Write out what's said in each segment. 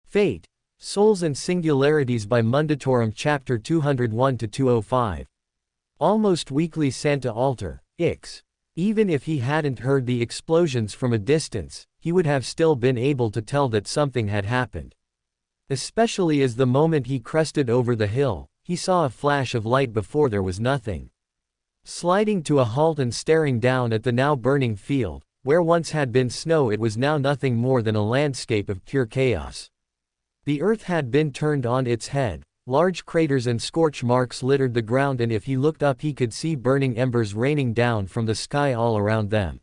Fate, Souls and Singularities by Mundatorem Chapter 201-205. Almost weekly Santa Altar, Ix. Even if he hadn't heard the explosions from a distance, he would have still been able to tell that something had happened. Especially as the moment he crested over the hill, he saw a flash of light before there was nothing. Sliding to a halt and staring down at the now burning field, where once had been snow, it was now nothing more than a landscape of pure chaos. The earth had been turned on its head, large craters and scorch marks littered the ground, and if he looked up he could see burning embers raining down from the sky all around them.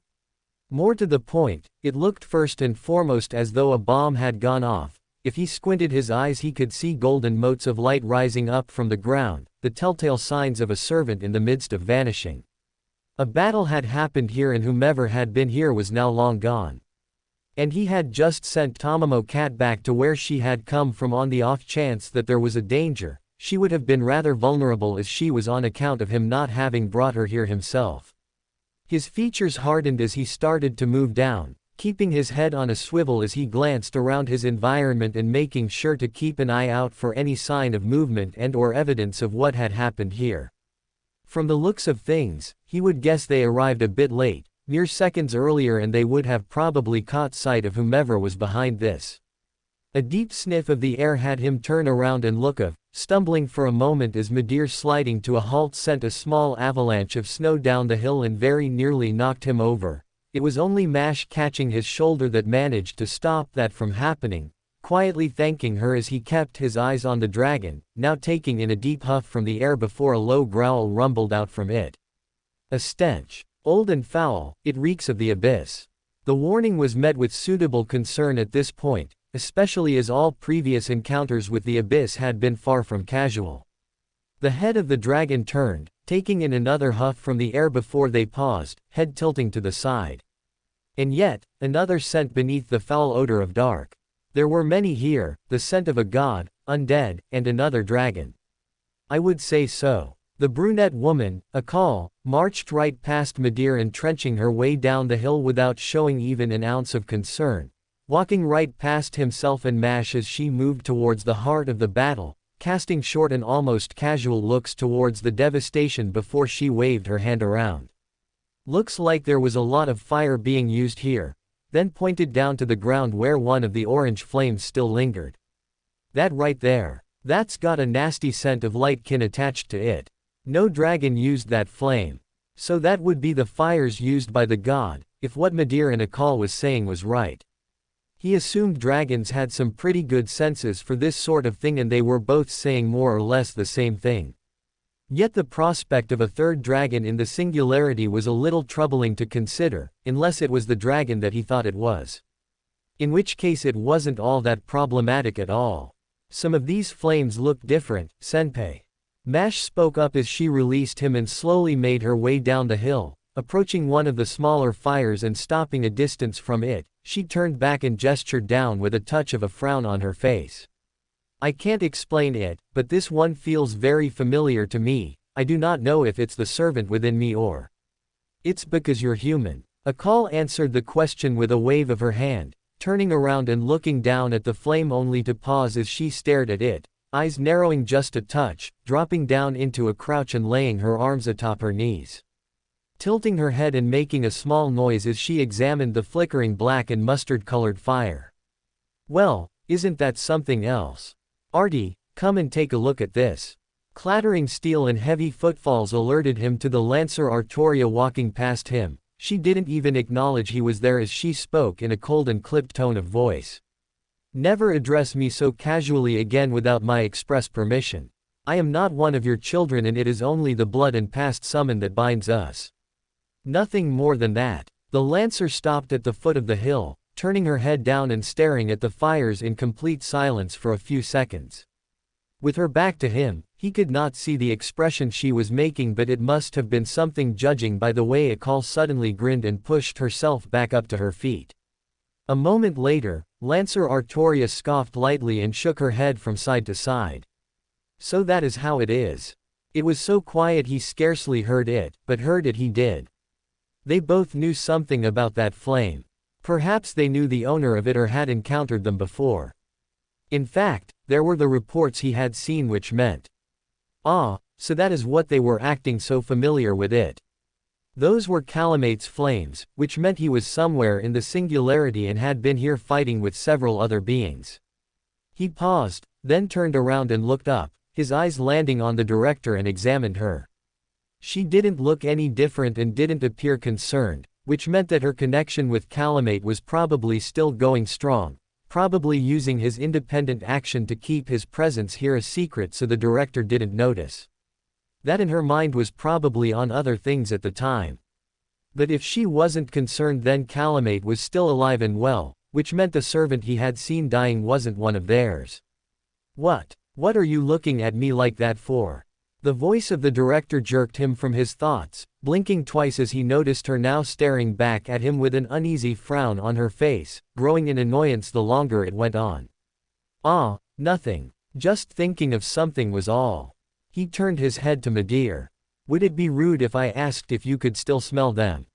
More to the point, it looked first and foremost as though a bomb had gone off. If he squinted his eyes he could see golden motes of light rising up from the ground, the telltale signs of a servant in the midst of vanishing. A battle had happened here, and whomever had been here was now long gone. And he had just sent Tomomo Cat back to where she had come from on the off chance that there was a danger. She would have been rather vulnerable as she was on account of him not having brought her here himself. His features hardened as he started to move down, keeping his head on a swivel as he glanced around his environment and making sure to keep an eye out for any sign of movement and/or evidence of what had happened here. From the looks of things, he would guess they arrived a bit late, mere seconds earlier, and they would have probably caught sight of whomever was behind this. A deep sniff of the air had him turn around and look up, stumbling for a moment as Midir sliding to a halt sent a small avalanche of snow down the hill and very nearly knocked him over. It was only Mash catching his shoulder that managed to stop that from happening, quietly thanking her as he kept his eyes on the dragon, now taking in a deep huff from the air before a low growl rumbled out from it. A stench. Old and foul, it reeks of the abyss. The warning was met with suitable concern at this point, especially as all previous encounters with the abyss had been far from casual. The head of the dragon turned, taking in another huff from the air before they paused, head tilting to the side. And yet, another scent beneath the foul odor of dark. There were many here, the scent of a god, undead, and another dragon. I would say so. The brunette woman, Akal, marched right past Midir, entrenching her way down the hill without showing even an ounce of concern, walking right past himself and Mash as she moved towards the heart of the battle, casting short and almost casual looks towards the devastation before she waved her hand around. Looks like there was a lot of fire being used here, then pointed down to the ground where one of the orange flames still lingered. That right there, that's got a nasty scent of lightkin attached to it. No dragon used that flame. So that would be the fires used by the god, if what Midir and Akal was saying was right. He assumed dragons had some pretty good senses for this sort of thing, and they were both saying more or less the same thing. Yet the prospect of a third dragon in the Singularity was a little troubling to consider, unless it was the dragon that he thought it was. In which case it wasn't all that problematic at all. Some of these flames looked different, Senpai. Mash spoke up as she released him and slowly made her way down the hill, approaching one of the smaller fires and stopping a distance from it. She turned back and gestured down with a touch of a frown on her face. I can't explain it, but this one feels very familiar to me. I do not know if it's the servant within me or it's because you're human. Akal answered the question with a wave of her hand, turning around and looking down at the flame only to pause as she stared at it, eyes narrowing just a touch, dropping down into a crouch and laying her arms atop her knees. Tilting her head and making a small noise as she examined the flickering black and mustard-colored fire. Well, isn't that something else? Artie, come and take a look at this. Clattering steel and heavy footfalls alerted him to the Lancer Artoria walking past him. She didn't even acknowledge he was there as she spoke in a cold and clipped tone of voice. Never address me so casually again without my express permission. I am not one of your children, and it is only the blood and past summon that binds us. Nothing more than that. The Lancer stopped at the foot of the hill, turning her head down and staring at the fires in complete silence for a few seconds. With her back to him, he could not see the expression she was making, but it must have been something, judging by the way Akal suddenly grinned and pushed herself back up to her feet. A moment later, Lancer Artoria scoffed lightly and shook her head from side to side. So that is how it is. It was so quiet he scarcely heard it, but heard it he did. They both knew something about that flame. Perhaps they knew the owner of it or had encountered them before. In fact, there were the reports he had seen which meant, ah, so that is what they were acting so familiar with it. Those were Calamate's flames, which meant he was somewhere in the Singularity and had been here fighting with several other beings. He paused, then turned around and looked up, his eyes landing on the director, and examined her. She didn't look any different and didn't appear concerned, which meant that her connection with Calamate was probably still going strong, probably using his independent action to keep his presence here a secret so the director didn't notice. That in her mind was probably on other things at the time. But if she wasn't concerned, then Calamate was still alive and well, which meant the servant he had seen dying wasn't one of theirs. What are you looking at me like that for? The voice of the director jerked him from his thoughts, blinking twice as he noticed her now staring back at him with an uneasy frown on her face, growing in annoyance the longer it went on. Ah, nothing. Just thinking of something was all. He turned his head to Midir. Would it be rude if I asked if you could still smell them?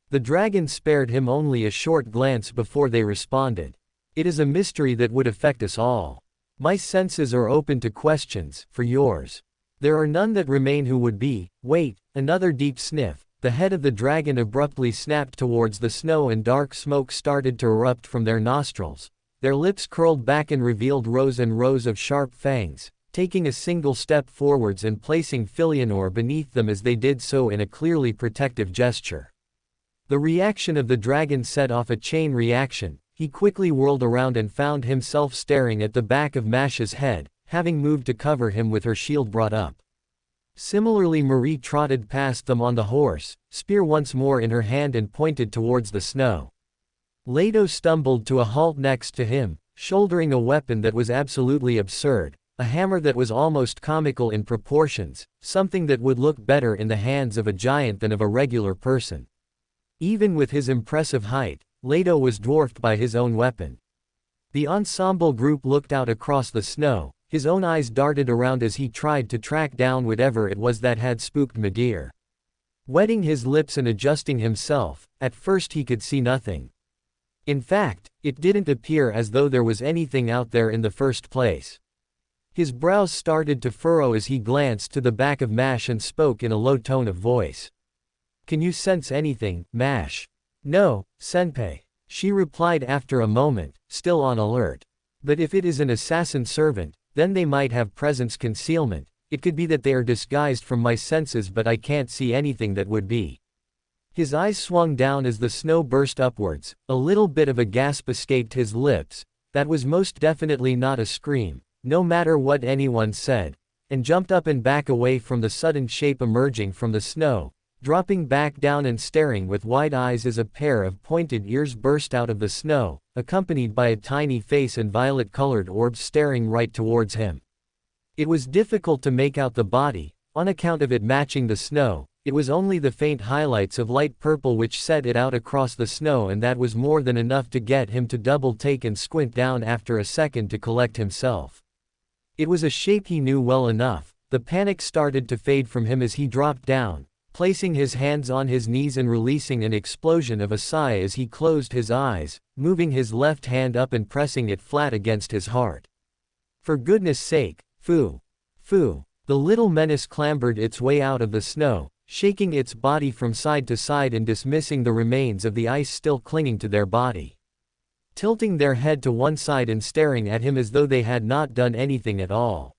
The dragon spared him only a short glance before they responded. It is a mystery that would affect us all. My senses are open to questions, for yours. There are none that remain who would be. Wait, another deep sniff. The head of the dragon abruptly snapped towards the snow and dark smoke started to erupt from their nostrils. Their lips curled back and revealed rows and rows of sharp fangs, taking a single step forwards and placing Filianor beneath them as they did so in a clearly protective gesture. The reaction of the dragon set off a chain reaction. He quickly whirled around and found himself staring at the back of Mash's head, having moved to cover him with her shield brought up. Similarly, Marie trotted past them on the horse, spear once more in her hand, and pointed towards the snow. Leto stumbled to a halt next to him, shouldering a weapon that was absolutely absurd, a hammer that was almost comical in proportions, something that would look better in the hands of a giant than of a regular person. Even with his impressive height, Leto was dwarfed by his own weapon. The ensemble group looked out across the snow, his own eyes darted around as he tried to track down whatever it was that had spooked Midir. Wetting his lips and adjusting himself, at first he could see nothing. In fact, it didn't appear as though there was anything out there in the first place. His brows started to furrow as he glanced to the back of Mash and spoke in a low tone of voice. Can you sense anything, Mash? No, Senpai. She replied after a moment, still on alert. But if it is an assassin servant, then they might have presence concealment. It could be that they are disguised from my senses, but I can't see anything that would be. His eyes swung down as the snow burst upwards, a little bit of a gasp escaped his lips. That was most definitely not a scream, no matter what anyone said, and jumped up and back away from the sudden shape emerging from the snow, dropping back down and staring with wide eyes as a pair of pointed ears burst out of the snow, accompanied by a tiny face and violet-colored orbs staring right towards him. It was difficult to make out the body, on account of it matching the snow. It was only the faint highlights of light purple which set it out across the snow, and that was more than enough to get him to double take and squint down after a second to collect himself. It was a shape he knew well enough. The panic started to fade from him as he dropped down, placing his hands on his knees and releasing an explosion of a sigh as he closed his eyes, moving his left hand up and pressing it flat against his heart. For goodness sake, Fu! Fu! The little menace clambered its way out of the snow, shaking its body from side to side and dismissing the remains of the ice still clinging to their body. Tilting their head to one side and staring at him as though they had not done anything at all.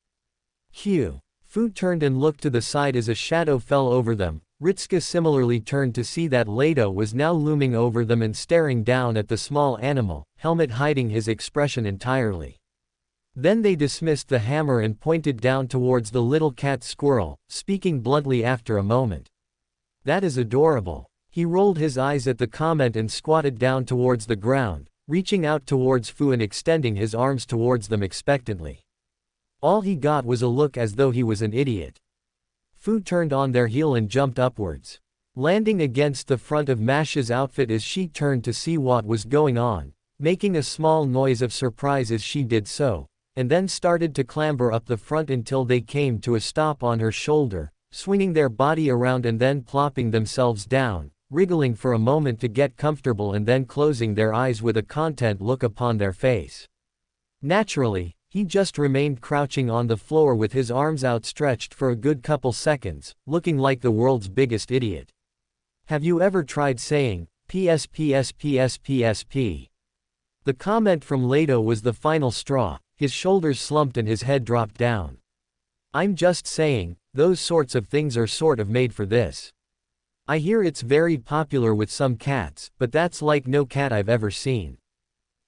Q. Fu turned and looked to the side as a shadow fell over them. Ritsuka similarly turned to see that Leto was now looming over them and staring down at the small animal, helmet hiding his expression entirely. Then they dismissed the hammer and pointed down towards the little cat squirrel, speaking bluntly after a moment. That is adorable. He rolled his eyes at the comment and squatted down towards the ground, reaching out towards Fu and extending his arms towards them expectantly. All he got was a look as though he was an idiot. Fu turned on their heel and jumped upwards, landing against the front of Mash's outfit as she turned to see what was going on, making a small noise of surprise as she did so, and then started to clamber up the front until they came to a stop on her shoulder, swinging their body around and then plopping themselves down, wriggling for a moment to get comfortable and then closing their eyes with a content look upon their face. Naturally, he just remained crouching on the floor with his arms outstretched for a good couple seconds, looking like the world's biggest idiot. Have you ever tried saying, "PS PS PS PSP"? The comment from Leto was the final straw. His shoulders slumped and his head dropped down. I'm just saying, those sorts of things are sort of made for this. I hear it's very popular with some cats, but that's like no cat I've ever seen.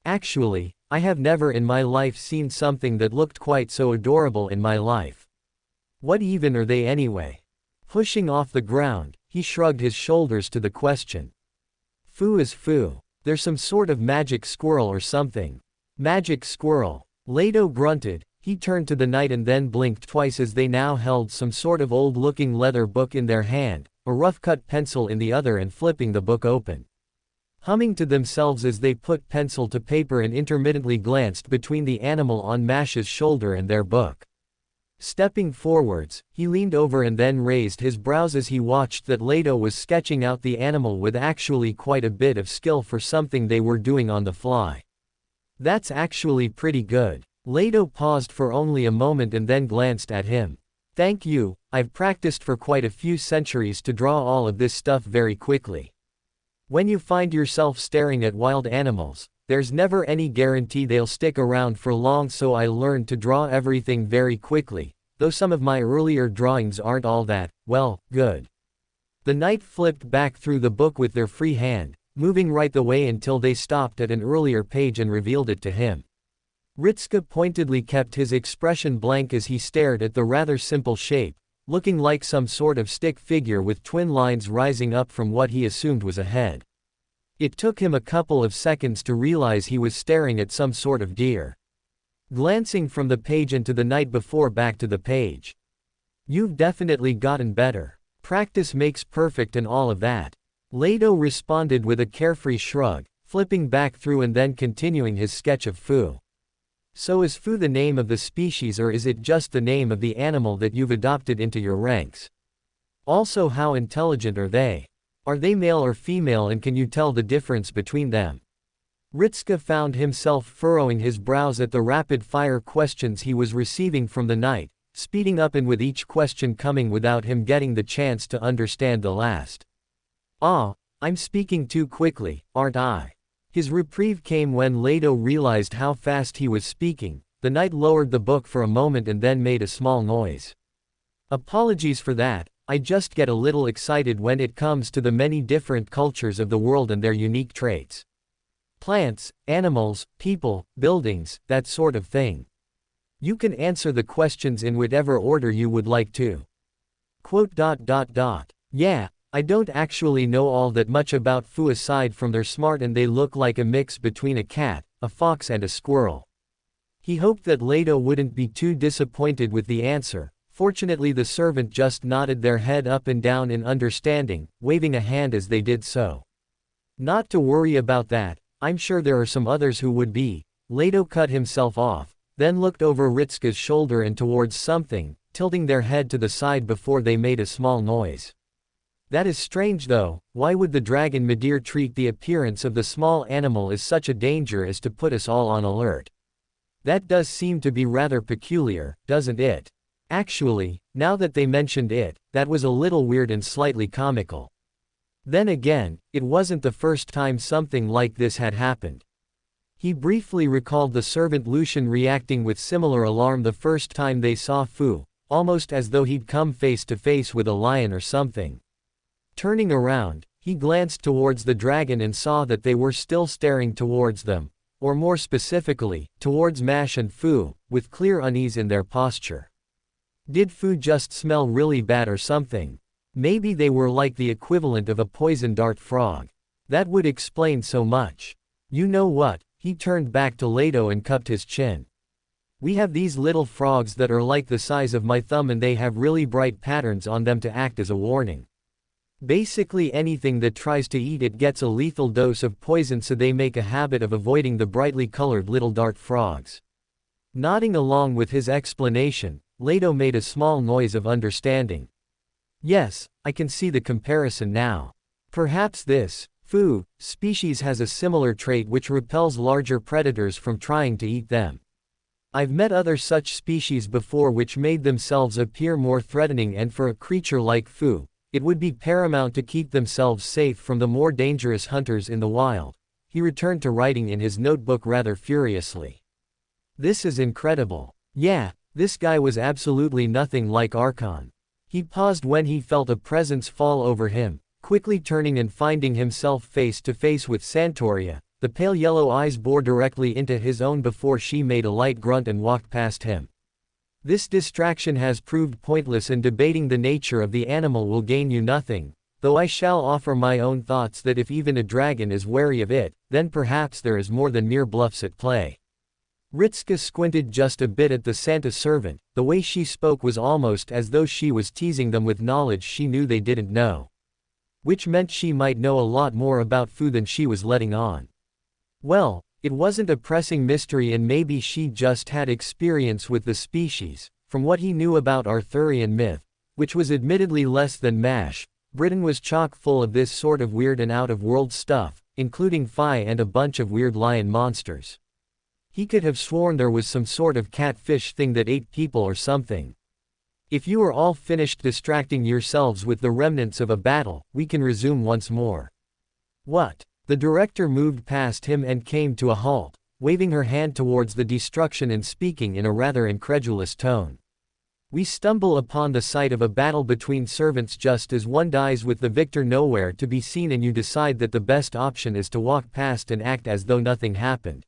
Actually, I have never in my life seen something that looked quite so adorable in my life. What even are they anyway? Pushing off the ground, he shrugged his shoulders to the question. Foo is foo. There's some sort of magic squirrel or something. Magic squirrel. Leto grunted. He turned to the knight and then blinked twice as they now held some sort of old-looking leather book in their hand, a rough-cut pencil in the other and flipping the book open. Humming to themselves as they put pencil to paper and intermittently glanced between the animal on Mash's shoulder and their book. Stepping forwards, he leaned over and then raised his brows as he watched that Leto was sketching out the animal with actually quite a bit of skill for something they were doing on the fly. That's actually pretty good. Leto paused for only a moment and then glanced at him. Thank you, I've practiced for quite a few centuries to draw all of this stuff very quickly. When you find yourself staring at wild animals, there's never any guarantee they'll stick around for long, so I learned to draw everything very quickly, though some of my earlier drawings aren't all that, well, good. The knight flipped back through the book with their free hand, moving right the way until they stopped at an earlier page and revealed it to him. Ritska pointedly kept his expression blank as he stared at the rather simple shape, looking like some sort of stick figure with twin lines rising up from what he assumed was a head. It took him a couple of seconds to realize he was staring at some sort of deer. Glancing from the page into the knight before back to the page. You've definitely gotten better. Practice makes perfect and all of that. Leto responded with a carefree shrug, flipping back through and then continuing his sketch of Foo. So is Foo the name of the species, or is it just the name of the animal that you've adopted into your ranks? Also, how intelligent are they? Are they male or female, and can you tell the difference between them? Ritska found himself furrowing his brows at the rapid-fire questions he was receiving from the knight, speeding up and with each question coming without him getting the chance to understand the last. Ah, I'm speaking too quickly, aren't I? His reprieve came when Leto realized how fast he was speaking. The knight lowered the book for a moment and then made a small noise. Apologies for that, I just get a little excited when it comes to the many different cultures of the world and their unique traits. Plants, animals, people, buildings, that sort of thing. You can answer the questions in whatever order you would like to. Yeah, I don't actually know all that much about Foo aside from they're smart and they look like a mix between a cat, a fox and a squirrel. He hoped that Leto wouldn't be too disappointed with the answer. Fortunately, the servant just nodded their head up and down in understanding, waving a hand as they did so. Not to worry about that, I'm sure there are some others who would be. Leto cut himself off, then looked over Ritska's shoulder and towards something, tilting their head to the side before they made a small noise. That is strange though. Why would the dragon Midir treat the appearance of the small animal as such a danger as to put us all on alert? That does seem to be rather peculiar, doesn't it? Actually, now that they mentioned it, that was a little weird and slightly comical. Then again, it wasn't the first time something like this had happened. He briefly recalled the servant Lucian reacting with similar alarm the first time they saw Foo, almost as though he'd come face to face with a lion or something. Turning around, he glanced towards the dragon and saw that they were still staring towards them, or more specifically, towards Mash and Foo, with clear unease in their posture. Did Foo just smell really bad or something? Maybe they were like the equivalent of a poison dart frog. That would explain so much. You know what? He turned back to Leto and cupped his chin. We have these little frogs that are like the size of my thumb and they have really bright patterns on them to act as a warning. Basically anything that tries to eat it gets a lethal dose of poison, so they make a habit of avoiding the brightly colored little dart frogs. Nodding along with his explanation, Leto made a small noise of understanding. Yes, I can see the comparison now. Perhaps this Foo species has a similar trait which repels larger predators from trying to eat them. I've met other such species before which made themselves appear more threatening, and for a creature like Fu, it would be paramount to keep themselves safe from the more dangerous hunters in the wild. He returned to writing in his notebook rather furiously. This is incredible. Yeah, this guy was absolutely nothing like Archon. He paused when he felt a presence fall over him, quickly turning and finding himself face to face with Santoria. The pale yellow eyes bore directly into his own before she made a light grunt and walked past him. This distraction has proved pointless, and debating the nature of the animal will gain you nothing, though I shall offer my own thoughts that if even a dragon is wary of it, then perhaps there is more than mere bluffs at play. Ritska squinted just a bit at the Santa servant. The way she spoke was almost as though she was teasing them with knowledge she knew they didn't know. Which meant she might know a lot more about Fu than she was letting on. Well, it wasn't a pressing mystery, and maybe she just had experience with the species. From what he knew about Arthurian myth, which was admittedly less than MASH, Britain was chock full of this sort of weird and out-of-world stuff, including Fae and a bunch of weird lion monsters. He could have sworn there was some sort of catfish thing that ate people or something. If you are all finished distracting yourselves with the remnants of a battle, we can resume once more. What? The director moved past him and came to a halt, waving her hand towards the destruction and speaking in a rather incredulous tone. We stumble upon the site of a battle between servants just as one dies with the victor nowhere to be seen, and you decide that the best option is to walk past and act as though nothing happened.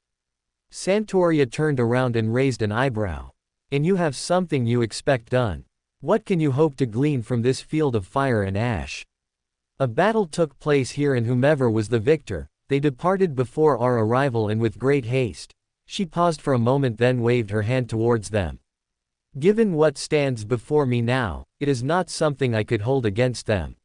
Santoria turned around and raised an eyebrow. And you have something you expect done. What can you hope to glean from this field of fire and ash? A battle took place here, and whomever was the victor, they departed before our arrival and with great haste. She paused for a moment, then waved her hand towards them. Given what stands before me now, it is not something I could hold against them.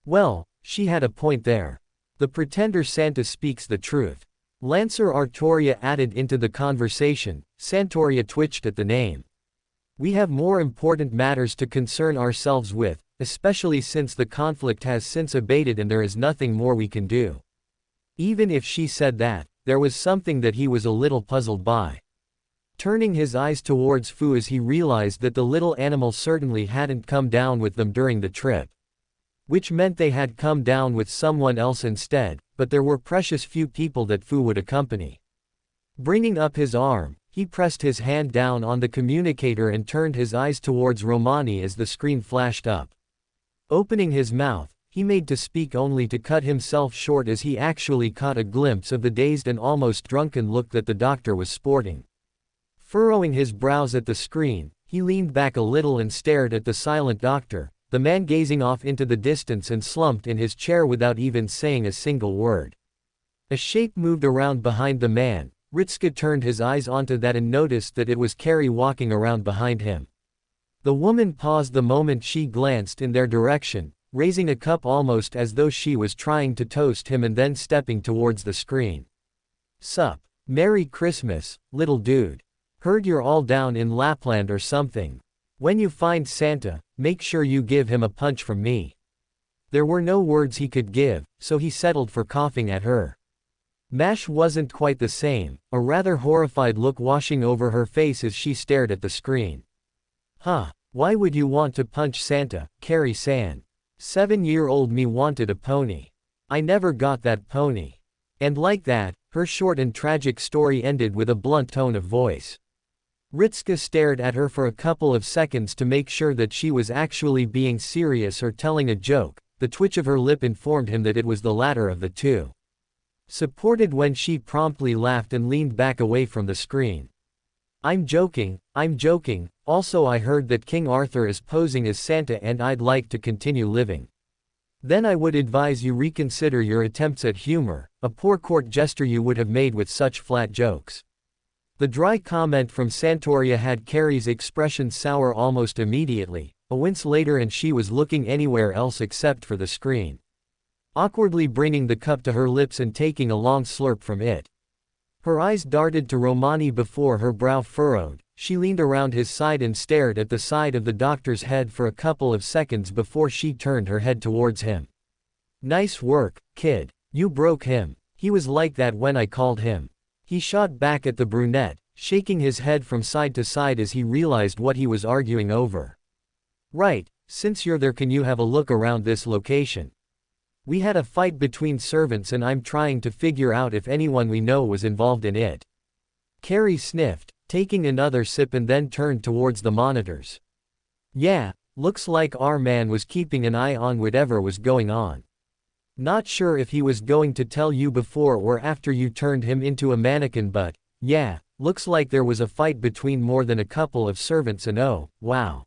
Well, she had a point there. The pretender Santa speaks the truth. Lancer Artoria added into the conversation. Santoria twitched at the name. We have more important matters to concern ourselves with, especially since the conflict has since abated and there is nothing more we can do. Even if she said that, there was something that he was a little puzzled by. Turning his eyes towards Fu as he realized that the little animal certainly hadn't come down with them during the trip. Which meant they had come down with someone else instead, but there were precious few people that Fu would accompany. Bringing up his arm, he pressed his hand down on the communicator and turned his eyes towards Romani as the screen flashed up. Opening his mouth, he made to speak only to cut himself short as he actually caught a glimpse of the dazed and almost drunken look that the doctor was sporting. Furrowing his brows at the screen, he leaned back a little and stared at the silent doctor, the man gazing off into the distance and slumped in his chair without even saying a single word. A shape moved around behind the man. Ritska turned his eyes onto that and noticed that it was Carrie walking around behind him. The woman paused the moment she glanced in their direction, raising a cup almost as though she was trying to toast him and then stepping towards the screen. Sup. Merry Christmas, little dude. Heard you're all down in Lapland or something. When you find Santa, make sure you give him a punch from me. There were no words he could give, so he settled for coughing at her. Mash wasn't quite the same, a rather horrified look washing over her face as she stared at the screen. Huh, why would you want to punch Santa, Carrie-san? 7-year-old me wanted a pony. I never got that pony. And like that, her short and tragic story ended with a blunt tone of voice. Ritska stared at her for a couple of seconds to make sure that she was actually being serious or telling a joke. The twitch of her lip informed him that it was the latter of the two. Supported when she promptly laughed and leaned back away from the screen. I'm joking, also I heard that King Arthur is posing as Santa and I'd like to continue living. Then I would advise you reconsider your attempts at humor, a poor court jester you would have made with such flat jokes. The dry comment from Santoria had Carrie's expression sour almost immediately, a wince later and she was looking anywhere else except for the screen. Awkwardly bringing the cup to her lips and taking a long slurp from it. Her eyes darted to Romani before her brow furrowed. She leaned around his side and stared at the side of the doctor's head for a couple of seconds before she turned her head towards him. Nice work, kid. You broke him. He was like that when I called him. He shot back at the brunette, shaking his head from side to side as he realized what he was arguing over. Right, since you're there, can you have a look around this location? We had a fight between servants and I'm trying to figure out if anyone we know was involved in it. Carrie sniffed, taking another sip and then turned towards the monitors. Yeah, looks like our man was keeping an eye on whatever was going on. Not sure if he was going to tell you before or after you turned him into a mannequin, but, yeah, looks like there was a fight between more than a couple of servants and oh, wow.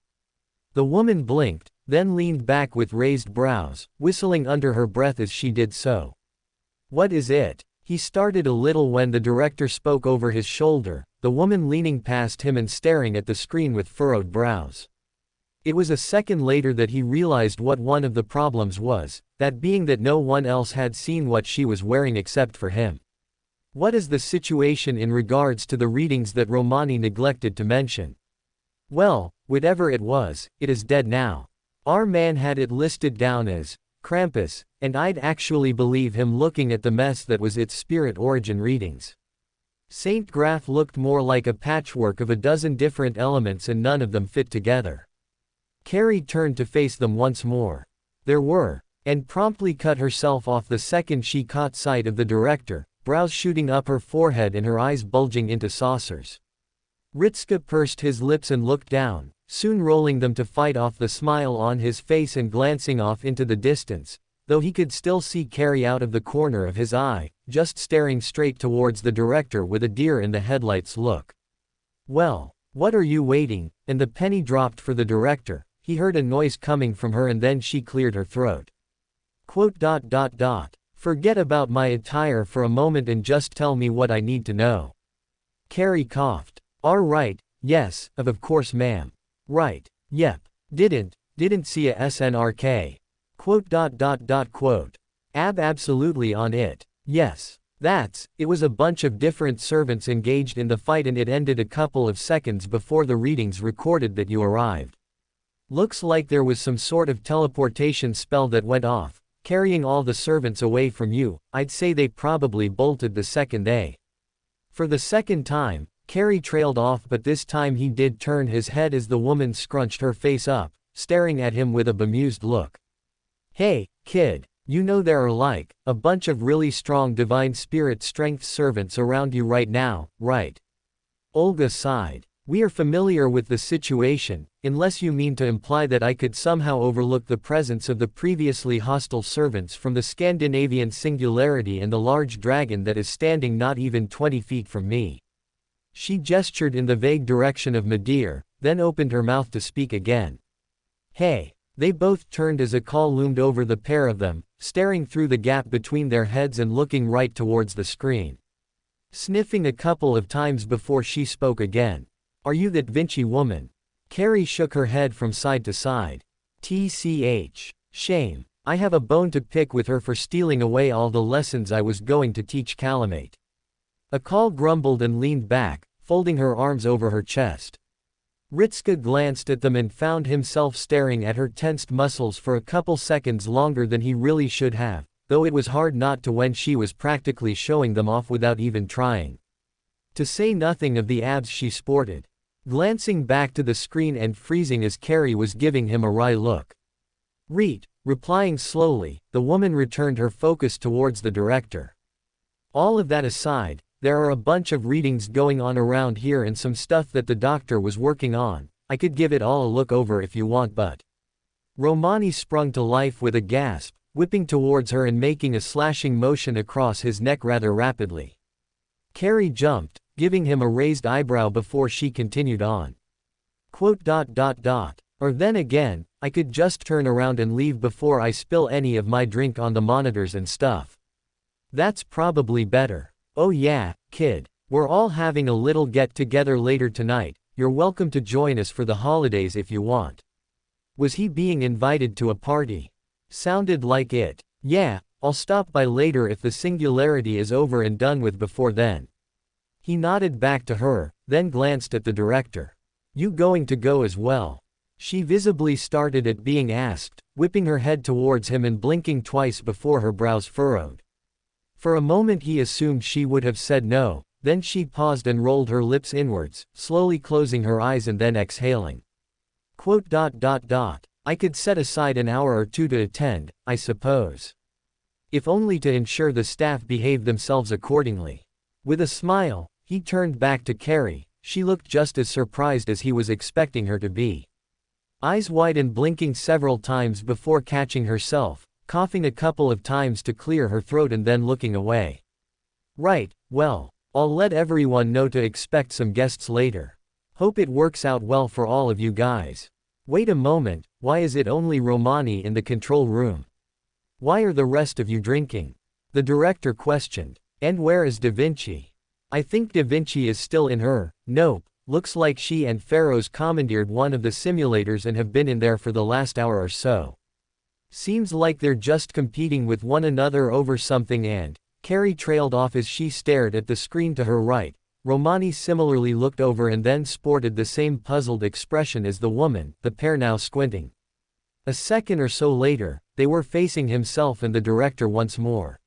The woman blinked, then leaned back with raised brows, whistling under her breath as she did so. What is it? He started a little when the director spoke over his shoulder, the woman leaning past him and staring at the screen with furrowed brows. It was a second later that he realized what one of the problems was, that being that no one else had seen what she was wearing except for him. What is the situation in regards to the readings that Romani neglected to mention? Well, whatever it was, it is dead now. Our man had it listed down as Krampus, and I'd actually believe him looking at the mess that was its spirit origin readings. Saint Graph looked more like a patchwork of a dozen different elements and none of them fit together. Carrie turned to face them once more. There were, and promptly cut herself off the second she caught sight of the director, brows shooting up her forehead and her eyes bulging into saucers. Ritska pursed his lips and looked down, soon rolling them to fight off the smile on his face and glancing off into the distance, though he could still see Carrie out of the corner of his eye, just staring straight towards the director with a deer in the headlights look. Well, what are you waiting? And the penny dropped for the director. He heard a noise coming from her and then she cleared her throat. Forget about my attire for a moment and just tell me what I need to know. Carrie coughed. All right, yes, of course ma'am. Right, yep. Didn't see a SNRK. Absolutely on it. Yes. It was a bunch of different servants engaged in the fight and it ended a couple of seconds before the readings recorded that you arrived. Looks like there was some sort of teleportation spell that went off, carrying all the servants away from you. I'd say they probably bolted the second they. For the second time, Carrie trailed off, but this time he did turn his head as the woman scrunched her face up, staring at him with a bemused look. Hey, kid, you know there are like a bunch of really strong divine spirit strength servants around you right now, right? Olga sighed. We are familiar with the situation, unless you mean to imply that I could somehow overlook the presence of the previously hostile servants from the Scandinavian Singularity and the large dragon that is standing not even 20 feet from me. She gestured in the vague direction of Madir, then opened her mouth to speak again. Hey! They both turned as a call loomed over the pair of them, staring through the gap between their heads and looking right towards the screen. Sniffing a couple of times before she spoke again. Are you that Vinci woman? Carrie shook her head from side to side. TCH. Shame. I have a bone to pick with her for stealing away all the lessons I was going to teach Calamate. Akal grumbled and leaned back, folding her arms over her chest. Ritska glanced at them and found himself staring at her tensed muscles for a couple seconds longer than he really should have, though it was hard not to when she was practically showing them off without even trying. To say nothing of the abs she sported. Glancing back to the screen and freezing as Carrie was giving him a wry look. Replying slowly, the woman returned her focus towards the director. All of that aside, there are a bunch of readings going on around here and some stuff that the doctor was working on. I could give it all a look over if you want, but... Romani sprung to life with a gasp, whipping towards her and making a slashing motion across his neck rather rapidly. Carrie jumped, giving him a raised eyebrow before she continued on. Or then again, I could just turn around and leave before I spill any of my drink on the monitors and stuff. That's probably better. Oh yeah, kid, we're all having a little get-together later tonight. You're welcome to join us for the holidays if you want. Was he being invited to a party? Sounded like it. Yeah, I'll stop by later if the Singularity is over and done with before then. He nodded back to her, then glanced at the director. You going to go as well? She visibly started at being asked, whipping her head towards him and blinking twice before her brows furrowed. For a moment he assumed she would have said no, Then she paused and rolled her lips inwards, slowly closing her eyes and then exhaling. I could set aside an hour or two to attend, I suppose. If only to ensure the staff behaved themselves accordingly. With a smile, he turned back to Carrie. She looked just as surprised as he was expecting her to be. Eyes wide and blinking several times before catching herself, coughing a couple of times to clear her throat and then looking away. Right, well, I'll let everyone know to expect some guests later. Hope it works out well for all of you guys. Wait a moment, why is it only Romani in the control room? Why are the rest of you drinking? The director questioned. And where is Da Vinci? I think Da Vinci is still in her. Nope, looks like she and Pharaoh's commandeered one of the simulators and have been in there for the last hour or so. Seems like they're just competing with one another over something and Carrie trailed off as she stared at the screen to her right. Romani similarly looked over and then sported the same puzzled expression as the woman, the pair now squinting. A second or so later, they were facing himself and the director once more.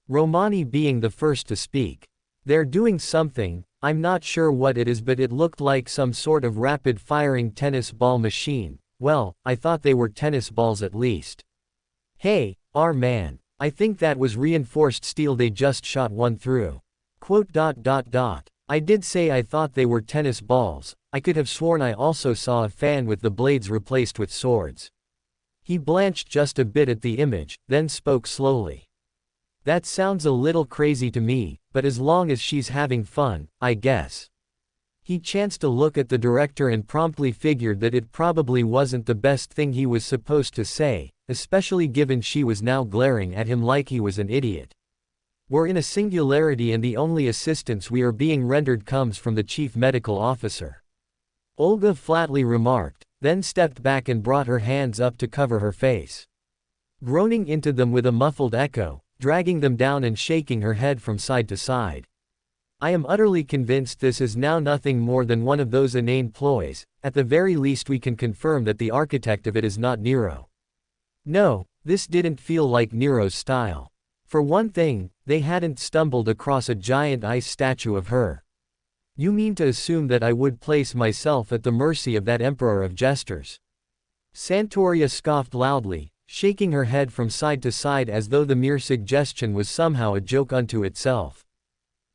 Romani being the first to speak. They're doing something, I'm not sure what it is, but it looked like some sort of rapid-firing tennis ball machine. Well, I thought they were tennis balls at least. Hey, our man, I think that was reinforced steel they just shot one through. I did say I thought they were tennis balls, I could have sworn I also saw a fan with the blades replaced with swords. He blanched just a bit at the image, then spoke slowly. That sounds a little crazy to me, but as long as she's having fun, I guess. He chanced to look at the director and promptly figured that it probably wasn't the best thing he was supposed to say, especially given she was now glaring at him like he was an idiot. We're in a singularity and the only assistance we are being rendered comes from the chief medical officer. Olga flatly remarked, then stepped back and brought her hands up to cover her face. Groaning into them with a muffled echo, dragging them down and shaking her head from side to side. I am utterly convinced this is now nothing more than one of those inane ploys. At the very least we can confirm that the architect of it is not Nero. No, this didn't feel like Nero's style. For one thing, they hadn't stumbled across a giant ice statue of her. You mean to assume that I would place myself at the mercy of that emperor of jesters? Santoria scoffed loudly, shaking her head from side to side as though the mere suggestion was somehow a joke unto itself.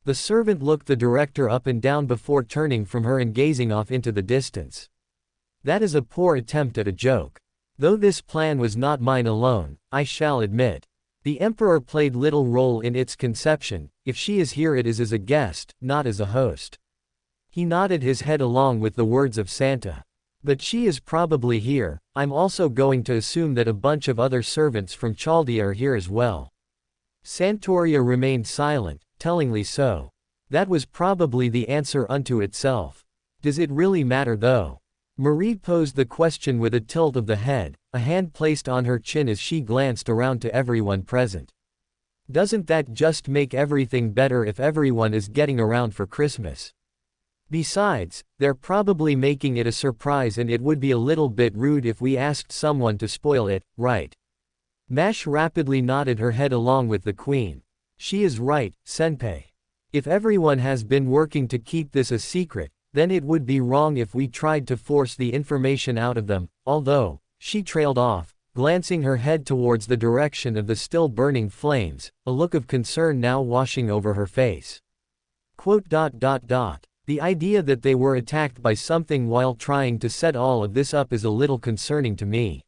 The servant looked the director up and down before turning from her and gazing off into the distance. That is a poor attempt at a joke. Though this plan was not mine alone, I shall admit. The emperor played little role in its conception. If she is here it is as a guest, not as a host. He nodded his head along with the words of Santa. But she is probably here. I'm also going to assume that a bunch of other servants from Chaldea are here as well. Santoria remained silent, tellingly so. That was probably the answer unto itself. Does it really matter though? Marie posed the question with a tilt of the head, a hand placed on her chin as she glanced around to everyone present. Doesn't that just make everything better if everyone is getting around for Christmas? Besides, they're probably making it a surprise and it would be a little bit rude if we asked someone to spoil it, right? Mash rapidly nodded her head along with the queen. She is right, Senpai. If everyone has been working to keep this a secret, then it would be wrong if we tried to force the information out of them, although, she trailed off, glancing her head towards the direction of the still burning flames, a look of concern now washing over her face. The idea that they were attacked by something while trying to set all of this up is a little concerning to me.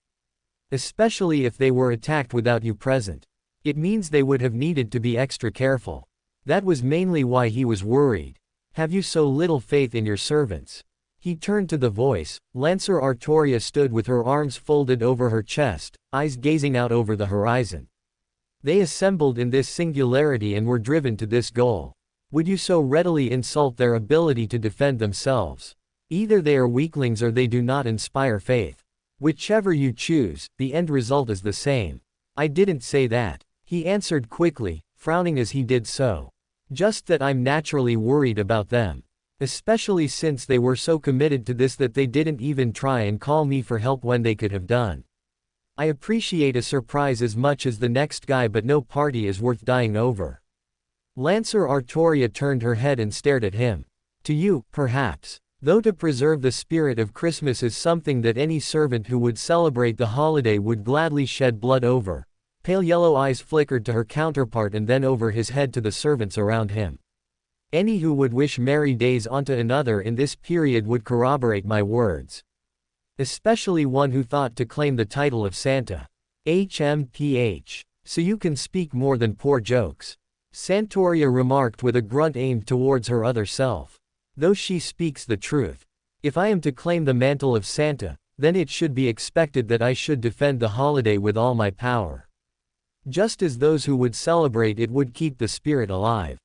Especially if they were attacked without you present. It means they would have needed to be extra careful. That was mainly why he was worried. Have you so little faith in your servants? He turned to the voice. Lancer Artoria stood with her arms folded over her chest, eyes gazing out over the horizon. They assembled in this singularity and were driven to this goal. Would you so readily insult their ability to defend themselves? Either they are weaklings or they do not inspire faith. Whichever you choose, the end result is the same. I didn't say that, he answered quickly, frowning as he did so. Just that I'm naturally worried about them. Especially since they were so committed to this that they didn't even try and call me for help when they could have done. I appreciate a surprise as much as the next guy, but no party is worth dying over. Lancer Artoria turned her head and stared at him. To you, perhaps. Though to preserve the spirit of Christmas is something that any servant who would celebrate the holiday would gladly shed blood over. Pale yellow eyes flickered to her counterpart and then over his head to the servants around him. Any who would wish merry days onto another in this period would corroborate my words. Especially one who thought to claim the title of Santa. HMPH. So you can speak more than poor jokes. Santoria remarked with a grunt aimed towards her other self. Though she speaks the truth. If I am to claim the mantle of Santa, then it should be expected that I should defend the holiday with all my power. Just as those who would celebrate it would keep the spirit alive.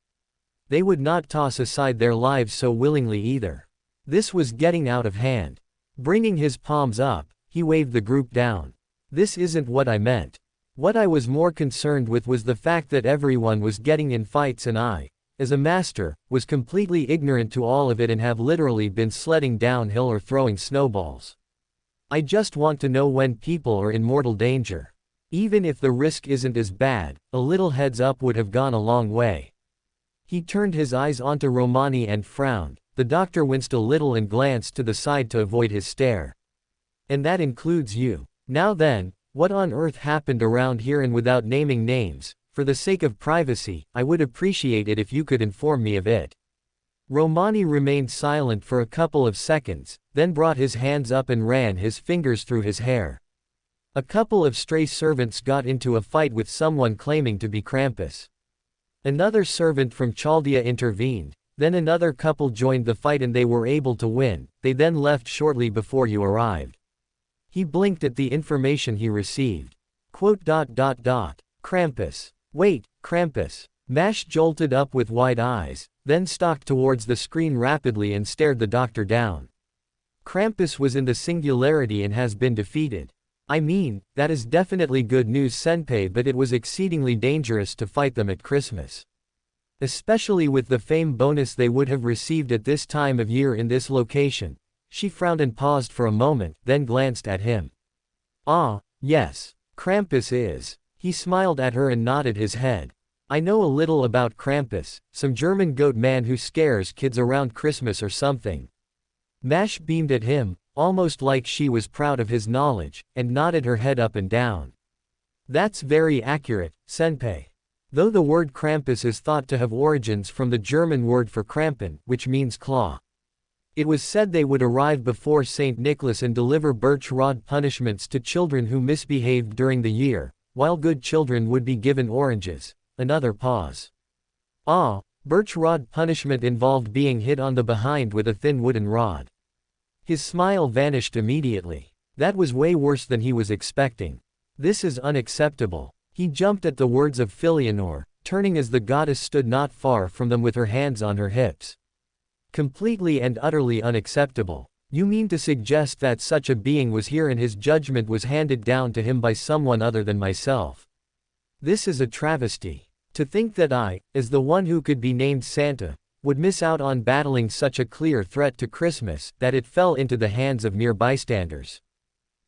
They would not toss aside their lives so willingly either. This was getting out of hand. Bringing his palms up, he waved the group down. This isn't what I meant. What I was more concerned with was the fact that everyone was getting in fights and I, as a master, was completely ignorant to all of it and have literally been sledding downhill or throwing snowballs. I just want to know when people are in mortal danger. Even if the risk isn't as bad, a little heads up would have gone a long way. He turned his eyes onto Romani and frowned. The doctor winced a little and glanced to the side to avoid his stare. And that includes you. Now then, what on earth happened around here? And without naming names, for the sake of privacy, I would appreciate it if you could inform me of it. Romani remained silent for a couple of seconds, then brought his hands up and ran his fingers through his hair. A couple of stray servants got into a fight with someone claiming to be Krampus. Another servant from Chaldea intervened, then another couple joined the fight and they were able to win. They then left shortly before you arrived. He blinked at the information he received. Krampus. Wait, Krampus. Mash jolted up with wide eyes, then stalked towards the screen rapidly and stared the doctor down. Krampus was in the Singularity and has been defeated. I mean, that is definitely good news, Senpai, but it was exceedingly dangerous to fight them at Christmas. Especially with the fame bonus they would have received at this time of year in this location. She frowned and paused for a moment, then glanced at him. Ah, yes. Krampus is. He smiled at her and nodded his head. I know a little about Krampus, some German goat man who scares kids around Christmas or something. Mash beamed at him, almost like she was proud of his knowledge, and nodded her head up and down. That's very accurate, Senpai. Though the word Krampus is thought to have origins from the German word for Krampen, which means claw. It was said they would arrive before St. Nicholas and deliver birch rod punishments to children who misbehaved during the year, while good children would be given oranges. Another pause. Ah, birch rod punishment involved being hit on the behind with a thin wooden rod. His smile vanished immediately. That was way worse than he was expecting. This is unacceptable. He jumped at the words of Philionor, turning as the goddess stood not far from them with her hands on her hips. Completely and utterly unacceptable. You mean to suggest that such a being was here and his judgment was handed down to him by someone other than myself? This is a travesty. To think that I, as the one who could be named Santa, would miss out on battling such a clear threat to Christmas, that it fell into the hands of mere bystanders.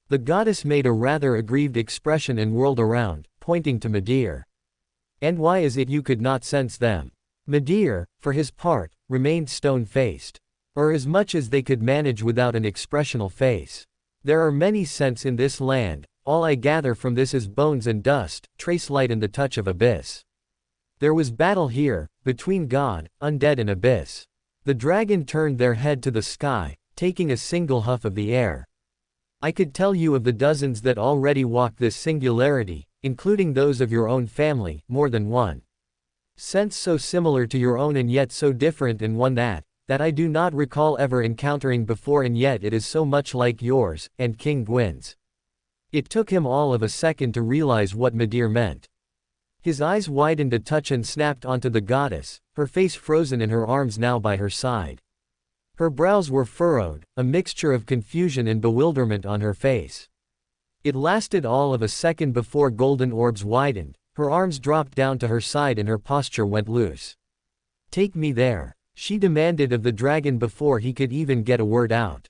The goddess made a rather aggrieved expression and whirled around, pointing to Midir. And why is it you could not sense them? Midir, for his part, remained stone-faced. Or as much as they could manage without an expressional face. There are many scents in this land, all I gather from this is bones and dust, trace light and the touch of abyss. There was battle here, between God, undead and abyss. The dragon turned their head to the sky, taking a single huff of the air. I could tell you of the dozens that already walk this singularity, including those of your own family, more than one. Sense so similar to your own and yet so different, and one that I do not recall ever encountering before, and yet it is so much like yours, and King Gwyn's. It took him all of a second to realize what Midir meant. His eyes widened a touch and snapped onto the goddess, her face frozen and her arms now by her side. Her brows were furrowed, a mixture of confusion and bewilderment on her face. It lasted all of a second before golden orbs widened, her arms dropped down to her side and her posture went loose. Take me there, she demanded of the dragon before he could even get a word out.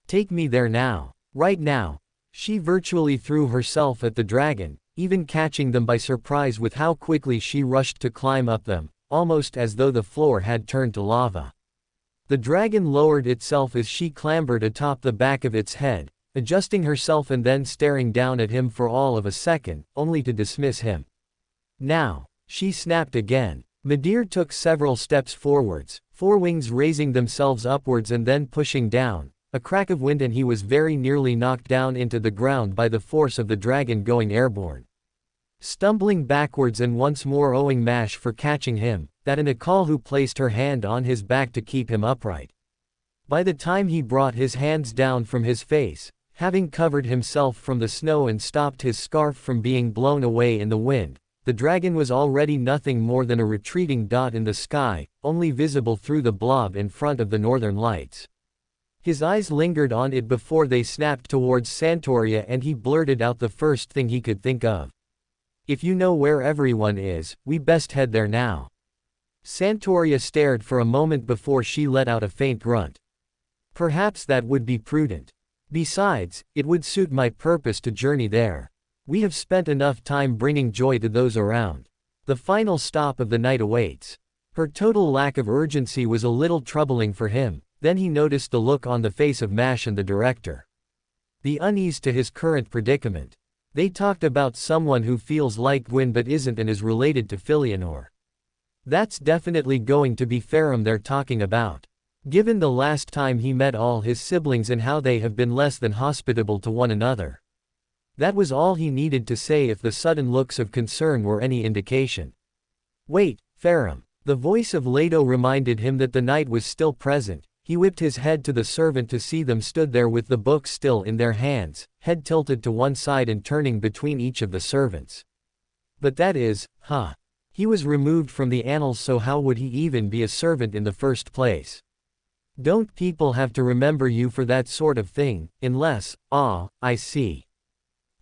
Take me there now, right now. She virtually threw herself at the dragon, even catching them by surprise with how quickly she rushed to climb up them, almost as though the floor had turned to lava. The dragon lowered itself as she clambered atop the back of its head, adjusting herself and then staring down at him for all of a second, only to dismiss him. Now, she snapped again. Midir took several steps forwards, forewings raising themselves upwards and then pushing down. A crack of wind and he was very nearly knocked down into the ground by the force of the dragon going airborne. Stumbling backwards and once more owing Mash for catching him, that Anakal who placed her hand on his back to keep him upright. By the time he brought his hands down from his face, having covered himself from the snow and stopped his scarf from being blown away in the wind, the dragon was already nothing more than a retreating dot in the sky, only visible through the blob in front of the northern lights. His eyes lingered on it before they snapped towards Santoria and he blurted out the first thing he could think of. "If you know where everyone is, we best head there now." Santoria stared for a moment before she let out a faint grunt. "Perhaps that would be prudent. Besides, it would suit my purpose to journey there. We have spent enough time bringing joy to those around. The final stop of the night awaits." Her total lack of urgency was a little troubling for him. Then he noticed the look on the face of Mash and the director. The unease to his current predicament. They talked about someone who feels like Gwyn but isn't and is related to Filianor. That's definitely going to be Farum they're talking about. Given the last time he met all his siblings and how they have been less than hospitable to one another. That was all he needed to say if the sudden looks of concern were any indication. "Wait, Farum." The voice of Leto reminded him that the night was still present. He whipped his head to the servant to see them stood there with the book still in their hands, head tilted to one side and turning between each of the servants. "But that is, He was removed from the annals, so how would he even be a servant in the first place? Don't people have to remember you for that sort of thing, unless, I see.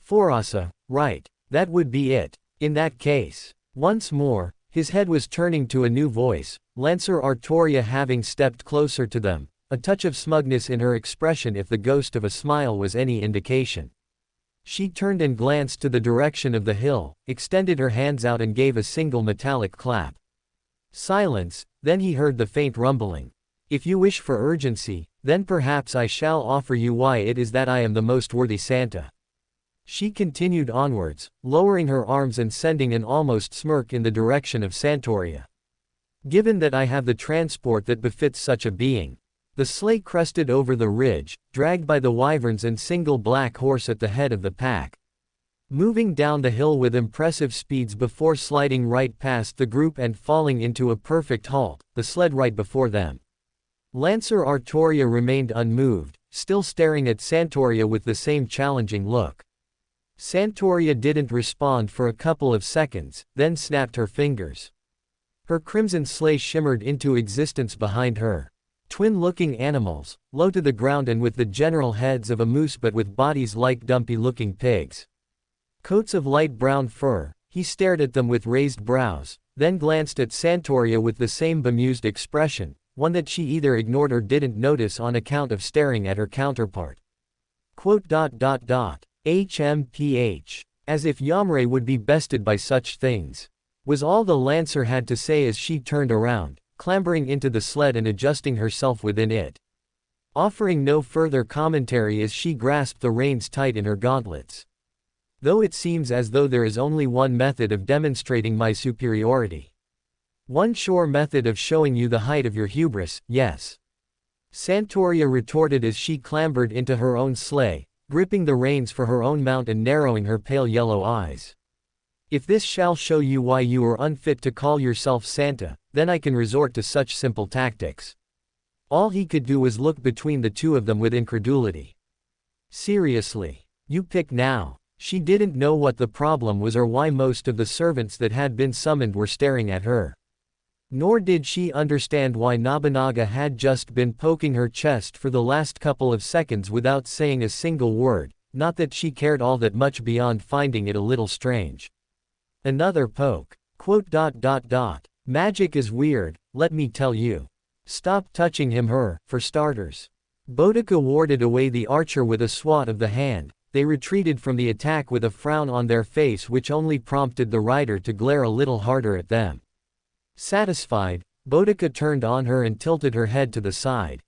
Forasa, right, that would be it. In that case." Once more, his head was turning to a new voice, Lancer Artoria having stepped closer to them, a touch of smugness in her expression if the ghost of a smile was any indication. She turned and glanced to the direction of the hill, extended her hands out and gave a single metallic clap. Silence, then he heard the faint rumbling. "If you wish for urgency, then perhaps I shall offer you why it is that I am the most worthy Santa." She continued onwards, lowering her arms and sending an almost smirk in the direction of Santoria. "Given that I have the transport that befits such a being." The sleigh crested over the ridge, dragged by the wyverns and single black horse at the head of the pack. Moving down the hill with impressive speeds before sliding right past the group and falling into a perfect halt, the sled right before them. Lancer Artoria remained unmoved, still staring at Santoria with the same challenging look. Santoria didn't respond for a couple of seconds, then snapped her fingers. Her crimson sleigh shimmered into existence behind her. Twin-looking animals, low to the ground and with the general heads of a moose but with bodies like dumpy-looking pigs. Coats of light brown fur. He stared at them with raised brows, then glanced at Santoria with the same bemused expression, one that she either ignored or didn't notice on account of staring at her counterpart. HMPH. As if Yamre would be bested by such things. Was all the Lancer had to say as she turned around, clambering into the sled and adjusting herself within it. Offering no further commentary as she grasped the reins tight in her gauntlets. "Though it seems as though there is only one method of demonstrating my superiority. One sure method of showing you the height of your hubris, yes." Santoria retorted as she clambered into her own sleigh, gripping the reins for her own mount and narrowing her pale yellow eyes. "If this shall show you why you are unfit to call yourself Santa, then I can resort to such simple tactics." All he could do was look between the two of them with incredulity. "Seriously? You pick now?" She didn't know what the problem was or why most of the servants that had been summoned were staring at her. Nor did she understand why Nobunaga had just been poking her chest for the last couple of seconds without saying a single word, not that she cared all that much beyond finding it a little strange. Another poke. Magic is weird, let me tell you. Stop touching him for starters. Boudica warded away the archer with a swat of the hand. They retreated from the attack with a frown on their face which only prompted the rider to glare a little harder at them. Satisfied, Boudica turned on her and tilted her head to the side.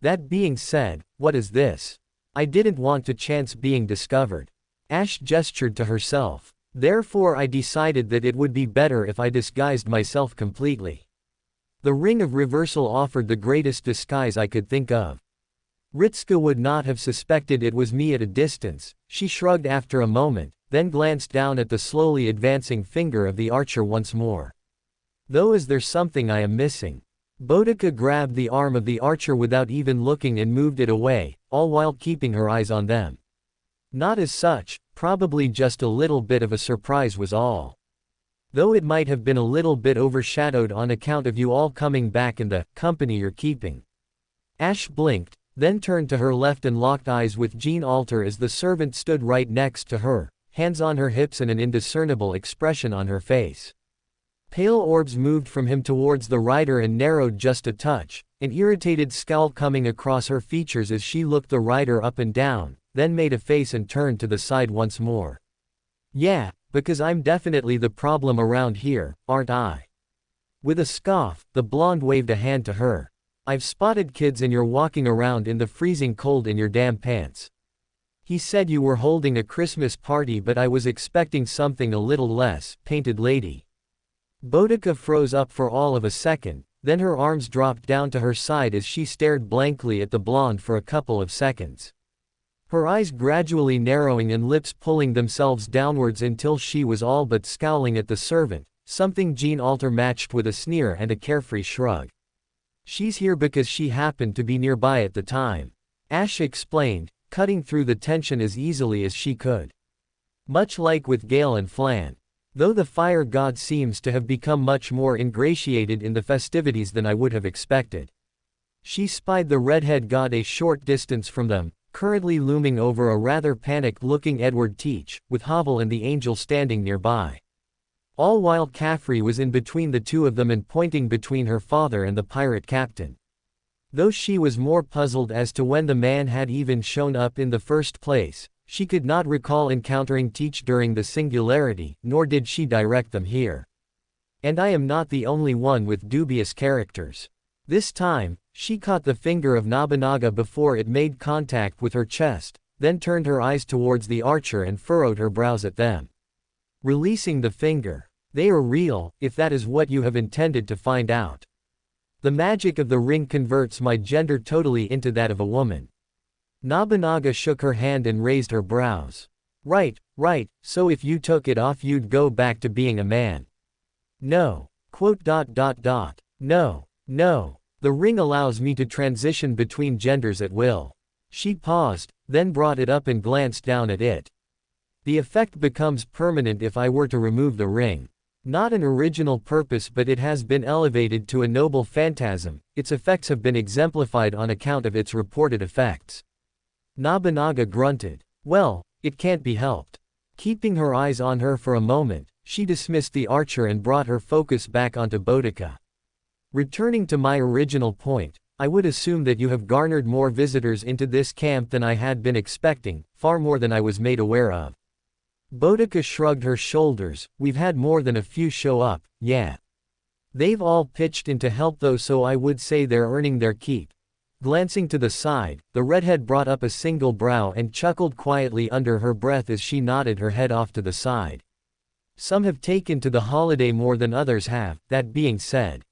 That being said, what is this? I didn't want to chance being discovered. Ash gestured to herself. Therefore I decided that it would be better if I disguised myself completely. The Ring of Reversal offered the greatest disguise I could think of. Ritska would not have suspected it was me at a distance. She shrugged after a moment, then glanced down at the slowly advancing finger of the archer once more. Though is there something I am missing? Boudica grabbed the arm of the archer without even looking and moved it away, all while keeping her eyes on them. Not as such, probably just a little bit of a surprise was all. Though it might have been a little bit overshadowed on account of you all coming back and the company you're keeping. Ash blinked, then turned to her left and locked eyes with Jean Alter as the servant stood right next to her, hands on her hips and an indiscernible expression on her face. Pale orbs moved from him towards the rider and narrowed just a touch, an irritated scowl coming across her features as she looked the rider up and down, then made a face and turned to the side once more. Yeah, because I'm definitely the problem around here, aren't I? With a scoff, the blonde waved a hand to her. I've spotted kids and you're walking around in the freezing cold in your damn pants. He said you were holding a Christmas party but I was expecting something a little less, painted lady. Boudica froze up for all of a second, then her arms dropped down to her side as she stared blankly at the blonde for a couple of seconds. Her eyes gradually narrowing and lips pulling themselves downwards until she was all but scowling at the servant, something Jean Alter matched with a sneer and a carefree shrug. She's here because she happened to be nearby at the time. Ash explained, cutting through the tension as easily as she could. Much like with Gale and Flan. Though the fire god seems to have become much more ingratiated in the festivities than I would have expected. She spied the redhead god a short distance from them, currently looming over a rather panicked-looking Edward Teach, with Havel and the angel standing nearby. All while Caffrey was in between the two of them and pointing between her father and the pirate captain. Though she was more puzzled as to when the man had even shown up in the first place, she could not recall encountering Teach during the Singularity, nor did she direct them here. And I am not the only one with dubious characters. This time, she caught the finger of Nobunaga before it made contact with her chest, then turned her eyes towards the archer and furrowed her brows at them. Releasing the finger. They are real, if that is what you have intended to find out. The magic of the ring converts my gender totally into that of a woman. Nobunaga shook her hand and raised her brows. Right, so if you took it off you'd go back to being a man. No. No. The ring allows me to transition between genders at will. She paused, then brought it up and glanced down at it. The effect becomes permanent if I were to remove the ring. Not an original purpose but it has been elevated to a noble phantasm, its effects have been exemplified on account of its reported effects. Nobunaga grunted. Well, it can't be helped. Keeping her eyes on her for a moment, she dismissed the archer and brought her focus back onto Boudica. Returning to my original point, I would assume that you have garnered more visitors into this camp than I had been expecting, far more than I was made aware of. Boudica shrugged her shoulders. We've had more than a few show up, yeah. They've all pitched in to help though, so I would say they're earning their keep. Glancing to the side, the redhead brought up a single brow and chuckled quietly under her breath as she nodded her head off to the side. Some have taken to the holiday more than others have, that being said.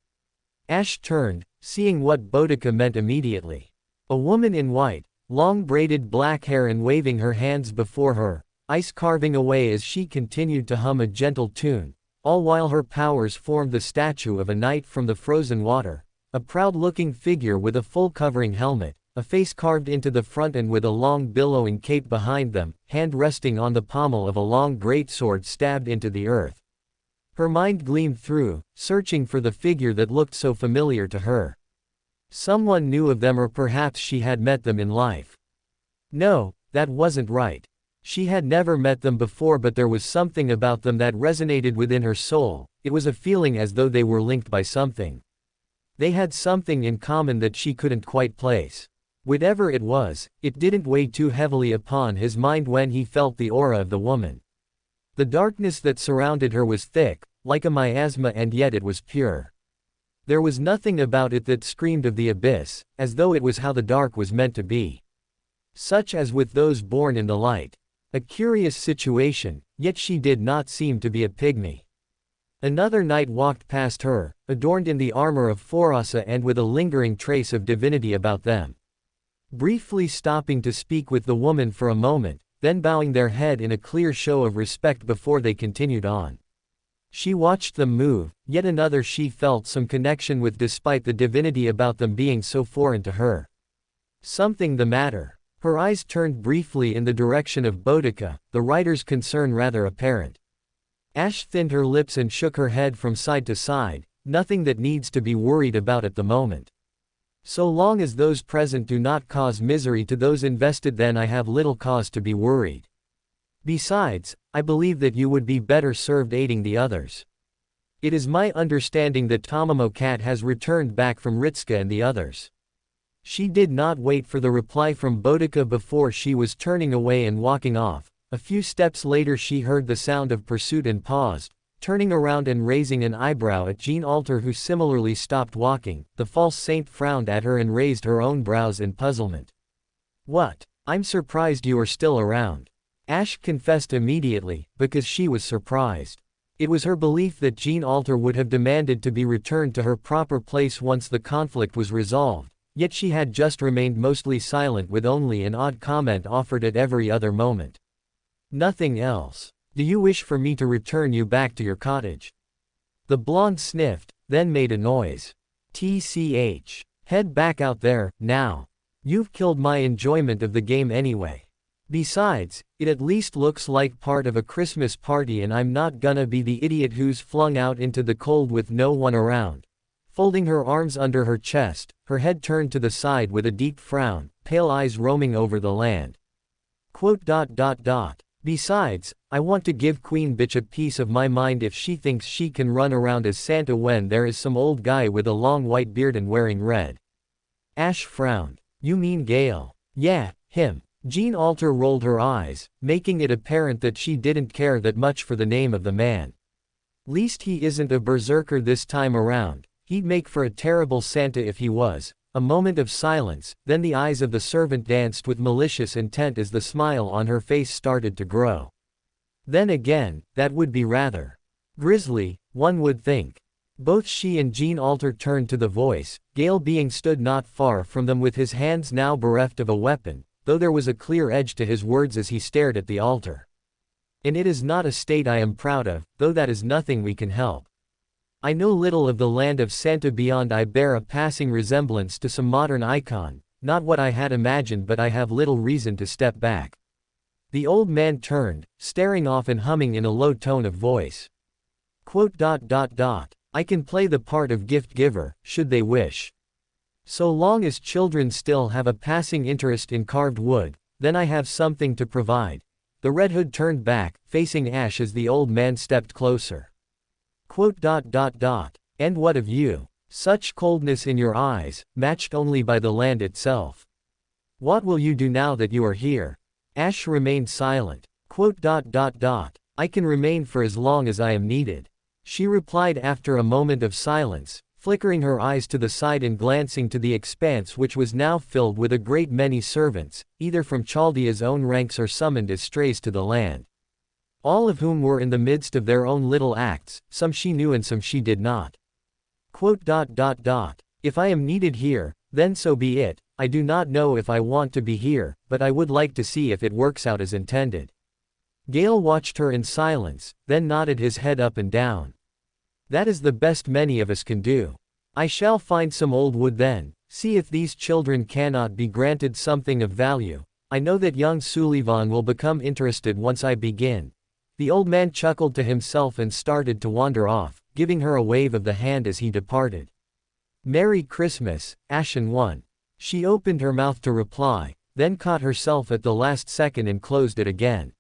Ash turned, seeing what Boudica meant immediately. A woman in white, long braided black hair and waving her hands before her, ice carving away as she continued to hum a gentle tune, all while her powers formed the statue of a knight from the frozen water. A proud-looking figure with a full-covering helmet, a face carved into the front and with a long billowing cape behind them, hand resting on the pommel of a long greatsword stabbed into the earth. Her mind gleamed through, searching for the figure that looked so familiar to her. Someone knew of them or perhaps she had met them in life. No, that wasn't right. She had never met them before but there was something about them that resonated within her soul, it was a feeling as though they were linked by something. They had something in common that she couldn't quite place. Whatever it was, it didn't weigh too heavily upon his mind when he felt the aura of the woman. The darkness that surrounded her was thick, like a miasma, and yet it was pure. There was nothing about it that screamed of the abyss, as though it was how the dark was meant to be. Such as with those born in the light. A curious situation, yet she did not seem to be a pygmy. Another knight walked past her, adorned in the armor of Forasa and with a lingering trace of divinity about them. Briefly stopping to speak with the woman for a moment, then bowing their head in a clear show of respect before they continued on. She watched them move, yet another she felt some connection with despite the divinity about them being so foreign to her. Something the matter. Her eyes turned briefly in the direction of Boudica, the writer's concern rather apparent. Ash thinned her lips and shook her head from side to side, nothing that needs to be worried about at the moment. So long as those present do not cause misery to those invested, then I have little cause to be worried. Besides, I believe that you would be better served aiding the others. It is my understanding that Tamamo Cat has returned back from Ritska and the others. She did not wait for the reply from Boudica before she was turning away and walking off. A few steps later she heard the sound of pursuit and paused, turning around and raising an eyebrow at Jean Alter, who similarly stopped walking. The false saint frowned at her and raised her own brows in puzzlement. "What? I'm surprised you are still around." Ash confessed immediately, because she was surprised. It was her belief that Jean Alter would have demanded to be returned to her proper place once the conflict was resolved, yet she had just remained mostly silent, with only an odd comment offered at every other moment. "Nothing else. Do you wish for me to return you back to your cottage?" The blonde sniffed, then made a noise. "TCH. Head back out there, now. You've killed my enjoyment of the game anyway. Besides, it at least looks like part of a Christmas party, and I'm not gonna be the idiot who's flung out into the cold with no one around." Folding her arms under her chest, her head turned to the side with a deep frown, pale eyes roaming over the land. "Besides, I want to give Queen Bitch a piece of my mind if she thinks she can run around as Santa when there is some old guy with a long white beard and wearing red." Ash frowned. "You mean Gale?" "Yeah, him." Jean Alter rolled her eyes, making it apparent that she didn't care that much for the name of the man. "Least he isn't a berserker this time around. He'd make for a terrible Santa if he was." A moment of silence, then the eyes of the servant danced with malicious intent as the smile on her face started to grow. Then again, that would be rather grisly, one would think. Both she and Jean Alter turned to the voice, Gale being stood not far from them with his hands now bereft of a weapon, though there was a clear edge to his words as he stared at the altar. "And it is not a state I am proud of, though that is nothing we can help. I know little of the land of Santa beyond I bear a passing resemblance to some modern icon, not what I had imagined, but I have little reason to step back." The old man turned, staring off and humming in a low tone of voice. "I can play the part of gift giver, should they wish. So long as children still have a passing interest in carved wood, then I have something to provide." The Red Hood turned back, facing Ash as the old man stepped closer. "And what of you? Such coldness in your eyes, matched only by the land itself. What will you do now that you are here?" Ash remained silent. "I can remain for as long as I am needed," she replied after a moment of silence, flickering her eyes to the side and glancing to the expanse, which was now filled with a great many servants, either from Chaldea's own ranks or summoned as strays to the land. All of whom were in the midst of their own little acts, some she knew and some she did not. "If I am needed here, then so be it. I do not know if I want to be here, but I would like to see if it works out as intended." Gale watched her in silence, then nodded his head up and down. "That is the best many of us can do. I shall find some old wood then, see if these children cannot be granted something of value. I know that young Sullivan will become interested once I begin." The old man chuckled to himself and started to wander off, giving her a wave of the hand as he departed. "Merry Christmas, Ashen One." She opened her mouth to reply, then caught herself at the last second and closed it again.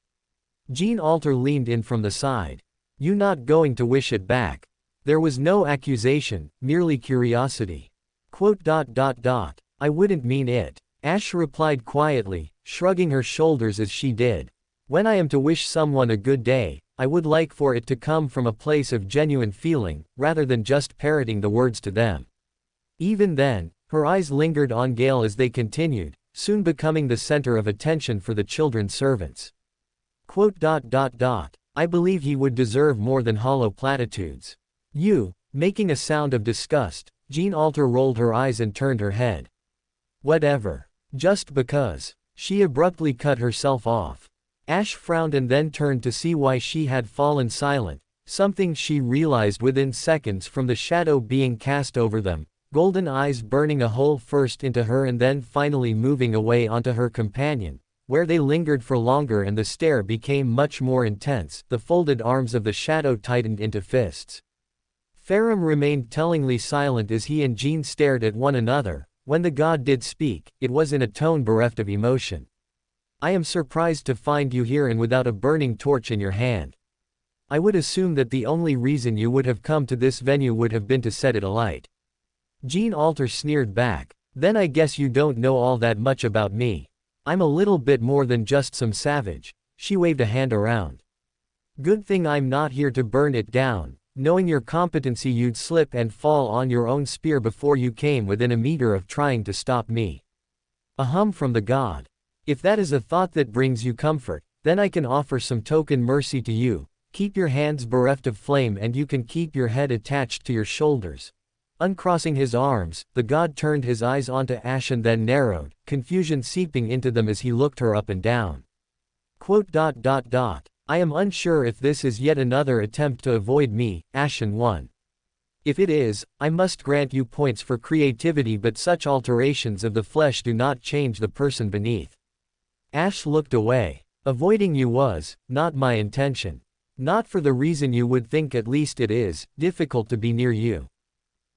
Jean Alter leaned in from the side. "You not going to wish it back?" There was no accusation, merely curiosity. "I wouldn't mean it," Ash replied quietly, shrugging her shoulders as she did. "When I am to wish someone a good day, I would like for it to come from a place of genuine feeling, rather than just parroting the words to them. Even then, her eyes lingered on Gale as they continued, soon becoming the center of attention for the children's servants. I believe he would deserve more than hollow platitudes. You, making a sound of disgust, Jean Alter rolled her eyes and turned her head. Whatever. Just because. She abruptly cut herself off. Ash frowned and then turned to see why she had fallen silent, something she realized within seconds from the shadow being cast over them, golden eyes burning a hole first into her and then finally moving away onto her companion, where they lingered for longer and the stare became much more intense. The folded arms of the shadow tightened into fists. Farum remained tellingly silent as he and Jean stared at one another. When the god did speak, it was in a tone bereft of emotion. I am surprised to find you here and without a burning torch in your hand. I would assume that the only reason you would have come to this venue would have been to set it alight. Jean Alter sneered back. Then I guess you don't know all that much about me. I'm a little bit more than just some savage. She waved a hand around. Good thing I'm not here to burn it down. Knowing your competency, you'd slip and fall on your own spear before you came within a meter of trying to stop me. A hum from the god. If that is a thought that brings you comfort, then I can offer some token mercy to you. Keep your hands bereft of flame and you can keep your head attached to your shoulders. Uncrossing his arms, the god turned his eyes onto Ash and then narrowed, confusion seeping into them as he looked her up and down. I am unsure if this is yet another attempt to avoid me, Ashen One. If it is, I must grant you points for creativity, but such alterations of the flesh do not change the person beneath. Ash looked away. Avoiding you was not my intention. Not for the reason you would think, at least it is difficult to be near you.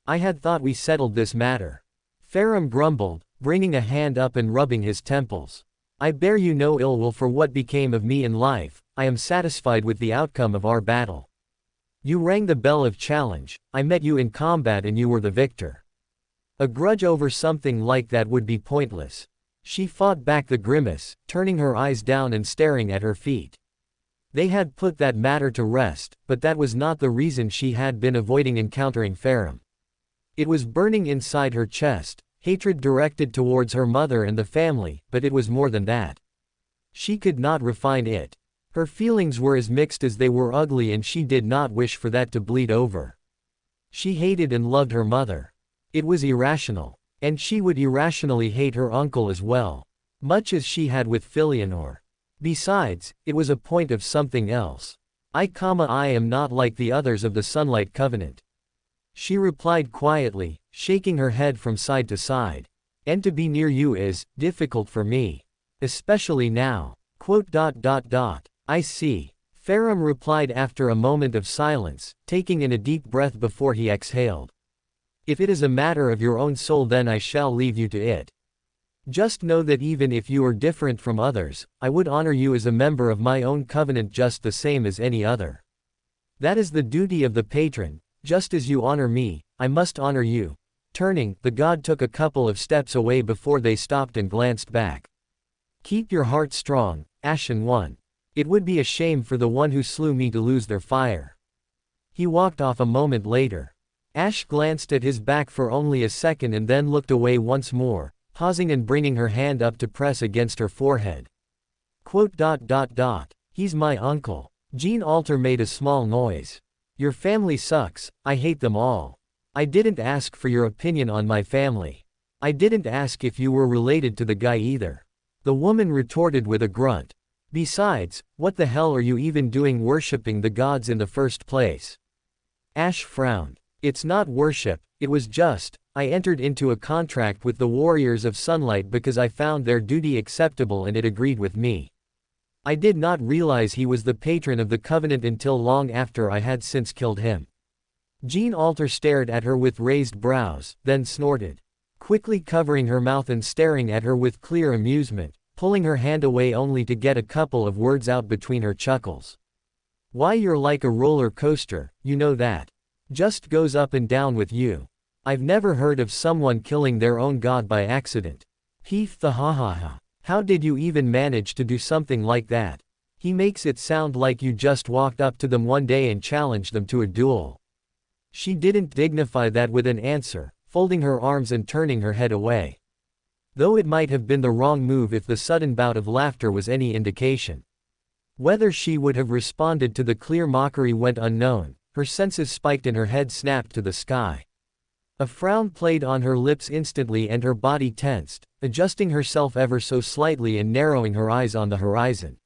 I had thought we settled this matter. Farum grumbled, bringing a hand up and rubbing his temples. I bear you no ill will for what became of me in life. I am satisfied with the outcome of our battle. You rang the bell of challenge, I met you in combat and you were the victor. A grudge over something like that would be pointless. She fought back the grimace, turning her eyes down and staring at her feet. They had put that matter to rest, but that was not the reason she had been avoiding encountering Farum. It was burning inside her chest, hatred directed towards her mother and the family, but it was more than that. She could not refine it. Her feelings were as mixed as they were ugly, and she did not wish for that to bleed over. She hated and loved her mother. It was irrational. And she would irrationally hate her uncle as well. Much as she had with Filianor. Besides, it was a point of something else. I am not like the others of the Sunlight Covenant. She replied quietly, shaking her head from side to side. And to be near you is difficult for me. Especially now. I see. Farum replied after a moment of silence, taking in a deep breath before he exhaled. If it is a matter of your own soul, then I shall leave you to it. Just know that even if you are different from others, I would honor you as a member of my own covenant just the same as any other. That is the duty of the patron. Just as you honor me, I must honor you. Turning, the god took a couple of steps away before they stopped and glanced back. Keep your heart strong, Ashen One. It would be a shame for the one who slew me to lose their fire. He walked off a moment later. Ash glanced at his back for only a second and then looked away once more, pausing and bringing her hand up to press against her forehead. He's my uncle. Jean Alter made a small noise. Your family sucks, I hate them all. I didn't ask for your opinion on my family. I didn't ask if you were related to the guy either. The woman retorted with a grunt. Besides, what the hell are you even doing worshipping the gods in the first place? Ash frowned. It's not worship, it was just, I entered into a contract with the Warriors of Sunlight because I found their duty acceptable and it agreed with me. I did not realize he was the patron of the Covenant until long after I had since killed him. Jean Alter stared at her with raised brows, then snorted. Quickly covering her mouth and staring at her with clear amusement, pulling her hand away only to get a couple of words out between her chuckles. Why, you're like a roller coaster, you know that. Just goes up and down with you. I've never heard of someone killing their own god by accident. Heath the ha ha ha. How did you even manage to do something like that? He makes it sound like you just walked up to them one day and challenged them to a duel. She didn't dignify that with an answer, folding her arms and turning her head away. Though it might have been the wrong move if the sudden bout of laughter was any indication. Whether she would have responded to the clear mockery went unknown. Her senses spiked and her head snapped to the sky. A frown played on her lips instantly and her body tensed, adjusting herself ever so slightly and narrowing her eyes on the horizon.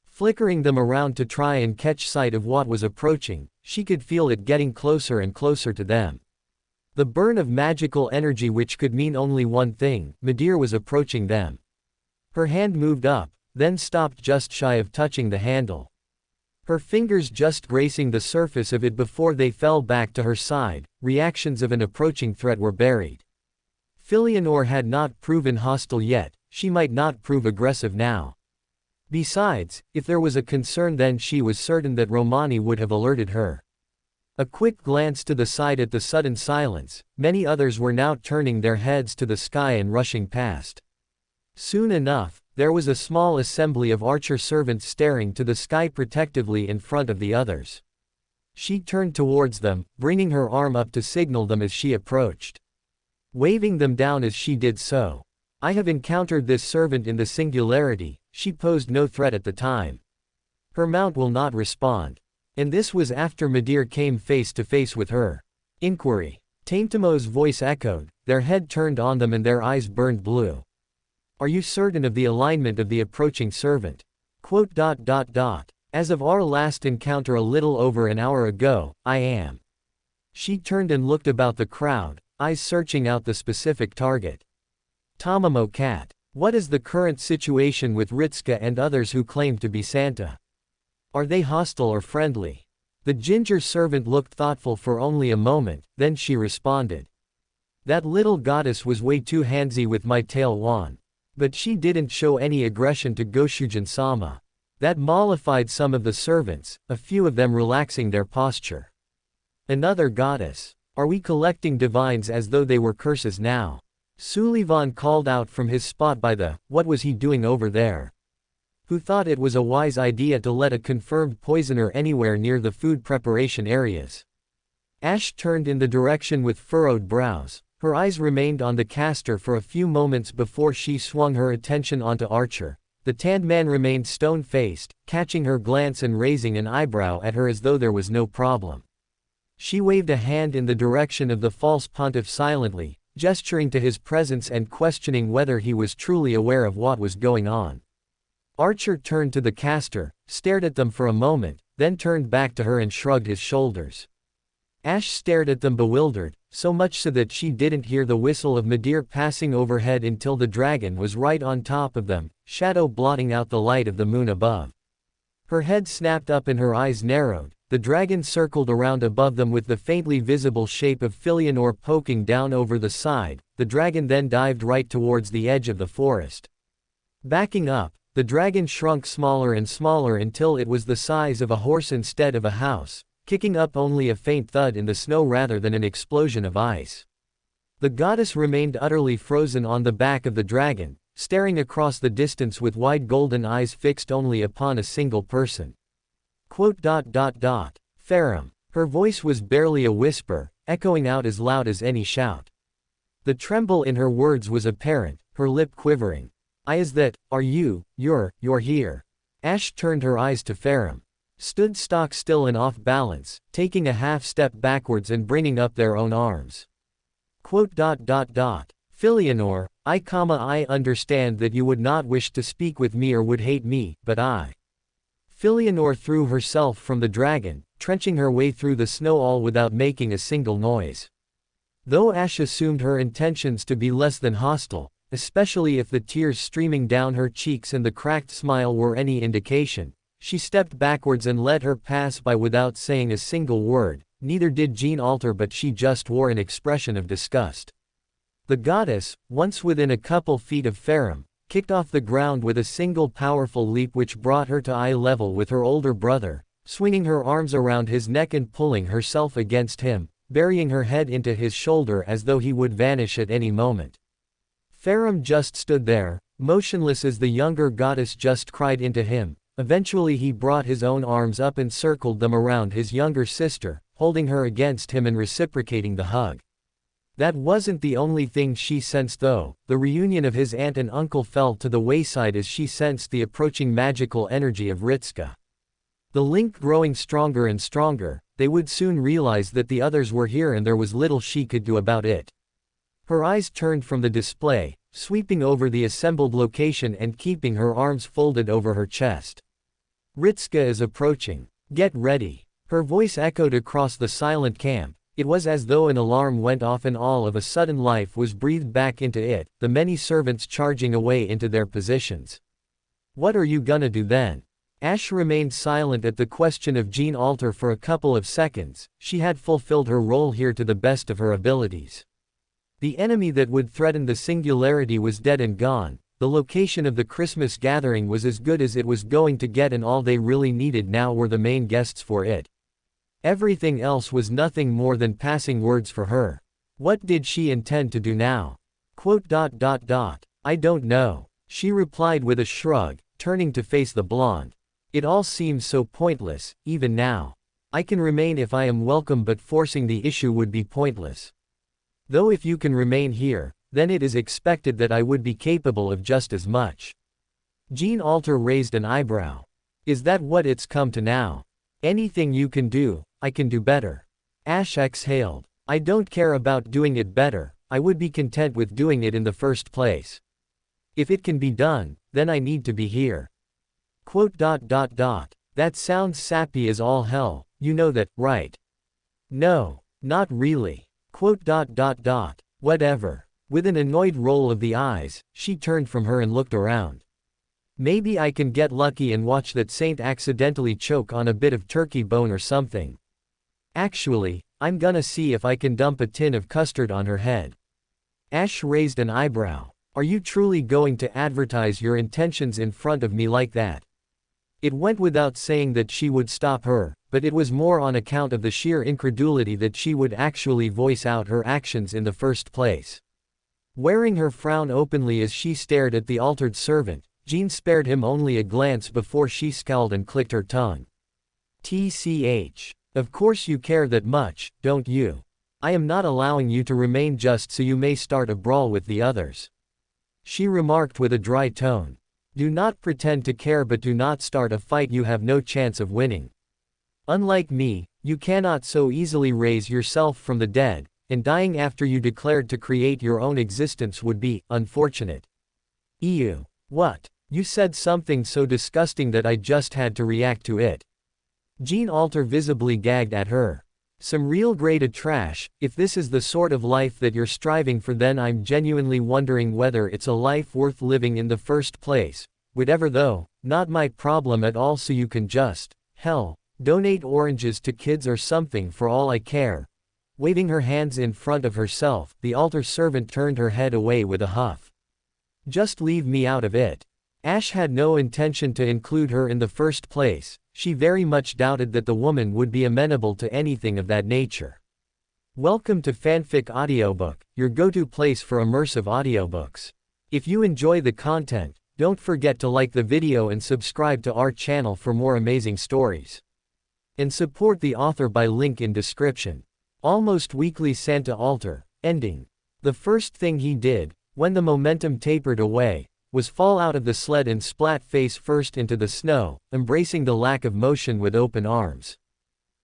Flickering them around to try and catch sight of what was approaching, she could feel it getting closer and closer to them. The burn of magical energy which could mean only one thing, Midir was approaching them. Her hand moved up, then stopped just shy of touching the handle. Her fingers just gracing the surface of it before they fell back to her side. Reactions of an approaching threat were buried. Filianor had not proven hostile yet, she might not prove aggressive now. Besides, if there was a concern then she was certain that Romani would have alerted her. A quick glance to the side at the sudden silence, many others were now turning their heads to the sky and rushing past. Soon enough, there was a small assembly of archer servants staring to the sky protectively in front of the others. She turned towards them, bringing her arm up to signal them as she approached. Waving them down as she did so. I have encountered this servant in the Singularity, she posed no threat at the time. Her mount will not respond. And this was after Midir came face to face with her. Inquiry. Taintamo's voice echoed, their head turned on them and their eyes burned blue. Are you certain of the alignment of the approaching servant? As of our last encounter a little over an hour ago, I am. She turned and looked about the crowd, eyes searching out the specific target. Tamamo Cat. What is the current situation with Ritska and others who claim to be Santa? Are they hostile or friendly? The ginger servant looked thoughtful for only a moment, then she responded. That little goddess was way too handsy with my tail wand. But she didn't show any aggression to Goshujin-sama. That mollified some of the servants, a few of them relaxing their posture. Another goddess. Are we collecting divines as though they were curses now? Sullivan called out from his spot by the, what was he doing over there? Who thought it was a wise idea to let a confirmed poisoner anywhere near the food preparation areas. Ash turned in the direction with furrowed brows. Her eyes remained on the caster for a few moments before she swung her attention onto Archer. The tanned man remained stone-faced, catching her glance and raising an eyebrow at her as though there was no problem. She waved a hand in the direction of the false pontiff silently, gesturing to his presence and questioning whether he was truly aware of what was going on. Archer turned to the caster, stared at them for a moment, then turned back to her and shrugged his shoulders. Ash stared at them bewildered, so much so that she didn't hear the whistle of Midir passing overhead until the dragon was right on top of them, shadow blotting out the light of the moon above. Her head snapped up and her eyes narrowed. The dragon circled around above them with the faintly visible shape of Filianor poking down over the side. The dragon then dived right towards the edge of the forest. Backing up, the dragon shrunk smaller and smaller until it was the size of a horse instead of a house, kicking up only a faint thud in the snow rather than an explosion of ice. The goddess remained utterly frozen on the back of the dragon, staring across the distance with wide golden eyes fixed only upon a single person. Farum. Her voice was barely a whisper, echoing out as loud as any shout. The tremble in her words was apparent, her lip quivering. Is that, are you, you're here. Ash turned her eyes to Farum. Stood stock still and off balance, taking a half step backwards and bringing up their own arms. Filianor, I understand that you would not wish to speak with me or would hate me, but I. Filianor threw herself from the dragon, trenching her way through the snow all without making a single noise. Though Ash assumed her intentions to be less than hostile, especially if the tears streaming down her cheeks and the cracked smile were any indication, she stepped backwards and let her pass by without saying a single word. Neither did Jean alter, but she just wore an expression of disgust. The goddess, once within a couple feet of Farum, kicked off the ground with a single powerful leap which brought her to eye level with her older brother, swinging her arms around his neck and pulling herself against him, burying her head into his shoulder as though he would vanish at any moment. Farum just stood there, motionless as the younger goddess just cried into him, Eventually he brought his own arms up and circled them around his younger sister, holding her against him and reciprocating the hug. That wasn't the only thing she sensed though. The reunion of his aunt and uncle fell to the wayside as she sensed the approaching magical energy of Ritska. The link growing stronger and stronger, they would soon realize that the others were here and there was little she could do about it. Her eyes turned from the display, sweeping over the assembled location and keeping her arms folded over her chest. Ritska is approaching. Get ready. Her voice echoed across the silent camp. It was as though an alarm went off and all of a sudden life was breathed back into it, the many servants charging away into their positions. What are you gonna do then? Ash remained silent at the question of Jean Alter for a couple of seconds. She had fulfilled her role here to the best of her abilities. The enemy that would threaten the Singularity was dead and gone. The location of the Christmas gathering was as good as it was going to get and all they really needed now were the main guests for it. Everything else was nothing more than passing words for her. What did she intend to do now? I don't know. She replied with a shrug, turning to face the blonde. It all seems so pointless, even now. I can remain if I am welcome but forcing the issue would be pointless. Though if you can remain here, then it is expected that I would be capable of just as much. Jean Alter raised an eyebrow. Is that what it's come to now? Anything you can do, I can do better. Ash exhaled. I don't care about doing it better, I would be content with doing it in the first place. If it can be done, then I need to be here. That sounds sappy as all hell, you know that, right? No, not really. Whatever. With an annoyed roll of the eyes, she turned from her and looked around. Maybe I can get lucky and watch that saint accidentally choke on a bit of turkey bone or something. Actually, I'm gonna see if I can dump a tin of custard on her head. Ash raised an eyebrow. Are you truly going to advertise your intentions in front of me like that? It went without saying that she would stop her, but it was more on account of the sheer incredulity that she would actually voice out her actions in the first place. Wearing her frown openly as she stared at the altered servant, Jean spared him only a glance before she scowled and clicked her tongue. TCH. Of course you care that much, don't you? I am not allowing you to remain just so you may start a brawl with the others. She remarked with a dry tone. Do not pretend to care but do not start a fight you have no chance of winning. Unlike me, you cannot so easily raise yourself from the dead, and dying after you declared to create your own existence would be unfortunate. Ew. What? You said something so disgusting that I just had to react to it. Jean Alter visibly gagged at her. Some real grade trash. If this is the sort of life that you're striving for, then I'm genuinely wondering whether it's a life worth living in the first place. Whatever though, not my problem at all, so you can just, hell, donate oranges to kids or something for all I care. Waving her hands in front of herself, the altar servant turned her head away with a huff. Just leave me out of it. Ash had no intention to include her in the first place. She very much doubted that the woman would be amenable to anything of that nature. Welcome to Fanfic Audiobook, your go-to place for immersive audiobooks. If you enjoy the content, don't forget to like the video and subscribe to our channel for more amazing stories. And support the author by link in description. Almost weekly Santa Alter, ending. The first thing he did, when the momentum tapered away, was fall out of the sled and splat face first into the snow, embracing the lack of motion with open arms.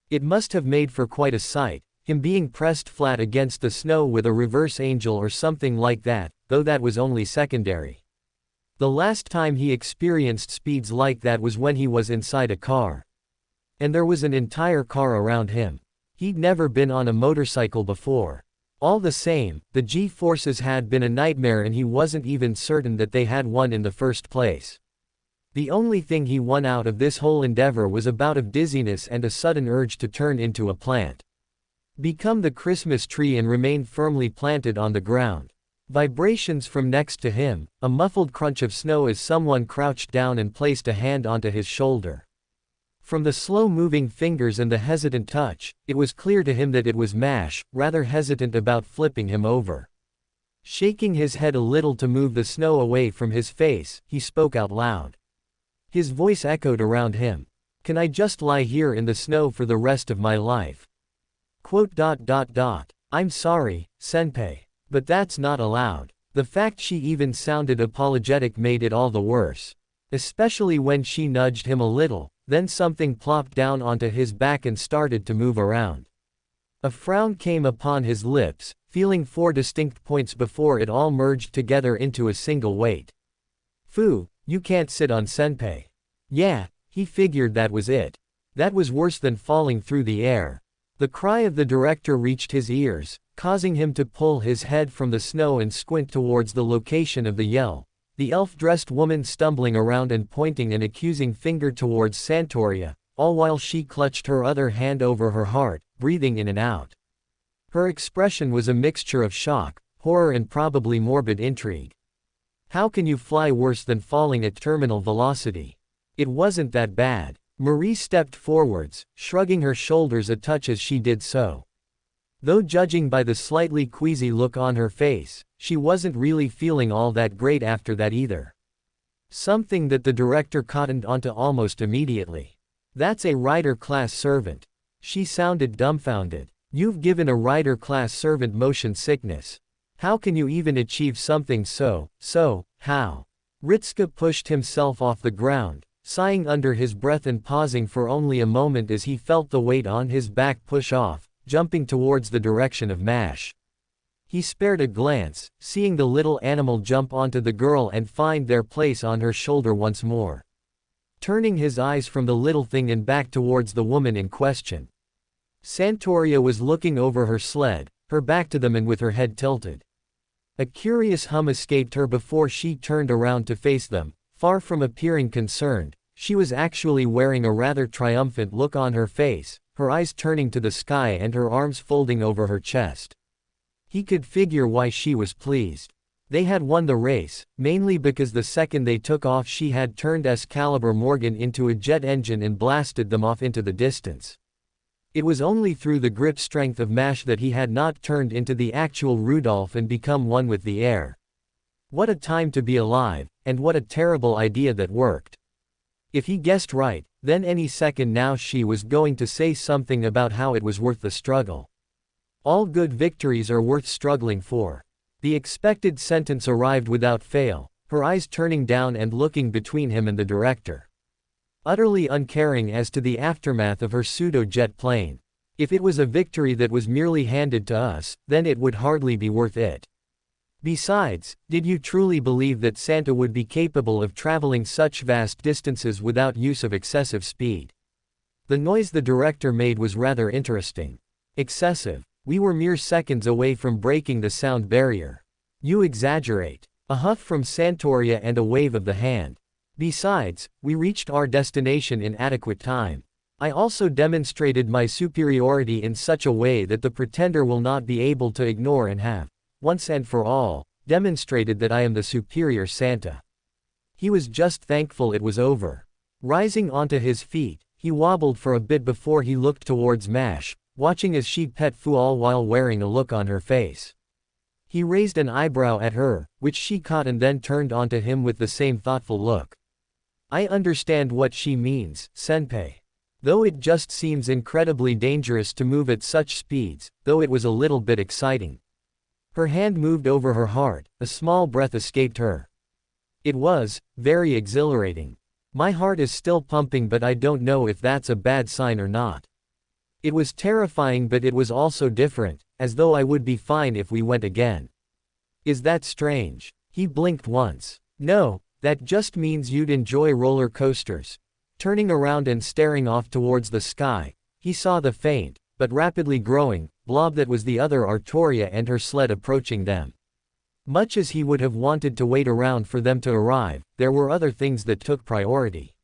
It must have made for quite a sight, him being pressed flat against the snow with a reverse angel or something like that, though that was only secondary. The last time he experienced speeds like that was when he was inside a car. And there was an entire car around him. He'd never been on a motorcycle before. All the same, the G-forces had been a nightmare and he wasn't even certain that they had won in the first place. The only thing he won out of this whole endeavor was a bout of dizziness and a sudden urge to turn into a plant. Become the Christmas tree and remain firmly planted on the ground. Vibrations from next to him, a muffled crunch of snow as someone crouched down and placed a hand onto his shoulder. From the slow-moving fingers and the hesitant touch, it was clear to him that it was Mash, rather hesitant about flipping him over. Shaking his head a little to move the snow away from his face, he spoke out loud. His voice echoed around him. Can I just lie here in the snow for the rest of my life? I'm sorry, senpai. But that's not allowed. The fact she even sounded apologetic made it all the worse. Especially when she nudged him a little, then something plopped down onto his back and started to move around. A frown came upon his lips, feeling 4 distinct points before it all merged together into a single weight. Fu, you can't sit on senpai. Yeah, he figured that was it. That was worse than falling through the air. The cry of the director reached his ears, causing him to pull his head from the snow and squint towards the location of the yell. The elf-dressed woman stumbling around and pointing an accusing finger towards Santoria, all while she clutched her other hand over her heart, breathing in and out. Her expression was a mixture of shock, horror and probably morbid intrigue. How can you fly worse than falling at terminal velocity? It wasn't that bad. Marie stepped forwards, shrugging her shoulders a touch as she did so. Though judging by the slightly queasy look on her face, she wasn't really feeling all that great after that either. Something that the director cottoned onto almost immediately. That's a rider-class servant. She sounded dumbfounded. You've given a rider-class servant motion sickness. How can you even achieve something how? Ritsuka pushed himself off the ground, sighing under his breath and pausing for only a moment as he felt the weight on his back push off, jumping towards the direction of Mash. He spared a glance, seeing the little animal jump onto the girl and find their place on her shoulder once more. Turning his eyes from the little thing and back towards the woman in question. Santoria was looking over her sled, her back to them and with her head tilted. A curious hum escaped her before she turned around to face them. Far from appearing concerned, she was actually wearing a rather triumphant look on her face, her eyes turning to the sky and her arms folding over her chest. He could figure why she was pleased. They had won the race, mainly because the second they took off she had turned Excalibur Morgan into a jet engine and blasted them off into the distance. It was only through the grip strength of Mash that he had not turned into the actual Rudolph and become one with the air. What a time to be alive, and what a terrible idea that worked. If he guessed right, then any second now she was going to say something about how it was worth the struggle. All good victories are worth struggling for. The expected sentence arrived without fail, her eyes turning down and looking between him and the director. Utterly uncaring as to the aftermath of her pseudo-jet plane. If it was a victory that was merely handed to us, then it would hardly be worth it. Besides, did you truly believe that Santa would be capable of traveling such vast distances without use of excessive speed? The noise the director made was rather interesting. Excessive. We were mere seconds away from breaking the sound barrier. You exaggerate. A huff from Santoria and a wave of the hand. Besides, we reached our destination in adequate time. I also demonstrated my superiority in such a way that the pretender will not be able to ignore and have, once and for all, demonstrated that I am the superior Santa. He was just thankful it was over. Rising onto his feet, he wobbled for a bit before he looked towards Mash, watching as she pet Fu all while wearing a look on her face. He raised an eyebrow at her, which she caught and then turned onto him with the same thoughtful look. I understand what she means, senpai. Though it just seems incredibly dangerous to move at such speeds, though it was a little bit exciting. Her hand moved over her heart, a small breath escaped her. It was very exhilarating. My heart is still pumping, but I don't know if that's a bad sign or not. It was terrifying, but it was also different, as though I would be fine if we went again. Is that strange? He blinked once. No, that just means you'd enjoy roller coasters. Turning around and staring off towards the sky, he saw the faint, but rapidly growing, blob that was the other Artoria and her sled approaching them. Much as he would have wanted to wait around for them to arrive, there were other things that took priority.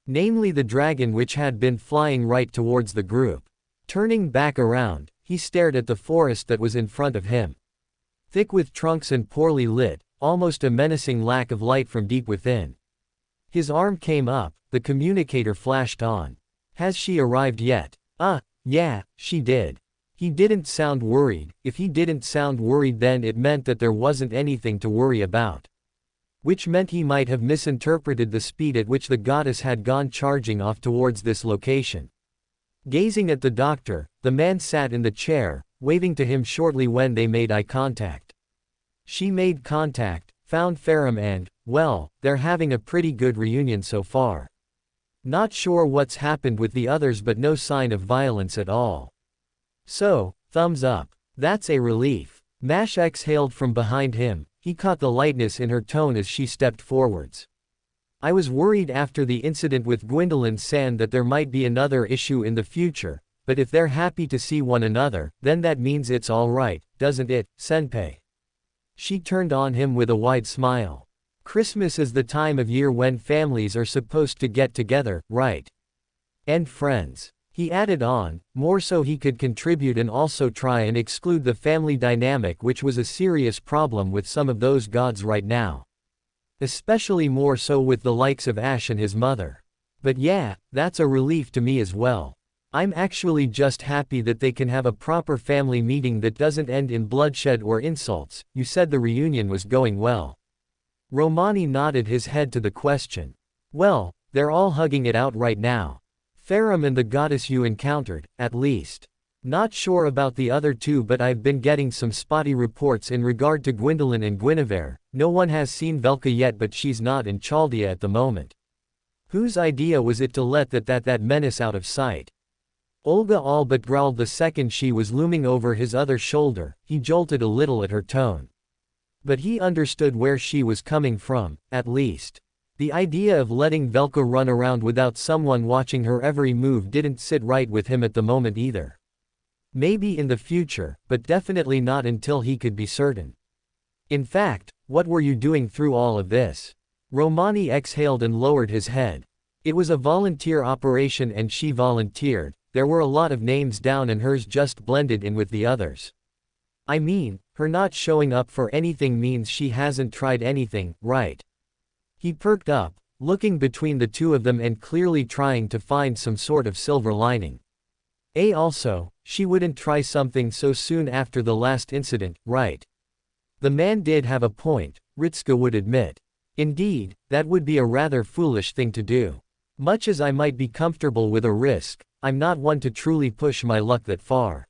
Namely the dragon, which had been flying right towards the group. Turning back around, he stared at the forest that was in front of him. Thick with trunks and poorly lit, almost a menacing lack of light from deep within. His arm came up, the communicator flashed on. Has she arrived yet? Yeah, she did. He didn't sound worried. If he didn't sound worried, then it meant that there wasn't anything to worry about. which meant he might have misinterpreted the speed at which the goddess had gone charging off towards this location. Gazing at the doctor, the man sat in the chair, waving to him shortly when they made eye contact. She made contact, found Farum and, well, they're having a pretty good reunion so far. Not sure what's happened with the others but no sign of violence at all. So, thumbs up. That's a relief. Mash exhaled from behind him, he caught the lightness in her tone as she stepped forwards. I was worried after the incident with Gwendolyn-san that there might be another issue in the future, but if they're happy to see one another, then that means it's all right, doesn't it, senpai? She turned on him with a wide smile. Christmas is the time of year when families are supposed to get together, right? And friends. He added on, more so he could contribute and also try and exclude the family dynamic, which was a serious problem with some of those gods right now. Especially more so with the likes of Ash and his mother. But yeah, that's a relief to me as well. I'm actually just happy that they can have a proper family meeting that doesn't end in bloodshed or insults. You said the reunion was going well. Romani nodded his head to the question. Well, they're all hugging it out right now. Farum and the goddess you encountered, at least. Not sure about the other two, but I've been getting some spotty reports in regard to Gwendolyn and Guinevere. No one has seen Velka yet, but she's not in Chaldea at the moment. Whose idea was it to let that menace out of sight? Olga all but growled the second she was looming over his other shoulder. He jolted a little at her tone. But he understood where she was coming from, at least. The idea of letting Velka run around without someone watching her every move didn't sit right with him at the moment either. Maybe in the future, but definitely not until he could be certain. In fact, what were you doing through all of this? Romani exhaled and lowered his head. It was a volunteer operation and she volunteered. There were a lot of names down and hers just blended in with the others. I mean, her not showing up for anything means she hasn't tried anything, right? He perked up, looking between the two of them and clearly trying to find some sort of silver lining. Also, she wouldn't try something so soon after the last incident, right? The man did have a point, Ritsuka would admit. Indeed, that would be a rather foolish thing to do. Much as I might be comfortable with a risk, I'm not one to truly push my luck that far.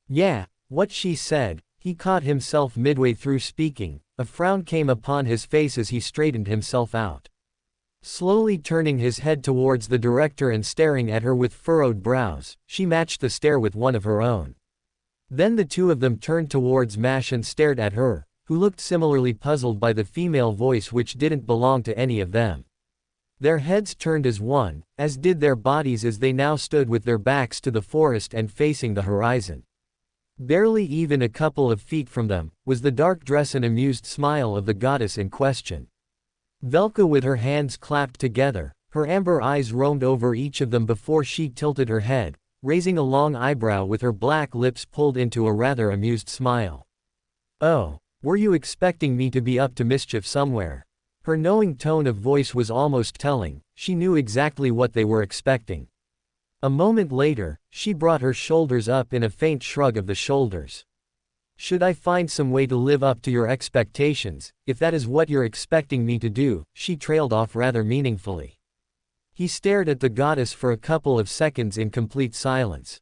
Yeah, what she said. He caught himself midway through speaking. A frown came upon his face as he straightened himself out. Slowly turning his head towards the director and staring at her with furrowed brows, she matched the stare with one of her own. Then the two of them turned towards Mash and stared at her, who looked similarly puzzled by the female voice which didn't belong to any of them. Their heads turned as one, as did their bodies as they now stood with their backs to the forest and facing the horizon. Barely even a couple of feet from them, was the dark dress and amused smile of the goddess in question. Velka with her hands clapped together, her amber eyes roamed over each of them before she tilted her head, raising a long eyebrow with her black lips pulled into a rather amused smile. Oh, were you expecting me to be up to mischief somewhere? Her knowing tone of voice was almost telling. She knew exactly what they were expecting. A moment later, she brought her shoulders up in a faint shrug of the shoulders. Should I find some way to live up to your expectations, if that is what you're expecting me to do, she trailed off rather meaningfully. He stared at the goddess for a couple of seconds in complete silence.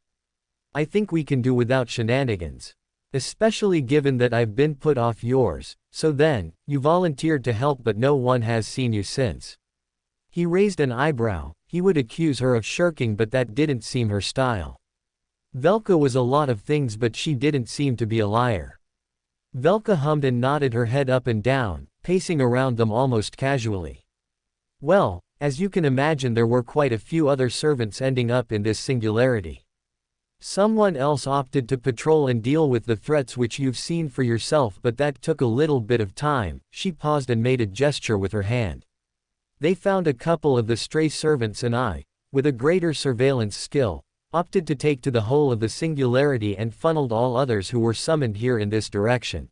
I think we can do without shenanigans. Especially given that I've been put off yours, so then, you volunteered to help but no one has seen you since. He raised an eyebrow. He would accuse her of shirking but that didn't seem her style. Velka was a lot of things but she didn't seem to be a liar. Velka hummed and nodded her head up and down, pacing around them almost casually. Well, as you can imagine there were quite a few other servants ending up in this singularity. Someone else opted to patrol and deal with the threats which you've seen for yourself but that took a little bit of time. She paused and made a gesture with her hand. They found a couple of the stray servants and I, with a greater surveillance skill, opted to take to the whole of the singularity and funneled all others who were summoned here in this direction.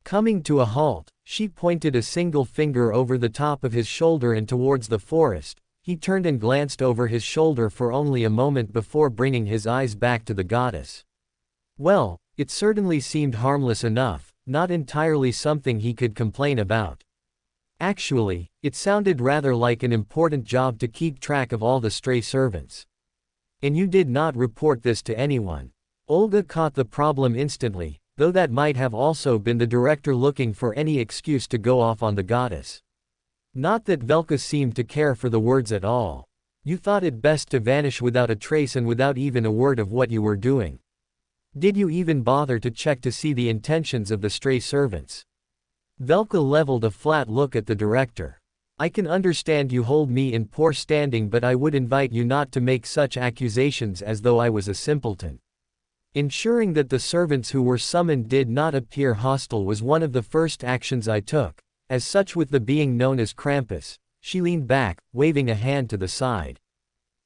Coming to a halt, she pointed a single finger over the top of his shoulder and towards the forest. He turned and glanced over his shoulder for only a moment before bringing his eyes back to the goddess. Well, it certainly seemed harmless enough, not entirely something he could complain about. Actually, it sounded rather like an important job to keep track of all the stray servants. And you did not report this to anyone. Olga caught the problem instantly, though that might have also been the director looking for any excuse to go off on the goddess. Not that Velka seemed to care for the words at all. You thought it best to vanish without a trace and without even a word of what you were doing. Did you even bother to check to see the intentions of the stray servants? Velka leveled a flat look at the director. I can understand you hold me in poor standing, but I would invite you not to make such accusations as though I was a simpleton. Ensuring that the servants who were summoned did not appear hostile was one of the first actions I took. As such, with the being known as Krampus, she leaned back, waving a hand to the side.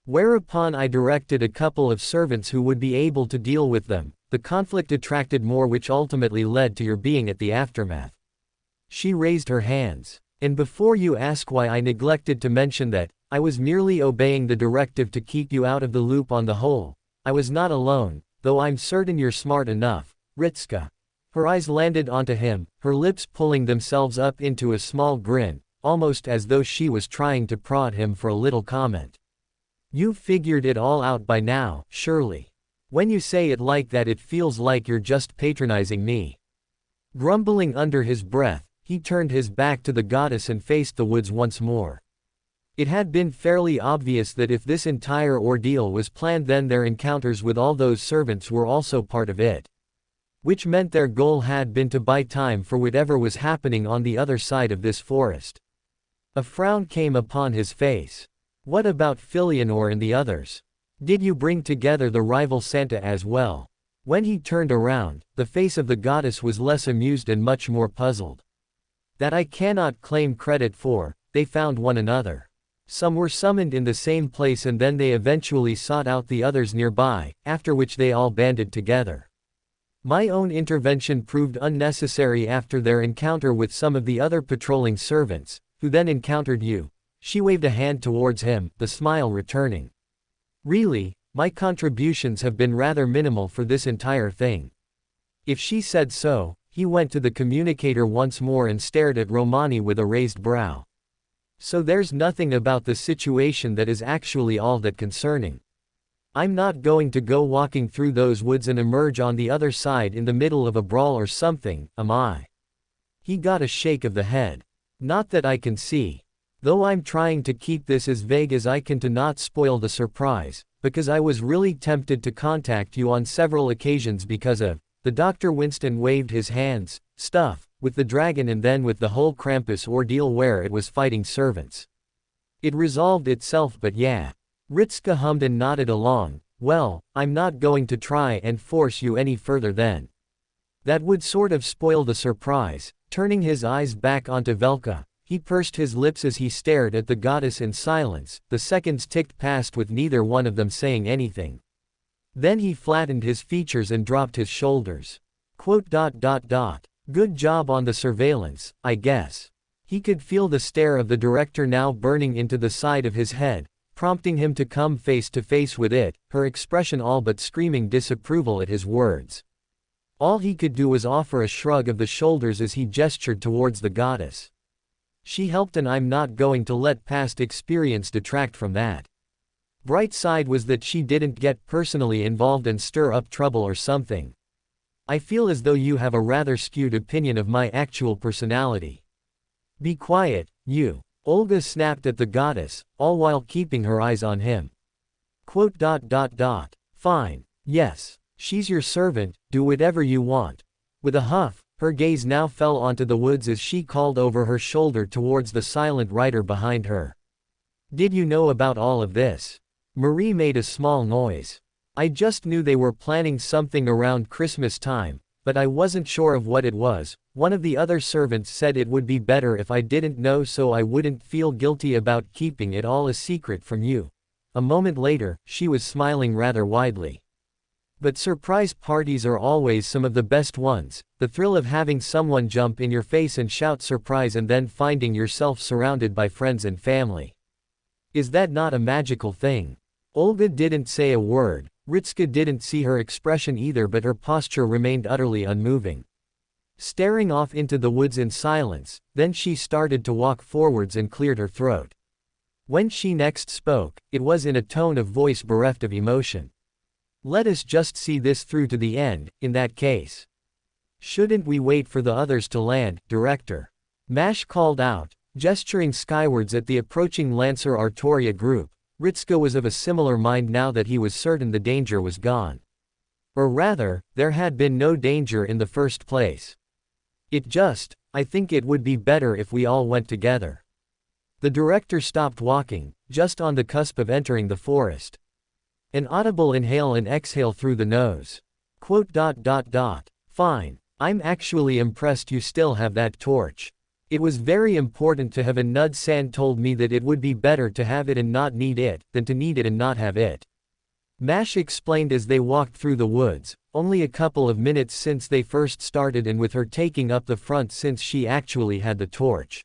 Whereupon I directed a couple of servants who would be able to deal with them. The conflict attracted more, which ultimately led to your being at the aftermath. She raised her hands. And before you ask why I neglected to mention that, I was merely obeying the directive to keep you out of the loop on the whole. I was not alone, though I'm certain you're smart enough, Ritska. Her eyes landed onto him, her lips pulling themselves up into a small grin, almost as though she was trying to prod him for a little comment. You've figured it all out by now, surely. When you say it like that, it feels like you're just patronizing me. Grumbling under his breath, he turned his back to the goddess and faced the woods once more. It had been fairly obvious that if this entire ordeal was planned, then their encounters with all those servants were also part of it. Which meant their goal had been to buy time for whatever was happening on the other side of this forest. A frown came upon his face. What about Filianor and the others? Did you bring together the rival Santa as well? When he turned around, the face of the goddess was less amused and much more puzzled. That I cannot claim credit for. They found one another. Some were summoned in the same place and then they eventually sought out the others nearby, after which they all banded together. My own intervention proved unnecessary after their encounter with some of the other patrolling servants, who then encountered you. She waved a hand towards him, the smile returning. Really, my contributions have been rather minimal for this entire thing. If she said so. He went to the communicator once more and stared at Romani with a raised brow. So there's nothing about the situation that is actually all that concerning. I'm not going to go walking through those woods and emerge on the other side in the middle of a brawl or something, am I? He got a shake of the head. Not that I can see. Though I'm trying to keep this as vague as I can to not spoil the surprise, because I was really tempted to contact you on several occasions because of the Dr. Winston waved his hands, stuff, with the dragon and then with the whole Krampus ordeal where it was fighting servants. It resolved itself, but yeah. Ritska hummed and nodded along. Well, I'm not going to try and force you any further then. That would sort of spoil the surprise. Turning his eyes back onto Velka, he pursed his lips as he stared at the goddess in silence. The seconds ticked past with neither one of them saying anything. Then he flattened his features and dropped his shoulders. Good job on the surveillance, I guess. He could feel the stare of the director now burning into the side of his head, prompting him to come face to face with it, her expression all but screaming disapproval at his words. All he could do was offer a shrug of the shoulders as he gestured towards the goddess. She helped, and I'm not going to let past experience detract from that. Bright side was that she didn't get personally involved and stir up trouble or something. I feel as though you have a rather skewed opinion of my actual personality. Be quiet, you. Olga snapped at the goddess, all while keeping her eyes on him. Fine. Yes. She's your servant, do whatever you want. With a huff, her gaze now fell onto the woods as she called over her shoulder towards the silent rider behind her. Did you know about all of this? Marie made a small noise. I just knew they were planning something around Christmas time, but I wasn't sure of what it was. One of the other servants said it would be better if I didn't know so I wouldn't feel guilty about keeping it all a secret from you. A moment later, she was smiling rather widely. But surprise parties are always some of the best ones, the thrill of having someone jump in your face and shout surprise and then finding yourself surrounded by friends and family. Is that not a magical thing? Olga didn't say a word. Ritska didn't see her expression either, but her posture remained utterly unmoving. staring off into the woods in silence. Then she started to walk forwards and cleared her throat. When she next spoke, it was in a tone of voice bereft of emotion. "Let us just see this through to the end, in that case. Shouldn't we wait for the others to land, Director?" Mash called out, gesturing skywards at the approaching Lancer Artoria group. Ritsuko was of a similar mind now that he was certain the danger was gone. Or rather, there had been no danger in the first place. I think it would be better if we all went together." The director stopped walking, just on the cusp of entering the forest. An audible inhale and exhale through the nose. "Fine. I'm actually impressed you still have that torch. It was very important to have, and Nud-san told me that it would be better to have it and not need it, than to need it and not have it." Mash explained as they walked through the woods, only a couple of minutes since they first started and with her taking up the front since she actually had the torch.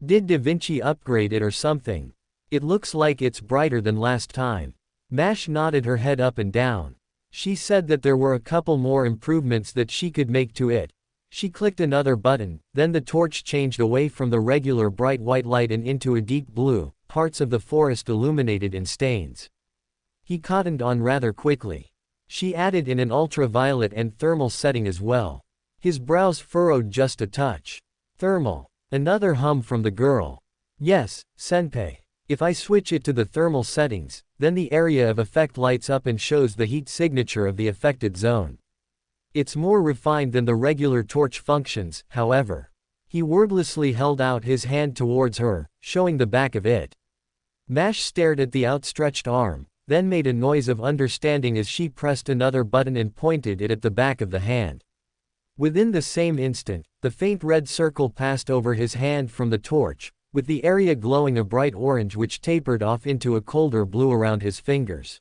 "Did Da Vinci upgrade it or something? It looks like it's brighter than last time." Mash nodded her head up and down. She said that there were a couple more improvements that she could make to it. She clicked another button, then the torch changed away from the regular bright white light and into a deep blue, parts of the forest illuminated in stains. He cottoned on rather quickly. She added in an ultraviolet and thermal setting as well. His brows furrowed just a touch. "Thermal." Another hum from the girl. "Yes, senpai. If I switch it to the thermal settings, then the area of effect lights up and shows the heat signature of the affected zone. It's more refined than the regular torch functions, however." He wordlessly held out his hand towards her, showing the back of it. Mash stared at the outstretched arm, then made a noise of understanding as she pressed another button and pointed it at the back of the hand. Within the same instant, the faint red circle passed over his hand from the torch, with the area glowing a bright orange which tapered off into a colder blue around his fingers.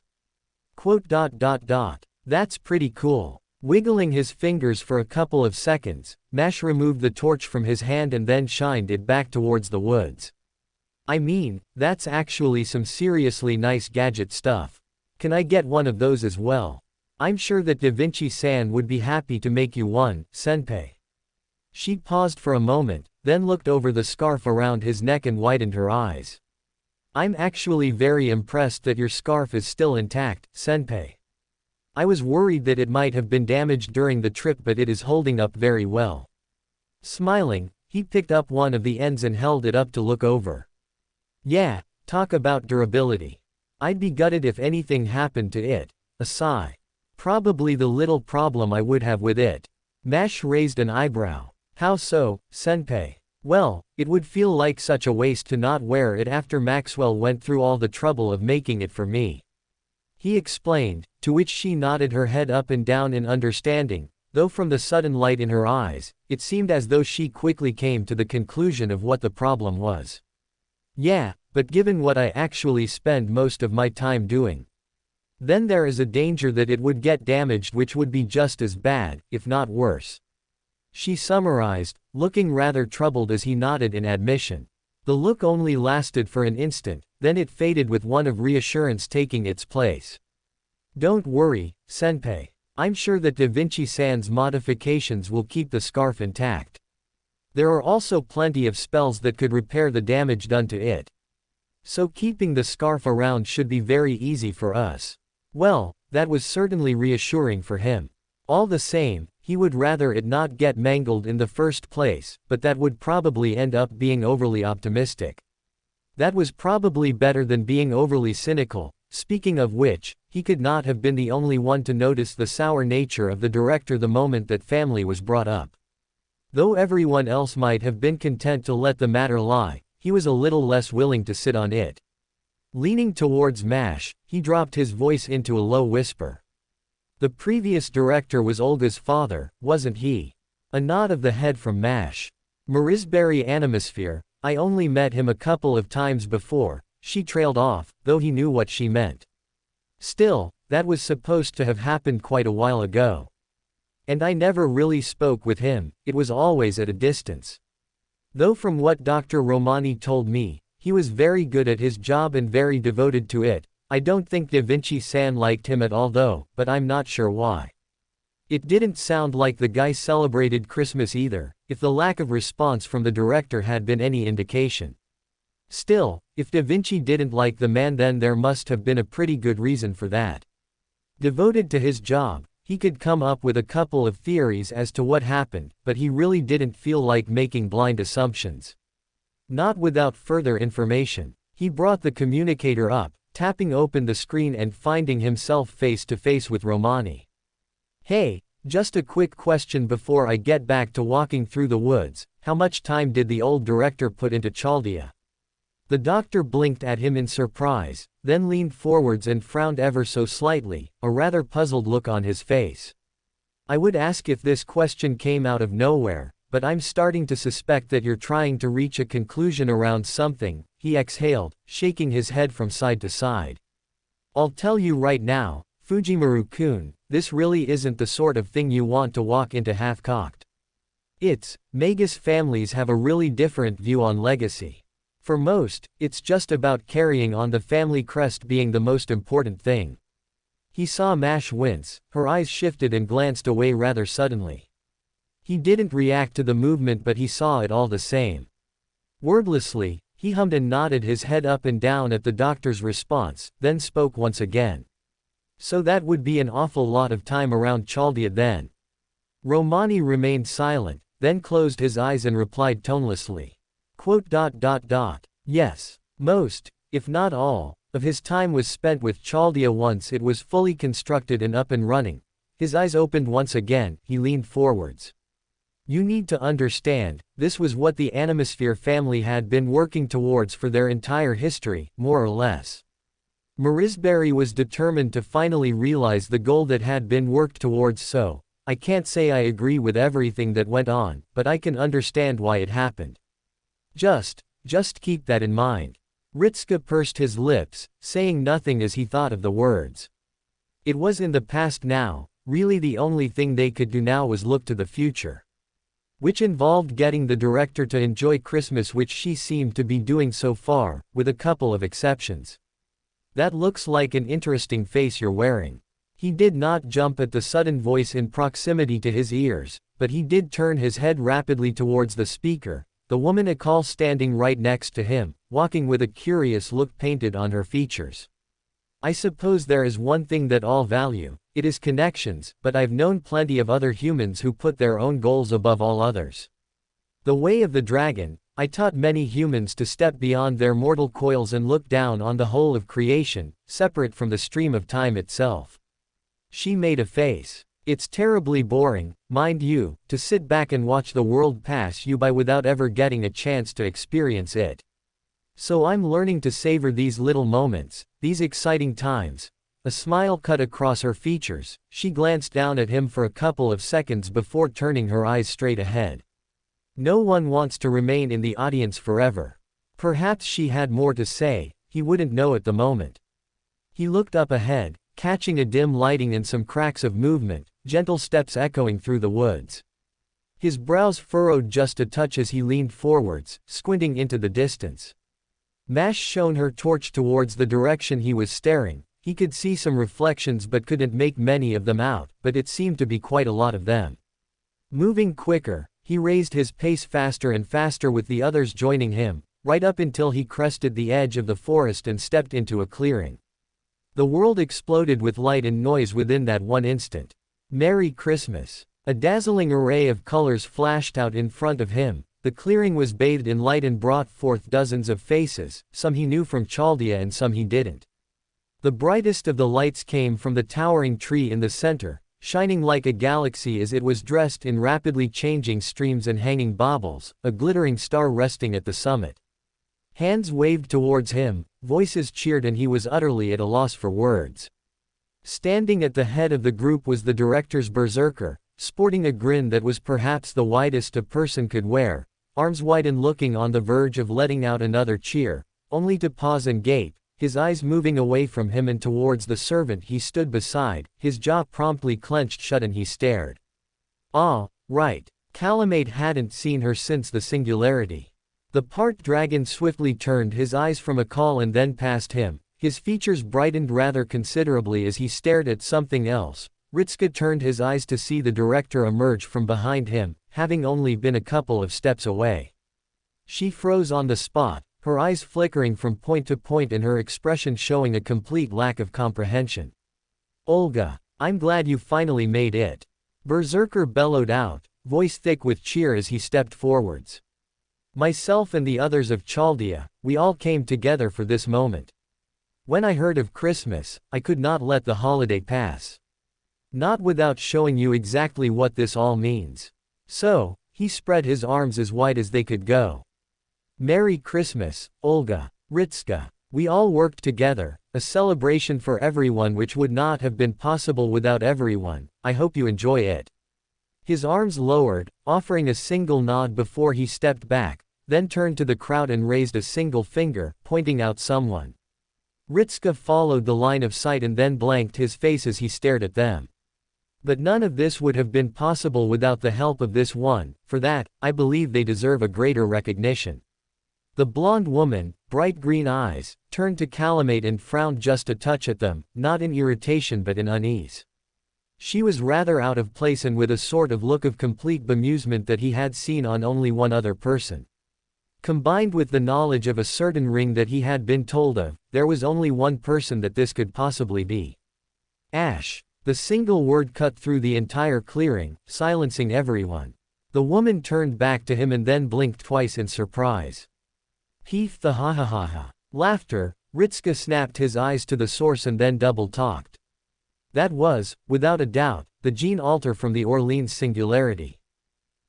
"That's pretty cool." Wiggling his fingers for a couple of seconds, Mash removed the torch from his hand and then shined it back towards the woods. "I mean, that's actually some seriously nice gadget stuff. Can I get one of those as well? I'm sure that Da Vinci-san would be happy to make you one, senpai." She paused for a moment, then looked over the scarf around his neck and widened her eyes. "I'm actually very impressed that your scarf is still intact, senpai. I was worried that it might have been damaged during the trip, but it is holding up very well." Smiling, he picked up one of the ends and held it up to look over. "Yeah, talk about durability. I'd be gutted if anything happened to it." A sigh. "Probably the little problem I would have with it." Mash raised an eyebrow. "How so, senpai?" "Well, it would feel like such a waste to not wear it after Maxwell went through all the trouble of making it for me," he explained, to which she nodded her head up and down in understanding, though from the sudden light in her eyes, it seemed as though she quickly came to the conclusion of what the problem was. "Yeah, but given what I actually spend most of my time doing, then there is a danger that it would get damaged, which would be just as bad, if not worse," she summarized, looking rather troubled as he nodded in admission. The look only lasted for an instant, then it faded with one of reassurance taking its place. "Don't worry, senpai. I'm sure that Da Vinci-san's modifications will keep the scarf intact. There are also plenty of spells that could repair the damage done to it. So keeping the scarf around should be very easy for us." Well, that was certainly reassuring for him. All the same, he would rather it not get mangled in the first place, but that would probably end up being overly optimistic. That was probably better than being overly cynical. Speaking of which, he could not have been the only one to notice the sour nature of the director the moment that family was brought up. Though everyone else might have been content to let the matter lie, he was a little less willing to sit on it. Leaning towards Mash, he dropped his voice into a low whisper. "The previous director was Olga's father, wasn't he?" A nod of the head from Mash. "Marisberry Animosphere, I only met him a couple of times before," she trailed off, though he knew what she meant. "Still, that was supposed to have happened quite a while ago. And I never really spoke with him, it was always at a distance. Though from what Dr. Romani told me, he was very good at his job and very devoted to it. I don't think Da Vinci-san liked him at all though, but I'm not sure why." It didn't sound like the guy celebrated Christmas either, if the lack of response from the director had been any indication. Still, if Da Vinci didn't like the man, then there must have been a pretty good reason for that. Devoted to his job, he could come up with a couple of theories as to what happened, but he really didn't feel like making blind assumptions. Not without further information. He brought the communicator up, tapping open the screen and finding himself face to face with Romani. "Hey, just a quick question before I get back to walking through the woods. How much time did the old director put into Chaldea?" The doctor blinked at him in surprise, then leaned forwards and frowned ever so slightly, a rather puzzled look on his face. "I would ask if this question came out of nowhere, but I'm starting to suspect that you're trying to reach a conclusion around something," he exhaled, shaking his head from side to side. "I'll tell you right now, Fujimaru-kun, this really isn't the sort of thing you want to walk into half-cocked. Magus families have a really different view on legacy. For most, it's just about carrying on the family crest being the most important thing." He saw Mash wince, her eyes shifted and glanced away rather suddenly. He didn't react to the movement, but he saw it all the same. Wordlessly, he hummed and nodded his head up and down at the doctor's response, then spoke once again. "So that would be an awful lot of time around Chaldea then." Romani remained silent, then closed his eyes and replied tonelessly. "Yes. Most, if not all, of his time was spent with Chaldea once it was fully constructed and up and running." His eyes opened once again, he leaned forwards. "You need to understand, this was what the Animosphere family had been working towards for their entire history, more or less. Marisbury was determined to finally realize the goal that had been worked towards, so, I can't say I agree with everything that went on, but I can understand why it happened. Just keep that in mind." Ritsuka pursed his lips, saying nothing as he thought of the words. It was in the past now, really the only thing they could do now was look to the future. Which involved getting the director to enjoy Christmas, which she seemed to be doing so far, with a couple of exceptions. "That looks like an interesting face you're wearing." He did not jump at the sudden voice in proximity to his ears, but he did turn his head rapidly towards the speaker, the woman Akal standing right next to him, walking with a curious look painted on her features. "I suppose there is one thing that all value, it is connections, but I've known plenty of other humans who put their own goals above all others. The way of the dragon, I taught many humans to step beyond their mortal coils and look down on the whole of creation, separate from the stream of time itself." She made a face. "It's terribly boring, mind you, to sit back and watch the world pass you by without ever getting a chance to experience it. So I'm learning to savor these little moments, these exciting times." A smile cut across her features. She glanced down at him for a couple of seconds before turning her eyes straight ahead. No one wants to remain in the audience forever. Perhaps she had more to say, he wouldn't know at the moment. He looked up ahead, catching a dim lighting and some cracks of movement, gentle steps echoing through the woods. His brows furrowed just a touch as he leaned forwards, squinting into the distance. Mash shone her torch towards the direction he was staring. He could see some reflections but couldn't make many of them out, but it seemed to be quite a lot of them. Moving quicker, he raised his pace faster and faster with the others joining him, right up until he crested the edge of the forest and stepped into a clearing. The world exploded with light and noise within that one instant. Merry Christmas! A dazzling array of colors flashed out in front of him. The clearing was bathed in light and brought forth dozens of faces, some he knew from Chaldea and some he didn't. The brightest of the lights came from the towering tree in the center, shining like a galaxy as it was dressed in rapidly changing streams and hanging baubles, a glittering star resting at the summit. Hands waved towards him, voices cheered, and he was utterly at a loss for words. Standing at the head of the group was the director's berserker, sporting a grin that was perhaps the widest a person could wear, arms wide and looking on the verge of letting out another cheer, only to pause and gape, his eyes moving away from him and towards the servant he stood beside, his jaw promptly clenched shut and he stared. Ah, right. Calamate hadn't seen her since the Singularity. The part dragon swiftly turned his eyes from Akal and then past him, his features brightened rather considerably as he stared at something else, Ritska turned his eyes to see the director emerge from behind him, having only been a couple of steps away. She froze on the spot, her eyes flickering from point to point and her expression showing a complete lack of comprehension. "Olga, I'm glad you finally made it," Berserker bellowed out, voice thick with cheer as he stepped forwards. "Myself and the others of Chaldea, we all came together for this moment. When I heard of Christmas, I could not let the holiday pass. Not without showing you exactly what this all means." So, he spread his arms as wide as they could go. "Merry Christmas, Olga, Ritska. We all worked together, a celebration for everyone which would not have been possible without everyone. I hope you enjoy it." His arms lowered, offering a single nod before he stepped back, then turned to the crowd and raised a single finger, pointing out someone. Ritska followed the line of sight and then blanked his face as he stared at them. But none of this would have been possible without the help of this one. For that, I believe they deserve a greater recognition. The blonde woman, bright green eyes, turned to Calamate and frowned just a touch at them, not in irritation but in unease. She was rather out of place and with a sort of look of complete bemusement that he had seen on only one other person. Combined with the knowledge of a certain ring that he had been told of, there was only one person that this could possibly be. Ash. The single word cut through the entire clearing, silencing everyone. The woman turned back to him and then blinked twice in surprise. Heath the ha ha ha ha. Laughter. Ritska snapped his eyes to the source and then double-talked. That was, without a doubt, the gene alter from the Orleans Singularity.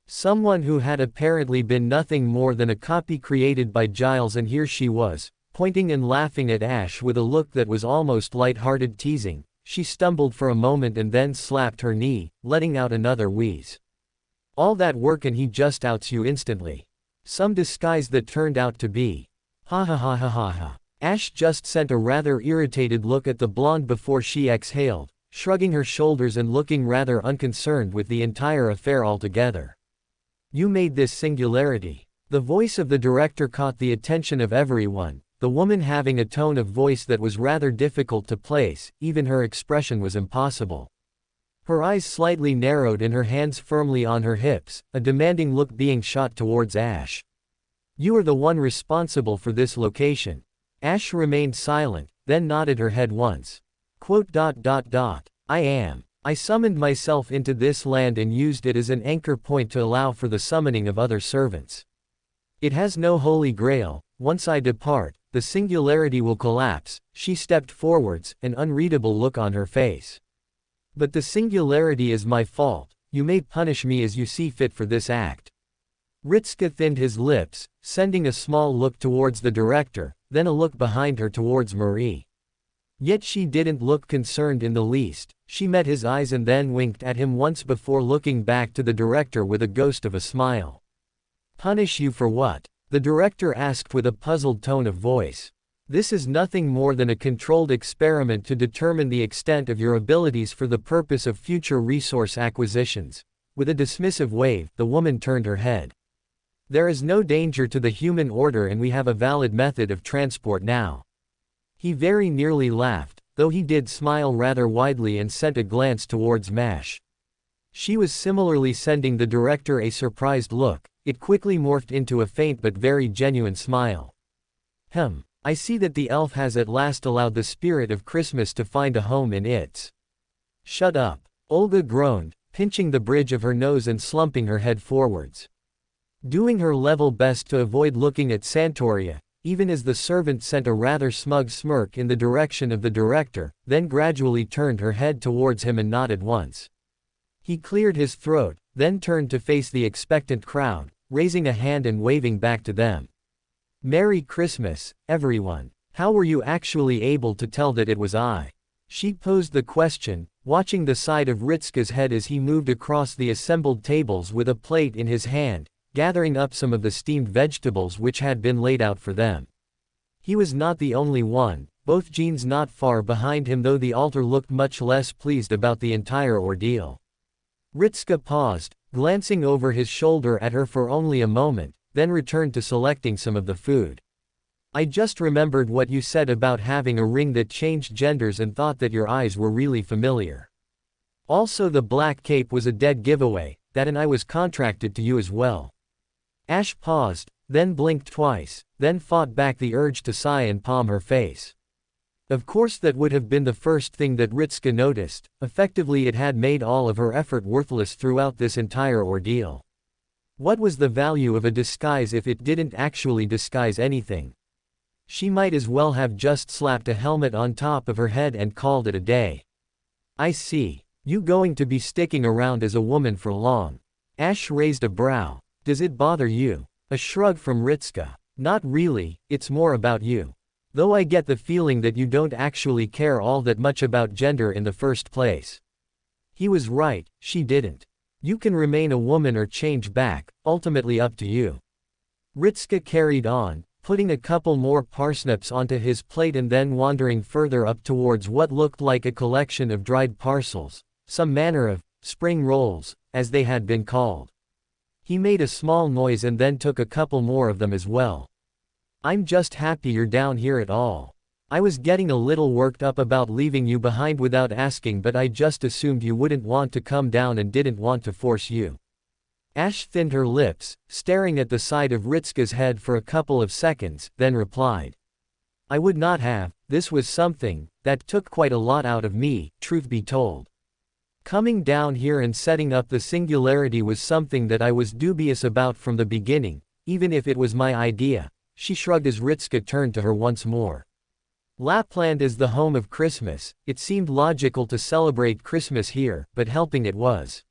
Someone who had apparently been nothing more than a copy created by Giles, and here she was, pointing and laughing at Ash with a look that was almost light-hearted teasing. She stumbled for a moment and then slapped her knee, letting out another wheeze. "All that work and he just outs you instantly. Some disguise that turned out to be. Ha ha ha ha ha ha." Ash just sent a rather irritated look at the blonde before she exhaled, shrugging her shoulders and looking rather unconcerned with the entire affair altogether. "You made this singularity." The voice of the director caught the attention of everyone, the woman having a tone of voice that was rather difficult to place. Even her expression was impossible. Her eyes slightly narrowed and her hands firmly on her hips, a demanding look being shot towards Ash. "You are the one responsible for this location." Ash remained silent, then nodded her head once. "I am. I summoned myself into this land and used it as an anchor point to allow for the summoning of other servants. It has no Holy Grail. Once I depart, the singularity will collapse." She stepped forwards, an unreadable look on her face. "But the singularity is my fault. You may punish me as you see fit for this act." Ritska thinned his lips, sending a small look towards the director, then a look behind her towards Marie. Yet she didn't look concerned in the least. She met his eyes and then winked at him once before looking back to the director with a ghost of a smile. "Punish you for what?" the director asked with a puzzled tone of voice. "This is nothing more than a controlled experiment to determine the extent of your abilities for the purpose of future resource acquisitions." With a dismissive wave, the woman turned her head. "There is no danger to the human order and we have a valid method of transport now." He very nearly laughed, though he did smile rather widely and sent a glance towards Mash. She was similarly sending the director a surprised look. It quickly morphed into a faint but very genuine smile. I see that the elf has at last allowed the spirit of Christmas to find a home in its." "Shut up," Olga groaned, pinching the bridge of her nose and slumping her head forwards. Doing her level best to avoid looking at Santoria, even as the servant sent a rather smug smirk in the direction of the director, then gradually turned her head towards him and nodded once. He cleared his throat, then turned to face the expectant crowd, raising a hand and waving back to them. "Merry Christmas, everyone. How were you actually able to tell that it was I?" She posed the question, watching the side of Ritska's head as he moved across the assembled tables with a plate in his hand, gathering up some of the steamed vegetables which had been laid out for them. He was not the only one, both Jeans not far behind him, though the alter looked much less pleased about the entire ordeal. Ritska paused, glancing over his shoulder at her for only a moment, then returned to selecting some of the food. "I just remembered what you said about having a ring that changed genders and thought that your eyes were really familiar." Also the black cape was a dead giveaway, that and I was contracted to you as well. Ash paused, then blinked twice, then fought back the urge to sigh and palm her face. Of course that would have been the first thing that Ritska noticed, effectively it had made all of her effort worthless throughout this entire ordeal. What was the value of a disguise if it didn't actually disguise anything? She might as well have just slapped a helmet on top of her head and called it a day. I see. You going to be sticking around as a woman for long? Ash raised a brow. Does it bother you? A shrug from Ritska. Not really, it's more about you. Though I get the feeling that you don't actually care all that much about gender in the first place. He was right, she didn't. You can remain a woman or change back, ultimately up to you. Ritska carried on, putting a couple more parsnips onto his plate and then wandering further up towards what looked like a collection of dried parcels, some manner of spring rolls, as they had been called. He made a small noise and then took a couple more of them as well. I'm just happy you're down here at all. I was getting a little worked up about leaving you behind without asking, but I just assumed you wouldn't want to come down and didn't want to force you. Ash thinned her lips, staring at the side of Ritska's head for a couple of seconds, then replied. I would not have. This was something that took quite a lot out of me, truth be told. Coming down here and setting up the Singularity was something that I was dubious about from the beginning, even if it was my idea. She shrugged as Ritska turned to her once more. Lapland is the home of Christmas, it seemed logical to celebrate Christmas here, but helping it was.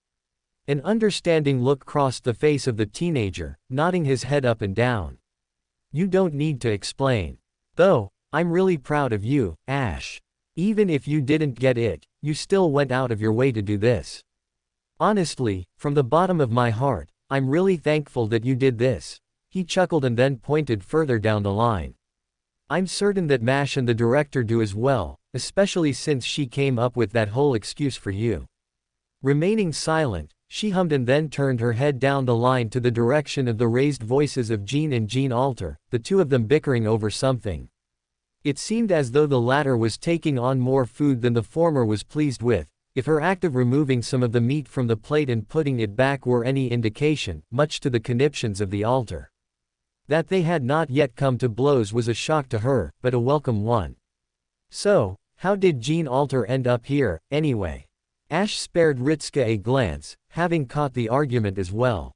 An understanding look crossed the face of the teenager, nodding his head up and down. You don't need to explain. Though, I'm really proud of you, Ash. Even if you didn't get it, you still went out of your way to do this. Honestly, from the bottom of my heart, I'm really thankful that you did this. He chuckled and then pointed further down the line. I'm certain that Mash and the director do as well, especially since she came up with that whole excuse for you. Remaining silent, she hummed and then turned her head down the line to the direction of the raised voices of Jean and Jean Alter, the two of them bickering over something. It seemed as though the latter was taking on more food than the former was pleased with, if her act of removing some of the meat from the plate and putting it back were any indication, much to the conniptions of the Alter. That they had not yet come to blows was a shock to her, but a welcome one. So, how did Jean Alter end up here, anyway? Ash spared Ritska a glance, having caught the argument as well.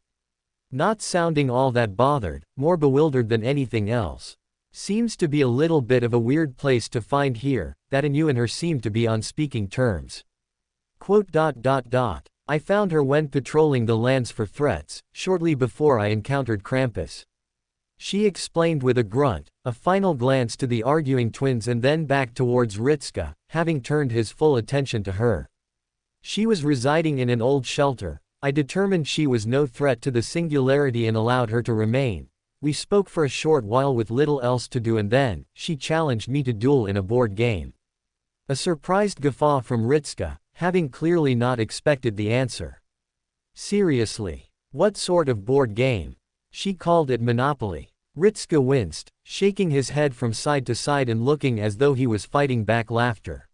Not sounding all that bothered, more bewildered than anything else. Seems to be a little bit of a weird place to find here, that and you and her seem to be on speaking terms. I found her when patrolling the lands for threats, shortly before I encountered Krampus. She explained with a grunt, a final glance to the arguing twins and then back towards Ritska, having turned his full attention to her. She was residing in an old shelter. I determined she was no threat to the Singularity and allowed her to remain. We spoke for a short while with little else to do and then, she challenged me to duel in a board game. A surprised guffaw from Ritska, having clearly not expected the answer. Seriously? What sort of board game? She called it Monopoly. Ritska winced, shaking his head from side to side and looking as though he was fighting back laughter.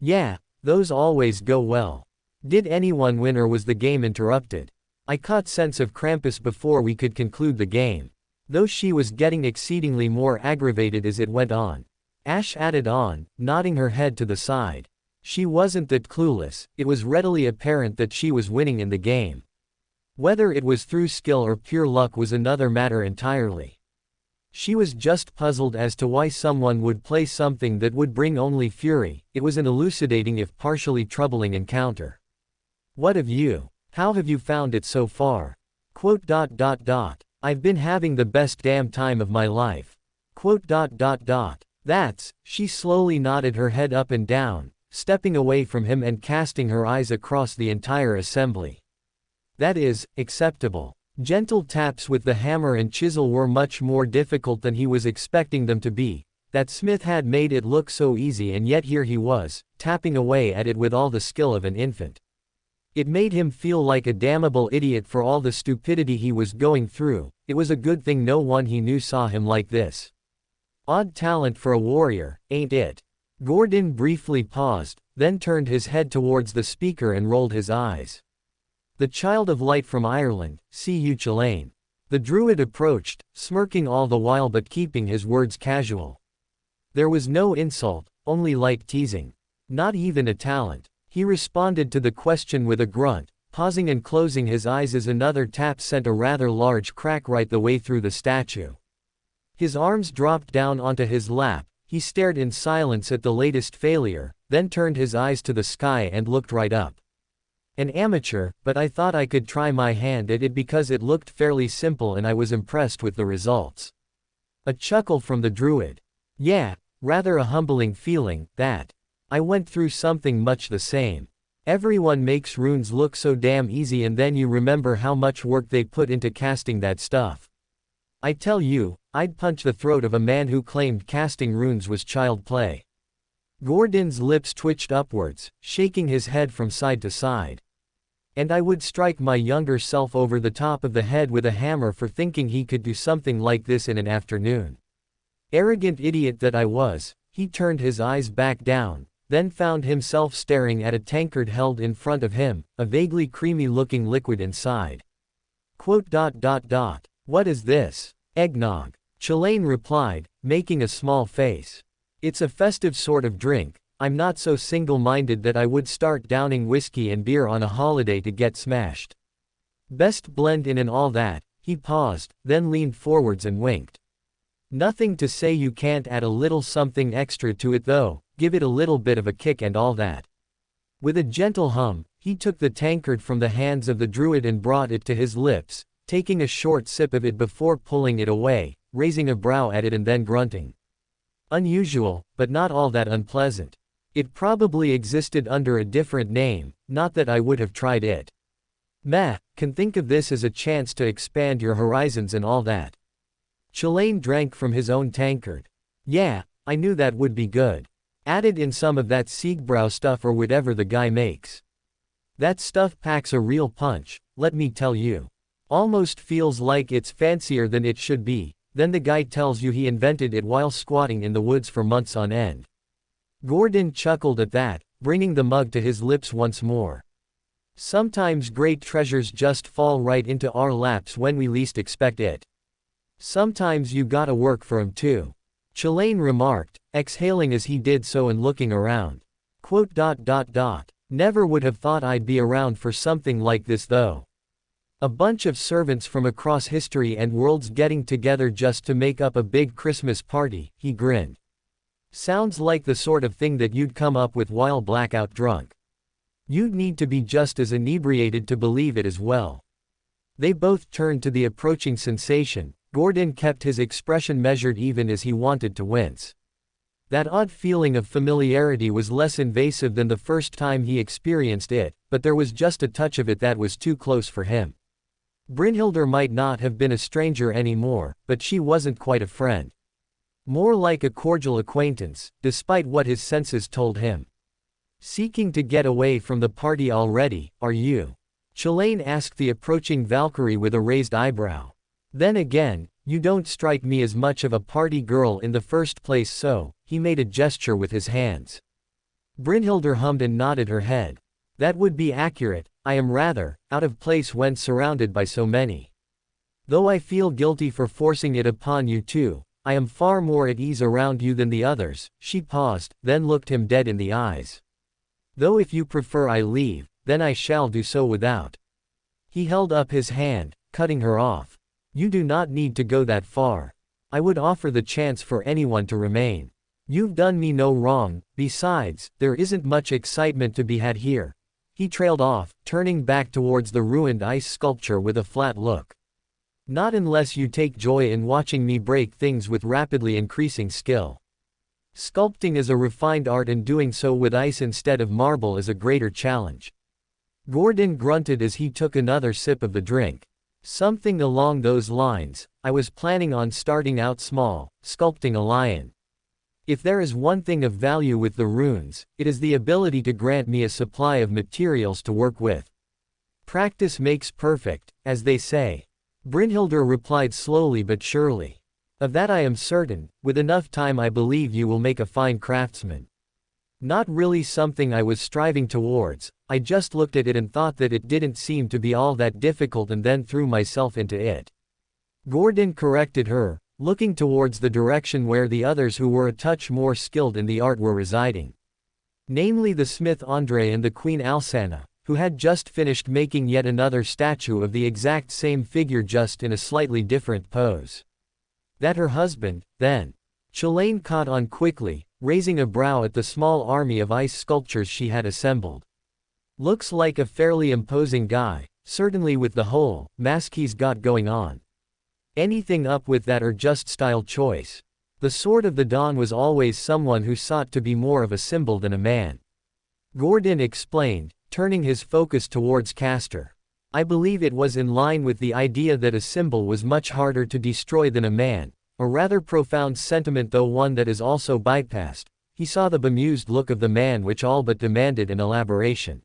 Yeah, those always go well. Did anyone win or was the game interrupted? I caught sense of Krampus before we could conclude the game. Though she was getting exceedingly more aggravated as it went on. Ash added on, nodding her head to the side. She wasn't that clueless, it was readily apparent that she was winning in the game. Whether it was through skill or pure luck was another matter entirely. She was just puzzled as to why someone would play something that would bring only fury. It was an elucidating if partially troubling encounter. What of you? How have you found it so far? I've been having the best damn time of my life. That's, she slowly nodded her head up and down, stepping away from him and casting her eyes across the entire assembly. That is, acceptable. Gentle taps with the hammer and chisel were much more difficult than he was expecting them to be. That Smith had made it look so easy and yet here he was, tapping away at it with all the skill of an infant. It made him feel like a damnable idiot for all the stupidity he was going through. It was a good thing no one he knew saw him like this. Odd talent for a warrior, ain't it? Gordon briefly paused, then turned his head towards the speaker and rolled his eyes. The child of light from Ireland, see you Chalain. The druid approached, smirking all the while but keeping his words casual. There was no insult, only light teasing. Not even a talent. He responded to the question with a grunt, pausing and closing his eyes as another tap sent a rather large crack right the way through the statue. His arms dropped down onto his lap, he stared in silence at the latest failure, then turned his eyes to the sky and looked right up. An amateur, but I thought I could try my hand at it because it looked fairly simple and I was impressed with the results. A chuckle from the druid. Yeah, rather a humbling feeling, that. I went through something much the same. Everyone makes runes look so damn easy and then you remember how much work they put into casting that stuff. I tell you, I'd punch the throat of a man who claimed casting runes was child play. Gordon's lips twitched upwards, shaking his head from side to side. And I would strike my younger self over the top of the head with a hammer for thinking he could do something like this in an afternoon. Arrogant idiot that I was, he turned his eyes back down, then found himself staring at a tankard held in front of him, a vaguely creamy-looking liquid inside. What is this? Eggnog. Chalain replied, making a small face. It's a festive sort of drink. I'm not so single-minded that I would start downing whiskey and beer on a holiday to get smashed. Best blend in and all that. He paused, then leaned forwards and winked. Nothing to say you can't add a little something extra to it though, give it a little bit of a kick and all that. With a gentle hum, he took the tankard from the hands of the druid and brought it to his lips, taking a short sip of it before pulling it away, raising a brow at it and then grunting. Unusual, but not all that unpleasant. It probably existed under a different name, not that I would have tried it. Meh, can think of this as a chance to expand your horizons and all that. Chalain drank from his own tankard. Yeah, I knew that would be good. Added in some of that Siegbräu stuff or whatever the guy makes. That stuff packs a real punch, let me tell you. Almost feels like it's fancier than it should be. Then the guy tells you he invented it while squatting in the woods for months on end. Gordon chuckled at that, bringing the mug to his lips once more. Sometimes great treasures just fall right into our laps when we least expect it. Sometimes you gotta work for 'em too. Chalain remarked, exhaling as he did so and looking around. Never would have thought I'd be around for something like this though. A bunch of servants from across history and worlds getting together just to make up a big Christmas party, he grinned. Sounds like the sort of thing that you'd come up with while blackout drunk. You'd need to be just as inebriated to believe it as well. They both turned to the approaching sensation. Gordon kept his expression measured even as he wanted to wince. That odd feeling of familiarity was less invasive than the first time he experienced it, but there was just a touch of it that was too close for him. Brynhildr might not have been a stranger anymore, but she wasn't quite a friend. More like a cordial acquaintance, despite what his senses told him. Seeking to get away from the party already, are you? Chalain asked the approaching Valkyrie with a raised eyebrow. Then again, you don't strike me as much of a party girl in the first place so, he made a gesture with his hands. Brynhildr hummed and nodded her head. That would be accurate, I am rather out of place when surrounded by so many. Though I feel guilty for forcing it upon you too, I am far more at ease around you than the others. She paused, then looked him dead in the eyes. Though if you prefer I leave, then I shall do so without. He held up his hand, cutting her off. You do not need to go that far. I would offer the chance for anyone to remain. You've done me no wrong, besides, there isn't much excitement to be had here. He trailed off, turning back towards the ruined ice sculpture with a flat look. Not unless you take joy in watching me break things with rapidly increasing skill. Sculpting is a refined art and doing so with ice instead of marble is a greater challenge. Gordon grunted as he took another sip of the drink. Something along those lines. I was planning on starting out small, sculpting a lion. If there is one thing of value with the runes, it is the ability to grant me a supply of materials to work with. Practice makes perfect, as they say. Brynhildr replied slowly but surely. Of that I am certain, with enough time I believe you will make a fine craftsman. Not really something I was striving towards, I just looked at it and thought that it didn't seem to be all that difficult and then threw myself into it. Gordon corrected her, looking towards the direction where the others who were a touch more skilled in the art were residing. Namely the smith Andre and the Queen Alsana, who had just finished making yet another statue of the exact same figure just in a slightly different pose. That her husband, then? Chalain caught on quickly, raising a brow at the small army of ice sculptures she had assembled. Looks like a fairly imposing guy, certainly with the whole mask he's got going on. Anything up with that or just style choice? The Sword of the Dawn was always someone who sought to be more of a symbol than a man. Gordon explained, turning his focus towards Castor. I believe it was in line with the idea that a symbol was much harder to destroy than a man, a rather profound sentiment though one that is also bypassed. He saw the bemused look of the man which all but demanded an elaboration.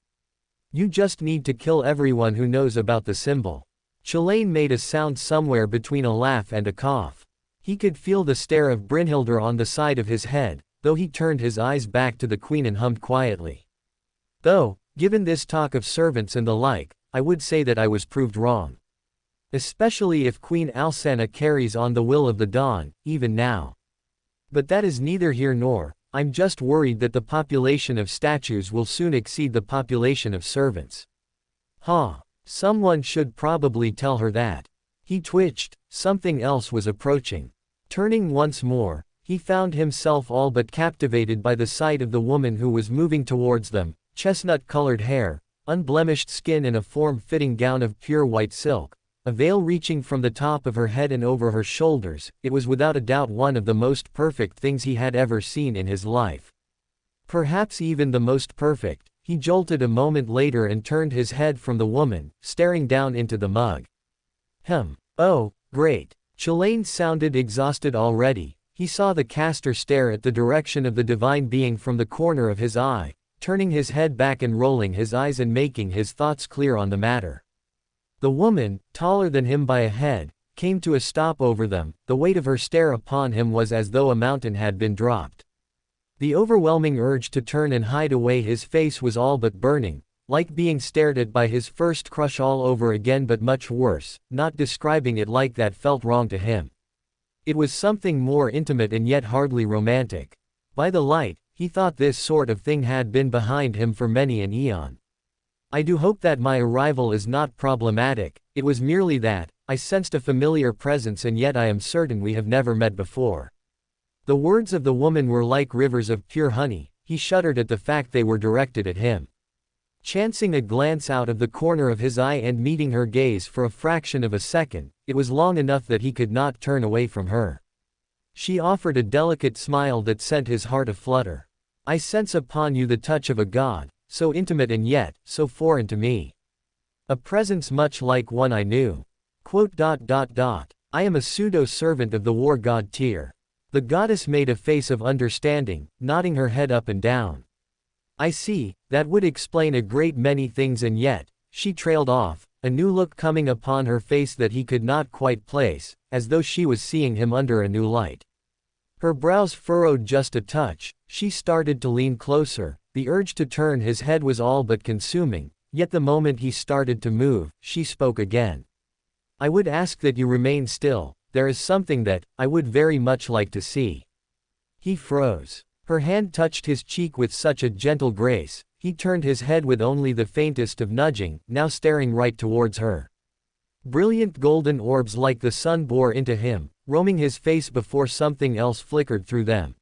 You just need to kill everyone who knows about the symbol. Chalain made a sound somewhere between a laugh and a cough. He could feel the stare of Brynhildr on the side of his head, though he turned his eyes back to the queen and hummed quietly. Though, given this talk of servants and the like, I would say that I was proved wrong. Especially if Queen Alsana carries on the will of the dawn, even now. But that is neither here nor, I'm just worried that the population of statues will soon exceed the population of servants. Someone should probably tell her that. He twitched, something else was approaching. Turning once more, he found himself all but captivated by the sight of the woman who was moving towards them, chestnut-colored hair, unblemished skin and a form-fitting gown of pure white silk, a veil reaching from the top of her head and over her shoulders. It was without a doubt one of the most perfect things he had ever seen in his life. Perhaps even the most perfect. He jolted a moment later and turned his head from the woman, staring down into the mug. Oh, great. Chalain sounded exhausted already. He saw the caster stare at the direction of the divine being from the corner of his eye, turning his head back and rolling his eyes and making his thoughts clear on the matter. The woman, taller than him by a head, came to a stop over them. The weight of her stare upon him was as though a mountain had been dropped. The overwhelming urge to turn and hide away his face was all but burning, like being stared at by his first crush all over again, but much worse. Not describing it like that felt wrong to him. It was something more intimate and yet hardly romantic. By the light, he thought this sort of thing had been behind him for many an eon. I do hope that my arrival is not problematic. It was merely that, I sensed a familiar presence and yet I am certain we have never met before. The words of the woman were like rivers of pure honey. He shuddered at the fact they were directed at him. Chancing a glance out of the corner of his eye and meeting her gaze for a fraction of a second, it was long enough that he could not turn away from her. She offered a delicate smile that sent his heart aflutter. I sense upon you the touch of a god, so intimate and yet, so foreign to me. A presence much like one I knew. I am a pseudo-servant of the war god Tyr. The goddess made a face of understanding, nodding her head up and down. I see, that would explain a great many things and yet, she trailed off, a new look coming upon her face that he could not quite place, as though she was seeing him under a new light. Her brows furrowed just a touch, she started to lean closer, the urge to turn his head was all but consuming, yet the moment he started to move, she spoke again. I would ask that you remain still. There is something that I would very much like to see. He froze. Her hand touched his cheek with such a gentle grace, he turned his head with only the faintest of nudging, now staring right towards her. Brilliant golden orbs like the sun bore into him, roaming his face before something else flickered through them.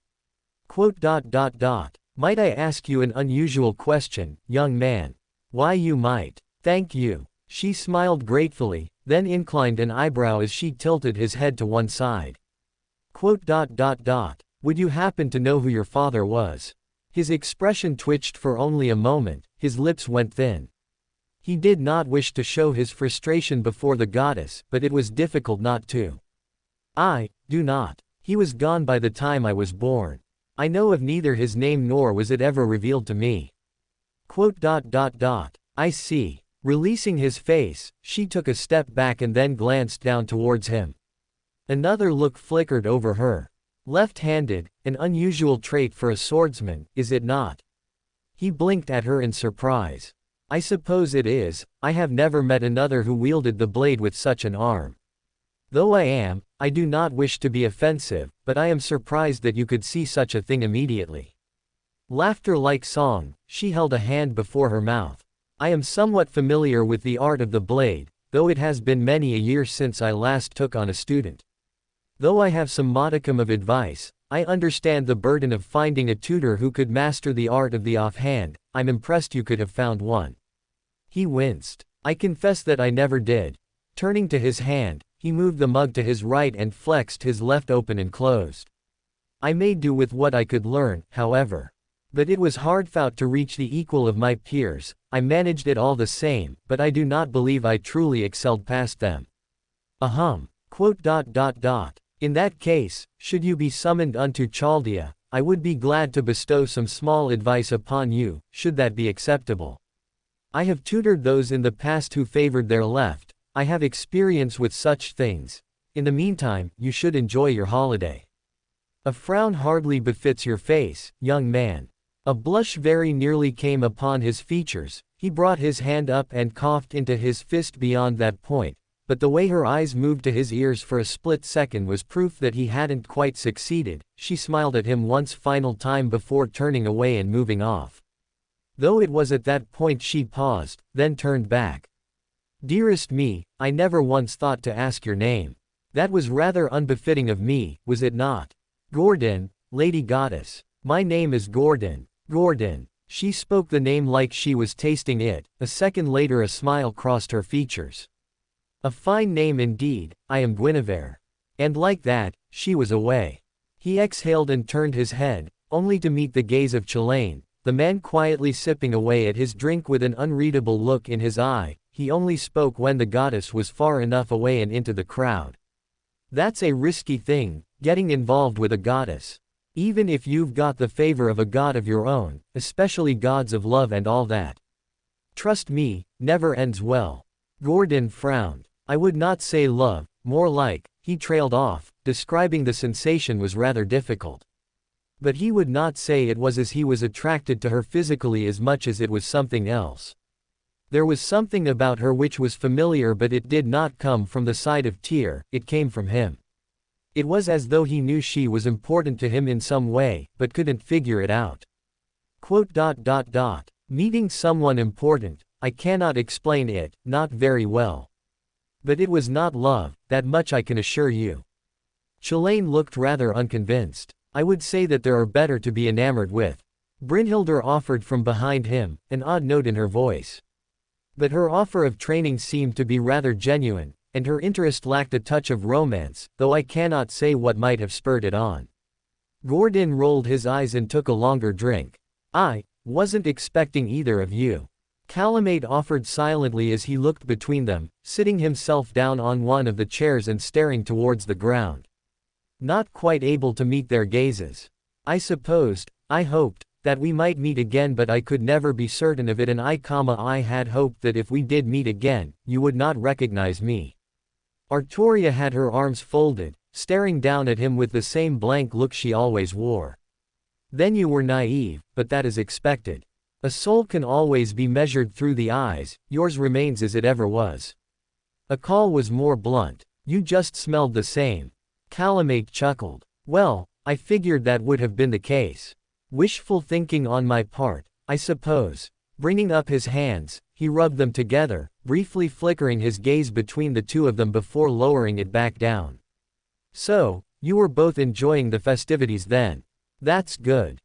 Might I ask you an unusual question, young man? Why you might. Thank you. She smiled gratefully, then inclined an eyebrow as she tilted his head to one side. Would you happen to know who your father was? His expression twitched for only a moment, his lips went thin. He did not wish to show his frustration before the goddess, but it was difficult not to. I do not. He was gone by the time I was born. I know of neither his name nor was it ever revealed to me. I see. Releasing his face, she took a step back and then glanced down towards him. Another look flickered over her. Left-handed, an unusual trait for a swordsman, is it not? He blinked at her in surprise. I suppose it is. I have never met another who wielded the blade with such an arm. Though I do not wish to be offensive, but I am surprised that you could see such a thing immediately. Laughter like song, she held a hand before her mouth. I am somewhat familiar with the art of the blade, though it has been many a year since I last took on a student. Though I have some modicum of advice, I understand the burden of finding a tutor who could master the art of the offhand. I'm impressed you could have found one. He winced. I confess that I never did. Turning to his hand, he moved the mug to his right and flexed his left open and closed. I made do with what I could learn, however. But it was hard fought to reach the equal of my peers. I managed it all the same, but I do not believe I truly excelled past them. Ahem. In that case, should you be summoned unto Chaldea, I would be glad to bestow some small advice upon you, should that be acceptable. I have tutored those in the past who favored their left. I have experience with such things. In the meantime, you should enjoy your holiday. A frown hardly befits your face, young man. A blush very nearly came upon his features. He brought his hand up and coughed into his fist beyond that point, but the way her eyes moved to his ears for a split second was proof that he hadn't quite succeeded. She smiled at him once final time before turning away and moving off. Though it was at that point she paused, then turned back. Dearest me, I never once thought to ask your name. That was rather unbefitting of me, was it not? Gordon, Lady Goddess. My name is Gordon. Gordon. She spoke the name like she was tasting it. A second later a smile crossed her features. A fine name indeed. I am Guinevere. And like that, she was away. He exhaled and turned his head, only to meet the gaze of Chalain, the man quietly sipping away at his drink with an unreadable look in his eye. He only spoke when the goddess was far enough away and into the crowd. That's a risky thing, getting involved with a goddess. Even if you've got the favor of a god of your own, especially gods of love and all that. Trust me, never ends well. Gordon frowned. I would not say love, more like, he trailed off. Describing the sensation was rather difficult. But he would not say it was as he was attracted to her physically as much as it was something else. There was something about her which was familiar, but it did not come from the side of Tyr, it came from him. It was as though he knew she was important to him in some way, but couldn't figure it out. Meeting someone important, I cannot explain it, not very well. But it was not love, that much I can assure you. Chalain looked rather unconvinced. I would say that there are better to be enamored with. Brynhildr offered from behind him, an odd note in her voice. But her offer of training seemed to be rather genuine, and her interest lacked a touch of romance, though I cannot say what might have spurred it on. Gordon rolled his eyes and took a longer drink. I wasn't expecting either of you. Calamate offered silently as he looked between them, sitting himself down on one of the chairs and staring towards the ground. Not quite able to meet their gazes. I hoped, that we might meet again, but I could never be certain of it, and I had hoped that if we did meet again, you would not recognize me. Artoria had her arms folded, staring down at him with the same blank look she always wore. Then you were naive, but that is expected. A soul can always be measured through the eyes, yours remains as it ever was. Akal was more blunt. You just smelled the same. Calamate chuckled. Well, I figured that would have been the case. Wishful thinking on my part, I suppose. Bringing up his hands, he rubbed them together, briefly flickering his gaze between the two of them before lowering it back down. So, you were both enjoying the festivities then. That's good.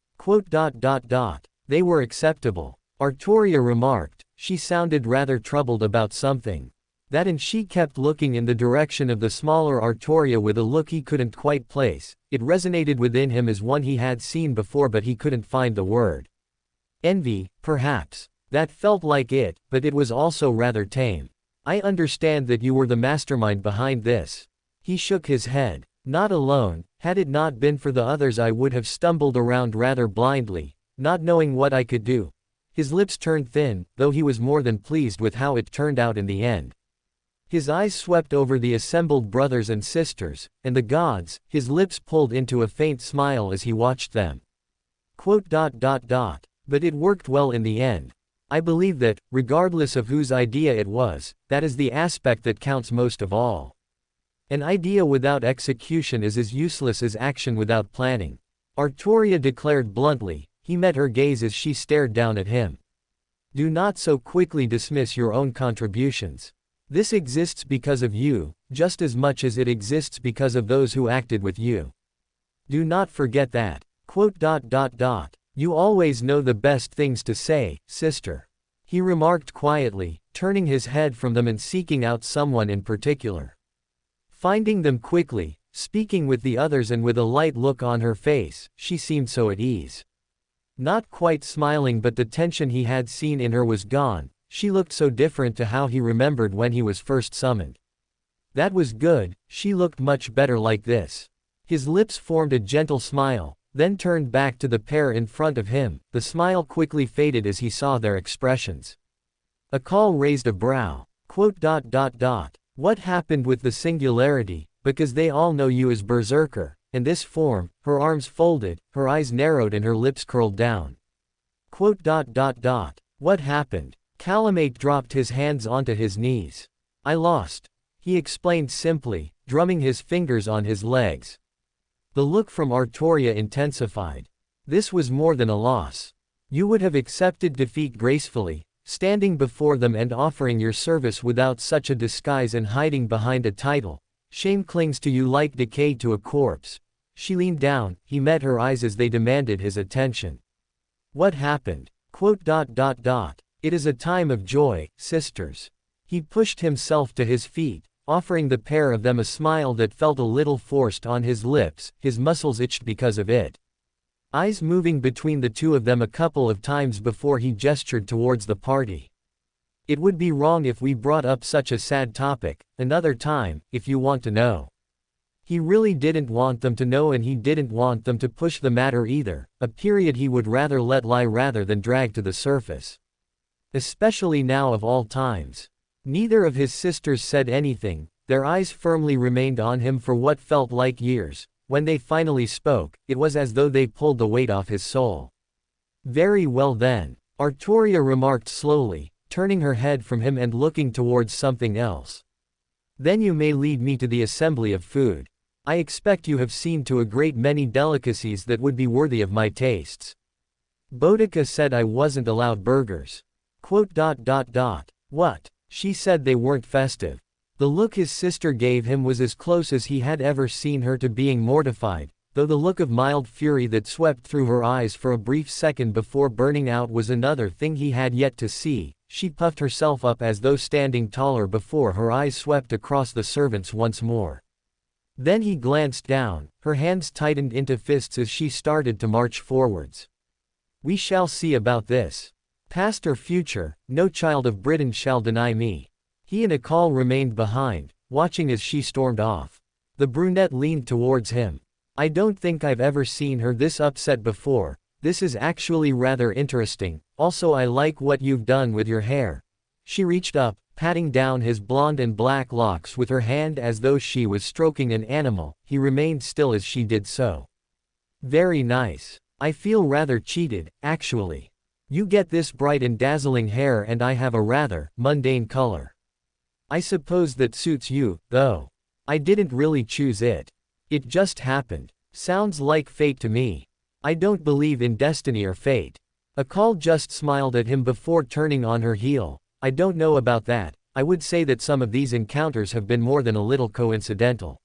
They were acceptable. Artoria remarked. She sounded rather troubled about something. That, and she kept looking in the direction of the smaller Artoria with a look he couldn't quite place. It resonated within him as one he had seen before, but he couldn't find the word. Envy, perhaps. That felt like it, but it was also rather tame. I understand that you were the mastermind behind this. He shook his head. Not alone. Had it not been for the others, I would have stumbled around rather blindly, not knowing what I could do. His lips turned thin, though he was more than pleased with how it turned out in the end. His eyes swept over the assembled brothers and sisters, and the gods, his lips pulled into a faint smile as he watched them. But it worked well in the end. I believe that, regardless of whose idea it was, that is the aspect that counts most of all. An idea without execution is as useless as action without planning. Artoria declared bluntly. He met her gaze as she stared down at him. Do not so quickly dismiss your own contributions. This exists because of you, just as much as it exists because of those who acted with you. Do not forget that. You always know the best things to say, sister. He remarked quietly, turning his head from them and seeking out someone in particular. Finding them quickly, speaking with the others and with a light look on her face, she seemed so at ease. Not quite smiling, but the tension he had seen in her was gone. She looked so different to how he remembered when he was first summoned. That was good, she looked much better like this. His lips formed a gentle smile, then turned back to the pair in front of him. The smile quickly faded as he saw their expressions. Akal raised a brow. What happened with the singularity? Because they all know you as Berserker, and this form. Her arms folded, her eyes narrowed and her lips curled down. What happened? Calamate dropped his hands onto his knees. I lost. He explained simply, drumming his fingers on his legs. The look from Artoria intensified. This was more than a loss. You would have accepted defeat gracefully, standing before them and offering your service without such a disguise and hiding behind a title. Shame clings to you like decay to a corpse. She leaned down, he met her eyes as they demanded his attention. What happened? It is a time of joy, sisters. He pushed himself to his feet, offering the pair of them a smile that felt a little forced on his lips. His muscles itched because of it. Eyes moving between the two of them a couple of times before he gestured towards the party. It would be wrong if we brought up such a sad topic, another time, if you want to know. He really didn't want them to know, and he didn't want them to push the matter either, a period he would rather let lie rather than drag to the surface. Especially now of all times. Neither of his sisters said anything, their eyes firmly remained on him for what felt like years. When they finally spoke, it was as though they pulled the weight off his soul. Very well then, Artoria remarked slowly, turning her head from him and looking towards something else. Then you may lead me to the assembly of food. I expect you have seen to a great many delicacies that would be worthy of my tastes. Boudica said I wasn't allowed burgers. What? She said they weren't festive. The look his sister gave him was as close as he had ever seen her to being mortified, though the look of mild fury that swept through her eyes for a brief second before burning out was another thing he had yet to see. She puffed herself up as though standing taller before her eyes swept across the servants once more. Then he glanced down, her hands tightened into fists as she started to march forwards. We shall see about this. Past or future, no child of Britain shall deny me. He and Akal remained behind, watching as she stormed off. The brunette leaned towards him. I don't think I've ever seen her this upset before. This is actually rather interesting. Also, I like what you've done with your hair. She reached up, patting down his blonde and black locks with her hand as though she was stroking an animal. He remained still as she did so. Very nice. I feel rather cheated, actually. You get this bright and dazzling hair and I have a rather mundane color. I suppose that suits you, though. I didn't really choose it. It just happened. Sounds like fate to me. I don't believe in destiny or fate. Akal just smiled at him before turning on her heel. I don't know about that. I would say that some of these encounters have been more than a little coincidental.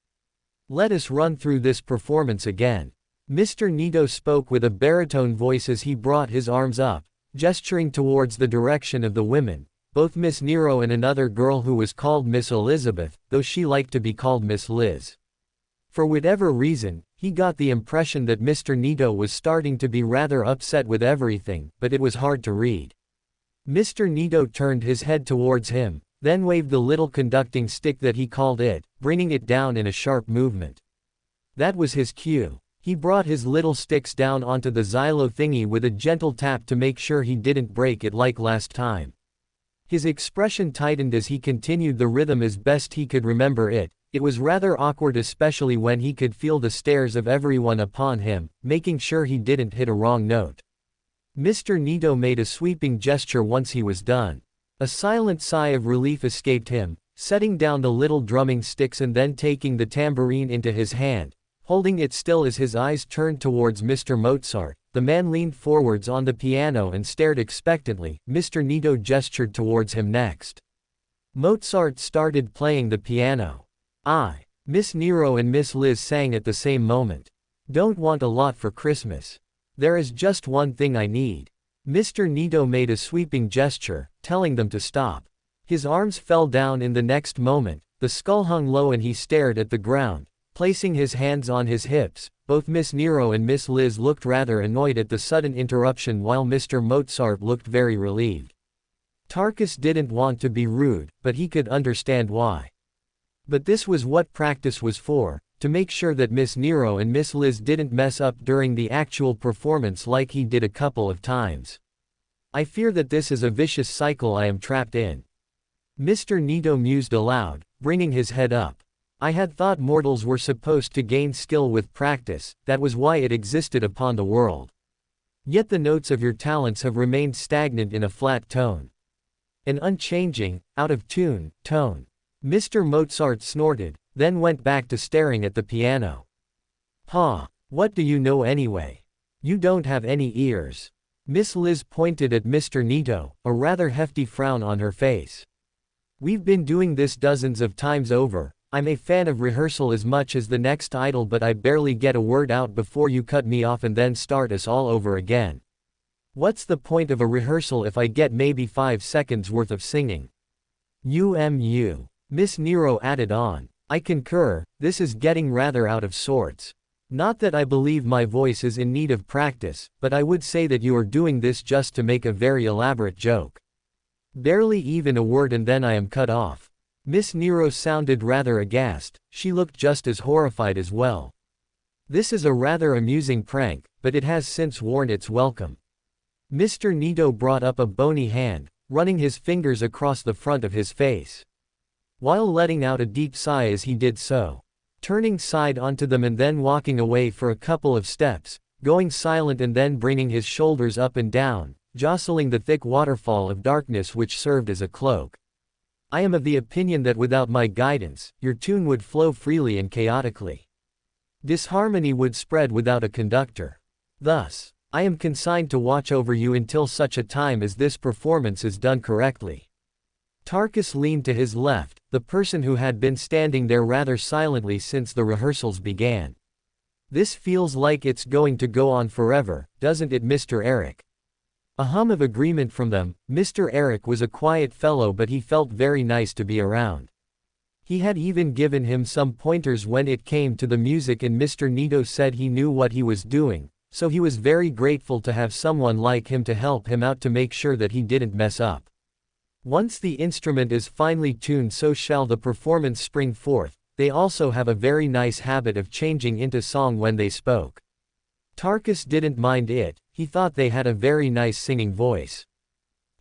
Let us run through this performance again. Mr. Nito spoke with a baritone voice as he brought his arms up, gesturing towards the direction of the women, both Miss Nero and another girl who was called Miss Elizabeth, though she liked to be called Miss Liz. For whatever reason, he got the impression that Mr. Nito was starting to be rather upset with everything, but it was hard to read. Mr. Nito turned his head towards him, then waved the little conducting stick that he called it, bringing it down in a sharp movement. That was his cue. He brought his little sticks down onto the xylo thingy with a gentle tap to make sure he didn't break it like last time. His expression tightened as he continued the rhythm as best he could remember it. It was rather awkward, especially when he could feel the stares of everyone upon him, making sure he didn't hit a wrong note. Mr. Nito made a sweeping gesture once he was done. A silent sigh of relief escaped him, setting down the little drumming sticks and then taking the tambourine into his hand, holding it still as his eyes turned towards Mr. Mozart. The man leaned forwards on the piano and stared expectantly. Mr. Nito gestured towards him next. Mozart started playing the piano. Miss Nero and Miss Liz sang at the same moment. Don't want a lot for Christmas. There is just one thing I need. Mr. Nito made a sweeping gesture, telling them to stop. His arms fell down in the next moment, the skull hung low and he stared at the ground, placing his hands on his hips. Both Miss Nero and Miss Liz looked rather annoyed at the sudden interruption while Mr. Mozart looked very relieved. Tarkus didn't want to be rude, but he could understand why. But this was what practice was for, to make sure that Miss Nero and Miss Liz didn't mess up during the actual performance like he did a couple of times. I fear that this is a vicious cycle I am trapped in. Mr. Nito mused aloud, bringing his head up. I had thought mortals were supposed to gain skill with practice, that was why it existed upon the world. Yet the notes of your talents have remained stagnant in a flat tone. An unchanging, out-of-tune, tone. Mr. Mozart snorted, then went back to staring at the piano. What do you know anyway? You don't have any ears. Miss Liz pointed at Mr. Nito, a rather hefty frown on her face. We've been doing this dozens of times over. I'm a fan of rehearsal as much as the next idol, but I barely get a word out before you cut me off and then start us all over again. What's the point of a rehearsal if I get maybe 5 seconds worth of singing? Miss Nero added on. I concur, this is getting rather out of sorts. Not that I believe my voice is in need of practice, but I would say that you are doing this just to make a very elaborate joke. Barely even a word and then I am cut off. Miss Nero sounded rather aghast, she looked just as horrified as well. This is a rather amusing prank, but it has since worn its welcome. Mr. Nito brought up a bony hand, running his fingers across the front of his face, while letting out a deep sigh as he did so. Turning side onto them and then walking away for a couple of steps, going silent and then bringing his shoulders up and down, jostling the thick waterfall of darkness which served as a cloak. I am of the opinion that without my guidance, your tune would flow freely and chaotically. Disharmony would spread without a conductor. Thus, I am consigned to watch over you until such a time as this performance is done correctly. Tarkus leaned to his left, the person who had been standing there rather silently since the rehearsals began. This feels like it's going to go on forever, doesn't it, Mr. Eric? A hum of agreement from them. Mr. Eric was a quiet fellow, but he felt very nice to be around. He had even given him some pointers when it came to the music, and Mr. Nito said he knew what he was doing, so he was very grateful to have someone like him to help him out to make sure that he didn't mess up. Once the instrument is finely tuned, so shall the performance spring forth. They also have a very nice habit of changing into song when they spoke. Tarkus didn't mind it, he thought they had a very nice singing voice.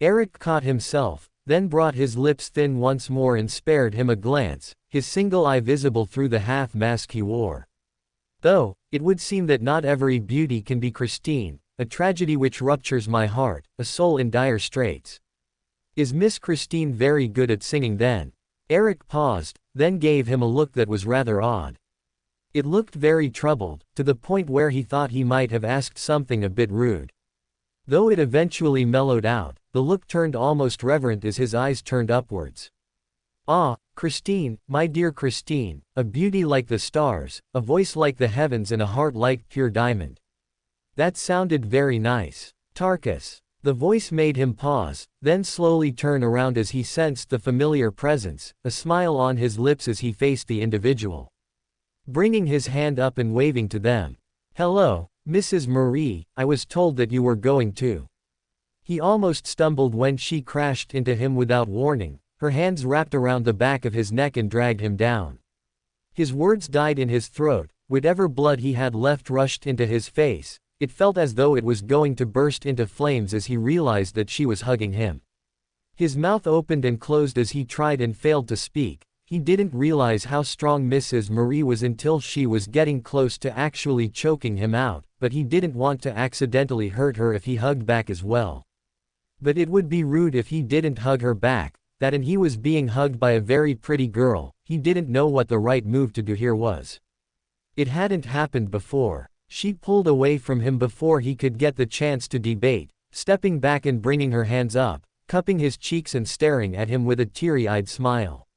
Eric caught himself, then brought his lips thin once more and spared him a glance, his single eye visible through the half mask he wore. Though, it would seem that not every beauty can be Christine, a tragedy which ruptures my heart, a soul in dire straits. Is Miss Christine very good at singing then? Eric paused, then gave him a look that was rather odd. It looked very troubled, to the point where he thought he might have asked something a bit rude. Though it eventually mellowed out, the look turned almost reverent as his eyes turned upwards. Ah, Christine, my dear Christine, a beauty like the stars, a voice like the heavens and a heart like pure diamond. That sounded very nice. Tarkus. The voice made him pause, then slowly turn around as he sensed the familiar presence, a smile on his lips as he faced the individual. Bringing his hand up and waving to them. Hello, Mrs. Marie, I was told that you were going to. He almost stumbled when she crashed into him without warning, her hands wrapped around the back of his neck and dragged him down. His words died in his throat, whatever blood he had left rushed into his face. It felt as though it was going to burst into flames as he realized that she was hugging him. His mouth opened and closed as he tried and failed to speak. He didn't realize how strong Mrs. Marie was until she was getting close to actually choking him out, but he didn't want to accidentally hurt her if he hugged back as well. But it would be rude if he didn't hug her back, and he was being hugged by a very pretty girl. He didn't know what the right move to do here was. It hadn't happened before. She pulled away from him before he could get the chance to debate, stepping back and bringing her hands up, cupping his cheeks and staring at him with a teary-eyed smile.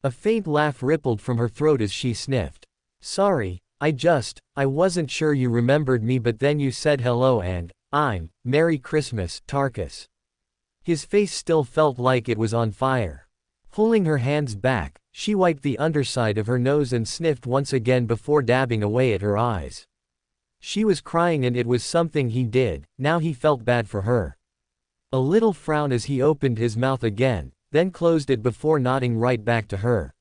A faint laugh rippled from her throat as she sniffed. Sorry, I wasn't sure you remembered me, but then you said hello and, Merry Christmas, Tarkus. His face still felt like it was on fire. Pulling her hands back, she wiped the underside of her nose and sniffed once again before dabbing away at her eyes. She was crying and it was something he did, now he felt bad for her. A little frown as he opened his mouth again, then closed it before nodding right back to her.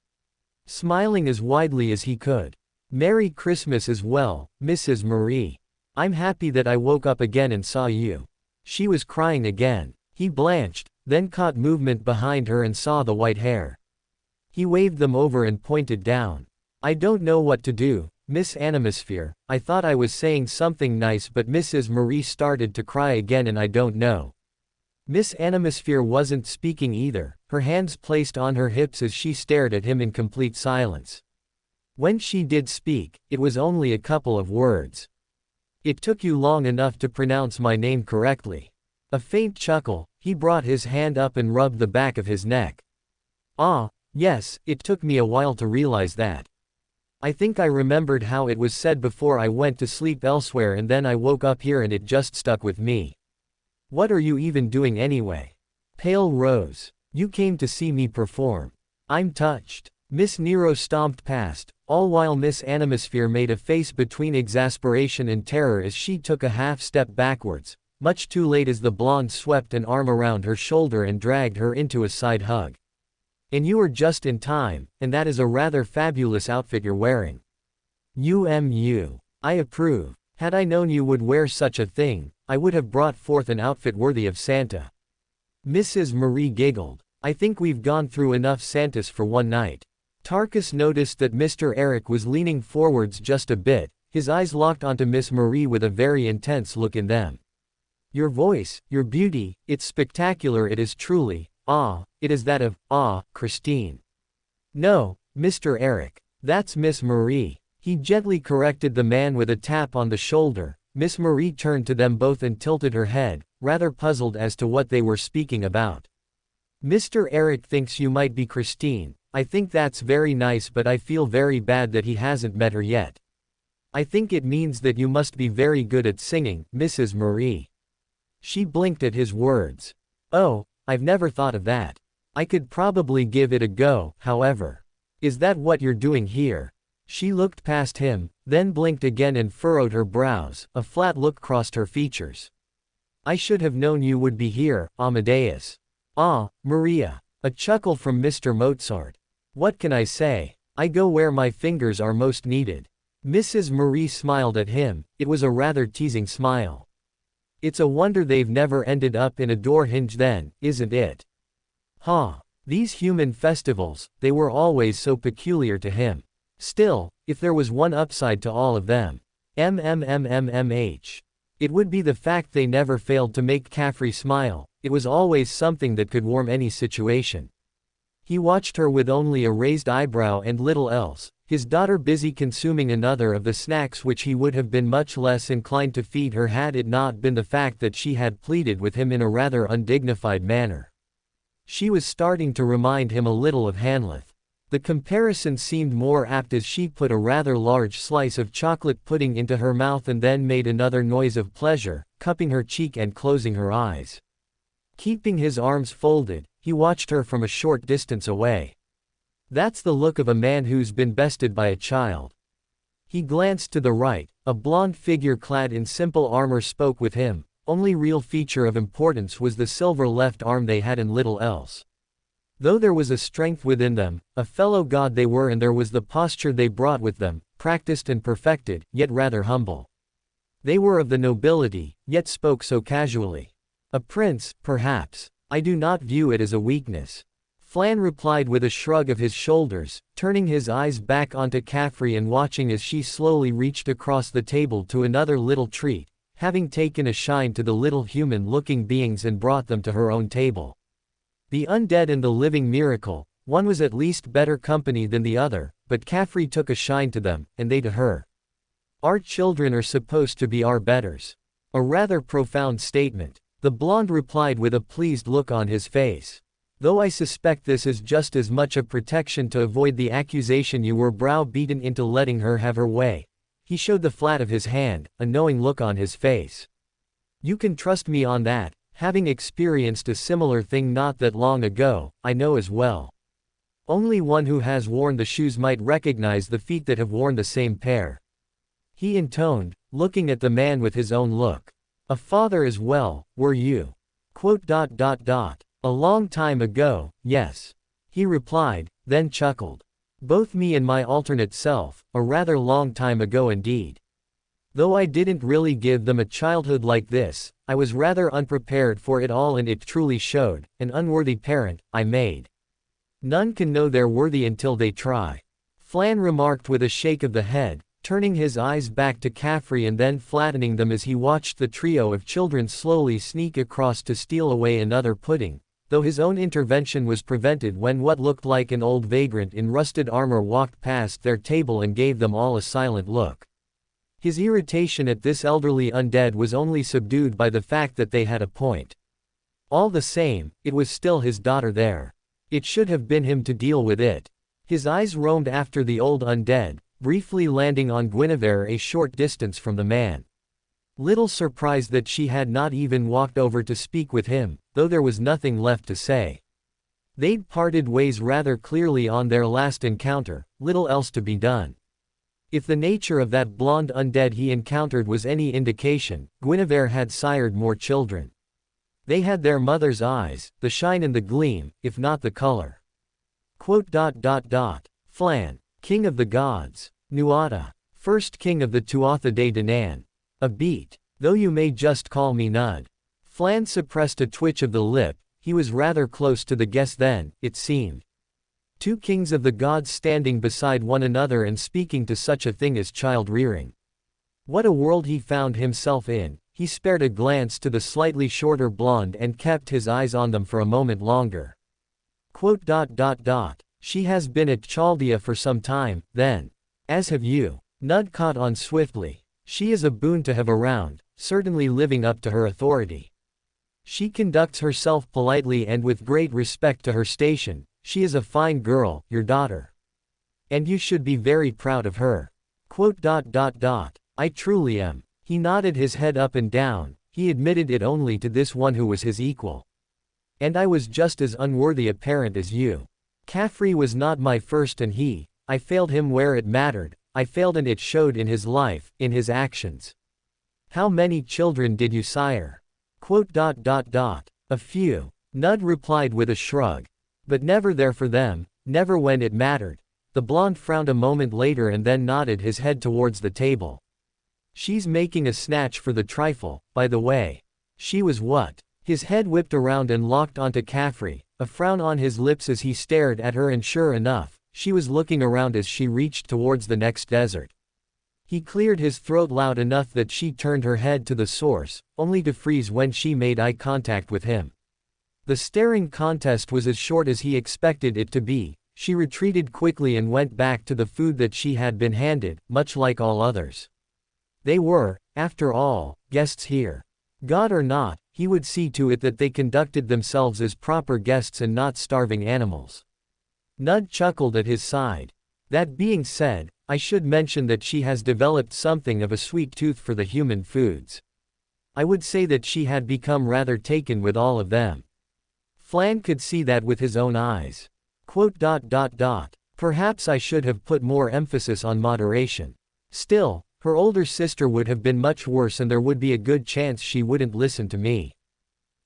Smiling as widely as he could. Merry Christmas as well, Mrs. Marie. I'm happy that I woke up again and saw you. She was crying again. He blanched, then caught movement behind her and saw the white hair. He waved them over and pointed down. I don't know what to do, Miss Animosphere. I thought I was saying something nice, but Mrs. Marie started to cry again and I don't know. Miss Animosphere wasn't speaking either, her hands placed on her hips as she stared at him in complete silence. When she did speak, it was only a couple of words. It took you long enough to pronounce my name correctly. A faint chuckle, he brought his hand up and rubbed the back of his neck. Ah, yes, it took me a while to realize that. I think I remembered how it was said before I went to sleep elsewhere and then I woke up here and it just stuck with me. What are you even doing anyway? Pale Rose. You came to see me perform. I'm touched. Miss Nero stomped past, all while Miss Animosphere made a face between exasperation and terror as she took a half step backwards, much too late as the blonde swept an arm around her shoulder and dragged her into a side hug. And you are just in time, and that is a rather fabulous outfit you're wearing. I approve. Had I known you would wear such a thing, I would have brought forth an outfit worthy of Santa. Mrs. Marie giggled. I think we've gone through enough Santas for one night. Tarkus noticed that Mr. Eric was leaning forwards just a bit, his eyes locked onto Miss Marie with a very intense look in them. Your voice, your beauty, it's spectacular, it is truly, it is that of, Christine. No, Mr. Eric. That's Miss Marie. He gently corrected the man with a tap on the shoulder. Miss Marie turned to them both and tilted her head, rather puzzled as to what they were speaking about. Mr. Eric thinks you might be Christine. I think that's very nice, but I feel very bad that he hasn't met her yet. I think it means that you must be very good at singing, Mrs. Marie. She blinked at his words. Oh, I've never thought of that. I could probably give it a go, however. Is that what you're doing here? She looked past him, then blinked again and furrowed her brows. A flat look crossed her features. I should have known you would be here, Amadeus. Ah, Maria. A chuckle from Mr. Mozart. What can I say? I go where my fingers are most needed. Mrs. Marie smiled at him. It was a rather teasing smile. It's a wonder they've never ended up in a door hinge then, isn't it? These human festivals, they were always so peculiar to him. Still, if there was one upside to all of them, it would be the fact they never failed to make Caffrey smile. It was always something that could warm any situation. He watched her with only a raised eyebrow and little else, his daughter busy consuming another of the snacks which he would have been much less inclined to feed her had it not been the fact that she had pleaded with him in a rather undignified manner. She was starting to remind him a little of Hanleth. The comparison seemed more apt as she put a rather large slice of chocolate pudding into her mouth and then made another noise of pleasure, cupping her cheek and closing her eyes. Keeping his arms folded, he watched her from a short distance away. That's the look of a man who's been bested by a child. He glanced to the right. A blonde figure clad in simple armor spoke with him. Only real feature of importance was the silver left arm they had and little else. Though there was a strength within them, a fellow god they were, and there was the posture they brought with them, practiced and perfected, yet rather humble. They were of the nobility, yet spoke so casually. A prince, perhaps. I do not view it as a weakness. Flan replied with a shrug of his shoulders, turning his eyes back onto Caffrey and watching as she slowly reached across the table to another little treat, having taken a shine to the little human-looking beings and brought them to her own table. The undead and the living miracle, one was at least better company than the other, but Caffrey took a shine to them, and they to her. Our children are supposed to be our betters. A rather profound statement. The blonde replied with a pleased look on his face. Though I suspect this is just as much a protection to avoid the accusation you were browbeaten into letting her have her way. He showed the flat of his hand, a knowing look on his face. You can trust me on that, having experienced a similar thing not that long ago, I know as well. Only one who has worn the shoes might recognize the feet that have worn the same pair. He intoned, looking at the man with his own look. A father as well, were you? A long time ago, yes. He replied, then chuckled. Both me and my alternate self, a rather long time ago indeed. Though I didn't really give them a childhood like this, I was rather unprepared for it all and it truly showed, an unworthy parent, I made. None can know they're worthy until they try. Flan remarked with a shake of the head, turning his eyes back to Caffrey and then flattening them as he watched the trio of children slowly sneak across to steal away another pudding, though his own intervention was prevented when what looked like an old vagrant in rusted armor walked past their table and gave them all a silent look. His irritation at this elderly undead was only subdued by the fact that they had a point. All the same, it was still his daughter there. It should have been him to deal with it. His eyes roamed after the old undead, briefly landing on Guinevere a short distance from the man. Little surprised that she had not even walked over to speak with him, though there was nothing left to say. They'd parted ways rather clearly on their last encounter, little else to be done. If the nature of that blonde undead he encountered was any indication, Guinevere had sired more children. They had their mother's eyes, the shine and the gleam, if not the color. Flan, king of the gods, Nuada, first king of the Tuatha De Danann. A beat. Though you may just call me Nud. Flan suppressed a twitch of the lip, he was rather close to the guess then, it seemed. Two kings of the gods standing beside one another and speaking to such a thing as child-rearing. What a world he found himself in. He spared a glance to the slightly shorter blonde and kept his eyes on them for a moment longer. She has been at Chaldea for some time, then. As have you. Nud caught on swiftly. She is a boon to have around, certainly living up to her authority. She conducts herself politely and with great respect to her station. She is a fine girl, your daughter. And you should be very proud of her. I truly am. He nodded his head up and down, he admitted it only to this one who was his equal. And I was just as unworthy a parent as you. Caffrey was not my first and I failed him where it mattered, I failed and it showed in his life, in his actions. How many children did you sire? A few. Nud replied with a shrug. But never there for them, never when it mattered. The blonde frowned a moment later and then nodded his head towards the table. She's making a snatch for the trifle, by the way. She was what? His head whipped around and locked onto Caffrey, a frown on his lips as he stared at her and sure enough, she was looking around as she reached towards the next desert. He cleared his throat loud enough that she turned her head to the source, only to freeze when she made eye contact with him. The staring contest was as short as he expected it to be. She retreated quickly and went back to the food that she had been handed, much like all others. They were, after all, guests here. God or not, he would see to it that they conducted themselves as proper guests and not starving animals. Nud chuckled at his side. That being said, I should mention that she has developed something of a sweet tooth for the human foods. I would say that she had become rather taken with all of them. Flan could see that with his own eyes. Perhaps I should have put more emphasis on moderation. Still, her older sister would have been much worse and there would be a good chance she wouldn't listen to me.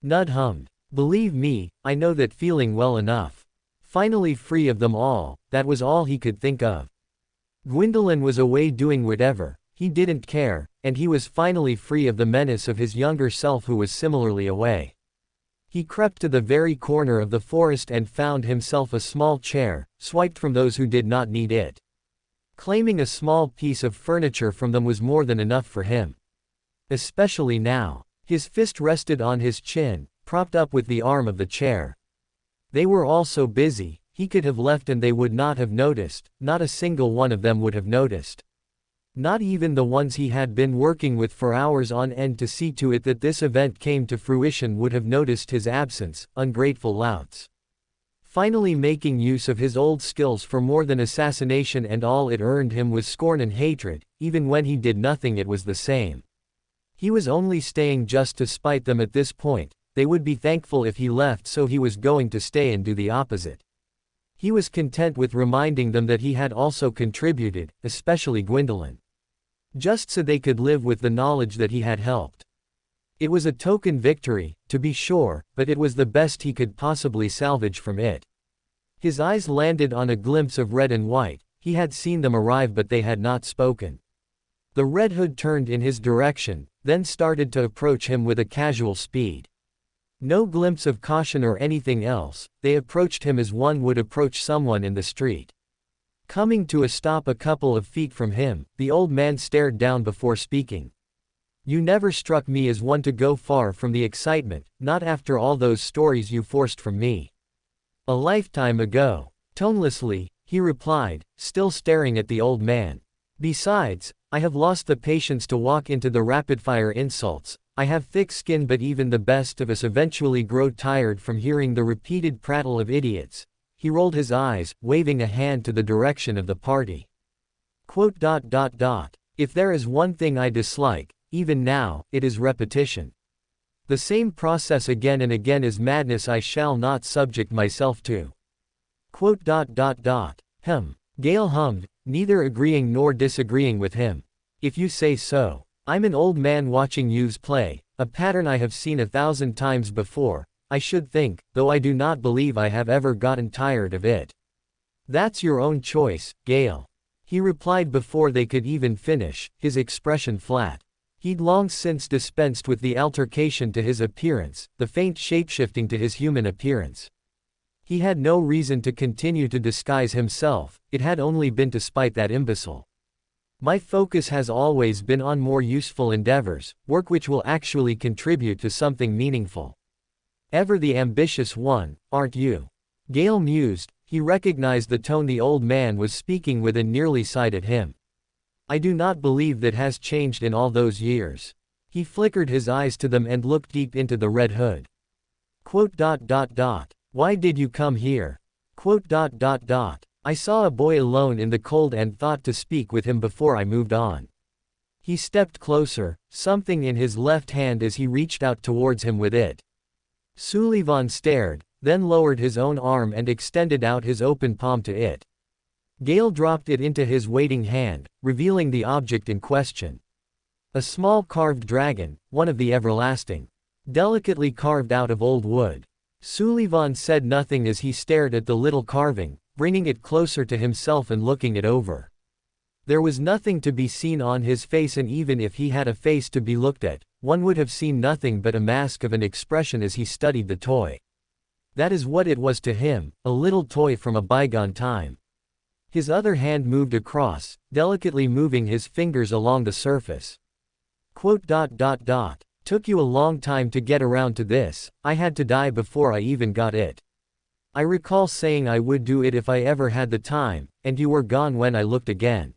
Nud hummed. Believe me, I know that feeling well enough. Finally free of them all, that was all he could think of. Gwendolyn was away doing whatever, he didn't care, and he was finally free of the menace of his younger self who was similarly away. He crept to the very corner of the forest and found himself a small chair, swiped from those who did not need it. Claiming a small piece of furniture from them was more than enough for him. Especially now. His fist rested on his chin, propped up with the arm of the chair. They were all so busy, he could have left and they would not have noticed, not a single one of them would have noticed. Not even the ones he had been working with for hours on end to see to it that this event came to fruition would have noticed his absence, ungrateful louts. Finally making use of his old skills for more than assassination, and all it earned him was scorn and hatred. Even when he did nothing it was the same. He was only staying just to spite them at this point. They would be thankful if he left, so he was going to stay and do the opposite. He was content with reminding them that he had also contributed, especially Gwendolyn. Just so they could live with the knowledge that he had helped. It was a token victory, to be sure, but it was the best he could possibly salvage from it. His eyes landed on a glimpse of red and white. He had seen them arrive but they had not spoken. The Red Hood turned in his direction, then started to approach him with a casual speed. No glimpse of caution or anything else, they approached him as one would approach someone in the street. Coming to a stop a couple of feet from him, the old man stared down before speaking. You never struck me as one to go far from the excitement, not after all those stories you forced from me. A lifetime ago. Tonelessly, he replied, still staring at the old man. Besides, I have lost the patience to walk into the rapid-fire insults. I have thick skin, but even the best of us eventually grow tired from hearing the repeated prattle of idiots. He rolled his eyes, waving a hand to the direction of the party. If there is one thing I dislike, even now, it is repetition. The same process again and again is madness I shall not subject myself to. Gale hummed, neither agreeing nor disagreeing with him. If you say so. I'm an old man watching youths play, a pattern I have seen 1,000 times before, I should think, though I do not believe I have ever gotten tired of it. That's your own choice, Gale. He replied before they could even finish, his expression flat. He'd long since dispensed with the altercation to his appearance, the faint shapeshifting to his human appearance. He had no reason to continue to disguise himself, it had only been to spite that imbecile. My focus has always been on more useful endeavors, work which will actually contribute to something meaningful. Ever the ambitious one, aren't you? Gale mused, he recognized the tone the old man was speaking with and nearly sighed at him. I do not believe that has changed in all those years. He flickered his eyes to them and looked deep into the Red Hood. Why did you come here? I saw a boy alone in the cold and thought to speak with him before I moved on. He stepped closer, something in his left hand as he reached out towards him with it. Sullivan stared, then lowered his own arm and extended out his open palm to it. Gale dropped it into his waiting hand, revealing the object in question. A small carved dragon, one of the everlasting. Delicately carved out of old wood. Sullivan said nothing as he stared at the little carving, bringing it closer to himself and looking it over. There was nothing to be seen on his face, and even if he had a face to be looked at, one would have seen nothing but a mask of an expression as he studied the toy. That is what it was to him, a little toy from a bygone time. His other hand moved across, delicately moving his fingers along the surface. Took you a long time to get around to this, I had to die before I even got it. I recall saying I would do it if I ever had the time, and you were gone when I looked again.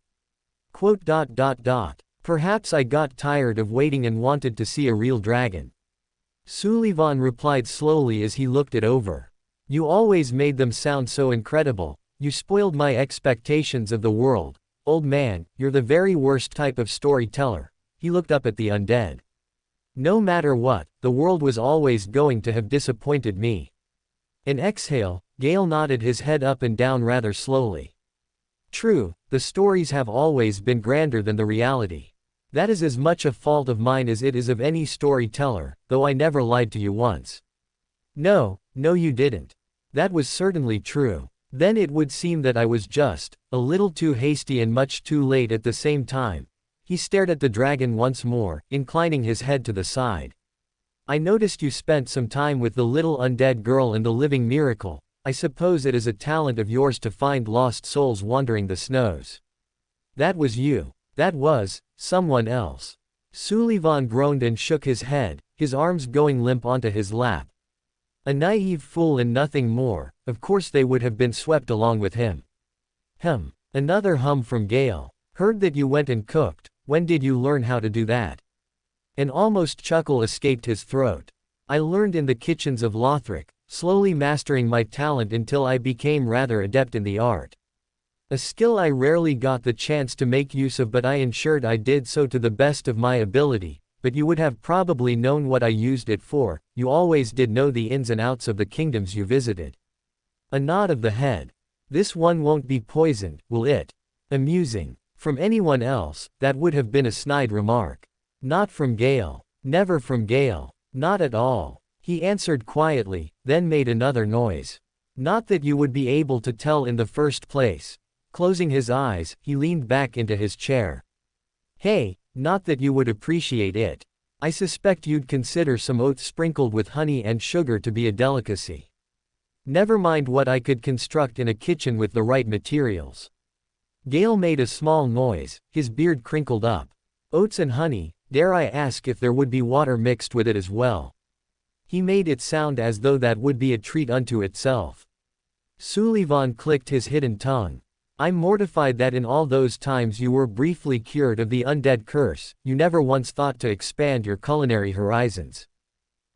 Perhaps I got tired of waiting and wanted to see a real dragon. Sullivan replied slowly as he looked it over. You always made them sound so incredible. You spoiled my expectations of the world. Old man, you're the very worst type of storyteller. He looked up at the undead. No matter what, the world was always going to have disappointed me. An exhale, Gale nodded his head up and down rather slowly. True, the stories have always been grander than the reality. That is as much a fault of mine as it is of any storyteller, though I never lied to you once. No, you didn't. That was certainly true. Then it would seem that I was just a little too hasty and much too late at the same time. He stared at the dragon once more, inclining his head to the side. I noticed you spent some time with the little undead girl in the living miracle. I suppose it is a talent of yours to find lost souls wandering the snows. That was you. That was someone else. Sullivan groaned and shook his head, his arms going limp onto his lap. A naive fool and nothing more, of course they would have been swept along with him. Another hum from Gale. Heard that you went and cooked. When did you learn how to do that? An almost chuckle escaped his throat. I learned in the kitchens of Lothric, slowly mastering my talent until I became rather adept in the art. A skill I rarely got the chance to make use of, but I ensured I did so to the best of my ability. But you would have probably known what I used it for. You always did know the ins and outs of the kingdoms you visited. A nod of the head. This one won't be poisoned, will it? Amusing. From anyone else, that would have been a snide remark. Not from Gale. Never from Gale. Not at all. He answered quietly, then made another noise. Not that you would be able to tell in the first place. Closing his eyes, he leaned back into his chair. Hey, not that you would appreciate it. I suspect you'd consider some oats sprinkled with honey and sugar to be a delicacy. Never mind what I could construct in a kitchen with the right materials. Gale made a small noise, his beard crinkled up. Oats and honey, dare I ask if there would be water mixed with it as well? He made it sound as though that would be a treat unto itself. Sullivan clicked his hidden tongue. I'm mortified that in all those times you were briefly cured of the undead curse, you never once thought to expand your culinary horizons.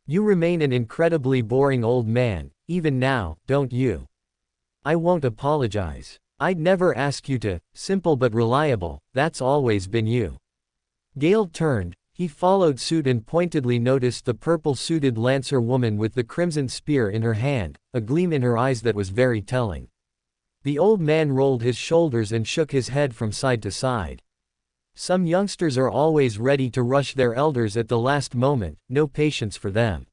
You remain an incredibly boring old man, even now, don't you? I won't apologize. I'd never ask you to. Simple but reliable, that's always been you. Gale turned, he followed suit and pointedly noticed the purple-suited lancer woman with the crimson spear in her hand, a gleam in her eyes that was very telling. The old man rolled his shoulders and shook his head from side to side. Some youngsters are always ready to rush their elders at the last moment, no patience for them.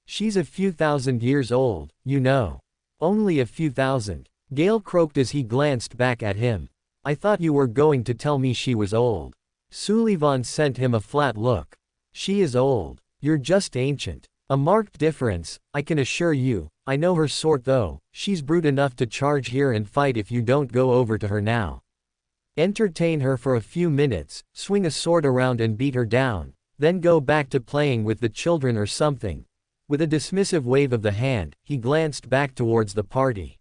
She's a few thousand years old, you know. Only a few thousand. Gale croaked as he glanced back at him. I thought you were going to tell me she was old. Sullivan sent him a flat look. She is old. You're just ancient. A marked difference, I can assure you. I know her sort though, she's brute enough to charge here and fight if you don't go over to her now. Entertain her for a few minutes, swing a sword around and beat her down, then go back to playing with the children or something. With a dismissive wave of the hand, he glanced back towards the party.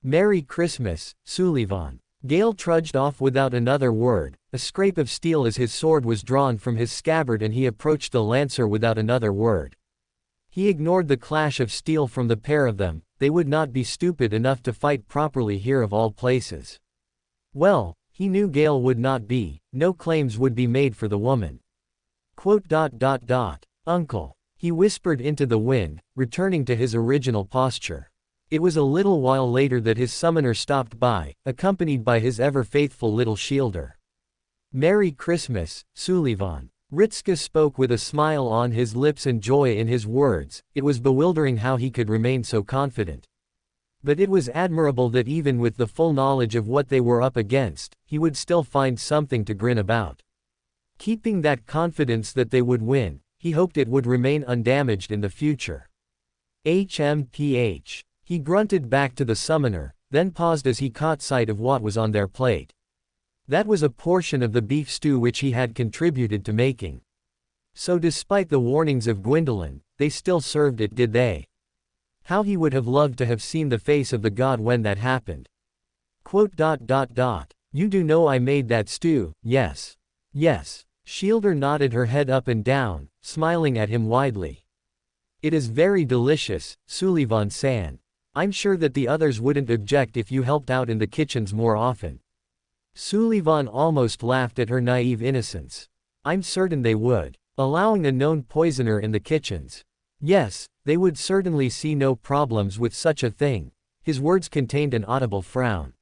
Merry Christmas, Sullivan. Gale trudged off without another word, a scrape of steel as his sword was drawn from his scabbard, and he approached the lancer without another word. He ignored the clash of steel from the pair of them. They would not be stupid enough to fight properly here of all places. Well, he knew Gale would not be, no claims would be made for the woman. Uncle. He whispered into the wind, returning to his original posture. It was a little while later that his summoner stopped by, accompanied by his ever-faithful little shielder. Merry Christmas, Sullivan. Ritska spoke with a smile on his lips and joy in his words. It was bewildering how he could remain so confident. But it was admirable that even with the full knowledge of what they were up against, he would still find something to grin about. Keeping that confidence that they would win, he hoped it would remain undamaged in the future. HMPH. He grunted back to the summoner, then paused as he caught sight of what was on their plate. That was a portion of the beef stew which he had contributed to making. So despite the warnings of Gwendolyn, they still served it, did they? How he would have loved to have seen the face of the god when that happened. You do know I made that stew, yes? Yes. Shielder nodded her head up and down, smiling at him widely. It is very delicious, Sullivan-san. I'm sure that the others wouldn't object if you helped out in the kitchens more often. Sullivan almost laughed at her naive innocence. I'm certain they would. Allowing a known poisoner in the kitchens. Yes, they would certainly see no problems with such a thing. His words contained an audible frown.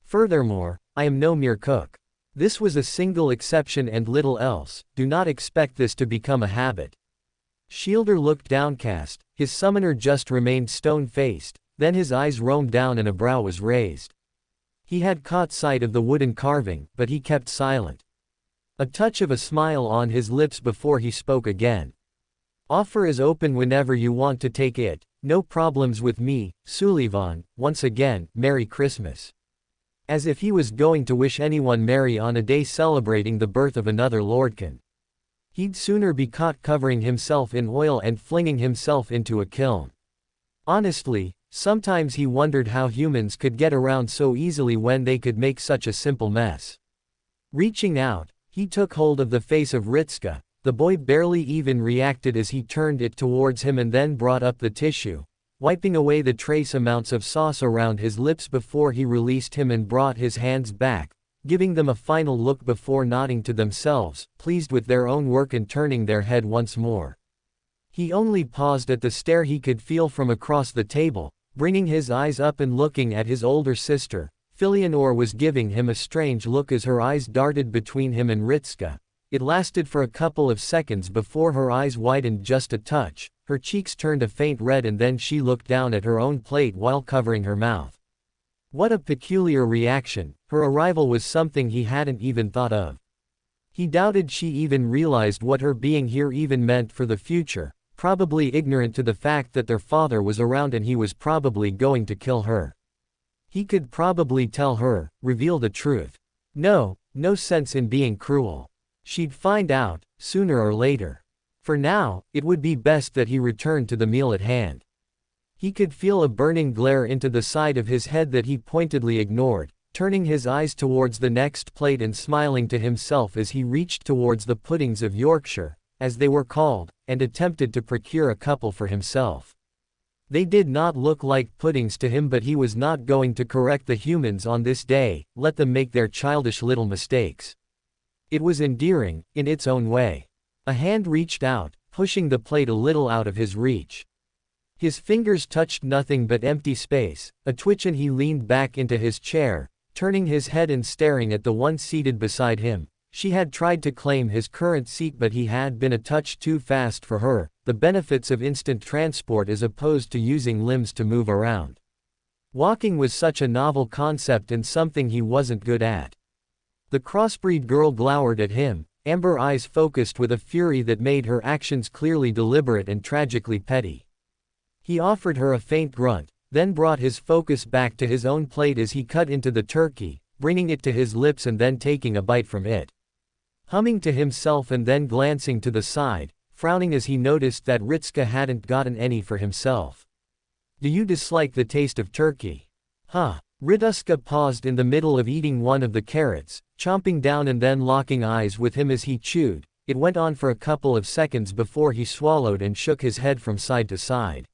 Furthermore, I am no mere cook. This was a single exception and little else. Do not expect this to become a habit. Shielder looked downcast, his summoner just remained stone-faced, then his eyes roamed down and a brow was raised. He had caught sight of the wooden carving, but he kept silent. a touch of a smile on his lips before he spoke again. Offer is open whenever you want to take it, no problems with me, Sullivan. Once again, Merry Christmas. As if he was going to wish anyone merry on a day celebrating the birth of another lordkin. He'd sooner be caught covering himself in oil and flinging himself into a kiln. Honestly, sometimes he wondered how humans could get around so easily when they could make such a simple mess. Reaching out, he took hold of the face of Ritska. The boy barely even reacted as he turned it towards him and then brought up the tissue, wiping away the trace amounts of sauce around his lips before he released him and brought his hands back, giving them a final look before nodding to themselves, pleased with their own work and turning their head once more. He only paused at the stare he could feel from across the table, bringing his eyes up and looking at his older sister. Filianor was giving him a strange look as her eyes darted between him and Ritska. It lasted for a couple of seconds before her eyes widened just a touch, her cheeks turned a faint red and then she looked down at her own plate while covering her mouth. What a peculiar reaction, her arrival was something he hadn't even thought of. He doubted she even realized what her being here even meant for the future, probably ignorant to the fact that their father was around and he was probably going to kill her. He could probably tell her, reveal the truth. No sense in being cruel. She'd find out, sooner or later. For now, it would be best that he returned to the meal at hand. He could feel a burning glare into the side of his head that he pointedly ignored, turning his eyes towards the next plate and smiling to himself as he reached towards the puddings of Yorkshire, as they were called, and attempted to procure a couple for himself. They did not look like puddings to him, but he was not going to correct the humans on this day, let them make their childish little mistakes. It was endearing, in its own way. A hand reached out, pushing the plate a little out of his reach. His fingers touched nothing but empty space, a twitch, and he leaned back into his chair, turning his head and staring at the one seated beside him. She had tried to claim his current seat, but he had been a touch too fast for her, the benefits of instant transport as opposed to using limbs to move around. Walking was such a novel concept and something he wasn't good at. The crossbreed girl glowered at him, amber eyes focused with a fury that made her actions clearly deliberate and tragically petty. He offered her a faint grunt, then brought his focus back to his own plate as he cut into the turkey, bringing it to his lips and then taking a bite from it. Humming to himself and then glancing to the side, frowning as he noticed that Ritska hadn't gotten any for himself. Do you dislike the taste of turkey? Huh. Ritska paused in the middle of eating one of the carrots, chomping down and then locking eyes with him as he chewed. It went on for a couple of seconds before he swallowed and shook his head from side to side.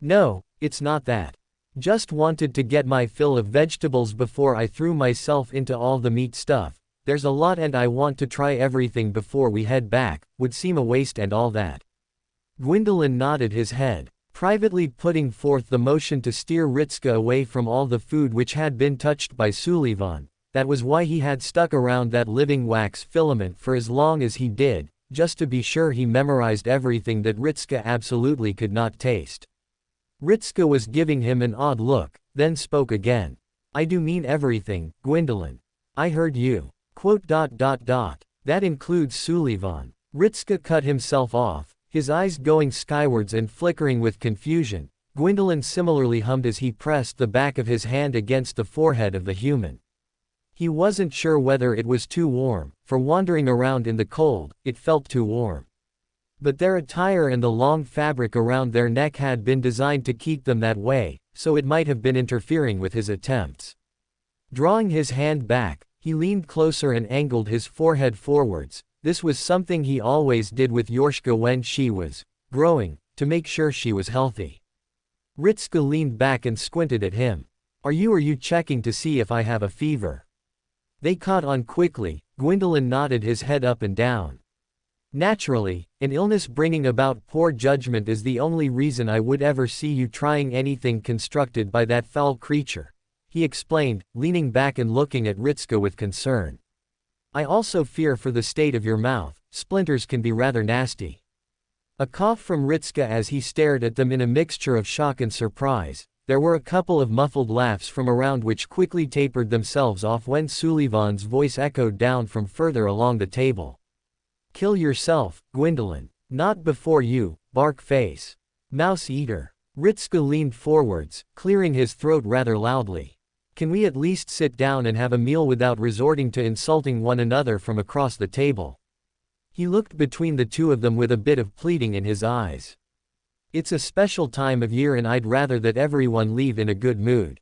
No, it's not that. Just wanted to get my fill of vegetables before I threw myself into all the meat stuff. There's a lot and I want to try everything before we head back, would seem a waste and all that. Gwendolyn nodded his head, privately putting forth the motion to steer Ritska away from all the food which had been touched by Sullivan. That was why he had stuck around that living wax filament for as long as he did, just to be sure he memorized everything that Ritska absolutely could not taste. Ritska was giving him an odd look, then spoke again. I do mean everything, Gwendolyn. I heard you. That includes Sullivan. Ritska cut himself off, his eyes going skywards and flickering with confusion. Gwendolyn similarly hummed as he pressed the back of his hand against the forehead of the human. He wasn't sure whether it was too warm, for wandering around in the cold, it felt too warm. But their attire and the long fabric around their neck had been designed to keep them that way, so it might have been interfering with his attempts. Drawing his hand back, he leaned closer and angled his forehead forwards. This was something he always did with Yorshka when she was growing, to make sure she was healthy. Ritska leaned back and squinted at him. Are you checking to see if I have a fever? They caught on quickly. Gwendolyn nodded his head up and down. Naturally, an illness bringing about poor judgment is the only reason I would ever see you trying anything constructed by that foul creature, he explained, leaning back and looking at Ritska with concern. I also fear for the state of your mouth, splinters can be rather nasty. A cough from Ritska as he stared at them in a mixture of shock and surprise. there were a couple of muffled laughs from around which quickly tapered themselves off when Sullivan's voice echoed down from further along the table. "Kill yourself, Gwendolyn. Not before you, bark face. Mouse eater." Ritska leaned forwards, clearing his throat rather loudly. "Can we at least sit down and have a meal without resorting to insulting one another from across the table?" He looked between the two of them with a bit of pleading in his eyes. "It's a special time of year and I'd rather that everyone leave in a good mood."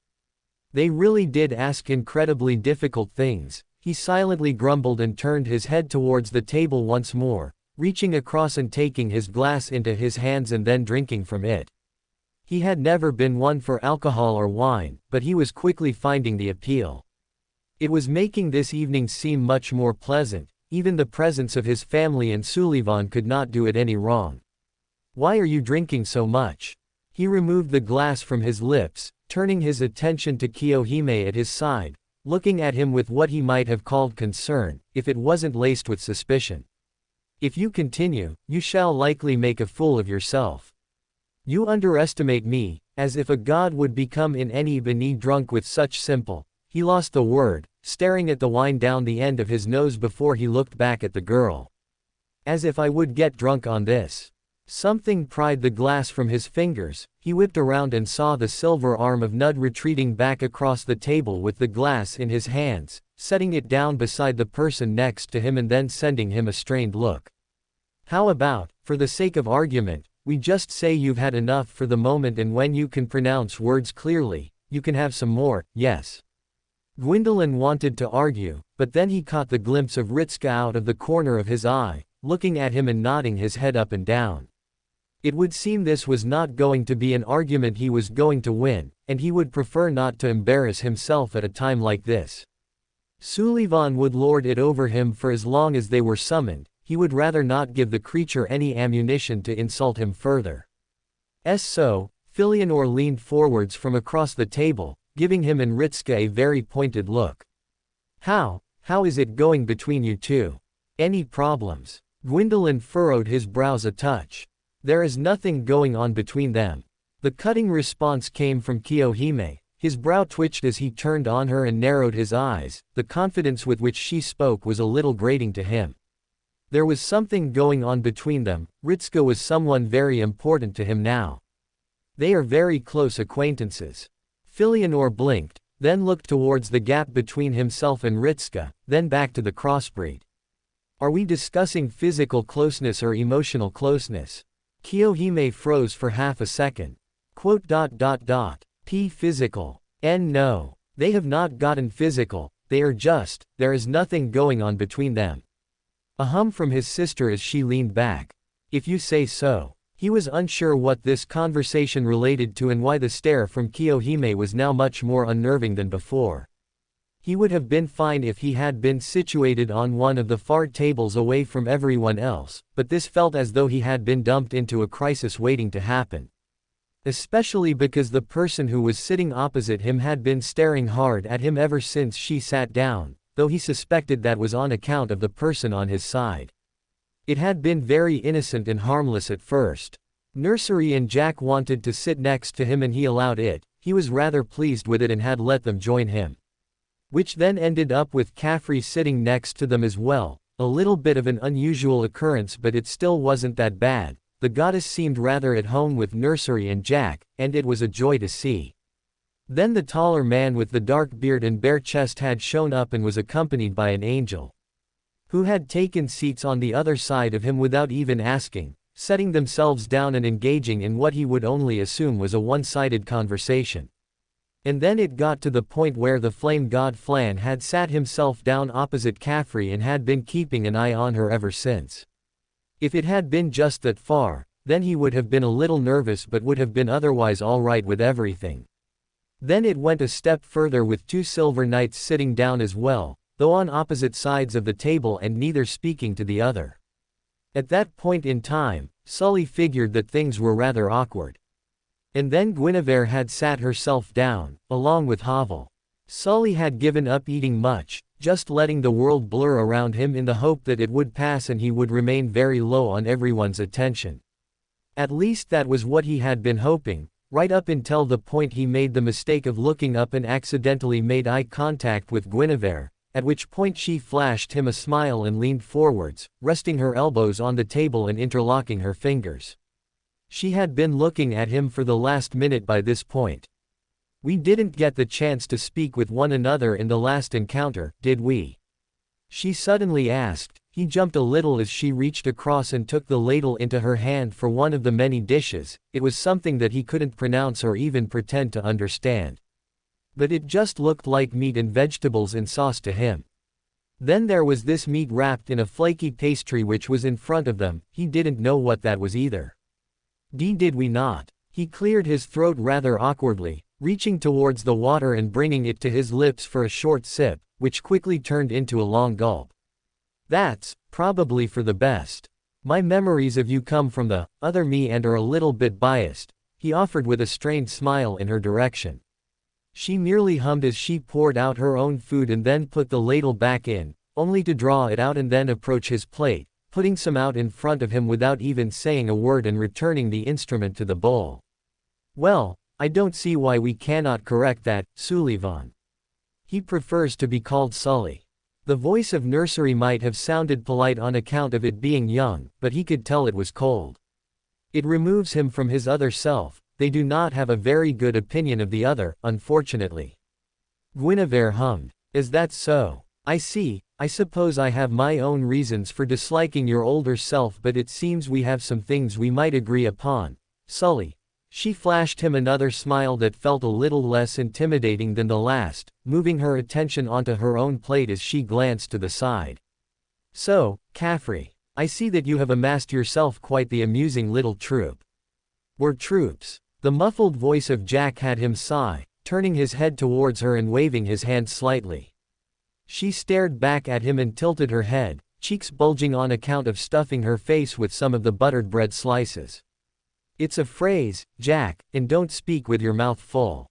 They really did ask incredibly difficult things. He silently grumbled and turned his head towards the table once more, reaching across and taking his glass into his hands and then drinking from it. He had never been one for alcohol or wine, but he was quickly finding the appeal. It was making this evening seem much more pleasant. Even the presence of his family and Sullivan could not do it any wrong. "Why are you drinking so much?" He removed the glass from his lips, turning his attention to Kiyohime at his side, looking at him with what he might have called concern, if it wasn't laced with suspicion. "If you continue, you shall likely make a fool of yourself. You underestimate me, as if a god would become in any beni drunk with such simple." He lost the word, staring at the wine down the end of his nose before he looked back at the girl. "As if I would get drunk on this." Something pried the glass from his fingers. He whipped around and saw the silver arm of Nud retreating back across the table with the glass in his hands, setting it down beside the person next to him and then sending him a strained look. "How about, for the sake of argument, we just say you've had enough for the moment, and when you can pronounce words clearly, you can have some more, yes?" Gwendolyn wanted to argue, but then he caught the glimpse of Ritska out of the corner of his eye, looking at him and nodding his head up and down. It would seem this was not going to be an argument he was going to win, and he would prefer not to embarrass himself at a time like this. Sullivan would lord it over him for as long as they were summoned. He would rather not give the creature any ammunition to insult him further. So, Filianor leaned forwards from across the table, giving him and Ritska a very pointed look. How is it going between you two? Any problems?" Gwendolyn furrowed his brows a touch. "There is nothing going on between them." The cutting response came from Kiyohime. His brow twitched as he turned on her and narrowed his eyes. The confidence with which she spoke was a little grating to him. There was something going on between them. Ritska was someone very important to him now. They are very close acquaintances. Filianor blinked, then looked towards the gap between himself and Ritska, then back to the crossbreed. "Are we discussing physical closeness or emotional closeness?" Kiyohime froze for half a second. P physical. No. They have not gotten physical, there is nothing going on between them. A hum from his sister as she leaned back. "If you say so." He was unsure what this conversation related to and why the stare from Kiyohime was now much more unnerving than before. He would have been fine if he had been situated on one of the far tables away from everyone else, but this felt as though he had been dumped into a crisis waiting to happen. Especially because the person who was sitting opposite him had been staring hard at him ever since she sat down, though he suspected that was on account of the person on his side. It had been very innocent and harmless at first. Nursery and Jack wanted to sit next to him and he allowed it. He was rather pleased with it and had let them join him. Which then ended up with Caffrey sitting next to them as well, a little bit of an unusual occurrence, but it still wasn't that bad. The goddess seemed rather at home with Nursery and Jack, and it was a joy to see. Then the taller man with the dark beard and bare chest had shown up and was accompanied by an angel, who had taken seats on the other side of him without even asking, setting themselves down and engaging in what he would only assume was a one-sided conversation. And then it got to the point where the flame god Flan had sat himself down opposite Caffrey and had been keeping an eye on her ever since. If it had been just that far, then he would have been a little nervous but would have been otherwise all right with everything. Then it went a step further with two silver knights sitting down as well, though on opposite sides of the table and neither speaking to the other. At that point in time, Sully figured that things were rather awkward. And then Guinevere had sat herself down, along with Havel. Sully had given up eating much, just letting the world blur around him in the hope that it would pass and he would remain very low on everyone's attention. At least that was what he had been hoping, right up until the point he made the mistake of looking up and accidentally made eye contact with Guinevere, at which point she flashed him a smile and leaned forwards, resting her elbows on the table and interlocking her fingers. She had been looking at him for the last minute by this point. We didn't get the chance to speak with one another in the last encounter, did we? She suddenly asked. He jumped a little as she reached across and took the ladle into her hand for one of the many dishes. It was something that he couldn't pronounce or even pretend to understand. But it just looked like meat and vegetables in sauce to him. Then there was this meat wrapped in a flaky pastry which was in front of them. He didn't know what that was either. Did we not? He cleared his throat rather awkwardly, reaching towards the water and bringing it to his lips for a short sip, which quickly turned into a long gulp. That's probably for the best. My memories of you come from the other me and are a little bit biased, he offered with a strained smile in her direction. She merely hummed as she poured out her own food and then put the ladle back in, only to draw it out and then approach his plate, putting some out in front of him without even saying a word and returning the instrument to the bowl. Well, I don't see why we cannot correct that, Sullivan. He prefers to be called Sully. The voice of nursery might have sounded polite on account of it being young, but he could tell it was cold. It removes him from his other self. They do not have a very good opinion of the other, unfortunately. Guinevere hummed. Is that so? I see. I suppose I have my own reasons for disliking your older self, but it seems we have some things we might agree upon. Sully. She flashed him another smile that felt a little less intimidating than the last, moving her attention onto her own plate as she glanced to the side. So, Caffrey, I see that you have amassed yourself quite the amusing little troupe. We're troops. The muffled voice of Jack had him sigh, turning his head towards her and waving his hand slightly. She stared back at him and tilted her head, cheeks bulging on account of stuffing her face with some of the buttered bread slices. It's a phrase, Jack, and don't speak with your mouth full.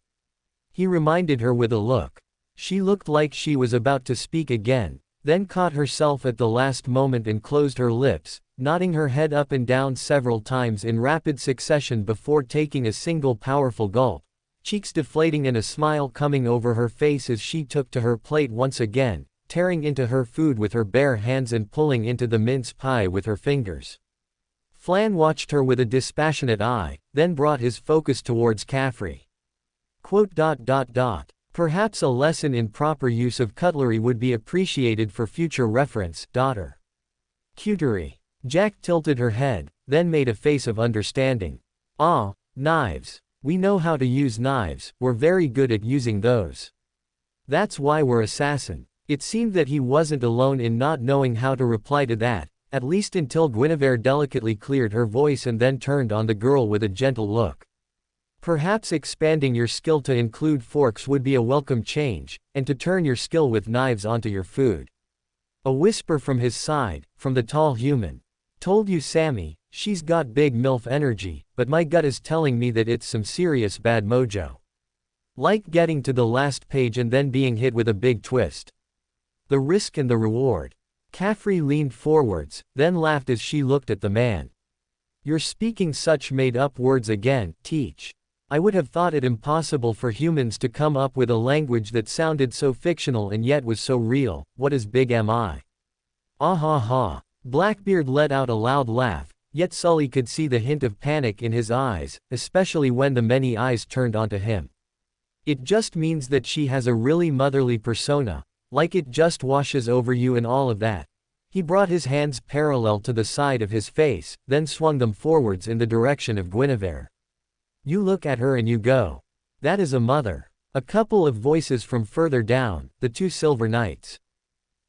He reminded her with a look. She looked like she was about to speak again, then caught herself at the last moment and closed her lips, nodding her head up and down several times in rapid succession before taking a single powerful gulp, cheeks deflating and a smile coming over her face as she took to her plate once again, tearing into her food with her bare hands and pulling into the mince pie with her fingers. Flan watched her with a dispassionate eye, then brought his focus towards Caffrey. Perhaps a lesson in proper use of cutlery would be appreciated for future reference, daughter. Cutery. Jack tilted her head, then made a face of understanding. Ah, knives. We know how to use knives, we're very good at using those. That's why we're assassin. It seemed that he wasn't alone in not knowing how to reply to that, at least until Guinevere delicately cleared her voice and then turned on the girl with a gentle look. Perhaps expanding your skill to include forks would be a welcome change, and to turn your skill with knives onto your food. A whisper from his side, from the tall human. Told you Sammy, she's got big MILF energy, but my gut is telling me that it's some serious bad mojo. Like getting to the last page and then being hit with a big twist. The risk and the reward. Caffrey leaned forwards, then laughed as she looked at the man. You're speaking such made-up words again, Teach. I would have thought it impossible for humans to come up with a language that sounded so fictional and yet was so real. What as big am I? Ah ha ha. Blackbeard let out a loud laugh, yet Sully could see the hint of panic in his eyes, especially when the many eyes turned onto him. It just means that she has a really motherly persona, like it just washes over you and all of that. He brought his hands parallel to the side of his face, then swung them forwards in the direction of Guinevere. You look at her and you go. That is a mother. A couple of voices from further down, the two silver knights.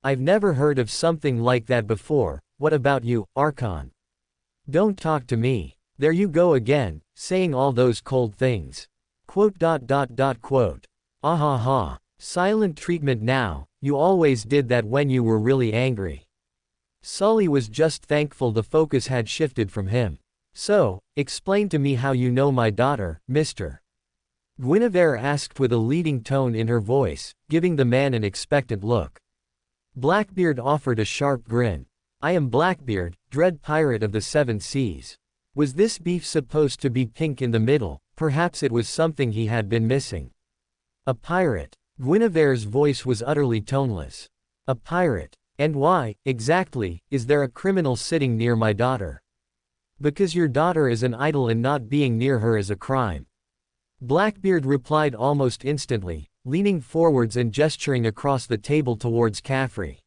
I've never heard of something like that before. What about you, Archon? Don't talk to me. There you go again, saying all those cold things. Quote. Ah ha ha. Silent treatment now, you always did that when you were really angry. Sully was just thankful the focus had shifted from him. So, explain to me how you know my daughter, Mr. Guinevere asked with a leading tone in her voice, giving the man an expectant look. Blackbeard offered a sharp grin. I am Blackbeard, dread pirate of the seven seas. Was this beef supposed to be pink in the middle, Perhaps it was something he had been missing. A pirate. Guinevere's voice was utterly toneless. A pirate. And why, exactly, is there a criminal sitting near my daughter? Because your daughter is an idol and not being near her is a crime. Blackbeard replied almost instantly, leaning forwards and gesturing across the table towards Caffrey.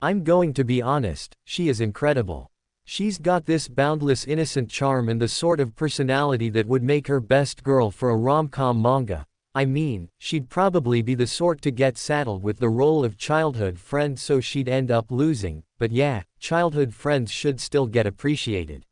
I'm going to be honest, she is incredible. She's got this boundless innocent charm and the sort of personality that would make her best girl for a rom-com manga. I mean, she'd probably be the sort to get saddled with the role of childhood friend, so she'd end up losing, but yeah, childhood friends should still get appreciated.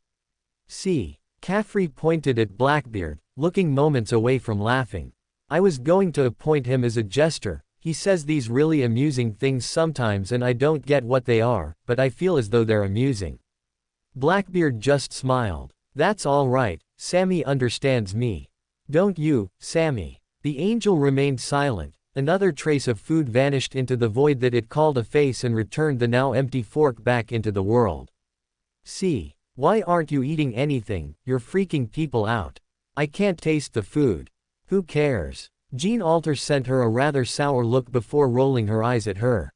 See? Caffrey pointed at Blackbeard, looking moments away from laughing. I was going to appoint him as a jester. He says these really amusing things sometimes and I don't get what they are, but I feel as though they're amusing. Blackbeard just smiled. That's all right, Sammy understands me. Don't you, Sammy? The angel remained silent. Another trace of food vanished into the void that it called a face and returned the now empty fork back into the world. See? Why aren't you eating anything? You're freaking people out. I can't taste the food. Who cares? Jean Alter sent her a rather sour look before rolling her eyes at her.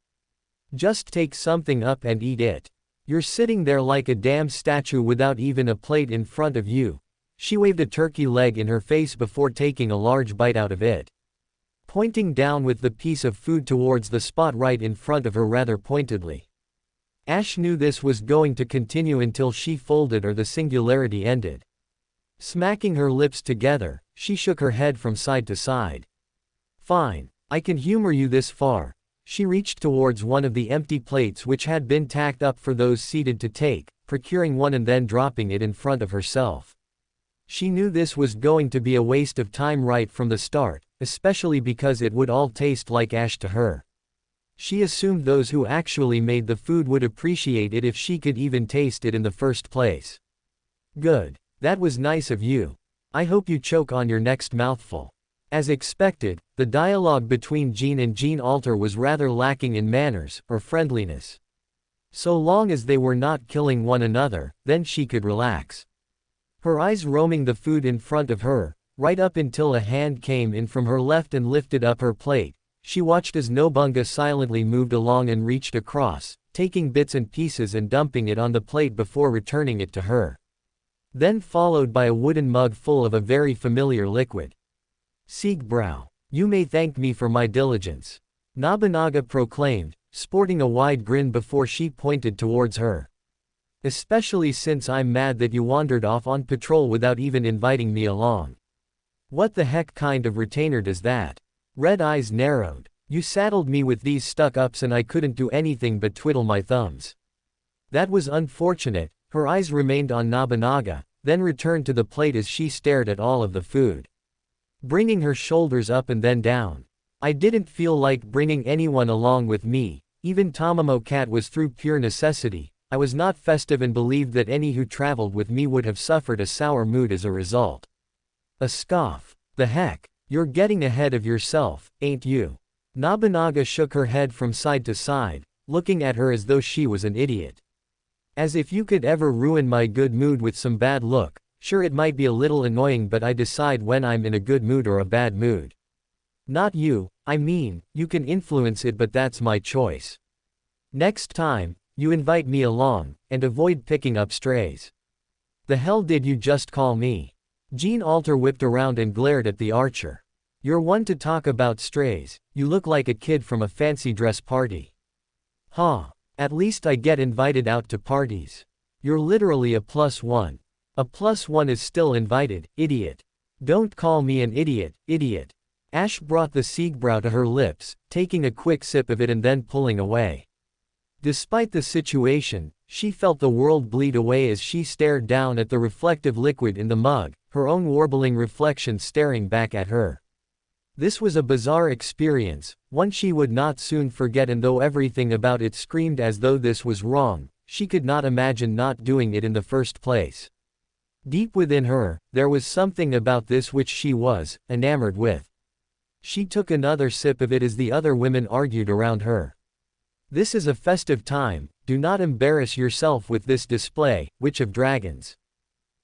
Just take something up and eat it. You're sitting there like a damn statue without even a plate in front of you. She waved a turkey leg in her face before taking a large bite out of it. Pointing down with the piece of food towards the spot right in front of her rather pointedly. Ash knew this was going to continue until she folded or the singularity ended. Smacking her lips together, she shook her head from side to side. Fine, I can humor you this far. She reached towards one of the empty plates which had been tacked up for those seated to take, procuring one and then dropping it in front of herself. She knew this was going to be a waste of time right from the start, especially because it would all taste like ash to her. She assumed those who actually made the food would appreciate it if she could even taste it in the first place. Good. That was nice of you. I hope you choke on your next mouthful. As expected, the dialogue between Jean and Jean Alter was rather lacking in manners, or friendliness. So long as they were not killing one another, then she could relax. Her eyes roaming the food in front of her, right up until a hand came in from her left and lifted up her plate. She watched as Nobunga silently moved along and reached across, taking bits and pieces and dumping it on the plate before returning it to her. Then followed by a wooden mug full of a very familiar liquid. Siegbrow. You may thank me for my diligence. Nobunaga proclaimed, sporting a wide grin before she pointed towards her. Especially since I'm mad that you wandered off on patrol without even inviting me along. What the heck kind of retainer does that? Red eyes narrowed. You saddled me with these stuck-ups and I couldn't do anything but twiddle my thumbs. That was unfortunate. Her eyes remained on Nobunaga, then returned to the plate as she stared at all of the food. Bringing her shoulders up and then down. I didn't feel like bringing anyone along with me, even Tamamo Cat was through pure necessity. I was not festive and believed that any who traveled with me would have suffered a sour mood as a result. A scoff. The heck? You're getting ahead of yourself, ain't you? Nobunaga shook her head from side to side, looking at her as though she was an idiot. As if you could ever ruin my good mood with some bad look. Sure, it might be a little annoying, but I decide when I'm in a good mood or a bad mood. Not you, I mean, you can influence it, but that's my choice. Next time, you invite me along, and avoid picking up strays. The hell did you just call me? Jean Alter whipped around and glared at the archer. You're one to talk about strays, you look like a kid from a fancy dress party. Huh, at least I get invited out to parties. You're literally a +1. A +1 is still invited, idiot. Don't call me an idiot, idiot. Ash brought the Siegbrow to her lips, taking a quick sip of it and then pulling away. Despite the situation, she felt the world bleed away as she stared down at the reflective liquid in the mug, her own warbling reflection staring back at her. This was a bizarre experience, one she would not soon forget, and though everything about it screamed as though this was wrong, she could not imagine not doing it in the first place. Deep within her, there was something about this which she was enamored with. She took another sip of it as the other women argued around her. This is a festive time, do not embarrass yourself with this display, Witch of Dragons.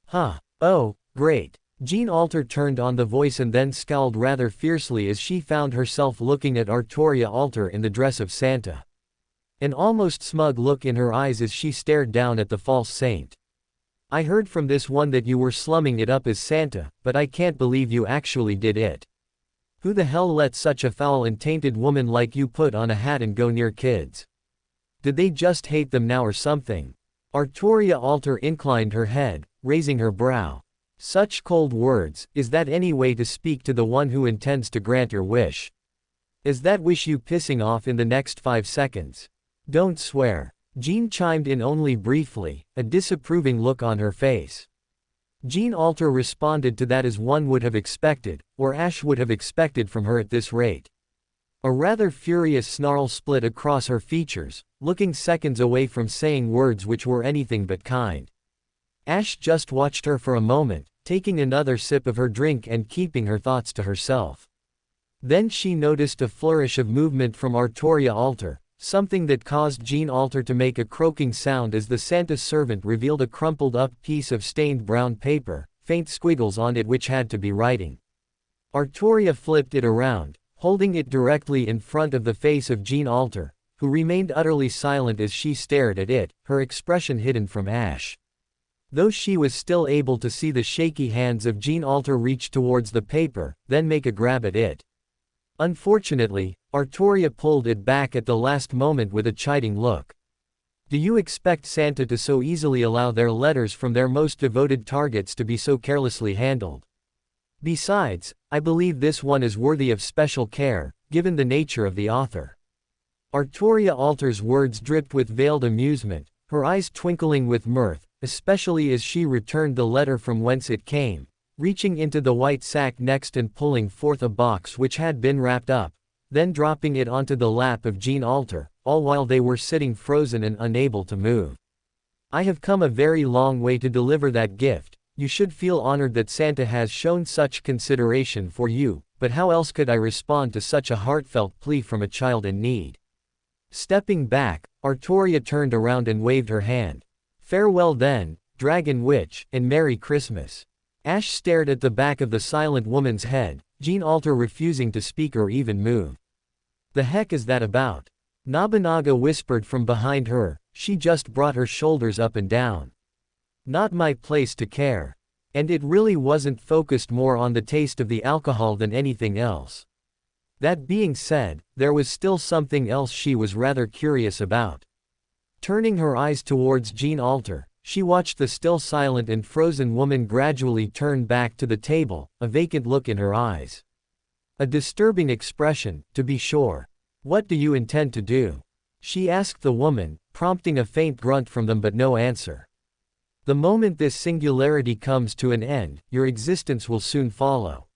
Huh, oh, great. Jean Alter turned on the voice and then scowled rather fiercely as she found herself looking at Artoria Alter in the dress of Santa. An almost smug look in her eyes as she stared down at the false saint. I heard from this one that you were slumming it up as Santa, but I can't believe you actually did it. Who the hell let such a foul and tainted woman like you put on a hat and go near kids? Did they just hate them now or something? Artoria Alter inclined her head, raising her brow. Such cold words, is that any way to speak to the one who intends to grant your wish? Is that wish you pissing off in the next 5 seconds? Don't swear. Jean chimed in only briefly, a disapproving look on her face. Jean Alter responded to that as one would have expected, or Ash would have expected from her at this rate. A rather furious snarl split across her features, looking seconds away from saying words which were anything but kind. Ash just watched her for a moment, taking another sip of her drink and keeping her thoughts to herself. Then she noticed a flourish of movement from Artoria Alter, something that caused Jean Alter to make a croaking sound as the Santa servant revealed a crumpled up piece of stained brown paper, faint squiggles on it which had to be writing. Artoria flipped it around, holding it directly in front of the face of Jean Alter, who remained utterly silent as she stared at it, her expression hidden from Ash. Though she was still able to see the shaky hands of Jean Alter reach towards the paper, then make a grab at it. Unfortunately, Artoria pulled it back at the last moment with a chiding look. Do you expect Santa to so easily allow their letters from their most devoted targets to be so carelessly handled? Besides, I believe this one is worthy of special care, given the nature of the author. Artoria Alter's words dripped with veiled amusement, her eyes twinkling with mirth, especially as she returned the letter from whence it came, reaching into the white sack next and pulling forth a box which had been wrapped up, then dropping it onto the lap of Jean Alter, all while they were sitting frozen and unable to move. I have come a very long way to deliver that gift. You should feel honored that Santa has shown such consideration for you, but how else could I respond to such a heartfelt plea from a child in need? Stepping back, Artoria turned around and waved her hand. Farewell then, Dragon Witch, and Merry Christmas. Ash stared at the back of the silent woman's head, Jean Alter refusing to speak or even move. The heck is that about? Nobunaga whispered from behind her, she just brought her shoulders up and down. Not my place to care. And it really wasn't focused more on the taste of the alcohol than anything else. That being said, there was still something else she was rather curious about. Turning her eyes towards Jean Alter, she watched the still silent and frozen woman gradually turn back to the table, a vacant look in her eyes. A disturbing expression, to be sure. What do you intend to do? She asked the woman, prompting a faint grunt from them but no answer. The moment this singularity comes to an end, your existence will soon follow.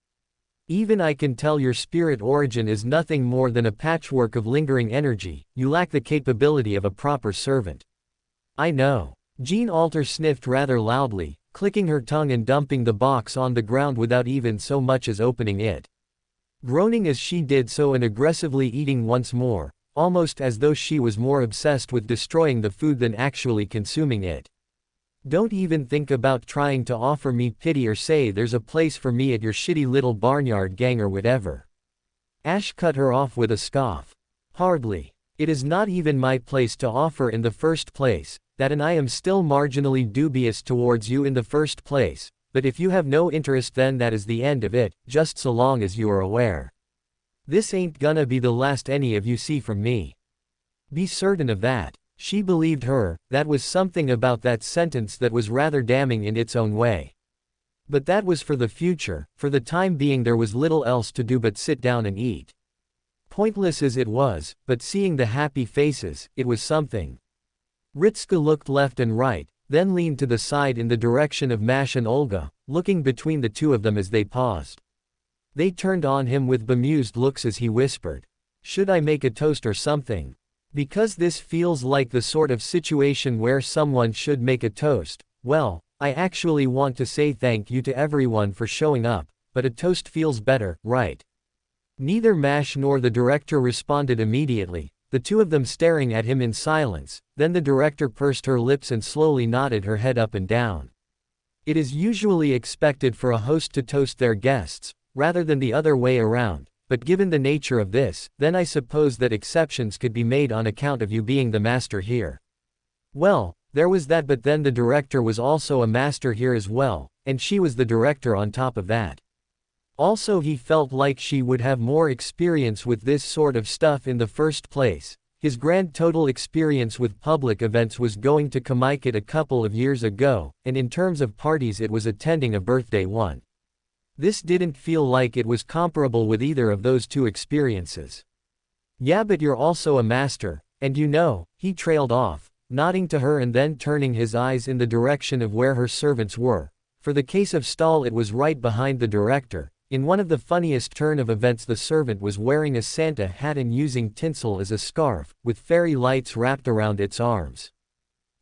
Even I can tell your spirit origin is nothing more than a patchwork of lingering energy, you lack the capability of a proper servant. I know. Jean Alter sniffed rather loudly, clicking her tongue and dumping the box on the ground without even so much as opening it. Groaning as she did so and aggressively eating once more, almost as though she was more obsessed with destroying the food than actually consuming it. Don't even think about trying to offer me pity or say there's a place for me at your shitty little barnyard gang or whatever. Ash cut her off with a scoff. Hardly. It is not even my place to offer in the first place, that and I am still marginally dubious towards you in the first place, but if you have no interest then that is the end of it, just so long as you are aware. This ain't gonna be the last any of you see from me. Be certain of that. She believed her, that was something about that sentence that was rather damning in its own way. But that was for the future, for the time being there was little else to do but sit down and eat. Pointless as it was, but seeing the happy faces, it was something. Ritska looked left and right, then leaned to the side in the direction of Mash and Olga, looking between the two of them as they paused. They turned on him with bemused looks as he whispered, "Should I make a toast or something? Because this feels like the sort of situation where someone should make a toast, well, I actually want to say thank you to everyone for showing up, but a toast feels better, right?" Neither Mash nor the director responded immediately, the two of them staring at him in silence, then the director pursed her lips and slowly nodded her head up and down. It is usually expected for a host to toast their guests, rather than the other way around, but given the nature of this, then I suppose that exceptions could be made on account of you being the master here. Well, there was that, but then the director was also a master here as well, and she was the director on top of that. Also, he felt like she would have more experience with this sort of stuff in the first place. His grand total experience with public events was going to Kamaikat a couple of years ago, and in terms of parties it was attending a birthday one. This didn't feel like it was comparable with either of those two experiences. Yeah, but you're also a master, and you know, he trailed off, nodding to her and then turning his eyes in the direction of where her servants were. For the case of stall, it was right behind the director. In one of the funniest turn of events, the servant was wearing a Santa hat and using tinsel as a scarf, with fairy lights wrapped around its arms.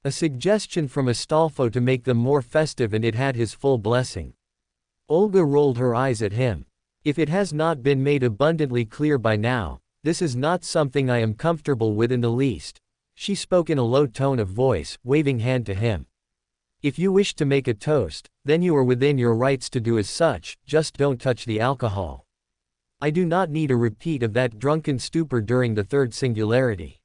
A suggestion from Astolfo to make them more festive, and it had his full blessing. Olga rolled her eyes at him. If it has not been made abundantly clear by now, this is not something I am comfortable with in the least. She spoke in a low tone of voice, waving hand to him. If you wish to make a toast, then you are within your rights to do as such, just don't touch the alcohol. I do not need a repeat of that drunken stupor during the third singularity.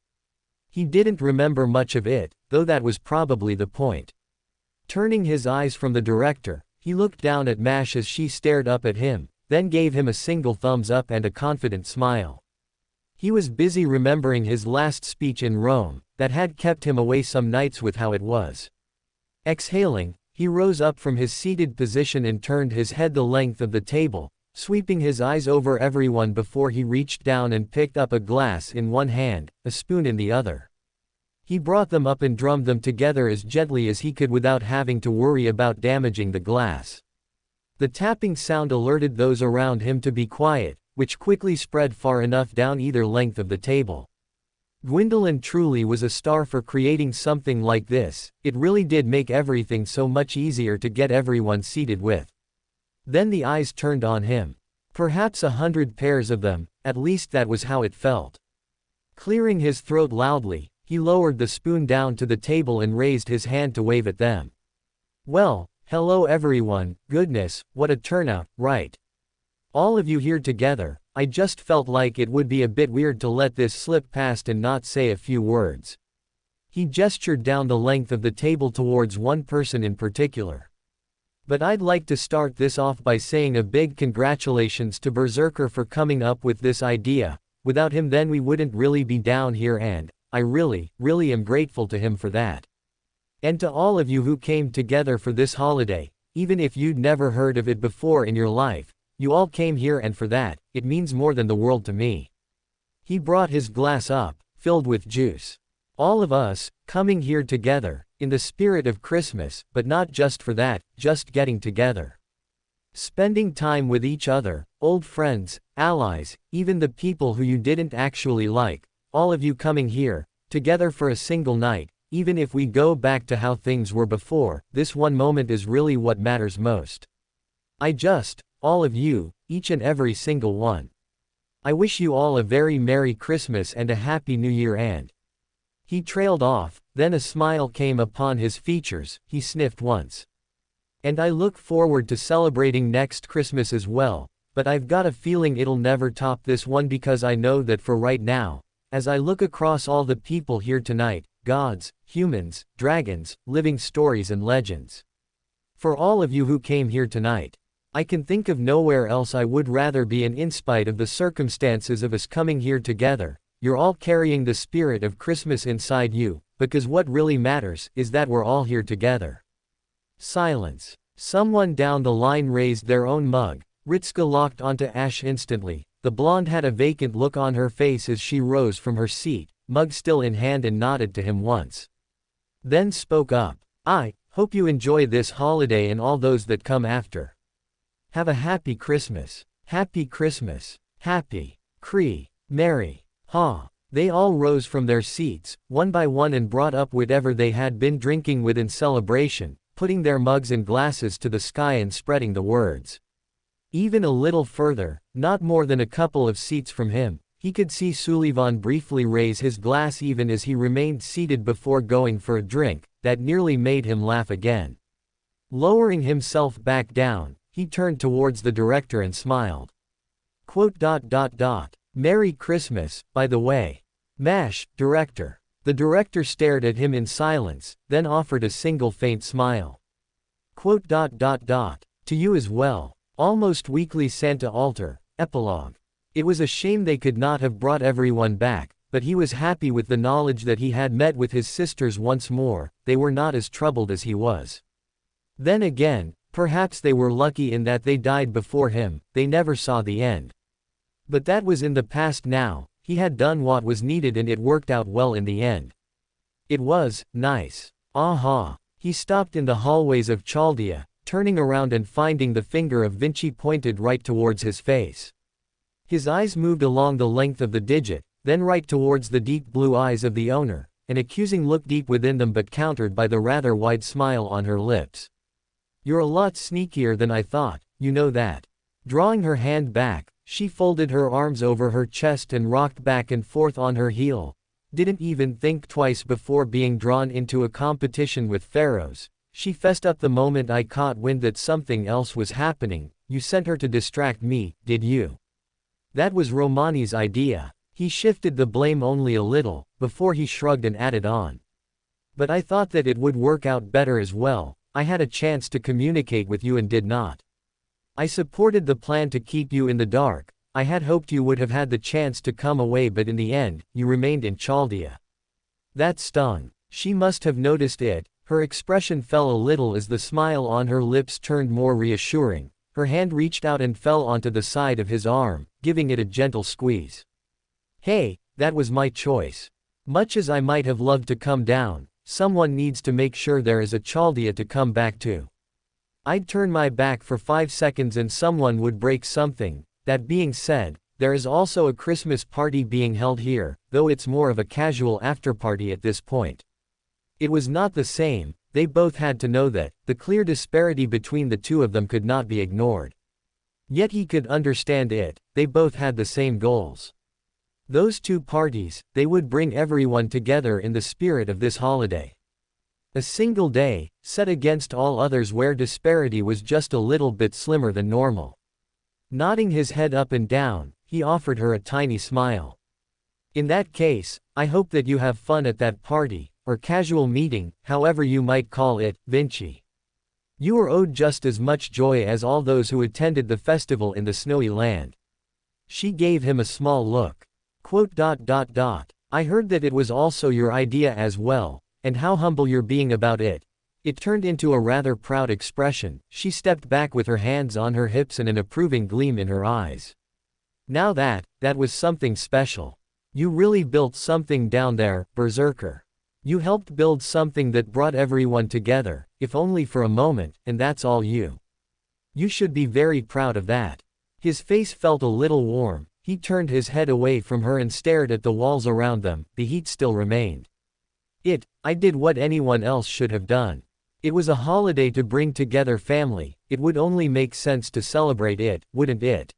He didn't remember much of it, though that was probably the point. Turning his eyes from the director, he looked down at Mash as she stared up at him, then gave him a single thumbs up and a confident smile. He was busy remembering his last speech in Rome, that had kept him away some nights with how it was. Exhaling, he rose up from his seated position and turned his head the length of the table, sweeping his eyes over everyone before he reached down and picked up a glass in one hand, a spoon in the other. He brought them up and drummed them together as gently as he could without having to worry about damaging the glass. The tapping sound alerted those around him to be quiet, which quickly spread far enough down either length of the table. Gwendolyn truly was a star for creating something like this. It really did make everything so much easier to get everyone seated with. Then the eyes turned on him. Perhaps 100 pairs of them, at least that was how it felt. Clearing his throat loudly, he lowered the spoon down to the table and raised his hand to wave at them. Well, hello everyone, goodness, what a turnout, right? All of you here together. I just felt like it would be a bit weird to let this slip past and not say a few words. He gestured down the length of the table towards one person in particular. But I'd like to start this off by saying a big congratulations to Berserker for coming up with this idea. Without him then we wouldn't really be down here, and I really am grateful to him for that. And to all of you who came together for this holiday, even if you'd never heard of it before in your life, you all came here, and for that, it means more than the world to me. He brought his glass up, filled with juice. All of us, coming here together, in the spirit of Christmas, but not just for that, just getting together. Spending time with each other, old friends, allies, even the people who you didn't actually like, all of you coming here, together for a single night, even if we go back to how things were before, this one moment is really what matters most. All of you, each and every single one. I wish you all a very Merry Christmas and a Happy New Year, and he trailed off, then a smile came upon his features, he sniffed once. And I look forward to celebrating next Christmas as well, but I've got a feeling it'll never top this one, because I know that for right now, as I look across all the people here tonight, gods, humans, dragons, living stories and legends. For all of you who came here tonight, I can think of nowhere else I would rather be, and in spite of the circumstances of us coming here together, you're all carrying the spirit of Christmas inside you, because what really matters is that we're all here together. Silence. Someone down the line raised their own mug. Ritska locked onto Ash instantly. The blonde had a vacant look on her face as she rose from her seat, mug still in hand, and nodded to him once. Then spoke up. I hope you enjoy this holiday and all those that come after. Have a happy Christmas. Happy Christmas. Happy. Merry. Ha. They all rose from their seats, one by one, and brought up whatever they had been drinking with in celebration, putting their mugs and glasses to the sky and spreading the words. Even a little further, not more than a couple of seats from him, he could see Sullivan briefly raise his glass even as he remained seated before going for a drink. That nearly made him laugh again. Lowering himself back down, he turned towards the director and smiled. Merry Christmas, by the way. Mash, director. The director stared at him in silence, then offered a single faint smile. To you as well. Almost weekly Santa altar, epilogue. It was a shame they could not have brought everyone back, but he was happy with the knowledge that he had met with his sisters once more. They were not as troubled as he was. Then again, perhaps they were lucky in that they died before him, they never saw the end. But that was in the past now, he had done what was needed and it worked out well in the end. It was nice. Aha! He stopped in the hallways of Chaldea, turning around and finding the finger of Vinci pointed right towards his face. His eyes moved along the length of the digit, then right towards the deep blue eyes of the owner, an accusing look deep within them but countered by the rather wide smile on her lips. You're a lot sneakier than I thought, you know that. Drawing her hand back, she folded her arms over her chest and rocked back and forth on her heel. Didn't even think twice before being drawn into a competition with pharaohs. She fessed up the moment I caught wind that something else was happening. You sent her to distract me, did you? That was Romani's idea. He shifted the blame only a little, before he shrugged and added on. But I thought that it would work out better as well. I had a chance to communicate with you and did not. I supported the plan to keep you in the dark. I had hoped you would have had the chance to come away, but in the end, you remained in Chaldea. That stung. She must have noticed it. Her expression fell a little as the smile on her lips turned more reassuring. Her hand reached out and fell onto the side of his arm, giving it a gentle squeeze. Hey, that was my choice. Much as I might have loved to come down, someone needs to make sure there is a Chaldea to come back to. I'd turn my back for 5 seconds and someone would break something. That being said, there is also a Christmas party being held here, though it's more of a casual afterparty at this point. It was not the same. They both had to know that. The clear disparity between the two of them could not be ignored. Yet he could understand it. They both had the same goals. Those two parties, they would bring everyone together in the spirit of this holiday. A single day, set against all others where disparity was just a little bit slimmer than normal. Nodding his head up and down, he offered her a tiny smile. In that case, I hope that you have fun at that party, or casual meeting, however you might call it, Vinci. You are owed just as much joy as all those who attended the festival in the snowy land. She gave him a small look. I heard that it was also your idea as well, and how humble you're being about it. It turned into a rather proud expression. She stepped back with her hands on her hips and an approving gleam in her eyes. Now that was something special. You really built something down there, Berserker. You helped build something that brought everyone together, if only for a moment, and that's all you. You should be very proud of that. His face felt a little warm. He turned his head away from her and stared at the walls around them. The heat still remained. I did what anyone else should have done. It was a holiday to bring together family. It would only make sense to celebrate it, wouldn't it?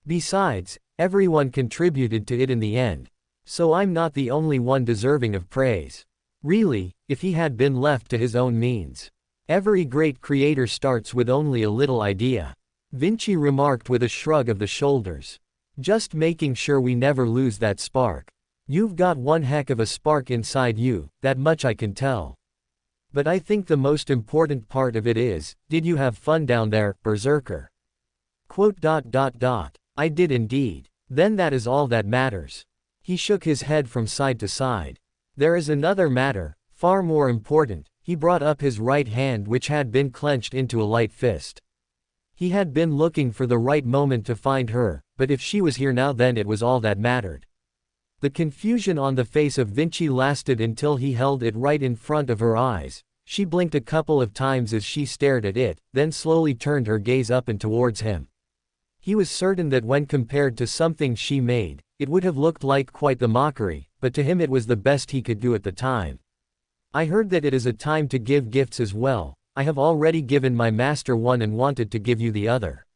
Besides, everyone contributed to it in the end. So I'm not the only one deserving of praise. Really, if he had been left to his own means. Every great creator starts with only a little idea. Vinci remarked with a shrug of the shoulders. Just making sure we never lose that spark. You've got one heck of a spark inside you, that much I can tell. But I think the most important part of it is, did you have fun down there, Berserker? I did indeed. Then that is all that matters. He shook his head from side to side. There is another matter, far more important. He brought up his right hand which had been clenched into a light fist. He had been looking for the right moment to find her, but if she was here now then it was all that mattered. The confusion on the face of Vinci lasted until he held it right in front of her eyes. She blinked a couple of times as she stared at it, then slowly turned her gaze up and towards him. He was certain that when compared to something she made, it would have looked like quite the mockery, but to him it was the best he could do at the time. I heard that it is a time to give gifts as well. I have already given my master one and wanted to give you the other.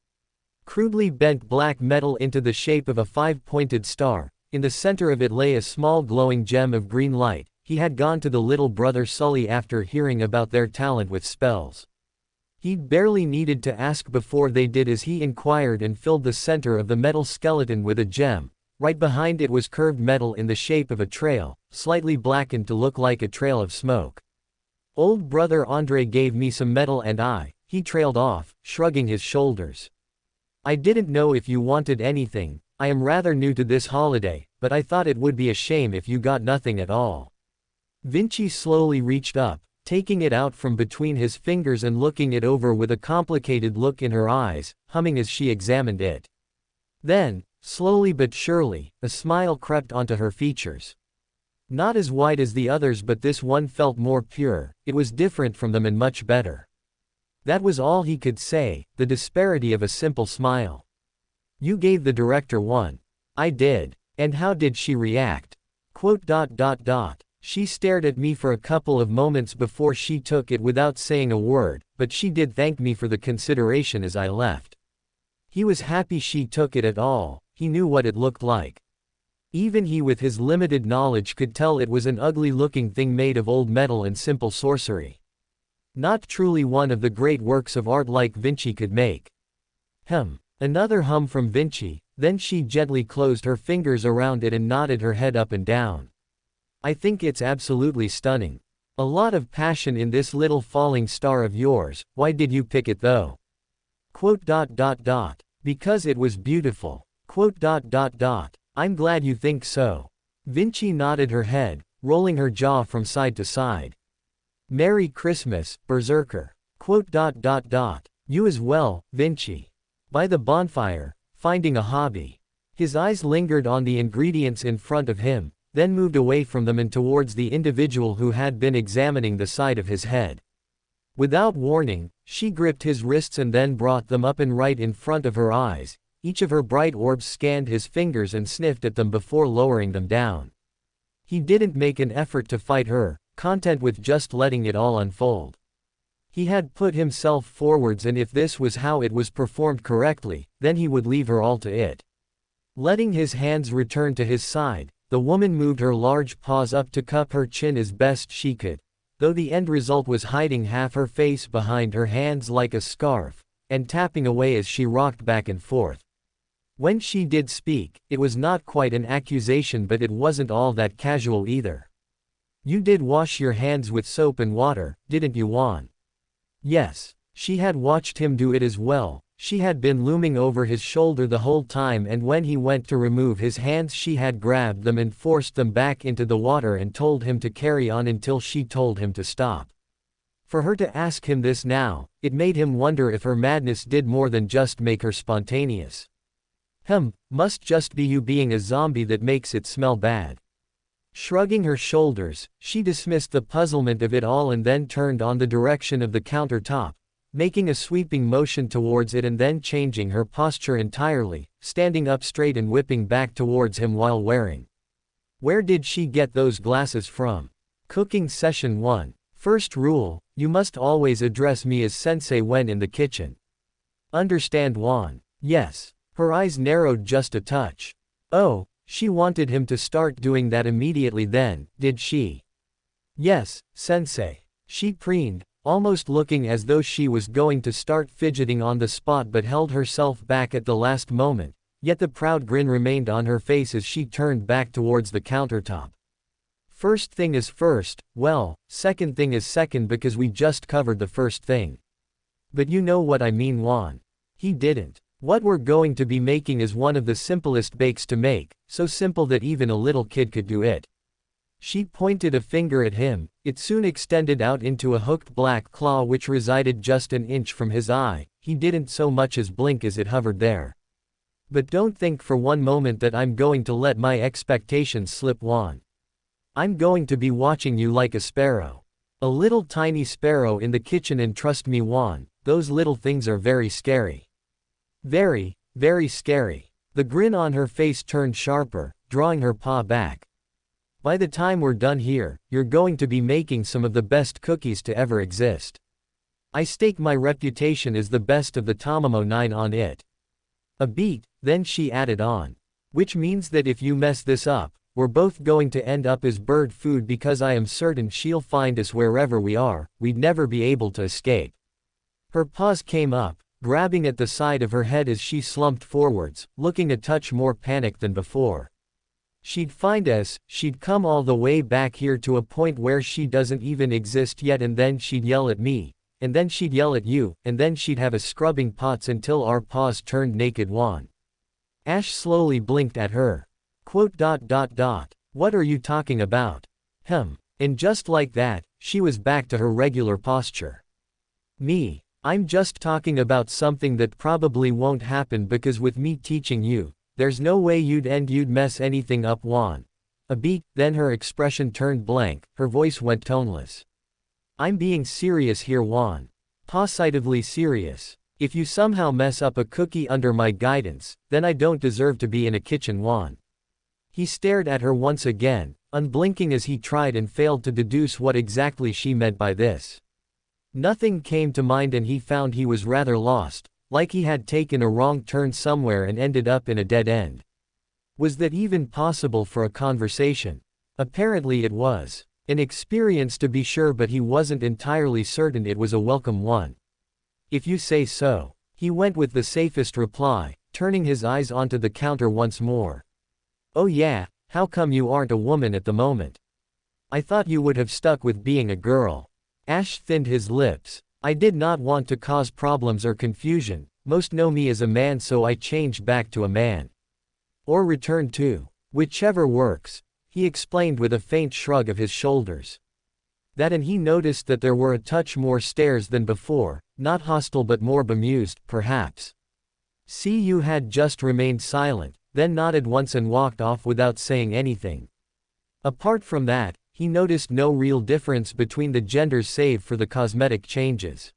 Crudely bent black metal into the shape of a 5-pointed star. In the center of it lay a small glowing gem of green light. He had gone to the little brother Sully after hearing about their talent with spells. He'd barely needed to ask before they did as he inquired and filled the center of the metal skeleton with a gem. Right behind it was curved metal in the shape of a trail, slightly blackened to look like a trail of smoke. Old brother Andre gave me some metal and he trailed off, shrugging his shoulders. I didn't know if you wanted anything. I am rather new to this holiday, but I thought it would be a shame if you got nothing at all. Vinci slowly reached up, taking it out from between his fingers and looking it over with a complicated look in her eyes, humming as she examined it. Then, slowly but surely, a smile crept onto her features. Not as wide as the others, but this one felt more pure. It was different from them and much better. That was all he could say, the disparity of a simple smile. You gave the director one. I did. And how did she react? She stared at me for a couple of moments before she took it without saying a word, but she did thank me for the consideration as I left. He was happy she took it at all. He knew what it looked like. Even he with his limited knowledge could tell it was an ugly-looking thing made of old metal and simple sorcery. Not truly one of the great works of art like Vinci could make. Another hum from Vinci, then she gently closed her fingers around it and nodded her head up and down. I think it's absolutely stunning. A lot of passion in this little falling star of yours. Why did you pick it though? Because it was beautiful. I'm glad you think so. Vinci nodded her head, rolling her jaw from side to side. Merry Christmas, Berserker. You as well, Vinci. By the bonfire, finding a hobby. His eyes lingered on the ingredients in front of him, then moved away from them and towards the individual who had been examining the side of his head. Without warning, she gripped his wrists and then brought them up and right in front of her eyes. Each of her bright orbs scanned his fingers and sniffed at them before lowering them down. He didn't make an effort to fight her, content with just letting it all unfold. He had put himself forwards, and if this was how it was performed correctly, then he would leave her all to it. Letting his hands return to his side, the woman moved her large paws up to cup her chin as best she could, though the end result was hiding half her face behind her hands like a scarf, and tapping away as she rocked back and forth. When she did speak, it was not quite an accusation, but it wasn't all that casual either. You did wash your hands with soap and water, didn't you, Juan? Yes. She had watched him do it as well. She had been looming over his shoulder the whole time, and when he went to remove his hands she had grabbed them and forced them back into the water and told him to carry on until she told him to stop. For her to ask him this now, it made him wonder if her madness did more than just make her spontaneous. Must just be you being a zombie that makes it smell bad. Shrugging her shoulders, she dismissed the puzzlement of it all and then turned on the direction of the countertop, making a sweeping motion towards it and then changing her posture entirely, standing up straight and whipping back towards him while wearing. Where did she get those glasses from? Cooking Session 1. First rule, you must always address me as sensei when in the kitchen. Understand, Juan? Yes. Her eyes narrowed just a touch. Oh, she wanted him to start doing that immediately then, did she? Yes, sensei. She preened, almost looking as though she was going to start fidgeting on the spot, but held herself back at the last moment, yet the proud grin remained on her face as she turned back towards the countertop. First thing is first, well, second thing is second, because we just covered the first thing. But you know what I mean, Juan. He didn't. What we're going to be making is one of the simplest bakes to make, so simple that even a little kid could do it. She pointed a finger at him. It soon extended out into a hooked black claw which resided just an inch from his eye. He didn't so much as blink as it hovered there. But don't think for one moment that I'm going to let my expectations slip, Juan. I'm going to be watching you like a sparrow. A little tiny sparrow in the kitchen, and trust me, Juan, those little things are very scary. Very, very scary. The grin on her face turned sharper, drawing her paw back. By the time we're done here, you're going to be making some of the best cookies to ever exist. I stake my reputation as the best of the Tamamo 9 on it. A beat, then she added on. Which means that if you mess this up, we're both going to end up as bird food, because I am certain she'll find us wherever we are. We'd never be able to escape. Her paws came up, grabbing at the side of her head as she slumped forwards, looking a touch more panicked than before. She'd find us, she'd come all the way back here to a point where she doesn't even exist yet, and then she'd yell at me, and then she'd yell at you, and then she'd have us scrubbing pots until our paws turned naked. Juan. Ash slowly blinked at her. Quote. What are you talking about? And just like that, she was back to her regular posture. Me. I'm just talking about something that probably won't happen, because with me teaching you, there's no way you'd mess anything up. Juan. A beat, then her expression turned blank, her voice went toneless. I'm being serious here, Juan. Positively serious. If you somehow mess up a cookie under my guidance, then I don't deserve to be in a kitchen, Juan. He stared at her once again, unblinking as he tried and failed to deduce what exactly she meant by this. Nothing came to mind, and he found he was rather lost, like he had taken a wrong turn somewhere and ended up in a dead end. Was that even possible for a conversation? Apparently it was. An experience to be sure, but he wasn't entirely certain it was a welcome one. If you say so. He went with the safest reply, turning his eyes onto the counter once more. Oh yeah, how come you aren't a woman at the moment? I thought you would have stuck with being a girl. Ash thinned his lips. I did not want to cause problems or confusion. Most know me as a man, so I changed back to a man. Or returned to. Whichever works, he explained with a faint shrug of his shoulders. That, and he noticed that there were a touch more stares than before, not hostile but more bemused, perhaps. You had just remained silent, then nodded once and walked off without saying anything. Apart from that, he noticed no real difference between the genders save for the cosmetic changes.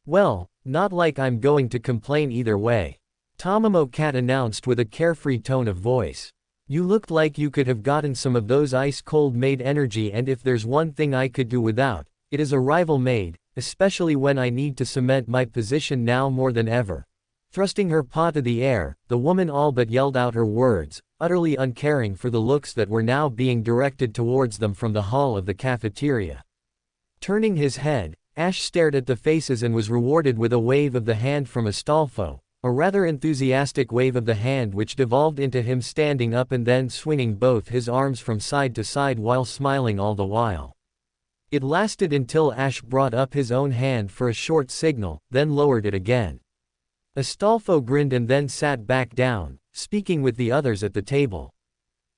Well, not like I'm going to complain either way. Tamamo Cat announced with a carefree tone of voice. You looked like you could have gotten some of those ice-cold maid energy, and if there's one thing I could do without, it is a rival maid, especially when I need to cement my position now more than ever. Thrusting her paw to the air, the woman all but yelled out her words, utterly uncaring for the looks that were now being directed towards them from the hall of the cafeteria. Turning his head, Ash stared at the faces and was rewarded with a wave of the hand from Astolfo, a rather enthusiastic wave of the hand which devolved into him standing up and then swinging both his arms from side to side while smiling all the while. It lasted until Ash brought up his own hand for a short signal, then lowered it again. Astolfo grinned and then sat back down, speaking with the others at the table.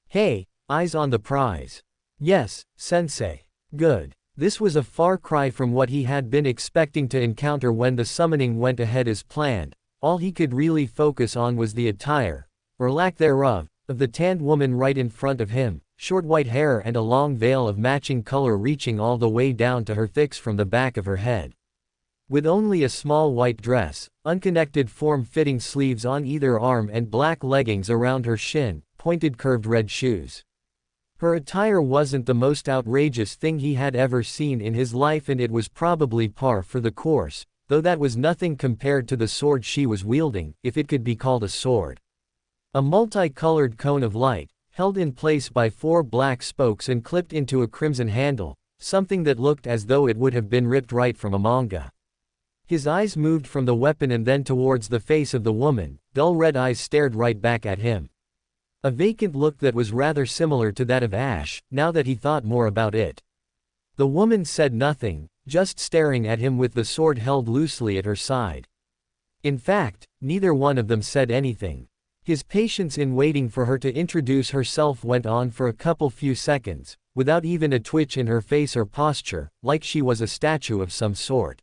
Hey, eyes on the prize. Yes, sensei. Good. This was a far cry from what he had been expecting to encounter when the summoning went ahead as planned. All he could really focus on was the attire, or lack thereof, of the tanned woman right in front of him, short white hair and a long veil of matching color reaching all the way down to her thighs from the back of her head. With only a small white dress, unconnected form-fitting sleeves on either arm and black leggings around her shin, pointed curved red shoes. Her attire wasn't the most outrageous thing he had ever seen in his life, and it was probably par for the course, though that was nothing compared to the sword she was wielding, if it could be called a sword. A multicolored cone of light, held in place by 4 black spokes and clipped into a crimson handle, something that looked as though it would have been ripped right from a manga. His eyes moved from the weapon and then towards the face of the woman. Dull red eyes stared right back at him. A vacant look that was rather similar to that of Ash, now that he thought more about it. The woman said nothing, just staring at him with the sword held loosely at her side. In fact, neither one of them said anything. His patience in waiting for her to introduce herself went on for a few seconds, without even a twitch in her face or posture, like she was a statue of some sort.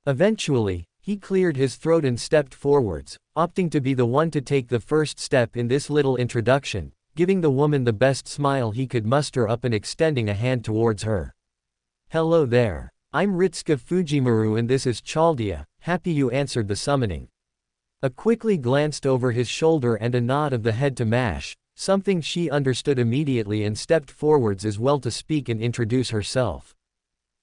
Eventually, he cleared his throat and stepped forwards, opting to be the one to take the first step in this little introduction, giving the woman the best smile he could muster up and extending a hand towards her. Hello there. I'm Ritsuka Fujimaru and this is Chaldea, happy you answered the summoning. A quickly glanced over his shoulder and a nod of the head to Mash, something she understood immediately, and stepped forwards as well to speak and introduce herself.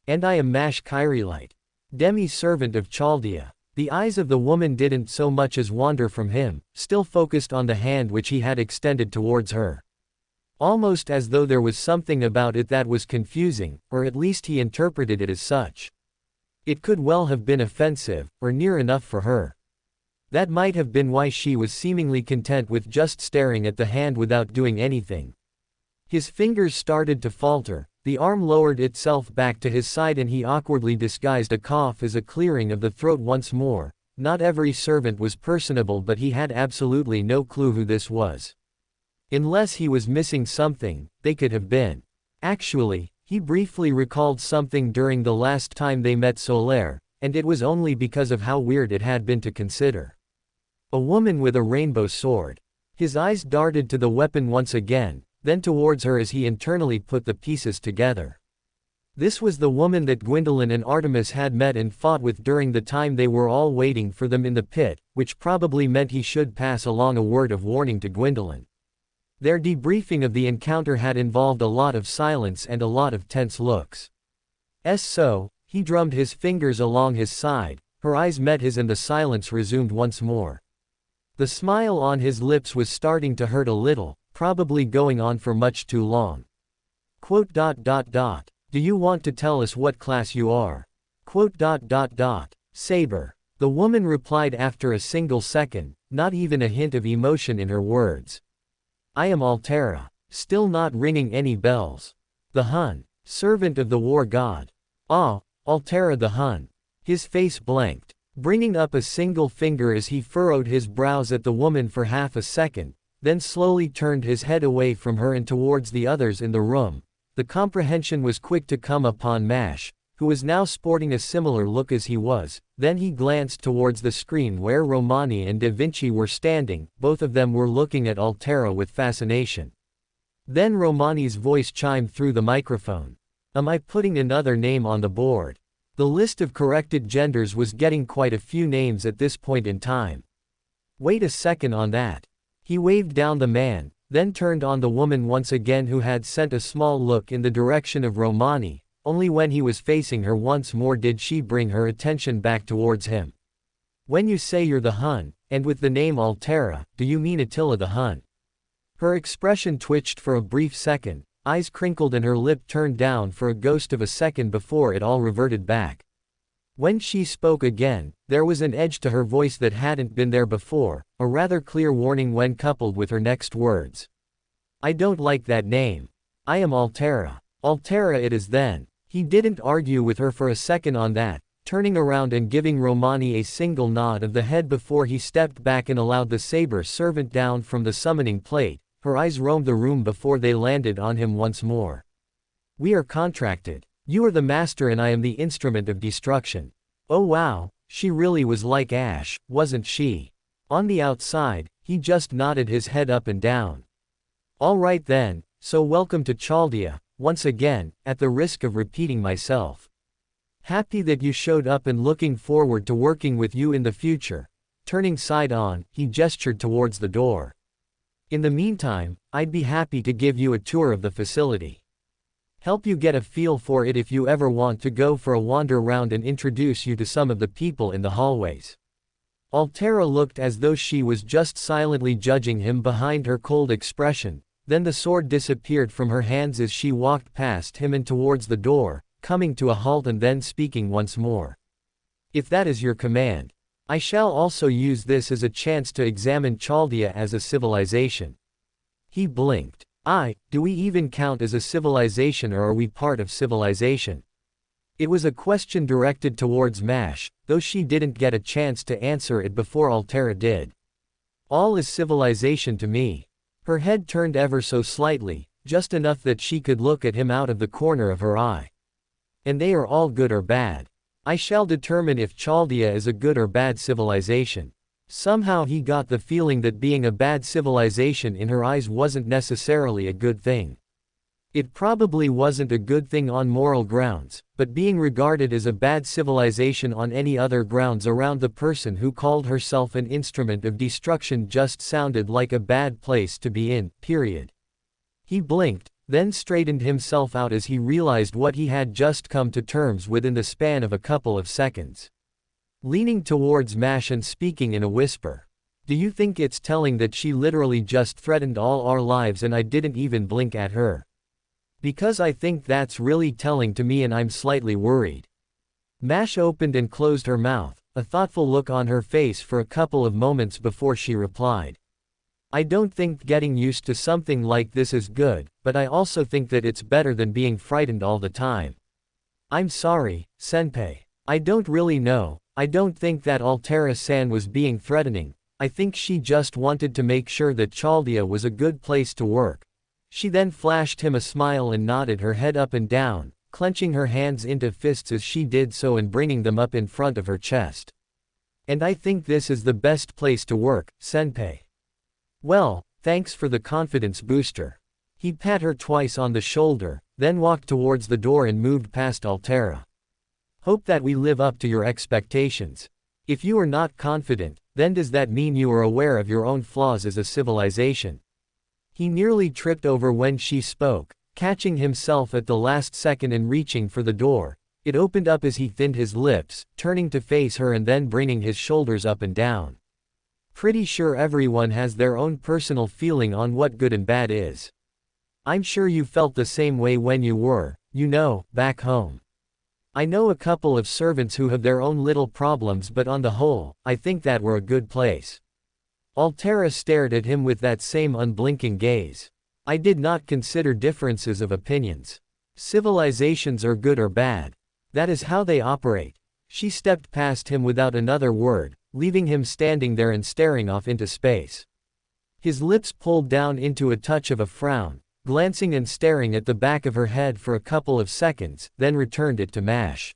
And I am Mash Kyrielite, demi-servant of Chaldea. The eyes of the woman didn't so much as wander from him, still focused on the hand which he had extended towards her. Almost as though there was something about it that was confusing, or at least he interpreted it as such. It could well have been offensive, or near enough for her. That might have been why she was seemingly content with just staring at the hand without doing anything. His fingers started to falter, the arm lowered itself back to his side and he awkwardly disguised a cough as a clearing of the throat once more. Not every servant was personable, but he had absolutely no clue who this was. Unless he was missing something, they could have been. Actually, he briefly recalled something during the last time they met Solaire, and it was only because of how weird it had been to consider. A woman with a rainbow sword. His eyes darted to the weapon once again, then towards her as he internally put the pieces together. This was the woman that Gwendolyn and Artemis had met and fought with during the time they were all waiting for them in the pit, which probably meant he should pass along a word of warning to Gwendolyn. Their debriefing of the encounter had involved a lot of silence and a lot of tense looks. So, he drummed his fingers along his side, her eyes met his and the silence resumed once more. The smile on his lips was starting to hurt a little, probably going on for much too long. Do you want to tell us what class you are? Saber. The woman replied after a single second, not even a hint of emotion in her words. I am Altera. Still not ringing any bells. The Hun. Servant of the war god. Ah, Altera the Hun. His face blanked, bringing up a single finger as he furrowed his brows at the woman for half a second, then slowly turned his head away from her and towards the others in the room. The comprehension was quick to come upon Mash, who was now sporting a similar look as he was. Then he glanced towards the screen where Romani and Da Vinci were standing. Both of them were looking at Altera with fascination. Then Romani's voice chimed through the microphone. Am I putting another name on the board? The list of corrected genders was getting quite a few names at this point in time. Wait a second on that. He waved down the man, then turned on the woman once again, who had sent a small look in the direction of Romani. Only when he was facing her once more did she bring her attention back towards him. When you say you're the Hun, and with the name Altera, do you mean Attila the Hun? Her expression twitched for a brief second, eyes crinkled and her lip turned down for a ghost of a second before it all reverted back. When she spoke again, there was an edge to her voice that hadn't been there before, a rather clear warning when coupled with her next words. I don't like that name. I am Altera. Altera it is then. He didn't argue with her for a second on that, turning around and giving Romani a single nod of the head before he stepped back and allowed the saber servant down from the summoning plate. Her eyes roamed the room before they landed on him once more. We are contracted. You are the master and I am the instrument of destruction. Oh wow, she really was like Ash, wasn't she? On the outside, he just nodded his head up and down. All right then, so welcome to Chaldea, once again, at the risk of repeating myself. Happy that you showed up and looking forward to working with you in the future. Turning side on, he gestured towards the door. In the meantime, I'd be happy to give you a tour of the facility. Help you get a feel for it if you ever want to go for a wander round and introduce you to some of the people in the hallways. Altera looked as though she was just silently judging him behind her cold expression, then the sword disappeared from her hands as she walked past him and towards the door, coming to a halt and then speaking once more. If that is your command, I shall also use this as a chance to examine Chaldea as a civilization. He blinked. Do we even count as a civilization or are we part of civilization? It was a question directed towards Mash, though she didn't get a chance to answer it before Altera did. All is civilization to me. Her head turned ever so slightly, just enough that she could look at him out of the corner of her eye. And they are all good or bad. I shall determine if Chaldea is a good or bad civilization. Somehow he got the feeling that being a bad civilization in her eyes wasn't necessarily a good thing. It probably wasn't a good thing on moral grounds, but being regarded as a bad civilization on any other grounds around the person who called herself an instrument of destruction just sounded like a bad place to be in, period. He blinked, then straightened himself out as he realized what he had just come to terms with in the span of a couple of seconds. Leaning towards Mash and speaking in a whisper. Do you think it's telling that she literally just threatened all our lives and I didn't even blink at her? Because I think that's really telling to me and I'm slightly worried. Mash opened and closed her mouth, a thoughtful look on her face for a couple of moments before she replied. I don't think getting used to something like this is good, but I also think that it's better than being frightened all the time. I'm sorry, senpai. I don't really know. I don't think that Altera-san was being threatening. I think she just wanted to make sure that Chaldea was a good place to work. She then flashed him a smile and nodded her head up and down, clenching her hands into fists as she did so and bringing them up in front of her chest. And I think this is the best place to work, senpai. Well, thanks for the confidence booster. He pat her twice on the shoulder, then walked towards the door and moved past Altera. Hope that we live up to your expectations. If you are not confident, then does that mean you are aware of your own flaws as a civilization? He nearly tripped over when she spoke, catching himself at the last second and reaching for the door. It opened up as he thinned his lips, turning to face her and then bringing his shoulders up and down. Pretty sure everyone has their own personal feeling on what good and bad is. I'm sure you felt the same way when you were, back home. I know a couple of servants who have their own little problems, but on the whole, I think that we're a good place. Altera stared at him with that same unblinking gaze. I did not consider differences of opinions. Civilizations are good or bad. That is how they operate. She stepped past him without another word, leaving him standing there and staring off into space. His lips pulled down into a touch of a frown, glancing and staring at the back of her head for a couple of seconds, then returned it to Mash.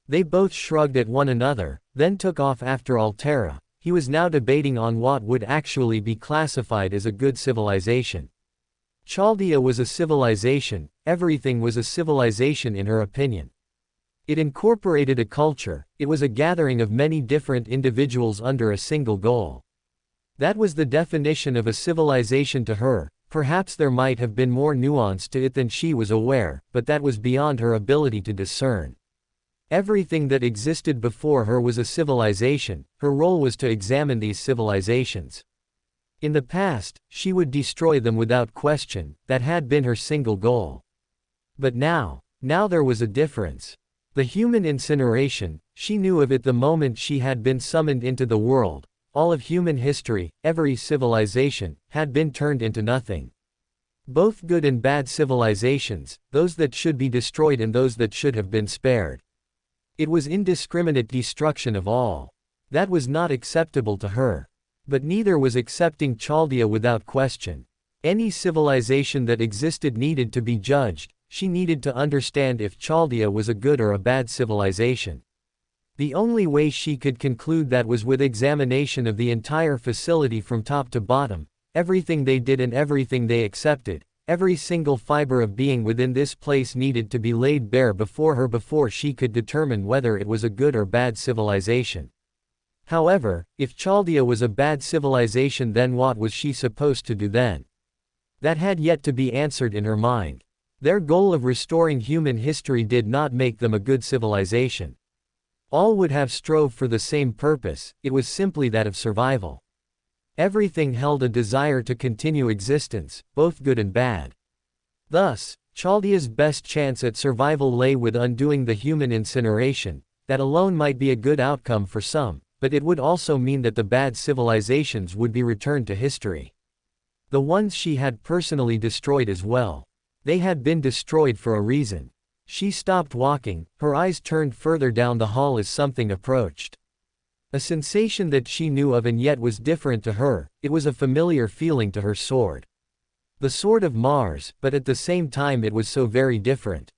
They both shrugged at one another, then took off after Altera. He was now debating on what would actually be classified as a good civilization. Chaldea was a civilization, everything was a civilization in her opinion. It incorporated a culture, it was a gathering of many different individuals under a single goal. That was the definition of a civilization to her. Perhaps there might have been more nuance to it than she was aware, but that was beyond her ability to discern. Everything that existed before her was a civilization, her role was to examine these civilizations. In the past, she would destroy them without question, that had been her single goal. But now there was a difference. The human incineration, she knew of it the moment she had been summoned into the world. All of human history, every civilization, had been turned into nothing. Both good and bad civilizations, those that should be destroyed and those that should have been spared. It was indiscriminate destruction of all. That was not acceptable to her. But neither was accepting Chaldea without question. Any civilization that existed needed to be judged. She needed to understand if Chaldea was a good or a bad civilization. The only way she could conclude that was with examination of the entire facility from top to bottom, everything they did and everything they accepted, every single fiber of being within this place needed to be laid bare before her before she could determine whether it was a good or bad civilization. However, if Chaldea was a bad civilization, then what was she supposed to do then? That had yet to be answered in her mind. Their goal of restoring human history did not make them a good civilization. All would have strove for the same purpose, it was simply that of survival. Everything held a desire to continue existence, both good and bad. Thus, Chaldea's best chance at survival lay with undoing the human incineration. That alone might be a good outcome for some, but it would also mean that the bad civilizations would be returned to history. The ones she had personally destroyed as well. They had been destroyed for a reason. She stopped walking, her eyes turned further down the hall as something approached. A sensation that she knew of and yet was different to her, it was a familiar feeling to her sword. The sword of Mars, but at the same time it was so very different.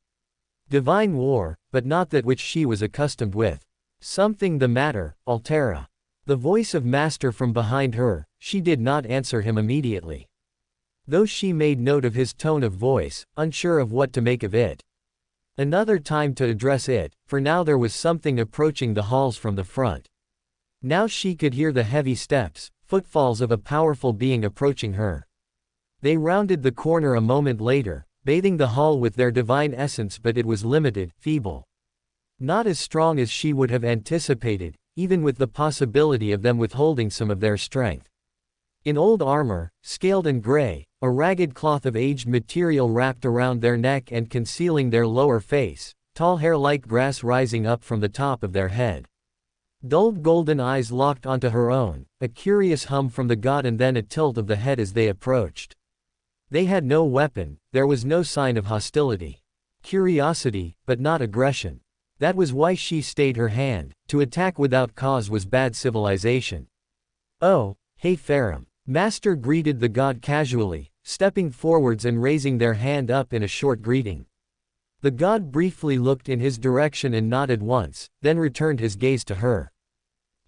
Divine war, but not that which she was accustomed with. Something the matter, Altera. The voice of Master from behind her, she did not answer him immediately. Though she made note of his tone of voice, unsure of what to make of it. Another time to address it, for now there was something approaching the halls from the front. Now she could hear the heavy steps, footfalls of a powerful being approaching her. They rounded the corner a moment later, bathing the hall with their divine essence, but it was limited, feeble. Not as strong as she would have anticipated, even with the possibility of them withholding some of their strength. In old armor, scaled and gray, a ragged cloth of aged material wrapped around their neck and concealing their lower face, tall hair like grass rising up from the top of their head. Dulled golden eyes locked onto her own, a curious hum from the god and then a tilt of the head as they approached. They had no weapon, there was no sign of hostility. Curiosity, but not aggression. That was why she stayed her hand. To attack without cause was bad civilization. "Oh, hey Farum." Master greeted the god casually, stepping forwards and raising their hand up in a short greeting. The god briefly looked in his direction and nodded once, then returned his gaze to her.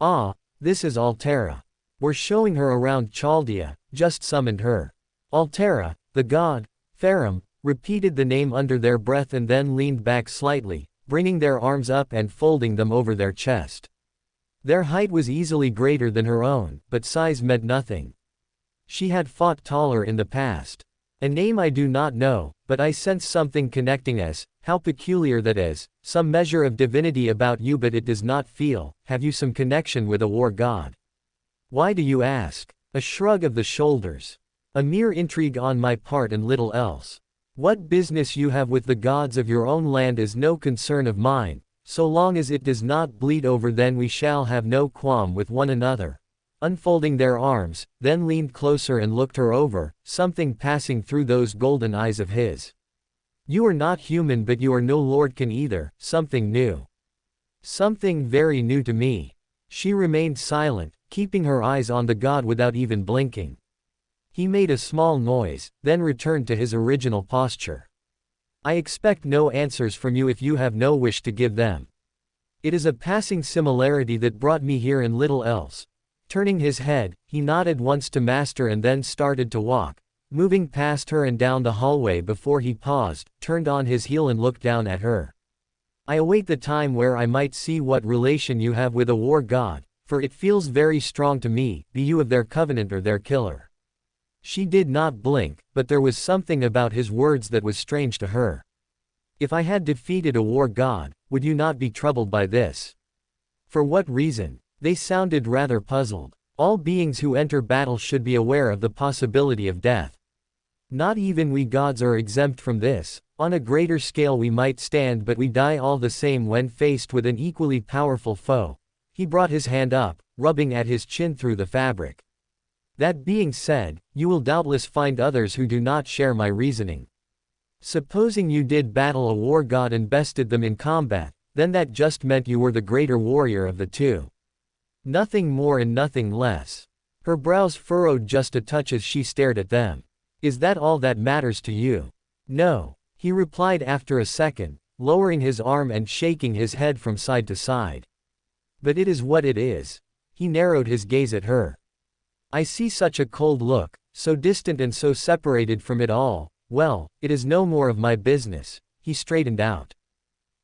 "Ah, this is Altera. We're showing her around Chaldea, just summoned her." Altera, the god, Farum, repeated the name under their breath and then leaned back slightly, bringing their arms up and folding them over their chest. Their height was easily greater than her own, but size meant nothing. She had fought taller in the past. "A name I do not know, but I sense something connecting us. How peculiar that is, some measure of divinity about you, but it does not feel. Have you some connection with a war god?" "Why do you ask?" A shrug of the shoulders. "A mere intrigue on my part and little else. What business you have with the gods of your own land is no concern of mine, so long as it does not bleed over, then we shall have no qualm with one another." Unfolding their arms, then leaned closer and looked her over, something passing through those golden eyes of his. "You are not human, but you are no lordkin either, something new. Something very new to me." She remained silent, keeping her eyes on the god without even blinking. He made a small noise, then returned to his original posture. "I expect no answers from you if you have no wish to give them. It is a passing similarity that brought me here and little else." Turning his head, he nodded once to Master and then started to walk, moving past her and down the hallway before he paused, turned on his heel and looked down at her. "I await the time where I might see what relation you have with a war god, for it feels very strong to me, be you of their covenant or their killer." She did not blink, but there was something about his words that was strange to her. "If I had defeated a war god, would you not be troubled by this?" "For what reason?" They sounded rather puzzled. "All beings who enter battle should be aware of the possibility of death. Not even we gods are exempt from this. On a greater scale we might stand, but we die all the same when faced with an equally powerful foe." He brought his hand up, rubbing at his chin through the fabric. "That being said, you will doubtless find others who do not share my reasoning. Supposing you did battle a war god and bested them in combat, then that just meant you were the greater warrior of the two. Nothing more and nothing less." Her brows furrowed just a touch as she stared at them. "Is that all that matters to you?" "No," he replied after a second, lowering his arm and shaking his head from side to side. "But it is what it is." He narrowed his gaze at her. "I see such a cold look, so distant and so separated from it all. Well, it is no more of my business." He straightened out.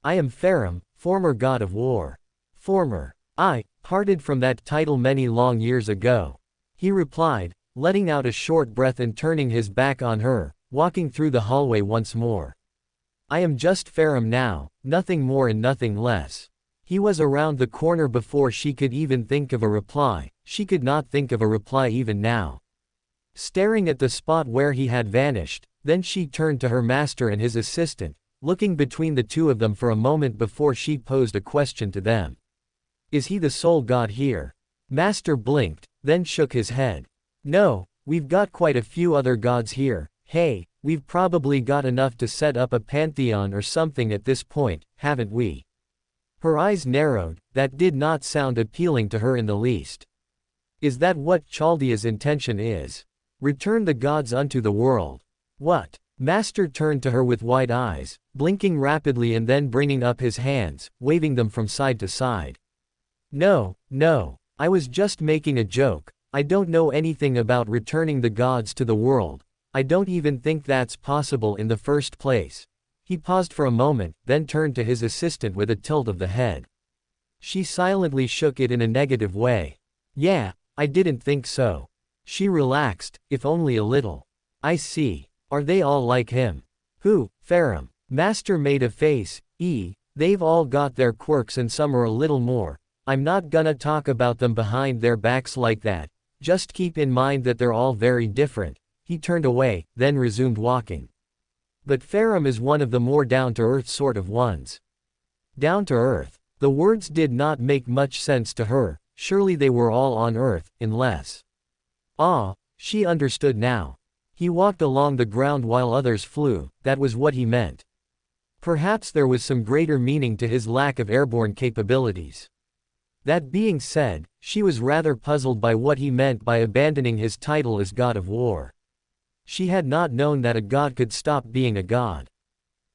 "I am Farum, former god of war." "Former. I parted from that title many long years ago," he replied, letting out a short breath and turning his back on her, walking through the hallway once more. "I am just Farum now, nothing more and nothing less." He was around the corner before she could even think of a reply. She could not think of a reply even now. Staring at the spot where he had vanished, then she turned to her master and his assistant, looking between the two of them for a moment before she posed a question to them. "Is he the sole god here?" Master blinked, then shook his head. "No, we've got quite a few other gods here. Hey, we've probably got enough to set up a pantheon or something at this point, haven't we?" Her eyes narrowed. That did not sound appealing to her in the least. "Is that what Chaldea's intention is? Return the gods unto the world?" "What?" Master turned to her with wide eyes, blinking rapidly and then bringing up his hands, waving them from side to side. "No, no. I was just making a joke. I don't know anything about returning the gods to the world. I don't even think that's possible in the first place." He paused for a moment, then turned to his assistant with a tilt of the head. She silently shook it in a negative way. "Yeah, I didn't think so." She relaxed, if only a little. "I see. Are they all like him?" "Who, Farum?" Master made a face. They've all got their quirks and some are a little more. I'm not gonna talk about them behind their backs like that. Just keep in mind that they're all very different." He turned away, then resumed walking. "But Farum is one of the more down-to-earth sort of ones. Down to earth. The words did not make much sense to her, surely they were all on earth, unless. She understood now. He walked along the ground while others flew, that was what he meant. Perhaps there was some greater meaning to his lack of airborne capabilities. That being said, she was rather puzzled by what he meant by abandoning his title as god of war. She had not known that a god could stop being a god.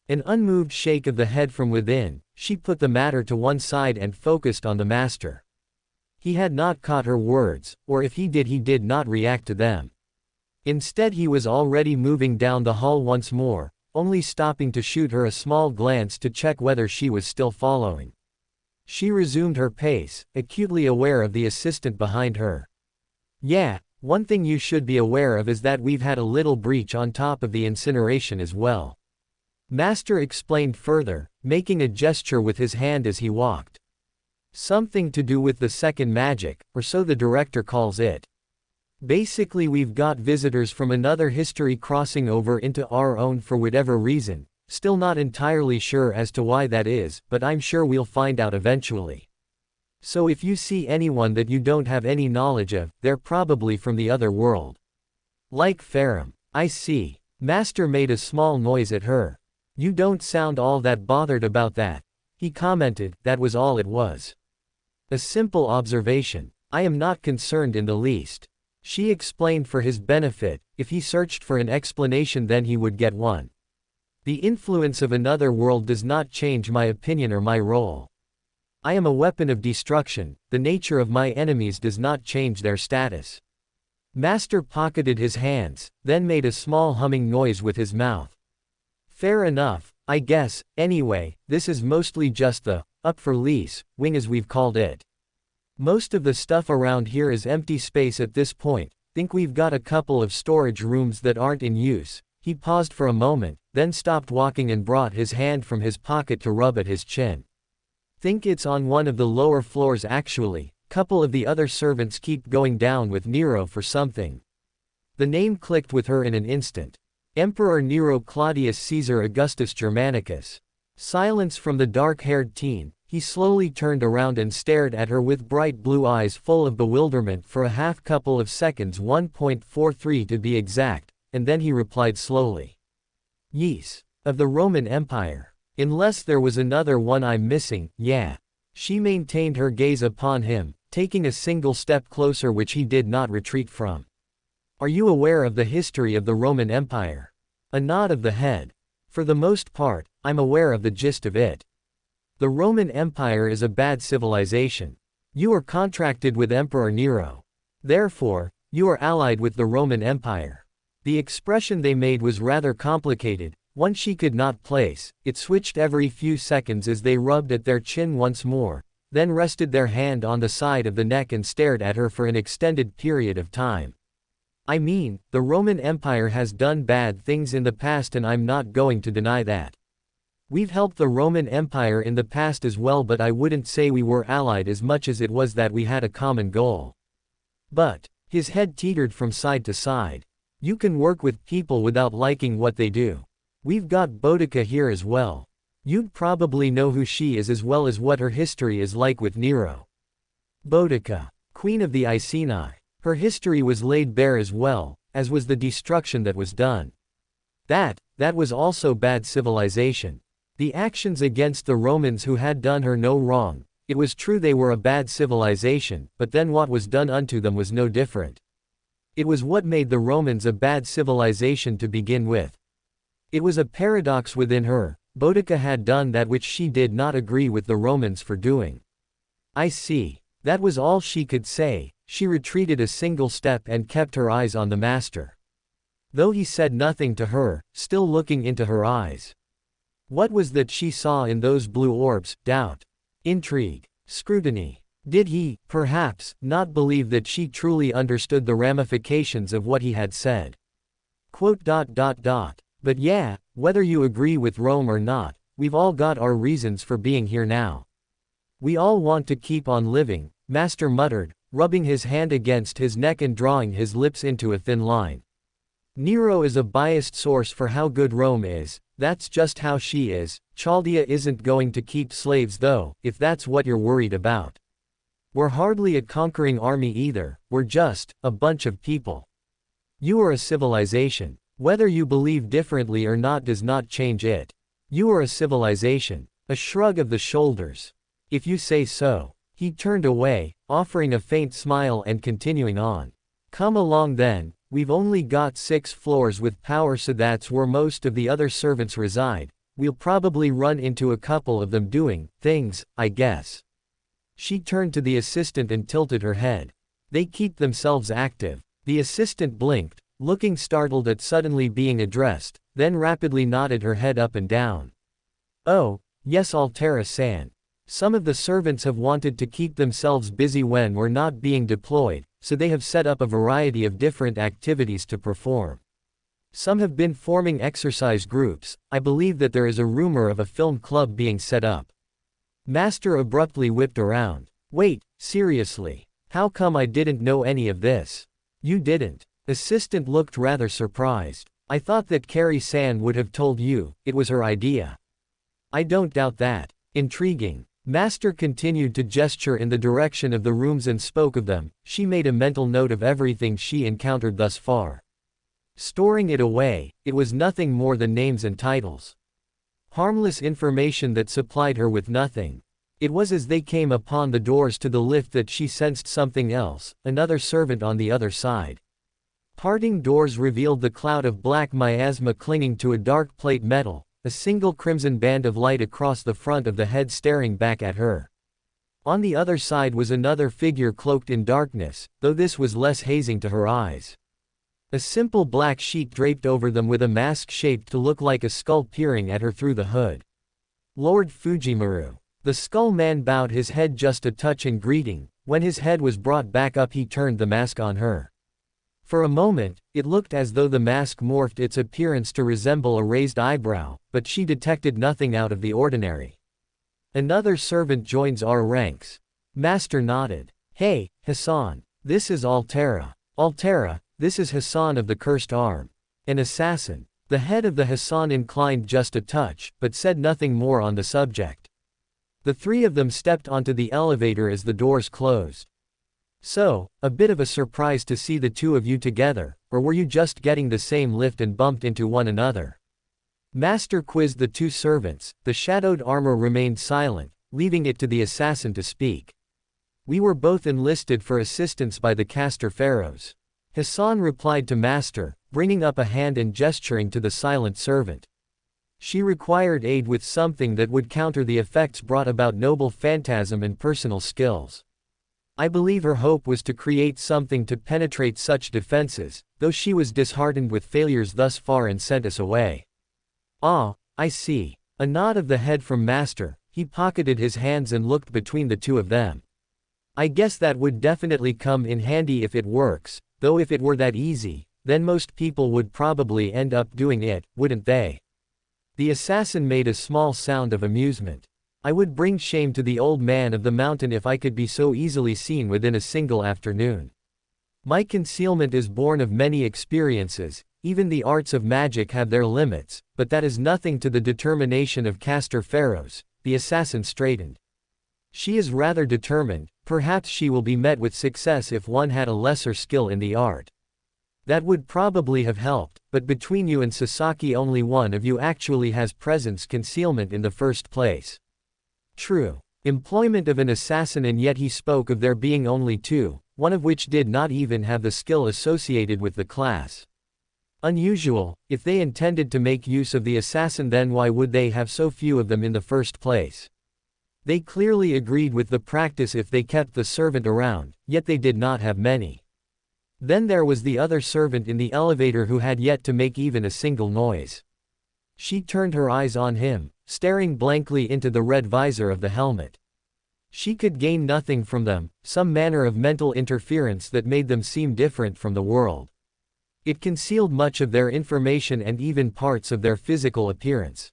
An unmoved shake of the head from within, she put the matter to one side and focused on the master. He had not caught her words, or if he did not react to them. Instead he was already moving down the hall once more, only stopping to shoot her a small glance to check whether she was still following. She resumed her pace, acutely aware of the assistant behind her. Yeah, one thing you should be aware of is that we've had a little breach on top of the incineration as well. Master explained further, making a gesture with his hand as he walked. Something to do with the second magic, or so the director calls it. Basically we've got visitors from another history crossing over into our own for whatever reason, still not entirely sure as to why that is, but I'm sure we'll find out eventually. So if you see anyone that you don't have any knowledge of, they're probably from the other world. Like Farum. I see. Master made a small noise at her. You don't sound all that bothered about that. He commented, that was all it was. A simple observation. I am not concerned in the least. She explained for his benefit, if he searched for an explanation then he would get one. The influence of another world does not change my opinion or my role. I am a weapon of destruction, the nature of my enemies does not change their status. Master pocketed his hands, then made a small humming noise with his mouth. Fair enough, I guess. Anyway, this is mostly just the up for lease wing as we've called it. Most of the stuff around here is empty space at this point. Think we've got a couple of storage rooms that aren't in use. He paused for a moment, then stopped walking and brought his hand from his pocket to rub at his chin. Think it's on one of the lower floors actually. Couple of the other servants keep going down with Nero for something. The name clicked with her in an instant. Emperor Nero Claudius Caesar Augustus Germanicus. Silence from the dark-haired teen. He slowly turned around and stared at her with bright blue eyes full of bewilderment for a half couple of seconds, 1.43 to be exact, and then he replied slowly. Yes. Of the Roman Empire. Unless there was another one I'm missing, yeah. She maintained her gaze upon him, taking a single step closer which he did not retreat from. Are you aware of the history of the Roman Empire? A nod of the head. For the most part, I'm aware of the gist of it. The Roman Empire is a bad civilization. You are contracted with Emperor Nero. Therefore, you are allied with the Roman Empire. The expression they made was rather complicated, one she could not place. It switched every few seconds as they rubbed at their chin once more, then rested their hand on the side of the neck and stared at her for an extended period of time. I mean, the Roman Empire has done bad things in the past and I'm not going to deny that. We've helped the Roman Empire in the past as well, but I wouldn't say we were allied as much as it was that we had a common goal. But, his head teetered from side to side. You can work with people without liking what they do. We've got Boudica here as well. You'd probably know who she is as well as what her history is like with Nero. Boudica, Queen of the Iceni. Her history was laid bare as well, as was the destruction that was done. That was also bad civilization. The actions against the Romans who had done her no wrong. It was true they were a bad civilization, but then what was done unto them was no different. It was what made the Romans a bad civilization to begin with. It was a paradox within her. Boudica had done that which she did not agree with the Romans for doing. I see. That was all she could say. She retreated a single step and kept her eyes on the master. Though he said nothing to her, still looking into her eyes. What was that she saw in those blue orbs? Doubt. Intrigue. Scrutiny. Did he, perhaps, not believe that she truly understood the ramifications of what he had said? But yeah, whether you agree with Rome or not, we've all got our reasons for being here now. We all want to keep on living, Master muttered, rubbing his hand against his neck and drawing his lips into a thin line. Nero is a biased source for how good Rome is, that's just how she is. Chaldea isn't going to keep slaves though, if that's what you're worried about. We're hardly a conquering army either, we're just a bunch of people. You are a civilization. Whether you believe differently or not does not change it. You are a civilization. A shrug of the shoulders. If you say so. He turned away, offering a faint smile and continuing on. Come along then, we've only got 6 floors with power, so that's where most of the other servants reside. We'll probably run into a couple of them doing things, I guess. She turned to the assistant and tilted her head. They keep themselves active. The assistant blinked, looking startled at suddenly being addressed, then rapidly nodded her head up and down. Oh, yes, Altera-san. Some of the servants have wanted to keep themselves busy when we're not being deployed, so they have set up a variety of different activities to perform. Some have been forming exercise groups. I believe that there is a rumor of a film club being set up. Master abruptly whipped around. Wait, seriously? How come I didn't know any of this? You didn't? Assistant looked rather surprised. I thought that Carrie-san would have told you, it was her idea. I don't doubt that. Intriguing. Master continued to gesture in the direction of the rooms and spoke of them. She made a mental note of everything she encountered thus far. Storing it away, it was nothing more than names and titles. Harmless information that supplied her with nothing. It was as they came upon the doors to the lift that she sensed something else, another servant on the other side. Parting doors revealed the cloud of black miasma clinging to a dark plate metal, a single crimson band of light across the front of the head staring back at her. On the other side was another figure cloaked in darkness, though this was less hazing to her eyes. A simple black sheet draped over them with a mask shaped to look like a skull peering at her through the hood. Lord Fujimaru. The skull man bowed his head just a touch in greeting. When his head was brought back up, he turned the mask on her. For a moment, it looked as though the mask morphed its appearance to resemble a raised eyebrow, but she detected nothing out of the ordinary. Another servant joins our ranks. Master nodded. Hey, Hassan. This is Altera. Altera, this is Hassan of the Cursed Arm. An assassin. The head of the Hassan inclined just a touch, but said nothing more on the subject. The 3 of them stepped onto the elevator as the doors closed. So, a bit of a surprise to see the 2 of you together, or were you just getting the same lift and bumped into one another? Master quizzed the 2 servants. The shadowed armor remained silent, leaving it to the assassin to speak. We were both enlisted for assistance by the Caster Pharaohs. Hassan replied to Master, bringing up a hand and gesturing to the silent servant. She required aid with something that would counter the effects brought about noble phantasm and personal skills. I believe her hope was to create something to penetrate such defenses, though she was disheartened with failures thus far and sent us away. Ah, I see. A nod of the head from Master. He pocketed his hands and looked between the 2 of them. I guess that would definitely come in handy if it works, though if it were that easy, then most people would probably end up doing it, wouldn't they? The assassin made a small sound of amusement. I would bring shame to the old man of the mountain if I could be so easily seen within a single afternoon. My concealment is born of many experiences. Even the arts of magic have their limits, but that is nothing to the determination of Caster Pharaohs. The assassin straightened. She is rather determined. Perhaps she will be met with success if one had a lesser skill in the art. That would probably have helped, but between you and Sasaki only one of you actually has presence concealment in the first place. True. Employment of an assassin, and yet he spoke of there being only 2, one of which did not even have the skill associated with the class. Unusual. If they intended to make use of the assassin, then why would they have so few of them in the first place? They clearly agreed with the practice if they kept the servant around, yet they did not have many. Then there was the other servant in the elevator who had yet to make even a single noise. She turned her eyes on him, staring blankly into the red visor of the helmet. She could gain nothing from them, some manner of mental interference that made them seem different from the world. It concealed much of their information and even parts of their physical appearance.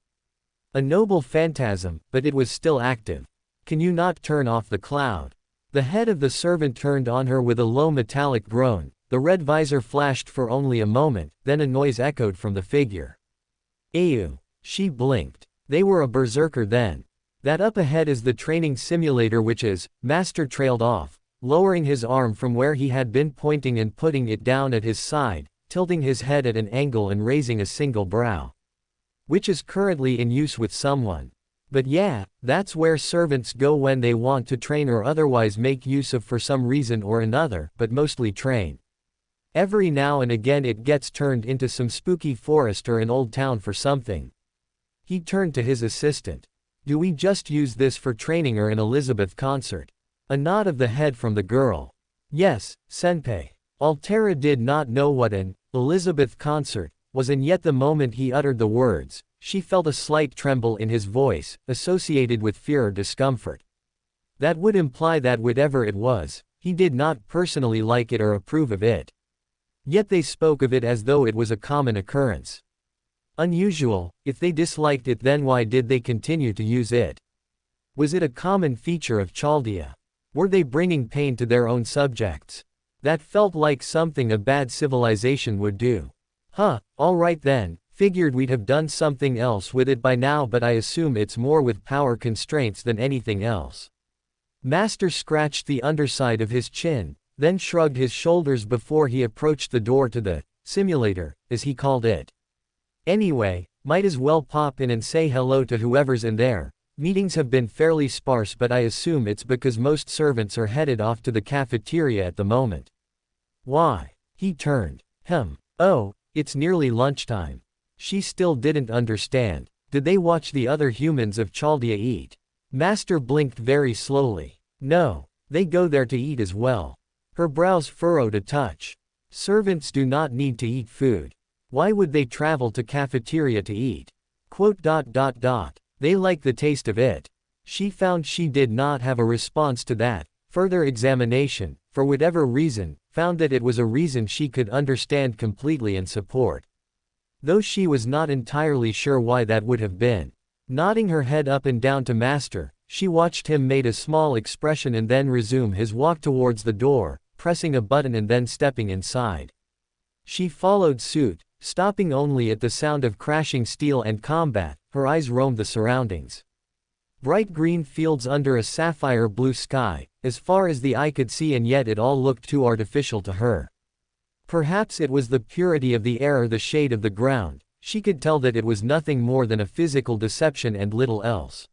A noble phantasm, but it was still active. Can you not turn off the cloud? The head of the servant turned on her with a low metallic groan. The red visor flashed for only a moment, then a noise echoed from the figure. Ew. She blinked. They were a berserker then. That up ahead is the training simulator which is, Master trailed off, lowering his arm from where he had been pointing and putting it down at his side, tilting his head at an angle and raising a single brow. Which is currently in use with someone. But yeah, that's where servants go when they want to train or otherwise make use of for some reason or another, but mostly train. Every now and again it gets turned into some spooky forest or an old town for something. He turned to his assistant. Do we just use this for training or an Elizabeth concert? A nod of the head from the girl. Yes, senpai. Altera did not know what an Elizabeth concert was, and yet the moment he uttered the words, she felt a slight tremble in his voice, associated with fear or discomfort. That would imply that whatever it was, he did not personally like it or approve of it. Yet they spoke of it as though it was a common occurrence. Unusual. If they disliked it, then why did they continue to use it? Was it a common feature of Chaldea? Were they bringing pain to their own subjects? That felt like something a bad civilization would do. Alright then, figured we'd have done something else with it by now, but I assume it's more with power constraints than anything else. Master scratched the underside of his chin, then shrugged his shoulders before he approached the door to the simulator, as he called it. Anyway, might as well pop in and say hello to whoever's in there. Meetings have been fairly sparse, but I assume it's because most servants are headed off to the cafeteria at the moment. Why? He turned. Oh, it's nearly lunchtime. She still didn't understand. Did they watch the other humans of Chaldea eat? Master blinked very slowly. No, they go there to eat as well. Her brows furrowed a touch. Servants do not need to eat food. Why would they travel to cafeteria to eat? They like the taste of it. She found she did not have a response to that. Further examination, for whatever reason, found that it was a reason she could understand completely and support. Though she was not entirely sure why that would have been. Nodding her head up and down to Master, she watched him make a small expression and then resume his walk towards the door, pressing a button and then stepping inside. She followed suit, stopping only at the sound of crashing steel and combat. Her eyes roamed the surroundings. Bright green fields under a sapphire blue sky, as far as the eye could see, and yet it all looked too artificial to her. Perhaps it was the purity of the air or the shade of the ground. She could tell that it was nothing more than a physical deception and little else.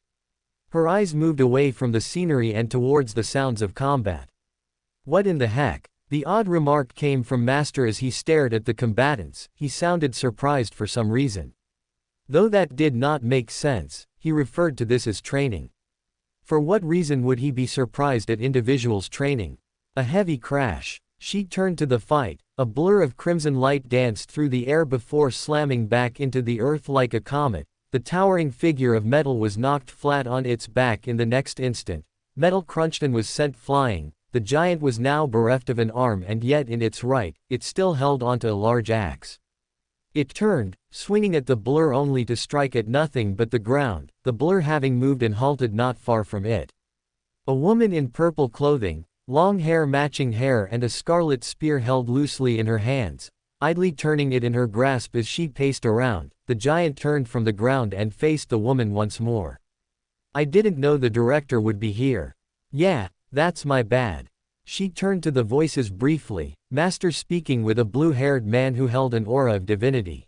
Her eyes moved away from the scenery and towards the sounds of combat. What in the heck? The odd remark came from Master as he stared at the combatants. He sounded surprised for some reason. Though that did not make sense, he referred to this as training. For what reason would he be surprised at individuals training? A heavy crash. She turned to the fight. A blur of crimson light danced through the air before slamming back into the earth like a comet. The towering figure of metal was knocked flat on its back in the next instant. Metal crunched and was sent flying. The giant was now bereft of an arm, and yet in its right, it still held onto a large axe. It turned, swinging at the blur only to strike at nothing but the ground, the blur having moved and halted not far from it. A woman in purple clothing, long hair matching hair, and a scarlet spear held loosely in her hands, idly turning it in her grasp as she paced around. The giant turned from the ground and faced the woman once more. I didn't know the director would be here. Yeah, that's my bad. She turned to the voices briefly, Master speaking with a blue-haired man who held an aura of divinity.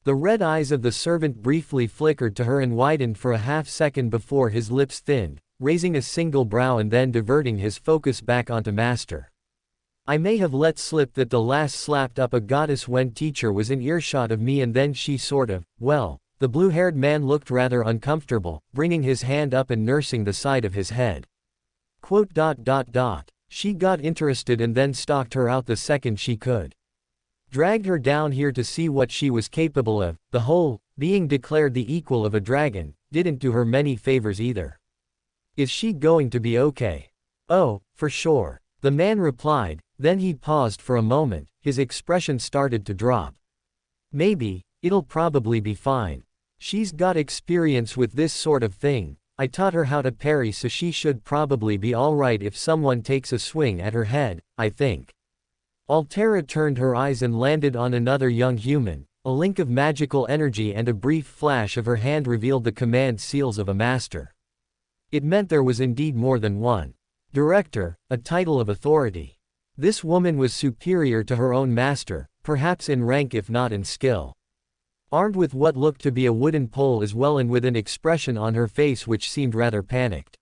The red eyes of the servant briefly flickered to her and widened for a half-second before his lips thinned, raising a single brow and then diverting his focus back onto Master. I may have let slip that the last slapped up a goddess when teacher was in earshot of me, and then she sort of, well, the blue-haired man looked rather uncomfortable, bringing his hand up and nursing the side of his head. She got interested and then stalked her out the second she could. Dragged her down here to see what she was capable of. The whole, being declared the equal of a dragon, didn't do her many favors either. Is she going to be okay? Oh, for sure. The man replied, then he paused for a moment, his expression started to drop. Maybe, it'll probably be fine. She's got experience with this sort of thing. I taught her how to parry, so she should probably be alright if someone takes a swing at her head, I think. Altera turned her eyes and landed on another young human. A link of magical energy and a brief flash of her hand revealed the command seals of a master. It meant there was indeed more than one director, a title of authority. This woman was superior to her own master, perhaps in rank if not in skill. Armed with what looked to be a wooden pole as well and with an expression on her face which seemed rather panicked.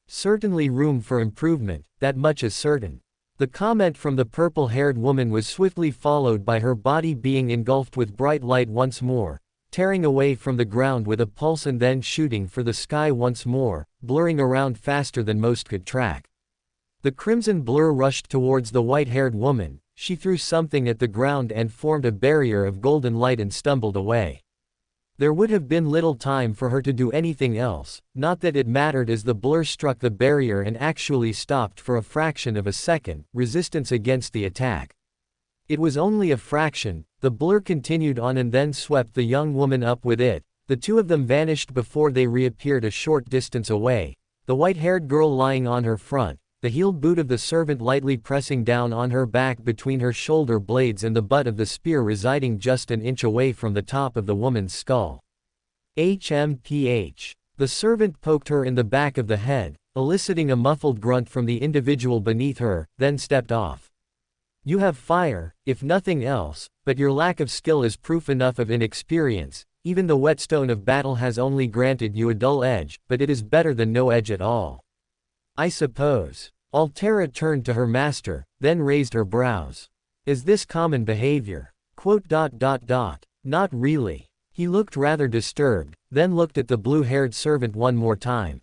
Certainly room for improvement, that much is certain. The comment from the purple-haired woman was swiftly followed by her body being engulfed with bright light once more, tearing away from the ground with a pulse and then shooting for the sky once more, blurring around faster than most could track. The crimson blur rushed towards the white-haired woman. She threw something at the ground and formed a barrier of golden light and stumbled away. There would have been little time for her to do anything else, not that it mattered as the blur struck the barrier and actually stopped for a fraction of a second, resistance against the attack. It was only a fraction, the blur continued on and then swept the young woman up with it. The two of them vanished before they reappeared a short distance away, the white-haired girl lying on her front, the heeled boot of the servant lightly pressing down on her back between her shoulder blades and the butt of the spear residing just an inch away from the top of the woman's skull. HMPH. The servant poked her in the back of the head, eliciting a muffled grunt from the individual beneath her, then stepped off. You have fire, if nothing else, but your lack of skill is proof enough of inexperience. Even the whetstone of battle has only granted you a dull edge, but it is better than no edge at all. I suppose. Altera turned to her master, then raised her brows. Is this common behavior? Not really. He looked rather disturbed, then looked at the blue-haired servant one more time.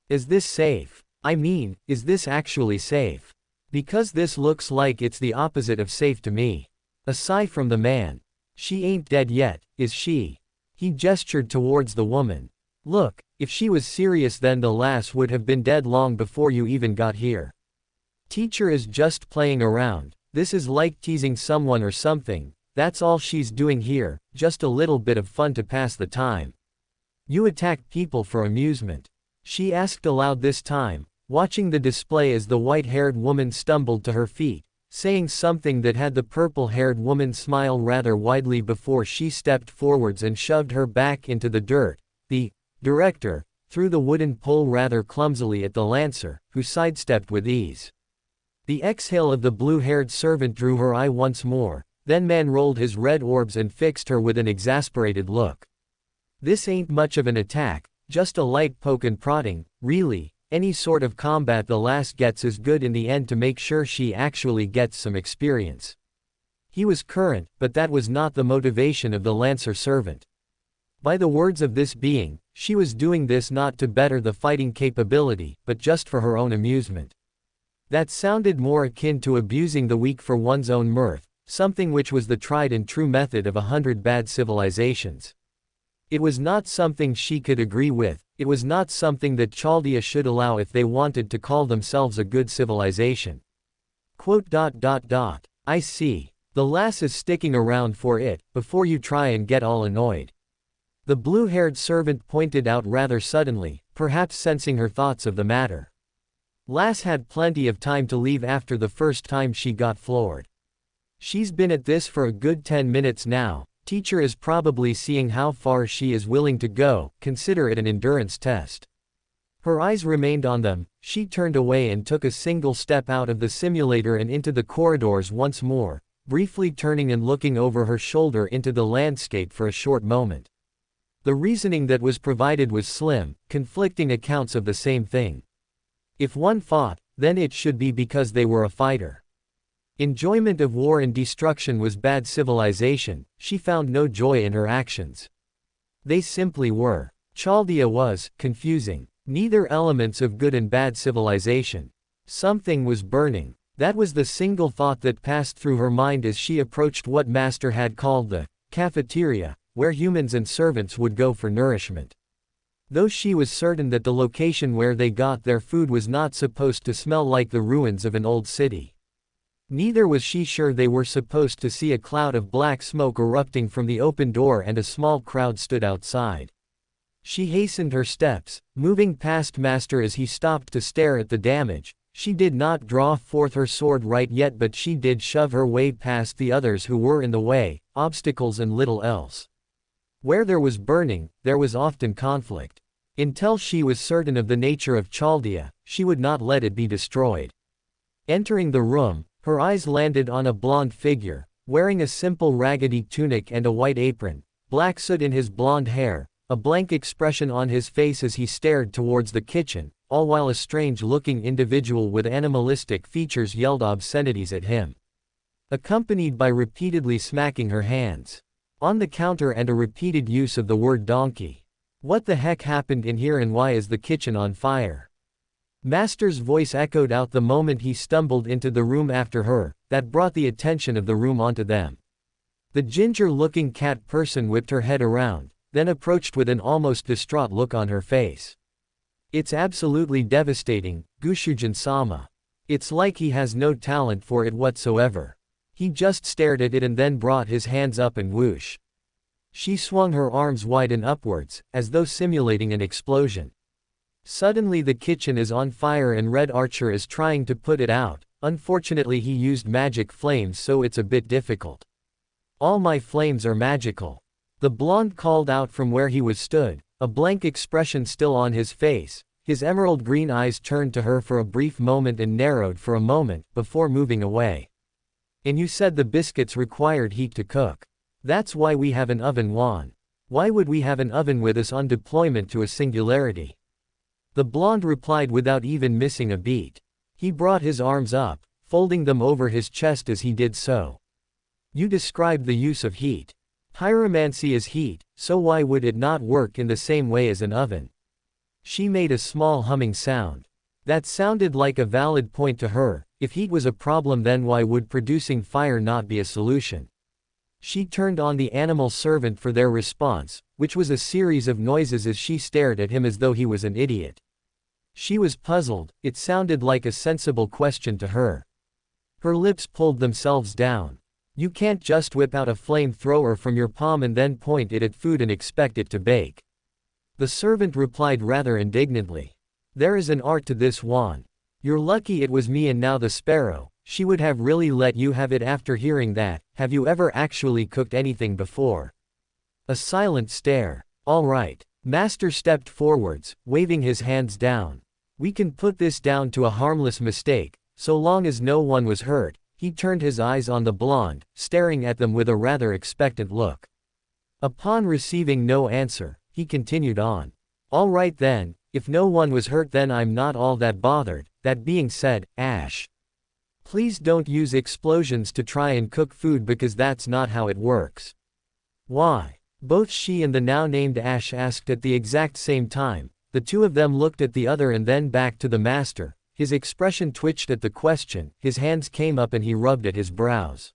Is this safe? I mean, is this actually safe? Because this looks like it's the opposite of safe to me. A sigh from the man. She ain't dead yet, is she? He gestured towards the woman. Look, if she was serious then the lass would have been dead long before you even got here. Teacher is just playing around, this is like teasing someone or something, that's all she's doing here, just a little bit of fun to pass the time. You attack people for amusement? She asked aloud this time, watching the display as the white-haired woman stumbled to her feet, saying something that had the purple-haired woman smile rather widely before she stepped forwards and shoved her back into the dirt. The director threw the wooden pole rather clumsily at the lancer, who sidestepped with ease. The exhale of the blue-haired servant drew her eye once more, then man rolled his red orbs and fixed her with an exasperated look. This ain't much of an attack, just a light poke and prodding, really. Any sort of combat the lass gets is good in the end to make sure she actually gets some experience. He was current, but that was not the motivation of the lancer servant. By the words of this being, she was doing this not to better the fighting capability, but just for her own amusement. That sounded more akin to abusing the weak for one's own mirth, something which was the tried and true method of 100 bad civilizations. It was not something she could agree with, it was not something that Chaldea should allow if they wanted to call themselves a good civilization. I see. The lass is sticking around for it, before you try and get all annoyed. The blue-haired servant pointed out rather suddenly, perhaps sensing her thoughts of the matter. Lass had plenty of time to leave after the first time she got floored. She's been at this for a good 10 minutes now. Teacher is probably seeing how far she is willing to go, consider it an endurance test. Her eyes remained on them, she turned away and took a single step out of the simulator and into the corridors once more, briefly turning and looking over her shoulder into the landscape for a short moment. The reasoning that was provided was slim, conflicting accounts of the same thing. If one fought, then it should be because they were a fighter. Enjoyment of war and destruction was bad civilization, she found no joy in her actions. They simply were. Chaldea was confusing. Neither elements of good and bad civilization. Something was burning. That was the single thought that passed through her mind as she approached what Master had called the cafeteria, where humans and servants would go for nourishment. Though she was certain that the location where they got their food was not supposed to smell like the ruins of an old city. Neither was she sure they were supposed to see a cloud of black smoke erupting from the open door and a small crowd stood outside. She hastened her steps, moving past Master as he stopped to stare at the damage. She did not draw forth her sword right yet, but she did shove her way past the others who were in the way, obstacles and little else. Where there was burning, there was often conflict. Until she was certain of the nature of Chaldea, she would not let it be destroyed. Entering the room, her eyes landed on a blonde figure, wearing a simple raggedy tunic and a white apron, black soot in his blonde hair, a blank expression on his face as he stared towards the kitchen, all while a strange-looking individual with animalistic features yelled obscenities at him, accompanied by repeatedly smacking her hands on the counter and a repeated use of the word donkey. What the heck happened in here, and why is the kitchen on fire? Master's voice echoed out the moment he stumbled into the room after her, that brought the attention of the room onto them. The ginger-looking cat person whipped her head around, then approached with an almost distraught look on her face. It's absolutely devastating, Gushujin-sama. It's like he has no talent for it whatsoever. He just stared at it and then brought his hands up and whoosh. She swung her arms wide and upwards, as though simulating an explosion. Suddenly the kitchen is on fire and Red Archer is trying to put it out. Unfortunately he used magic flames, so it's a bit difficult. All my flames are magical. The blonde called out from where he was stood, a blank expression still on his face. His emerald green eyes turned to her for a brief moment and narrowed for a moment, before moving away. And you said the biscuits required heat to cook. That's why we have an oven, Juan. Why would we have an oven with us on deployment to a singularity? The blonde replied without even missing a beat. He brought his arms up, folding them over his chest as he did so. You described the use of heat. Pyromancy is heat, so why would it not work in the same way as an oven? She made a small humming sound. That sounded like a valid point to her. If heat was a problem, then why would producing fire not be a solution? She turned on the animal servant for their response, which was a series of noises as she stared at him as though he was an idiot. She was puzzled. It sounded like a sensible question to her. Her lips pulled themselves down. You can't just whip out a flamethrower from your palm and then point it at food and expect it to bake. The servant replied rather indignantly. There is an art to this, Juan. You're lucky it was me and now the sparrow. She would have really let you have it after hearing that. Have you ever actually cooked anything before? A silent stare. All right. Master stepped forwards, waving his hands down. We can put this down to a harmless mistake, so long as no one was hurt. He turned his eyes on the blonde, staring at them with a rather expectant look. Upon receiving no answer, he continued on. All right then, if no one was hurt then I'm not all that bothered. That being said, Ash, please don't use explosions to try and cook food because that's not how it works. Why? Both she and the now named Ash asked at the exact same time. The two of them looked at the other and then back to the master. His expression twitched at the question, his hands came up and he rubbed at his brows.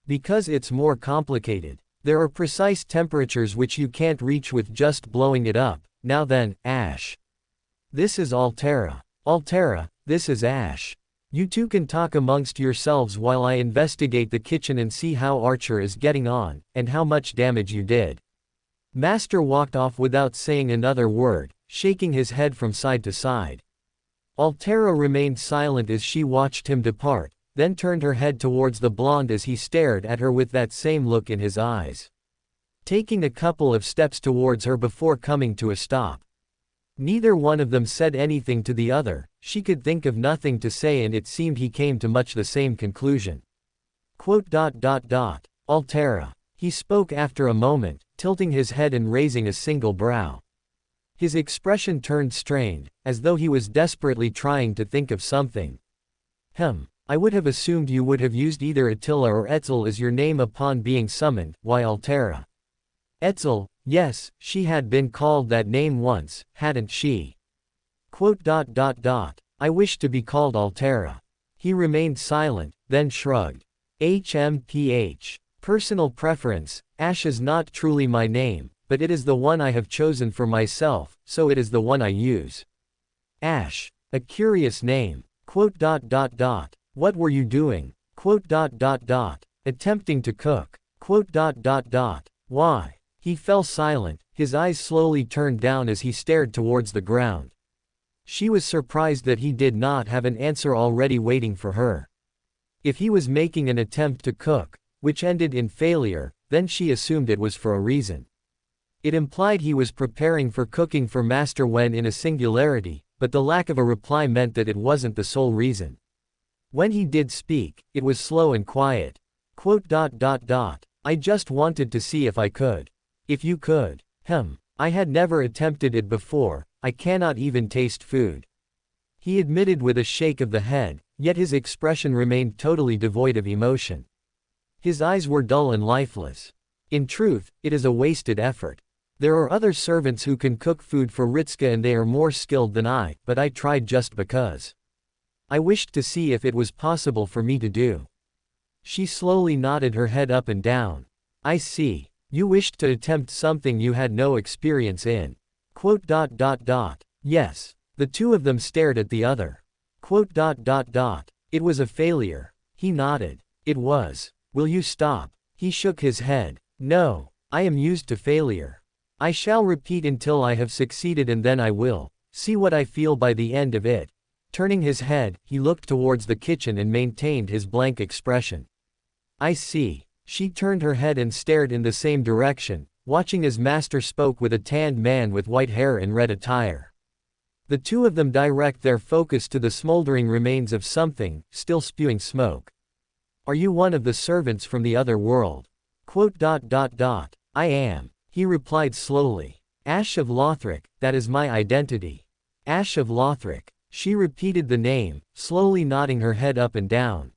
Because it's more complicated. There are precise temperatures which you can't reach with just blowing it up. Now then, Ash. This is Altera. Altera, this is Ash. You two can talk amongst yourselves while I investigate the kitchen and see how Archer is getting on, and how much damage you did. Master walked off without saying another word, shaking his head from side to side. Altera remained silent as she watched him depart, then turned her head towards the blonde as he stared at her with that same look in his eyes. Taking a couple of steps towards her before coming to a stop. Neither one of them said anything to the other. She could think of nothing to say and it seemed he came to much the same conclusion. Altera. He spoke after a moment, tilting his head and raising a single brow. His expression turned strained, as though he was desperately trying to think of something. I would have assumed you would have used either Attila or Etzel as your name upon being summoned. Why Altera? Etzel, yes, she had been called that name once, hadn't she? I wish to be called Altera. He remained silent, then shrugged. HMPH. Personal preference. Ash is not truly my name, but it is the one I have chosen for myself, so it is the one I use. Ash. A curious name. What were you doing? Attempting to cook. Why? He fell silent, his eyes slowly turned down as he stared towards the ground. She was surprised that he did not have an answer already waiting for her. If he was making an attempt to cook, which ended in failure, then she assumed it was for a reason. It implied he was preparing for cooking for Master when in a singularity, but the lack of a reply meant that it wasn't the sole reason. When he did speak, it was slow and quiet. I just wanted to see if I could. If you could. I had never attempted it before, I cannot even taste food. He admitted with a shake of the head, yet his expression remained totally devoid of emotion. His eyes were dull and lifeless. In truth, it is a wasted effort. There are other servants who can cook food for Ritska and they are more skilled than I, but I tried just because. I wished to see if it was possible for me to do. She slowly nodded her head up and down. I see. You wished to attempt something you had no experience in. Yes. The two of them stared at the other. It was a failure. He nodded. It was. Will you stop? He shook his head. No. I am used to failure. I shall repeat until I have succeeded and then I will see what I feel by the end of it. Turning his head, he looked towards the kitchen and maintained his blank expression. I see. She turned her head and stared in the same direction, watching as Master spoke with a tanned man with white hair and red attire. The two of them direct their focus to the smoldering remains of something, still spewing smoke. Are you one of the servants from the other world? I am. He replied slowly. Ash of Lothric, that is my identity. Ash of Lothric. She repeated the name, slowly nodding her head up and down.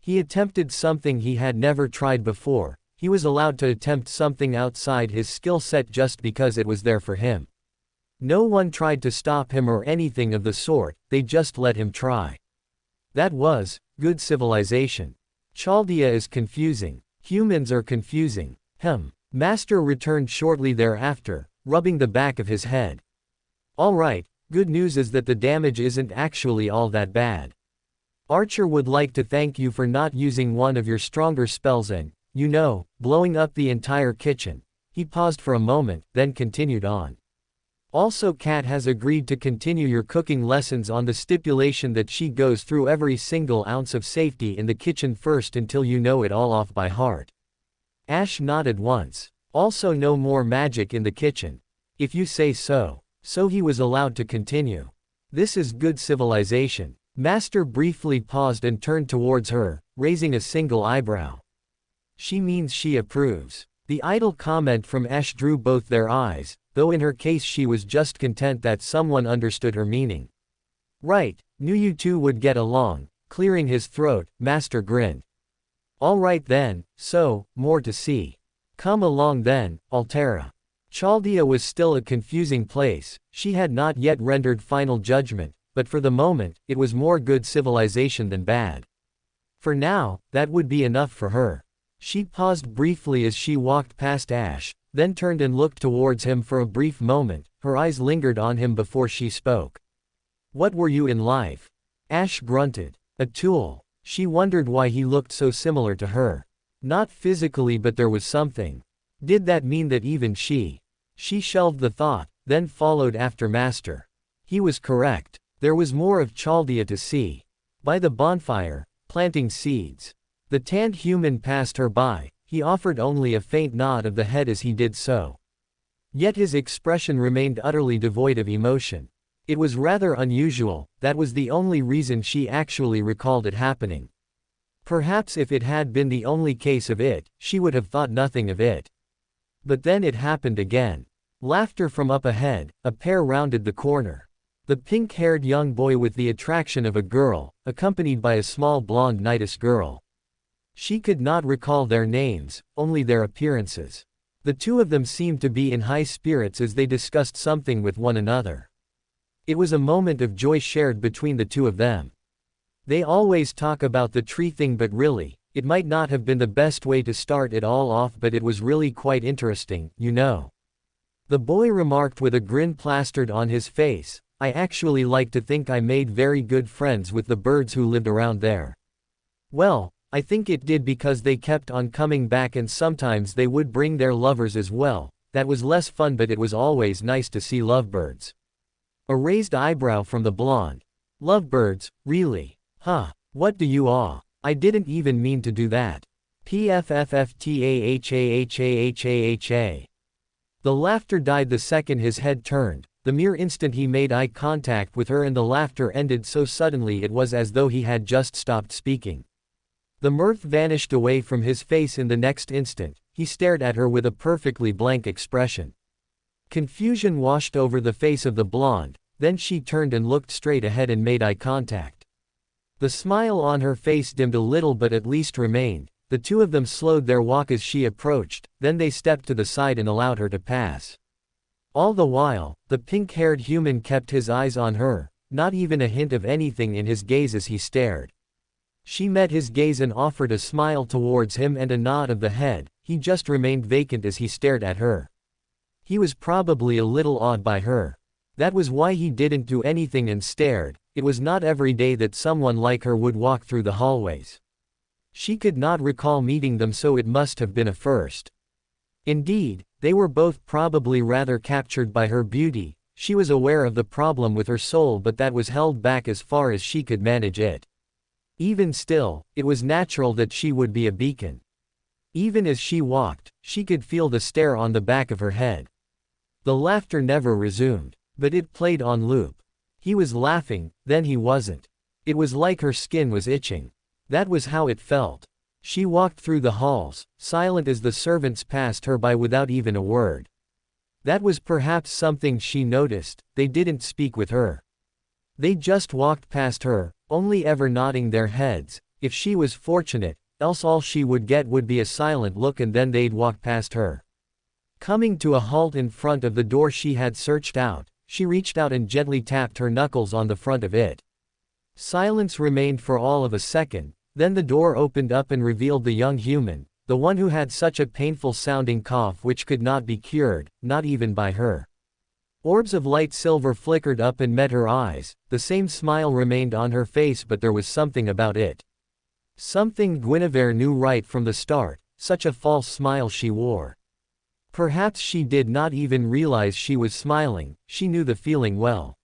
He attempted something he had never tried before. He was allowed to attempt something outside his skill set just because it was there for him. No one tried to stop him or anything of the sort, they just let him try. That was good civilization. Chaldea is confusing. Humans are confusing. Master returned shortly thereafter, rubbing the back of his head. All right, good news is that the damage isn't actually all that bad. Archer would like to thank you for not using one of your stronger spells and, blowing up the entire kitchen. He paused for a moment, then continued on. Also, Kat has agreed to continue your cooking lessons on the stipulation that she goes through every single ounce of safety in the kitchen first until you know it all off by heart. Ash nodded once. Also no more magic in the kitchen. If you say so. So he was allowed to continue. This is good civilization. Master briefly paused and turned towards her, raising a single eyebrow. She means she approves. The idle comment from Ash drew both their eyes, though in her case she was just content that someone understood her meaning. Right, knew you two would get along. Clearing his throat, Master grinned. All right then, so, more to see. Come along then, Altera. Chaldea was still a confusing place. She had not yet rendered final judgment, but for the moment, it was more good civilization than bad. For now, that would be enough for her. She paused briefly as she walked past Ash, then turned and looked towards him for a brief moment. Her eyes lingered on him before she spoke. What were you in life? Ash grunted. A tool. She wondered why he looked so similar to her. Not physically, but there was something. Did that mean that even she shelved the thought, then followed after Master. He was correct. There was more of Chaldea to see. By the bonfire, planting seeds. The tanned human passed her by. He offered only a faint nod of the head as he did so. Yet his expression remained utterly devoid of emotion. It was rather unusual. That was the only reason she actually recalled it happening. Perhaps if it had been the only case of it, she would have thought nothing of it. But then it happened again. Laughter from up ahead, a pair rounded the corner. The pink-haired young boy with the attraction of a girl, accompanied by a small blonde Nidus girl. She could not recall their names, only their appearances. The two of them seemed to be in high spirits as they discussed something with one another. It was a moment of joy shared between the two of them. They always talk about the tree thing, but really, it might not have been the best way to start it all off, but it was really quite interesting, The boy remarked with a grin plastered on his face. I actually like to think I made very good friends with the birds who lived around there. Well, I think it did because they kept on coming back and sometimes they would bring their lovers as well. That was less fun, but it was always nice to see lovebirds. A raised eyebrow from the blonde. Lovebirds, really? Huh. What do you awe? I didn't even mean to do that. PFFFTAHAHAHAHA. The laughter died the second his head turned, the mere instant he made eye contact with her, and the laughter ended so suddenly it was as though he had just stopped speaking. The mirth vanished away from his face in the next instant. He stared at her with a perfectly blank expression. Confusion washed over the face of the blonde, then she turned and looked straight ahead and made eye contact. The smile on her face dimmed a little but at least remained. The two of them slowed their walk as she approached, then they stepped to the side and allowed her to pass. All the while, the pink-haired human kept his eyes on her, not even a hint of anything in his gaze as he stared. She met his gaze and offered a smile towards him and a nod of the head. He just remained vacant as he stared at her. He was probably a little awed by her. That was why he didn't do anything and stared. It was not every day that someone like her would walk through the hallways. She could not recall meeting them, so it must have been a first. Indeed, they were both probably rather captured by her beauty. She was aware of the problem with her soul, but that was held back as far as she could manage it. Even still, it was natural that she would be a beacon. Even as she walked, she could feel the stare on the back of her head. The laughter never resumed, but it played on loop. He was laughing, then he wasn't. It was like her skin was itching. That was how it felt. She walked through the halls, silent as the servants passed her by without even a word. That was perhaps something she noticed. They didn't speak with her. They just walked past her, only ever nodding their heads, if she was fortunate, else all she would get would be a silent look and then they'd walk past her. Coming to a halt in front of the door she had searched out, she reached out and gently tapped her knuckles on the front of it. Silence remained for all of a second, then the door opened up and revealed the young human, the one who had such a painful-sounding cough which could not be cured, not even by her. Orbs of light silver flickered up and met her eyes. The same smile remained on her face, but there was something about it. Something Guinevere knew right from the start, such a false smile she wore. Perhaps she did not even realize she was smiling, she knew the feeling well.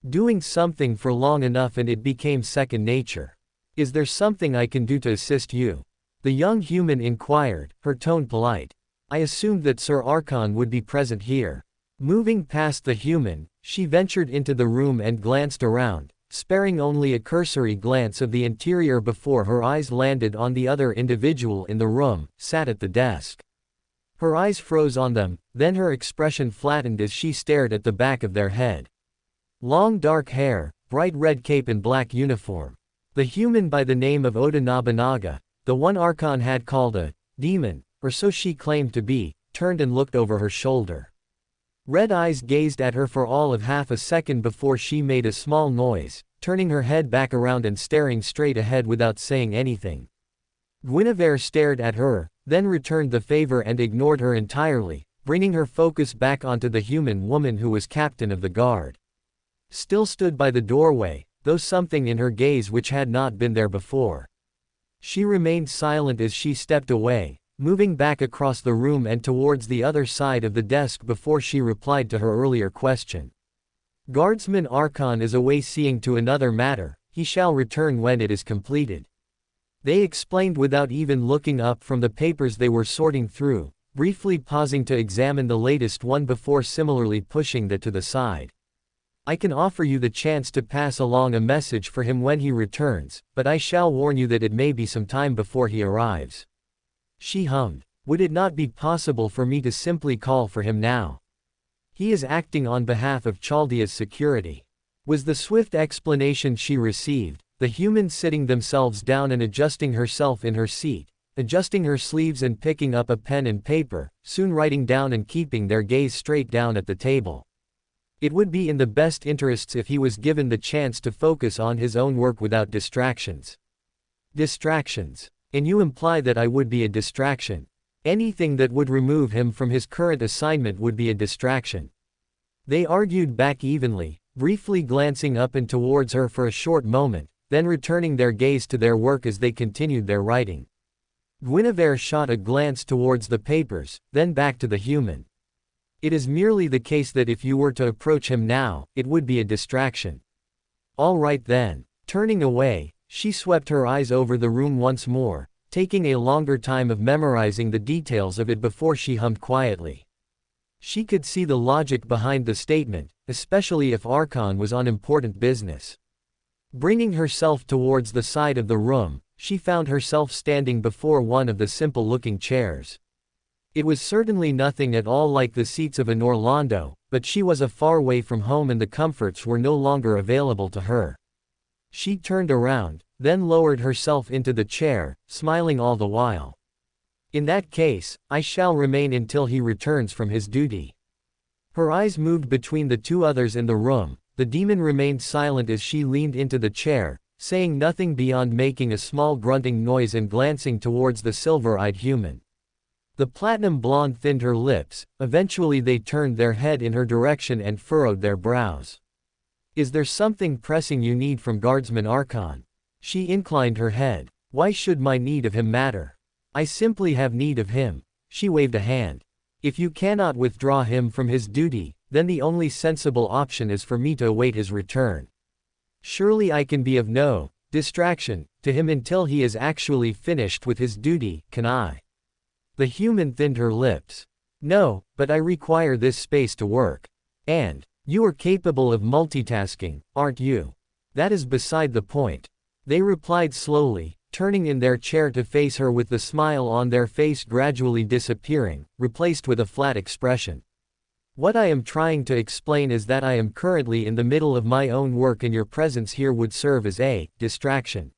Doing something for long enough and it became second nature. Is there something I can do to assist you? The young human inquired, her tone polite. I assumed that Sir Archon would be present here. Moving past the human, she ventured into the room and glanced around, sparing only a cursory glance of the interior before her eyes landed on the other individual in the room, sat at the desk. Her eyes froze on them, then her expression flattened as she stared at the back of their head. Long dark hair, bright red cape and black uniform. The human by the name of Oda Nobunaga, the one Archon had called a demon, or so she claimed to be, turned and looked over her shoulder. Red eyes gazed at her for all of half a second before she made a small noise, turning her head back around and staring straight ahead without saying anything. Guinevere stared at her, then returned the favor and ignored her entirely, bringing her focus back onto the human woman who was captain of the guard. Still stood by the doorway, though something in her gaze which had not been there before. She remained silent as she stepped away, moving back across the room and towards the other side of the desk before she replied to her earlier question. Guardsman Archon is away seeing to another matter, he shall return when it is completed. They explained without even looking up from the papers they were sorting through, briefly pausing to examine the latest one before similarly pushing that to the side. I can offer you the chance to pass along a message for him when he returns, but I shall warn you that it may be some time before he arrives. She hummed. Would it not be possible for me to simply call for him now? He is acting on behalf of Chaldea's security. Was the swift explanation she received, the humans sitting themselves down and adjusting herself in her seat, adjusting her sleeves and picking up a pen and paper, soon writing down and keeping their gaze straight down at the table. It would be in the best interests if he was given the chance to focus on his own work without distractions. Distractions. And you imply that I would be a distraction. Anything that would remove him from his current assignment would be a distraction. They argued back evenly, briefly glancing up and towards her for a short moment, then returning their gaze to their work as they continued their writing. Guinevere shot a glance towards the papers, then back to the human. It is merely the case that if you were to approach him now, it would be a distraction. All right then. Turning away, she swept her eyes over the room once more, taking a longer time of memorizing the details of it before she hummed quietly. She could see the logic behind the statement, especially if Archon was on important business. Bringing herself towards the side of the room, she found herself standing before one of the simple-looking chairs. It was certainly nothing at all like the seats of an Orlando, but she was a far way from home and the comforts were no longer available to her. She turned around, then lowered herself into the chair, smiling all the while. In that case, I shall remain until he returns from his duty. Her eyes moved between the two others in the room. The demon remained silent as she leaned into the chair, saying nothing beyond making a small grunting noise and glancing towards the silver-eyed human. The platinum blonde thinned her lips, eventually they turned their head in her direction and furrowed their brows. Is there something pressing you need from Guardsman Archon? She inclined her head. Why should my need of him matter? I simply have need of him. She waved a hand. If you cannot withdraw him from his duty, then the only sensible option is for me to await his return. Surely I can be of no distraction to him until he is actually finished with his duty, can I? The human thinned her lips. No, but I require this space to work. And you are capable of multitasking, aren't you? That is beside the point. They replied slowly, turning in their chair to face her with the smile on their face gradually disappearing, replaced with a flat expression. What I am trying to explain is that I am currently in the middle of my own work and your presence here would serve as a distraction.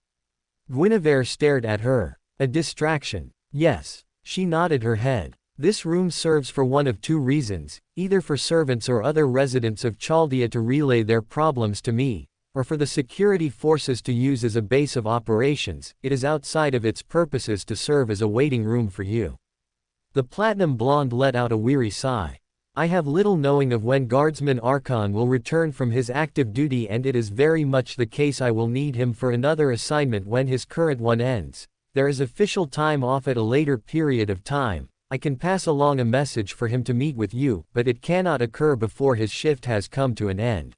Guinevere stared at her. A distraction? Yes. She nodded her head. This room serves for one of two reasons, either for servants or other residents of Chaldea to relay their problems to me, or for the security forces to use as a base of operations. It is outside of its purposes to serve as a waiting room for you. The platinum blonde let out a weary sigh. I have little knowing of when Guardsman Archon will return from his active duty, and it is very much the case I will need him for another assignment when his current one ends. There is official time off at a later period of time. I can pass along a message for him to meet with you, but it cannot occur before his shift has come to an end.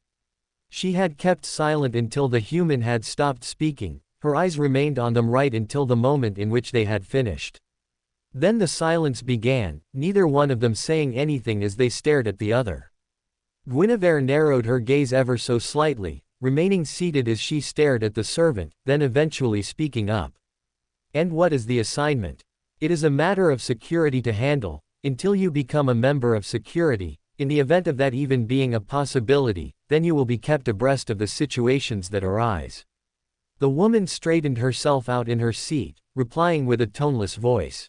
She had kept silent until the human had stopped speaking. Her eyes remained on them right until the moment in which they had finished. Then the silence began, neither one of them saying anything as they stared at the other. Guinevere narrowed her gaze ever so slightly, remaining seated as she stared at the servant, then eventually speaking up. And what is the assignment? It is a matter of security to handle, until you become a member of security. In the event of that even being a possibility, then you will be kept abreast of the situations that arise. The woman straightened herself out in her seat, replying with a toneless voice.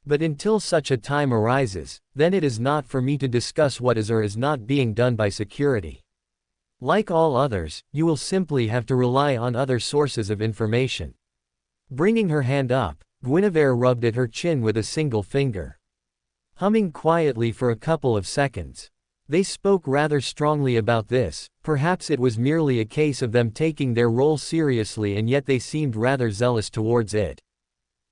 But until such a time arises, then it is not for me to discuss what is or is not being done by security. Like all others, you will simply have to rely on other sources of information. Bringing her hand up, Guinevere rubbed at her chin with a single finger. Humming quietly for a couple of seconds. They spoke rather strongly about this. Perhaps it was merely a case of them taking their role seriously, and yet they seemed rather zealous towards it.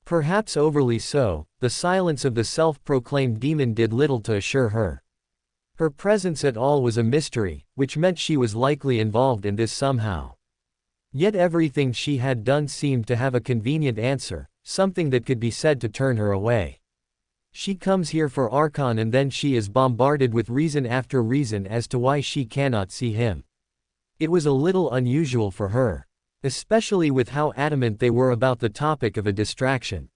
Perhaps overly so. The silence of the self-proclaimed demon did little to assure her. Her presence at all was a mystery, which meant she was likely involved in this somehow. Yet everything she had done seemed to have a convenient answer, something that could be said to turn her away. She comes here for Archon and then she is bombarded with reason after reason as to why she cannot see him. It was a little unusual for her. Especially with how adamant they were about the topic of a distraction.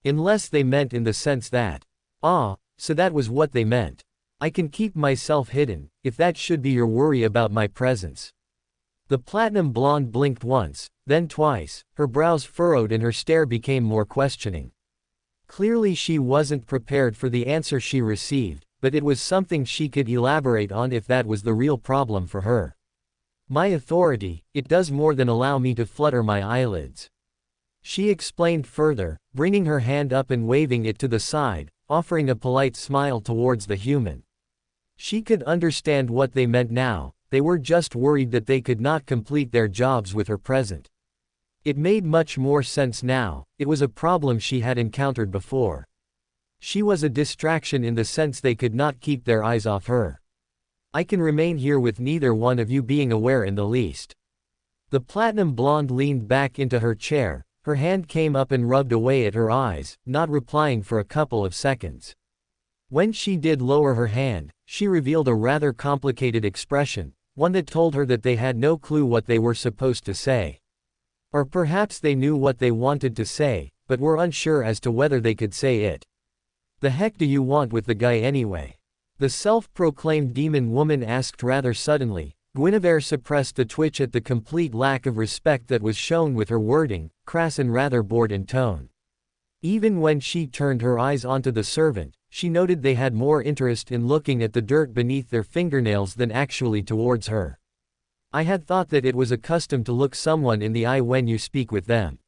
Unless they meant in the sense that, so that was what they meant. I can keep myself hidden, if that should be your worry about my presence. The platinum blonde blinked once, then twice, her brows furrowed and her stare became more questioning. Clearly she wasn't prepared for the answer she received, but it was something she could elaborate on if that was the real problem for her. My authority, it does more than allow me to flutter my eyelids. She explained further, bringing her hand up and waving it to the side, offering a polite smile towards the human. She could understand what they meant now. They were just worried that they could not complete their jobs with her present. It made much more sense now. It was a problem she had encountered before. She was a distraction in the sense they could not keep their eyes off her. I can remain here with neither one of you being aware in the least. The platinum blonde leaned back into her chair, her hand came up and rubbed away at her eyes, not replying for a couple of seconds. When she did lower her hand, she revealed a rather complicated expression, one that told her that they had no clue what they were supposed to say. Or perhaps they knew what they wanted to say, but were unsure as to whether they could say it. The heck do you want with the guy anyway? The self-proclaimed demon woman asked rather suddenly. Guinevere suppressed the twitch at the complete lack of respect that was shown with her wording, crass and rather bored in tone. Even when she turned her eyes onto the servant, she noted they had more interest in looking at the dirt beneath their fingernails than actually towards her. I had thought that it was a custom to look someone in the eye when you speak with them.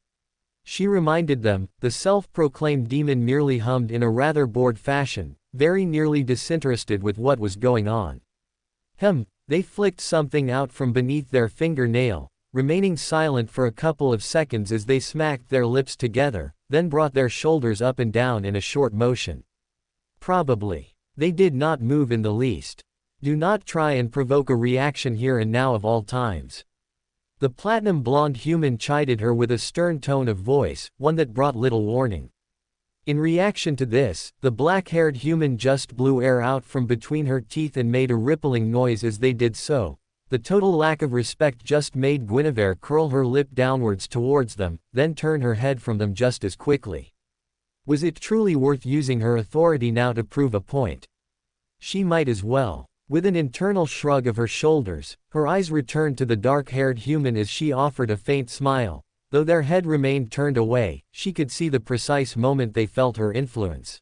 She reminded them. The self-proclaimed demon merely hummed in a rather bored fashion, very nearly disinterested with what was going on. They flicked something out from beneath their fingernail, remaining silent for a couple of seconds as they smacked their lips together, then brought their shoulders up and down in a short motion. Probably. They did not move in the least. Do not try and provoke a reaction here and now of all times. The platinum blonde human chided her with a stern tone of voice, one that brought little warning. In reaction to this, the black-haired human just blew air out from between her teeth and made a rippling noise as they did so. The total lack of respect just made Guinevere curl her lip downwards towards them, then turn her head from them just as quickly. Was it truly worth using her authority now to prove a point? She might as well. With an internal shrug of her shoulders, her eyes returned to the dark-haired human as she offered a faint smile. Though their head remained turned away, she could see the precise moment they felt her influence.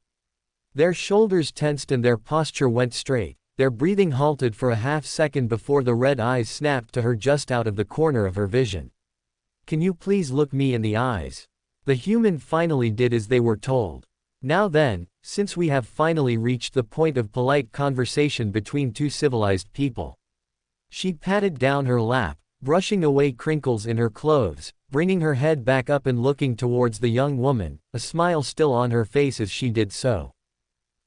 Their shoulders tensed and their posture went straight, their breathing halted for a half-second before the red eyes snapped to her just out of the corner of her vision. Can you please look me in the eyes? The human finally did as they were told. Now then, since we have finally reached the point of polite conversation between two civilized people. She patted down her lap, brushing away crinkles in her clothes, bringing her head back up and looking towards the young woman, a smile still on her face as she did so.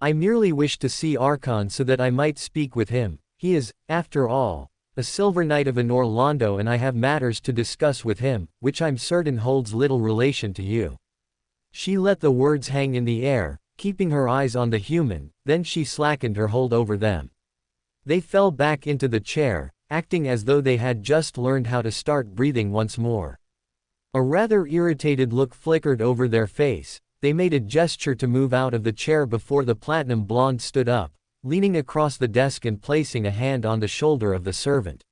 I merely wished to see Archon so that I might speak with him. He is, after all, a Silver Knight of Orlando and I have matters to discuss with him, which I'm certain holds little relation to you. She let the words hang in the air, keeping her eyes on the human, then she slackened her hold over them. They fell back into the chair, acting as though they had just learned how to start breathing once more. A rather irritated look flickered over their face. They made a gesture to move out of the chair before the platinum blonde stood up, leaning across the desk and placing a hand on the shoulder of the servant.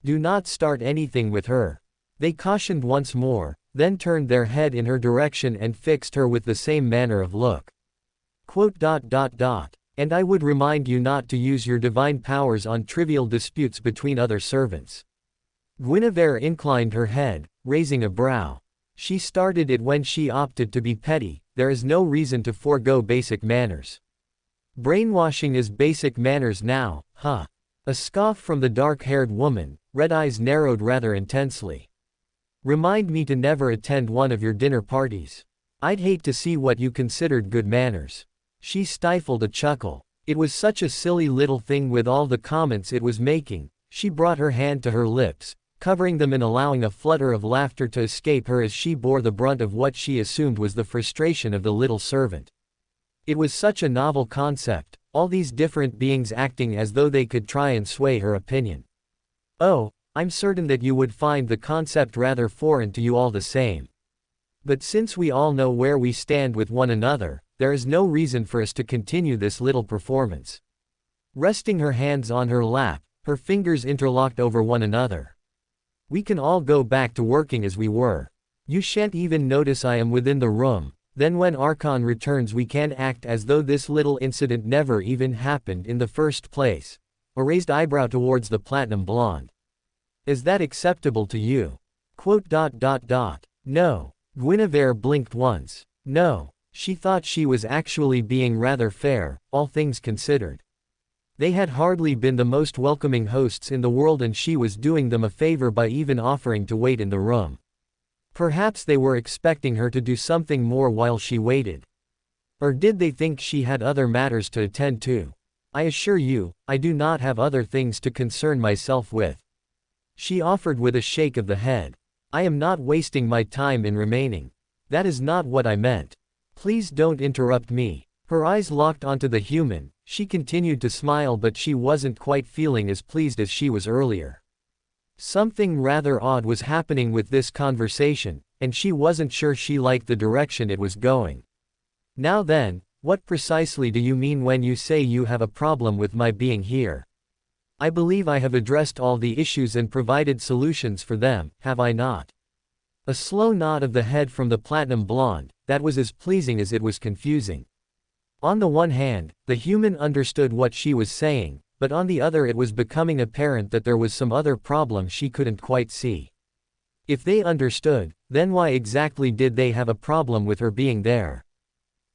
Do not start anything with her. They cautioned once more, then turned their head in her direction and fixed her with the same manner of look. And I would remind you not to use your divine powers on trivial disputes between other servants. Guinevere inclined her head, raising a brow. She started it when she opted to be petty. There is no reason to forego basic manners. Brainwashing is basic manners now, huh? A scoff from the dark-haired woman, red eyes narrowed rather intensely. Remind me to never attend one of your dinner parties. I'd hate to see what you considered good manners. She stifled a chuckle. It was such a silly little thing with all the comments it was making. She brought her hand to her lips, covering them and allowing a flutter of laughter to escape her as she bore the brunt of what she assumed was the frustration of the little servant. It was such a novel concept, all these different beings acting as though they could try and sway her opinion. Oh, I'm certain that you would find the concept rather foreign to you all the same. But since we all know where we stand with one another, there is no reason for us to continue this little performance. Resting her hands on her lap, her fingers interlocked over one another. We can all go back to working as we were. You shan't even notice I am within the room. Then when Archon returns we can act as though this little incident never even happened in the first place. A raised eyebrow towards the platinum blonde. Is that acceptable to you? No. Guinevere blinked once. No. She thought she was actually being rather fair, all things considered. They had hardly been the most welcoming hosts in the world and she was doing them a favor by even offering to wait in the room. Perhaps they were expecting her to do something more while she waited. Or did they think she had other matters to attend to? I assure you, I do not have other things to concern myself with. She offered with a shake of the head. I am not wasting my time in remaining. That is not what I meant. Please don't interrupt me. Her eyes locked onto the human. She continued to smile, but she wasn't quite feeling as pleased as she was earlier. Something rather odd was happening with this conversation, and she wasn't sure she liked the direction it was going. Now then, what precisely do you mean when you say you have a problem with my being here? I believe I have addressed all the issues and provided solutions for them, have I not? A slow nod of the head from the platinum blonde, that was as pleasing as it was confusing. On the one hand, the human understood what she was saying, but on the other it was becoming apparent that there was some other problem she couldn't quite see. If they understood, then why exactly did they have a problem with her being there?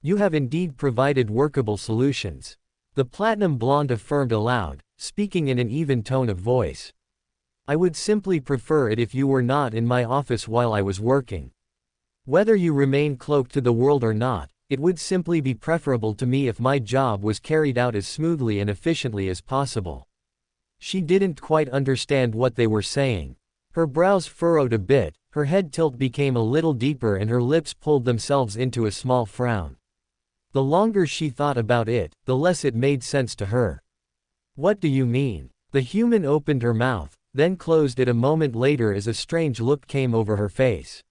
You have indeed provided workable solutions. The platinum blonde affirmed aloud, speaking in an even tone of voice. I would simply prefer it if you were not in my office while I was working. Whether you remain cloaked to the world or not, it would simply be preferable to me if my job was carried out as smoothly and efficiently as possible. She didn't quite understand what they were saying. Her brows furrowed a bit, her head tilt became a little deeper and her lips pulled themselves into a small frown. The longer she thought about it, the less it made sense to her. What do you mean? The human opened her mouth, then closed it a moment later as a strange look came over her face.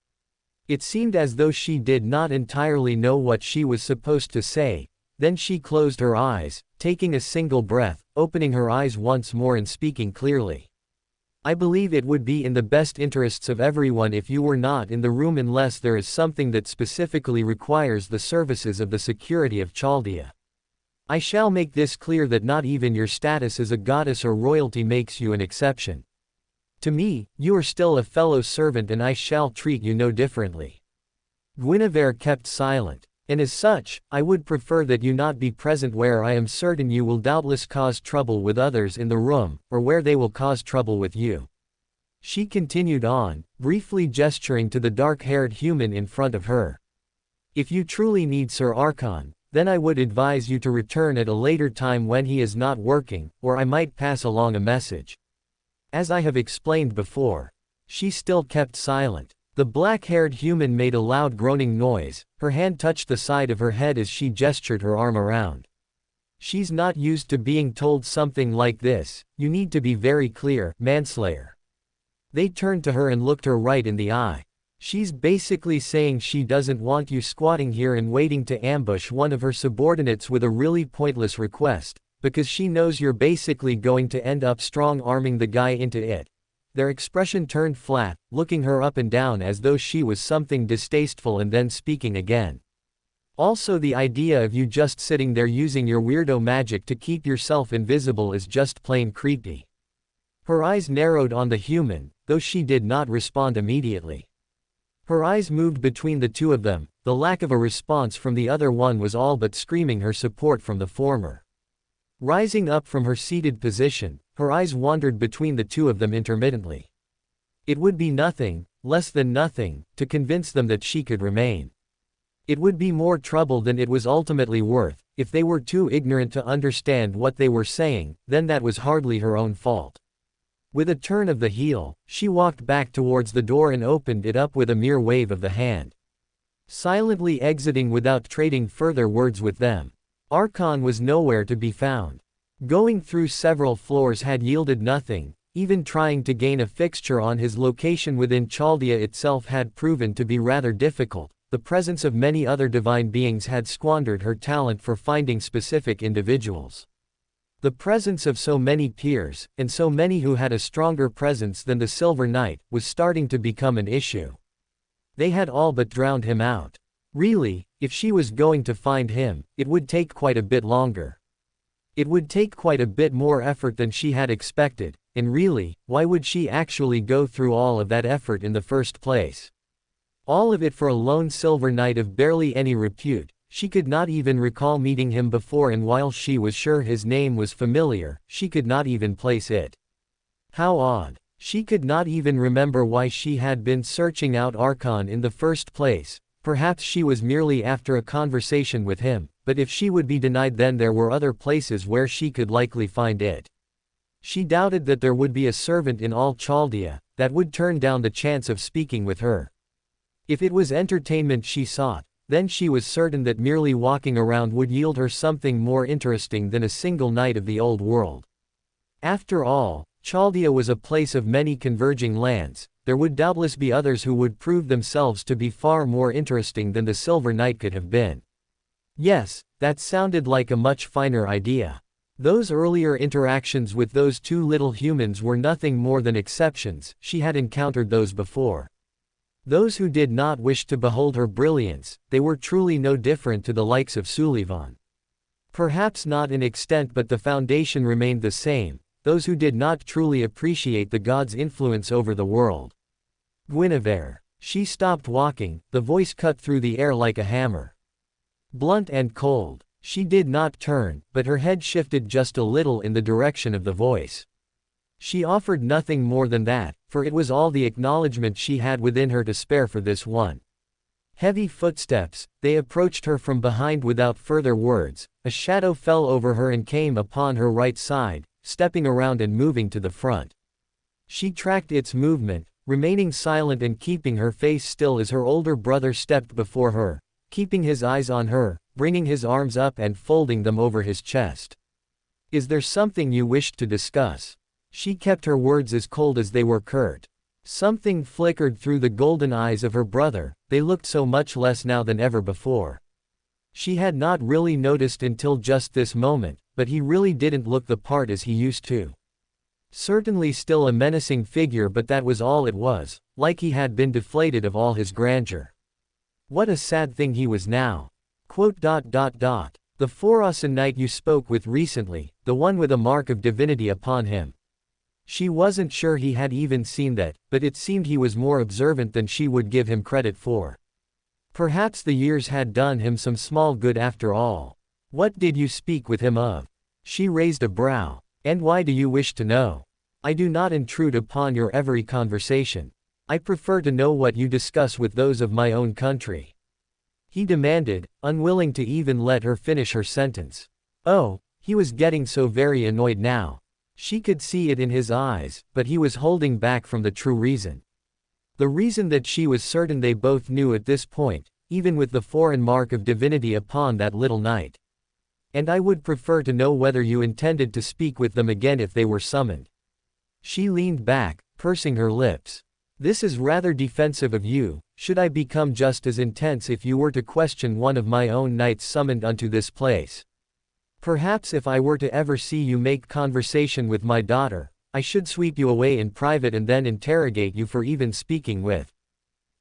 It seemed as though she did not entirely know what she was supposed to say. Then she closed her eyes, taking a single breath, opening her eyes once more and speaking clearly. I believe it would be in the best interests of everyone if you were not in the room unless there is something that specifically requires the services of the security of Chaldea. I shall make this clear that not even your status as a goddess or royalty makes you an exception. To me, you are still a fellow servant and I shall treat you no differently. Guinevere kept silent. And as such, I would prefer that you not be present where I am certain you will doubtless cause trouble with others in the room, or where they will cause trouble with you. She continued on, briefly gesturing to the dark-haired human in front of her. If you truly need Sir Archon, then I would advise you to return at a later time when he is not working, or I might pass along a message. As I have explained before. She still kept silent. The black-haired human made a loud groaning noise, her hand touched the side of her head as she gestured her arm around. She's not used to being told something like this, you need to be very clear, manslayer. They turned to her and looked her right in the eye. She's basically saying she doesn't want you squatting here and waiting to ambush one of her subordinates with a really pointless request, because she knows you're basically going to end up strong-arming the guy into it. Their expression turned flat, looking her up and down as though she was something distasteful and then speaking again. Also, the idea of you just sitting there using your weirdo magic to keep yourself invisible is just plain creepy. Her eyes narrowed on the human, though she did not respond immediately. Her eyes moved between the two of them, the lack of a response from the other one was all but screaming her support from the former. Rising up from her seated position, her eyes wandered between the two of them intermittently. It would be nothing, less than nothing, to convince them that she could remain. It would be more trouble than it was ultimately worth. If they were too ignorant to understand what they were saying, then that was hardly her own fault. With a turn of the heel, she walked back towards the door and opened it up with a mere wave of the hand. Silently exiting without trading further words with them. Archon was nowhere to be found. Going through several floors had yielded nothing, even trying to gain a fixture on his location within Chaldea itself had proven to be rather difficult. The presence of many other divine beings had squandered her talent for finding specific individuals. The presence of so many peers, and so many who had a stronger presence than the Silver Knight, was starting to become an issue. They had all but drowned him out. Really, if she was going to find him, it would take quite a bit longer. It would take quite a bit more effort than she had expected, and really, why would she actually go through all of that effort in the first place? All of it for a lone Silver Knight of barely any repute. She could not even recall meeting him before, and while she was sure his name was familiar, she could not even place it. How odd. She could not even remember why she had been searching out Archon in the first place. Perhaps she was merely after a conversation with him, but if she would be denied, then there were other places where she could likely find it. She doubted that there would be a servant in all Chaldea that would turn down the chance of speaking with her. If it was entertainment she sought, then she was certain that merely walking around would yield her something more interesting than a single night of the old world. After all, Chaldea was a place of many converging lands. There would doubtless be others who would prove themselves to be far more interesting than the Silver Knight could have been. Yes, that sounded like a much finer idea. Those earlier interactions with those two little humans were nothing more than exceptions. She had encountered those before. Those who did not wish to behold her brilliance, they were truly no different to the likes of Sullivan. Perhaps not in extent, but the foundation remained the same. Those who did not truly appreciate the god's influence over the world. Guinevere. She stopped walking, the voice cut through the air like a hammer. Blunt and cold. She did not turn, but her head shifted just a little in the direction of the voice. She offered nothing more than that, for it was all the acknowledgement she had within her to spare for this one. Heavy footsteps, they approached her from behind without further words. A shadow fell over her and came upon her right side, stepping around and moving to the front. She tracked its movement, remaining silent and keeping her face still as her older brother stepped before her, keeping his eyes on her, bringing his arms up and folding them over his chest. "Is there something you wished to discuss?" She kept her words as cold as they were curt. Something flickered through the golden eyes of her brother, they looked so much less now than ever before. She had not really noticed until just this moment, but he really didn't look the part as he used to. Certainly still a menacing figure, but that was all it was, like he had been deflated of all his grandeur. What a sad thing he was now. The Phorasan knight you spoke with recently, the one with a mark of divinity upon him. She wasn't sure he had even seen that, but it seemed he was more observant than she would give him credit for. Perhaps the years had done him some small good after all. What did you speak with him of? She raised a brow. And why do you wish to know? I do not intrude upon your every conversation. I prefer to know what you discuss with those of my own country. He demanded, unwilling to even let her finish her sentence. Oh, he was getting so very annoyed now. She could see it in his eyes, but he was holding back from the true reason. The reason that she was certain they both knew at this point, even with the foreign mark of divinity upon that little knight. And I would prefer to know whether you intended to speak with them again if they were summoned. She leaned back, pursing her lips. This is rather defensive of you. Should I become just as intense if you were to question one of my own knights summoned unto this place? Perhaps if I were to ever see you make conversation with my daughter, I should sweep you away in private and then interrogate you for even speaking with.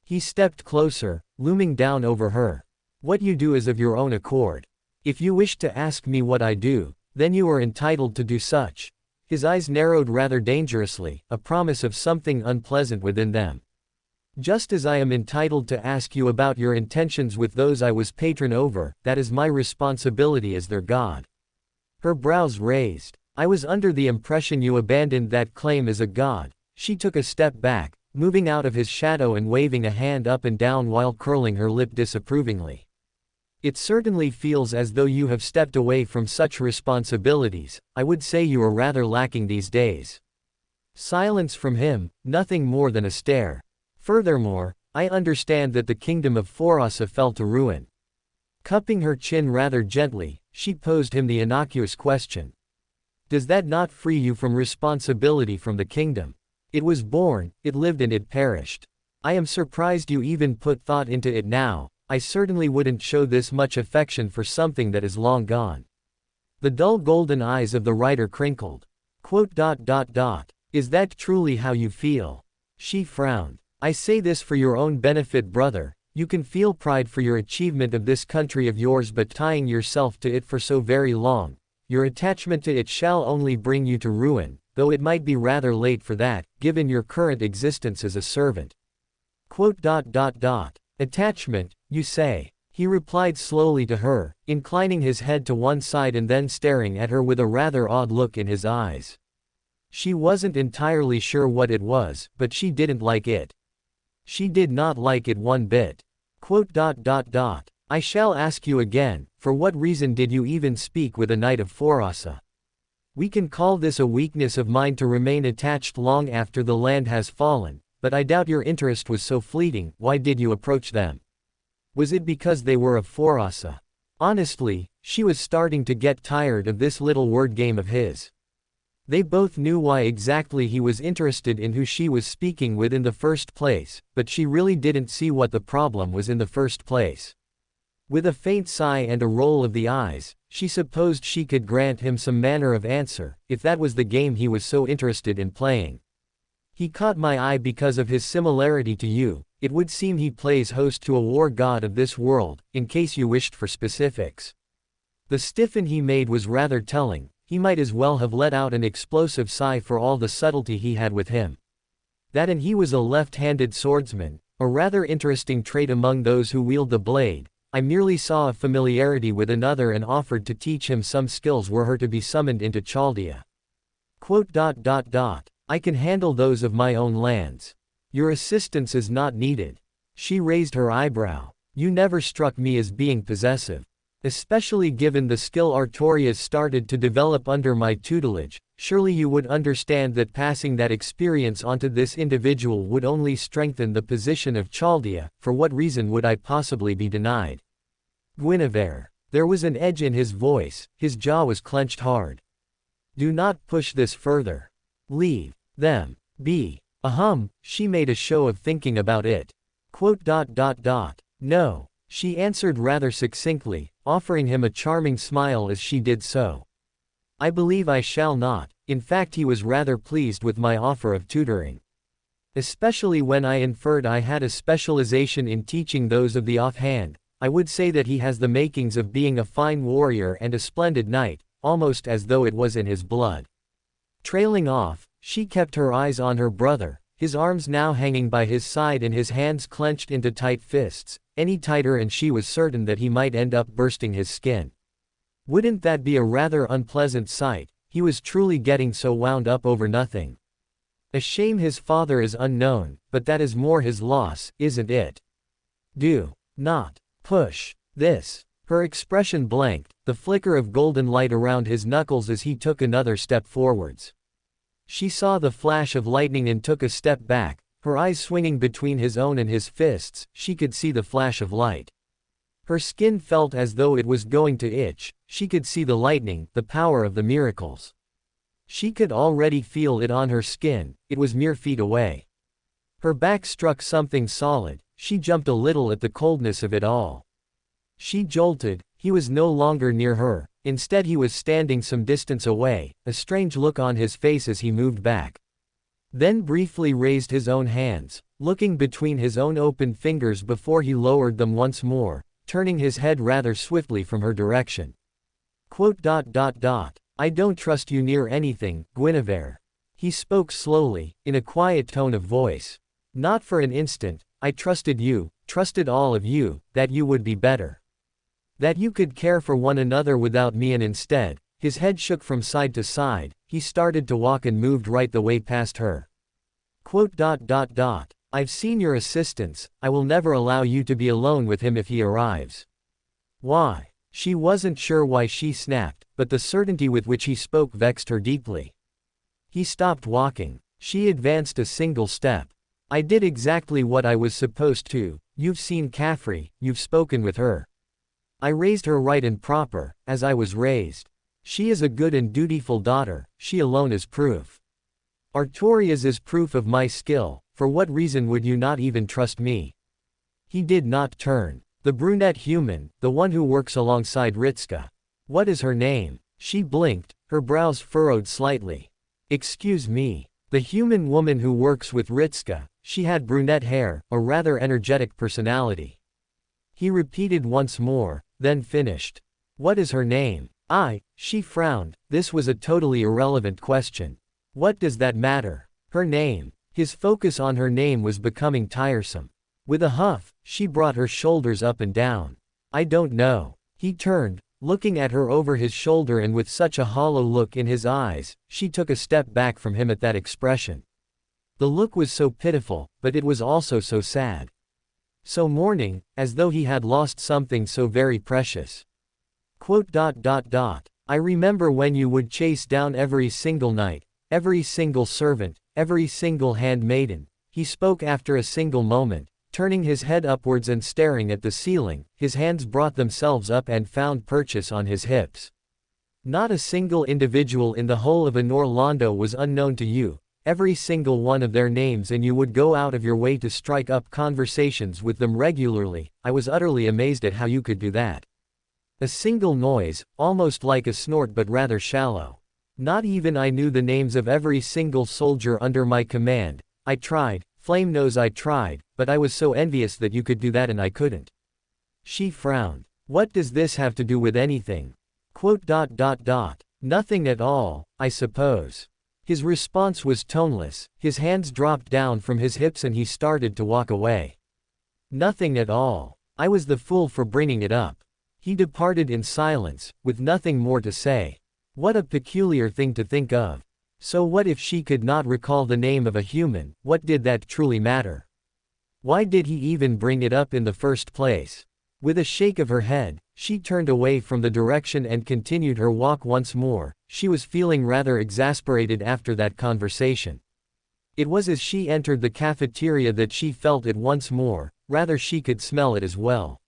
He stepped closer, looming down over her. What you do is of your own accord. If you wish to ask me what I do, then you are entitled to do such. His eyes narrowed rather dangerously, a promise of something unpleasant within them. Just as I am entitled to ask you about your intentions with those I was patron over, that is my responsibility as their god. Her brows raised. I was under the impression you abandoned that claim as a god. She took a step back, moving out of his shadow and waving a hand up and down while curling her lip disapprovingly. It certainly feels as though you have stepped away from such responsibilities. I would say you are rather lacking these days. Silence from him, nothing more than a stare. Furthermore, I understand that the kingdom of Phorasa fell to ruin. Cupping her chin rather gently, she posed him the innocuous question. Does that not free you from responsibility from the kingdom? It was born, it lived and it perished. I am surprised you even put thought into it now. I certainly wouldn't show this much affection for something that is long gone. The dull golden eyes of the writer crinkled. Is that truly how you feel? She frowned. I say this for your own benefit, brother. You can feel pride for your achievement of this country of yours, but tying yourself to it for so very long, your attachment to it shall only bring you to ruin, though it might be rather late for that, given your current existence as a servant. Attachment, you say? He replied slowly to her, inclining his head to one side and then staring at her with a rather odd look in his eyes. She wasn't entirely sure what it was, but she didn't like it. She did not like it one bit. I shall ask you again, for what reason did you even speak with a knight of Forasa? We can call this a weakness of mine to remain attached long after the land has fallen, but I doubt your interest was so fleeting. Why did you approach them? Was it because they were of Forasa? Honestly, she was starting to get tired of this little word game of his. They both knew why exactly he was interested in who she was speaking with in the first place, but she really didn't see what the problem was in the first place. With a faint sigh and a roll of the eyes, she supposed she could grant him some manner of answer, if that was the game he was so interested in playing. He caught my eye because of his similarity to you. It would seem he plays host to a war god of this world, in case you wished for specifics. The stiffen he made was rather telling. He might as well have let out an explosive sigh for all the subtlety he had with him. That and he was a left-handed swordsman, a rather interesting trait among those who wield the blade. I merely saw a familiarity with another and offered to teach him some skills were her to be summoned into Chaldea. I can handle those of my own lands. Your assistance is not needed. She raised her eyebrow. You never struck me as being possessive. Especially given the skill Artorias started to develop under my tutelage, surely you would understand that passing that experience onto this individual would only strengthen the position of Chaldea. For what reason would I possibly be denied? Guinevere. There was an edge in his voice, his jaw was clenched hard. Do not push this further. Leave them be. She made a show of thinking about it. No, she answered rather succinctly, offering him a charming smile as she did so. I believe I shall not. In fact, he was rather pleased with my offer of tutoring. Especially when I inferred I had a specialization in teaching those of the offhand. I would say that he has the makings of being a fine warrior and a splendid knight, almost as though it was in his blood. Trailing off, she kept her eyes on her brother, his arms now hanging by his side and his hands clenched into tight fists, any tighter and she was certain that he might end up bursting his skin. Wouldn't that be a rather unpleasant sight? He was truly getting so wound up over nothing. A shame his father is unknown, but that is more his loss, isn't it? Do not push this. Her expression blanked, the flicker of golden light around his knuckles as he took another step forwards. She saw the flash of lightning and took a step back, her eyes swinging between his own and his fists. She could see the flash of light. Her skin felt as though it was going to itch. She could see the lightning, the power of the miracles. She could already feel it on her skin. It was mere feet away. Her back struck something solid. She jumped a little at the coldness of it all. She jolted. He was no longer near her. Instead he was standing some distance away, a strange look on his face as he moved back. Then briefly raised his own hands, looking between his own open fingers before he lowered them once more, turning his head rather swiftly from her direction. I don't trust you near anything, Guinevere. He spoke slowly, in a quiet tone of voice. Not for an instant. I trusted you, trusted all of you, that you would be better. That you could care for one another without me, and instead, his head shook from side to side, he started to walk and moved right the way past her. I've seen your assistants. I will never allow you to be alone with him if he arrives. Why? She wasn't sure why she snapped, but the certainty with which he spoke vexed her deeply. He stopped walking. She advanced a single step. I did exactly what I was supposed to. You've seen Caffrey, you've spoken with her. I raised her right and proper, as I was raised. She is a good and dutiful daughter, she alone is proof. Artorias is proof of my skill. For what reason would you not even trust me? He did not turn. The brunette human, the one who works alongside Ritska. What is her name? She blinked, her brows furrowed slightly. Excuse me. The human woman who works with Ritska. She had brunette hair, a rather energetic personality. He repeated once more, then finished. What is her name? She frowned. This was a totally irrelevant question. What does that matter? Her name. His focus on her name was becoming tiresome. With a huff, she brought her shoulders up and down. I don't know. He turned, looking at her over his shoulder, and with such a hollow look in his eyes, she took a step back from him at that expression. The look was so pitiful, but it was also so sad. So mourning, as though he had lost something so very precious. I remember when you would chase down every single knight, every single servant, every single handmaiden. He spoke after a single moment, turning his head upwards and staring at the ceiling. His hands brought themselves up and found purchase on his hips. Not a single individual in the whole of Orlando was unknown to you, every single one of their names, and you would go out of your way to strike up conversations with them regularly. I was utterly amazed at how you could do that. A single noise, almost like a snort but rather shallow. Not even I knew the names of every single soldier under my command. I tried, Flame knows I tried, but I was so envious that you could do that and I couldn't. She frowned. What does this have to do with anything? Nothing at all, I suppose. His response was toneless, his hands dropped down from his hips and he started to walk away. Nothing at all. I was the fool for bringing it up. He departed in silence, with nothing more to say. What a peculiar thing to think of. So what if she could not recall the name of a human? What did that truly matter? Why did he even bring it up in the first place? With a shake of her head, she turned away from the direction and continued her walk once more. She was feeling rather exasperated after that conversation. It was as she entered the cafeteria that she felt it once more, rather she could smell it as well.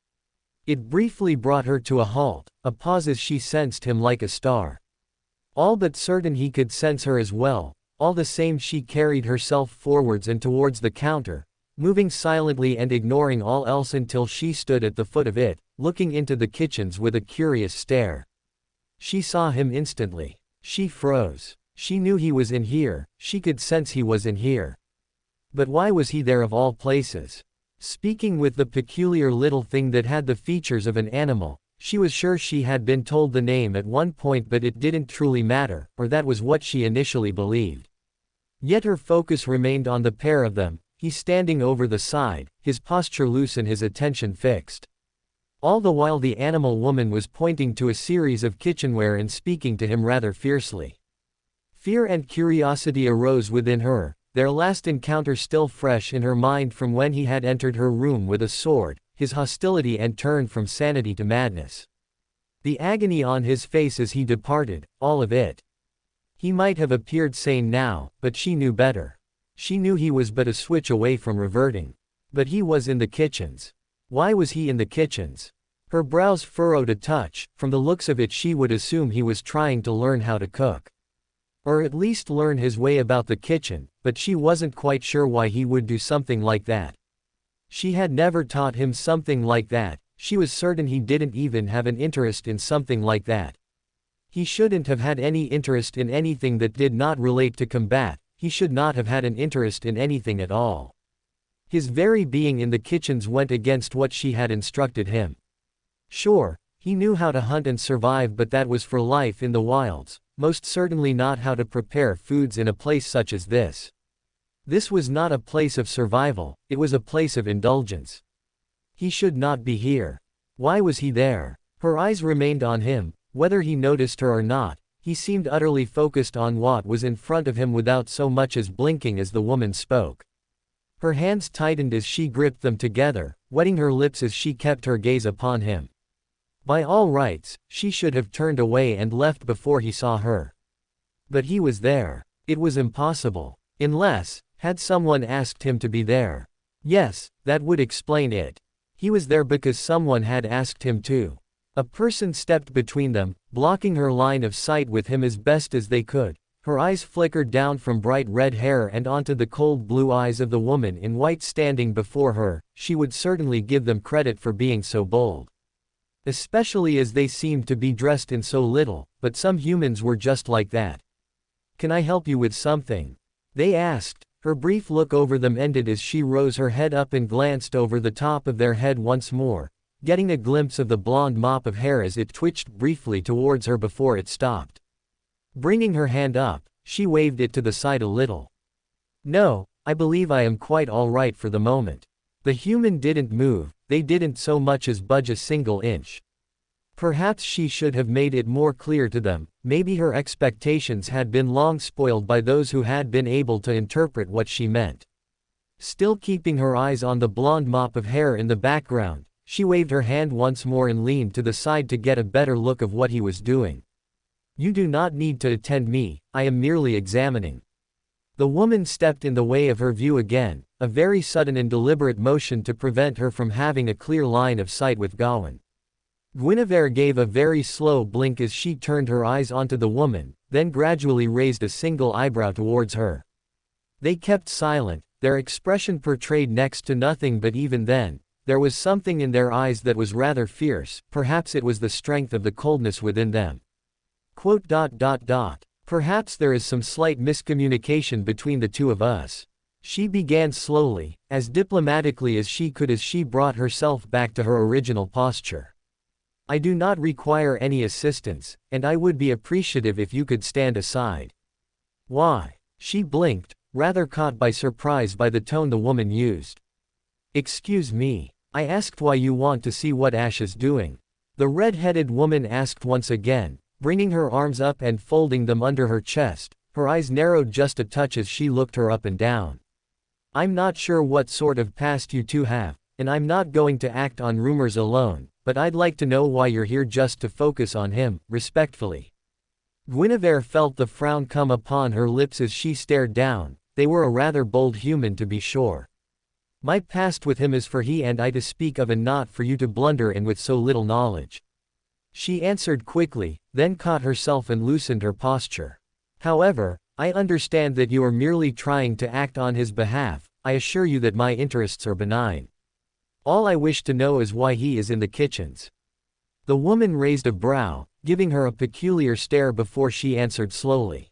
It briefly brought her to a halt, a pause as she sensed him like a star. All but certain he could sense her as well. All the same she carried herself forwards and towards the counter, moving silently and ignoring all else until she stood at the foot of it, looking into the kitchens with a curious stare. She saw him instantly. She froze. She knew he was in here, she could sense he was in here. But why was he there of all places? Speaking with the peculiar little thing that had the features of an animal. She was sure she had been told the name at one point, but it didn't truly matter, or that was what she initially believed. Yet her focus remained on the pair of them, he standing over the side, his posture loose and his attention fixed. All the while the animal woman was pointing to a series of kitchenware and speaking to him rather fiercely. Fear and curiosity arose within her, their last encounter still fresh in her mind from when he had entered her room with a sword, his hostility and turned from sanity to madness. The agony on his face as he departed, all of it. He might have appeared sane now, but she knew better. She knew he was but a switch away from reverting. But he was in the kitchens. Why was he in the kitchens? Her brows furrowed a touch. From the looks of it she would assume he was trying to learn how to cook. Or at least learn his way about the kitchen, but she wasn't quite sure why he would do something like that. She had never taught him something like that. She was certain he didn't even have an interest in something like that. He shouldn't have had any interest in anything that did not relate to combat. He should not have had an interest in anything at all. His very being in the kitchens went against what she had instructed him. Sure, he knew how to hunt and survive, but that was for life in the wilds, most certainly not how to prepare foods in a place such as this. This was not a place of survival, it was a place of indulgence. He should not be here. Why was he there? Her eyes remained on him, whether he noticed her or not. He seemed utterly focused on what was in front of him without so much as blinking as the woman spoke. Her hands tightened as she gripped them together, wetting her lips as she kept her gaze upon him. By all rights, she should have turned away and left before he saw her. But he was there. It was impossible. Unless, had someone asked him to be there? Yes, that would explain it. He was there because someone had asked him to. A person stepped between them, blocking her line of sight with him as best as they could. Her eyes flickered down from bright red hair and onto the cold blue eyes of the woman in white standing before her. She would certainly give them credit for being so bold. Especially as they seemed to be dressed in so little, but some humans were just like that. "Can I help you with something?" they asked. Her brief look over them ended as she rose her head up and glanced over the top of their head once more, getting a glimpse of the blonde mop of hair as it twitched briefly towards her before it stopped. Bringing her hand up, she waved it to the side a little. "No, I believe I am quite all right for the moment." The human didn't move, they didn't so much as budge a single inch. Perhaps she should have made it more clear to them. Maybe her expectations had been long spoiled by those who had been able to interpret what she meant. Still keeping her eyes on the blonde mop of hair in the background, she waved her hand once more and leaned to the side to get a better look of what he was doing. You do not need to attend me, I am merely examining. The woman stepped in the way of her view again, a very sudden and deliberate motion to prevent her from having a clear line of sight with Gawain. Guinevere gave a very slow blink as she turned her eyes onto the woman, then gradually raised a single eyebrow towards her. They kept silent, their expression portrayed next to nothing, but even then, there was something in their eyes that was rather fierce. Perhaps it was the strength of the coldness within them. Perhaps there is some slight miscommunication between the two of us. She began slowly, as diplomatically as she could as she brought herself back to her original posture. I do not require any assistance, and I would be appreciative if you could stand aside. Why? She blinked, rather caught by surprise by the tone the woman used. Excuse me. I asked why you want to see what Ash is doing. The red-headed woman asked once again, bringing her arms up and folding them under her chest. Her eyes narrowed just a touch as she looked her up and down. I'm not sure what sort of past you two have, and I'm not going to act on rumors alone, but I'd like to know why you're here. Just to focus on him, respectfully. Guinevere felt the frown come upon her lips as she stared down. They were a rather bold human, to be sure. My past with him is for he and I to speak of, and not for you to blunder in with so little knowledge. She answered quickly, then caught herself and loosened her posture. However, I understand that you are merely trying to act on his behalf. I assure you that my interests are benign. All I wish to know is why he is in the kitchens. The woman raised a brow, giving her a peculiar stare before she answered slowly.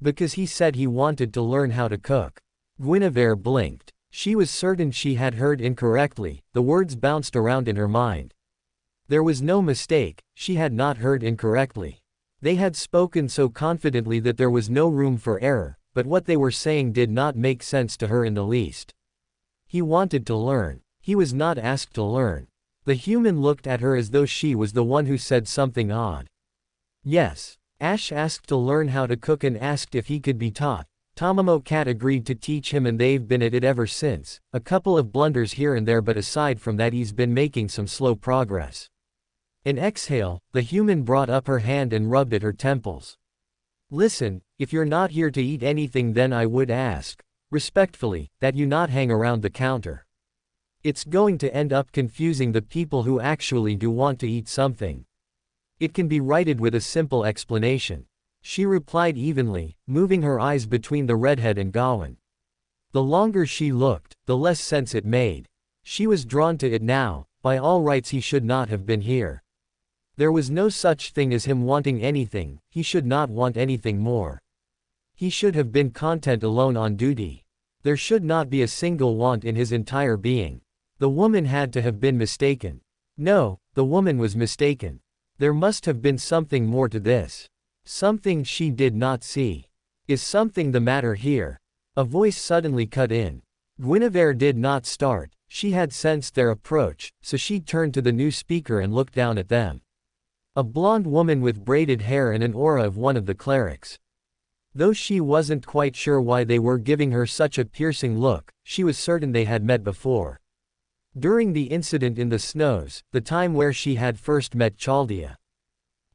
Because he said he wanted to learn how to cook. Guinevere blinked. She was certain she had heard incorrectly. The words bounced around in her mind. There was no mistake, she had not heard incorrectly. They had spoken so confidently that there was no room for error, but what they were saying did not make sense to her in the least. He wanted to learn. He was not asked to learn. The human looked at her as though she was the one who said something odd. Yes, Ash asked to learn how to cook and asked if he could be taught. Tamamo Cat agreed to teach him, and they've been at it ever since. A couple of blunders here and there, but aside from that he's been making some slow progress. An exhale, the human brought up her hand and rubbed at her temples. Listen, if you're not here to eat anything, then I would ask, respectfully, that you not hang around the counter. It's going to end up confusing the people who actually do want to eat something. It can be righted with a simple explanation. She replied evenly, moving her eyes between the redhead and Gawain. The longer she looked, the less sense it made. She was drawn to it now. By all rights he should not have been here. There was no such thing as him wanting anything. He should not want anything more. He should have been content alone on duty. There should not be a single want in his entire being. The woman had to have been mistaken. No, the woman was mistaken. There must have been something more to this. Something she did not see. Is something the matter here? A voice suddenly cut in. Guinevere did not start. She had sensed their approach, so she turned to the new speaker and looked down at them. A blonde woman with braided hair and an aura of one of the clerics. Though she wasn't quite sure why they were giving her such a piercing look, she was certain they had met before. During the incident in the snows, the time where she had first met Chaldea.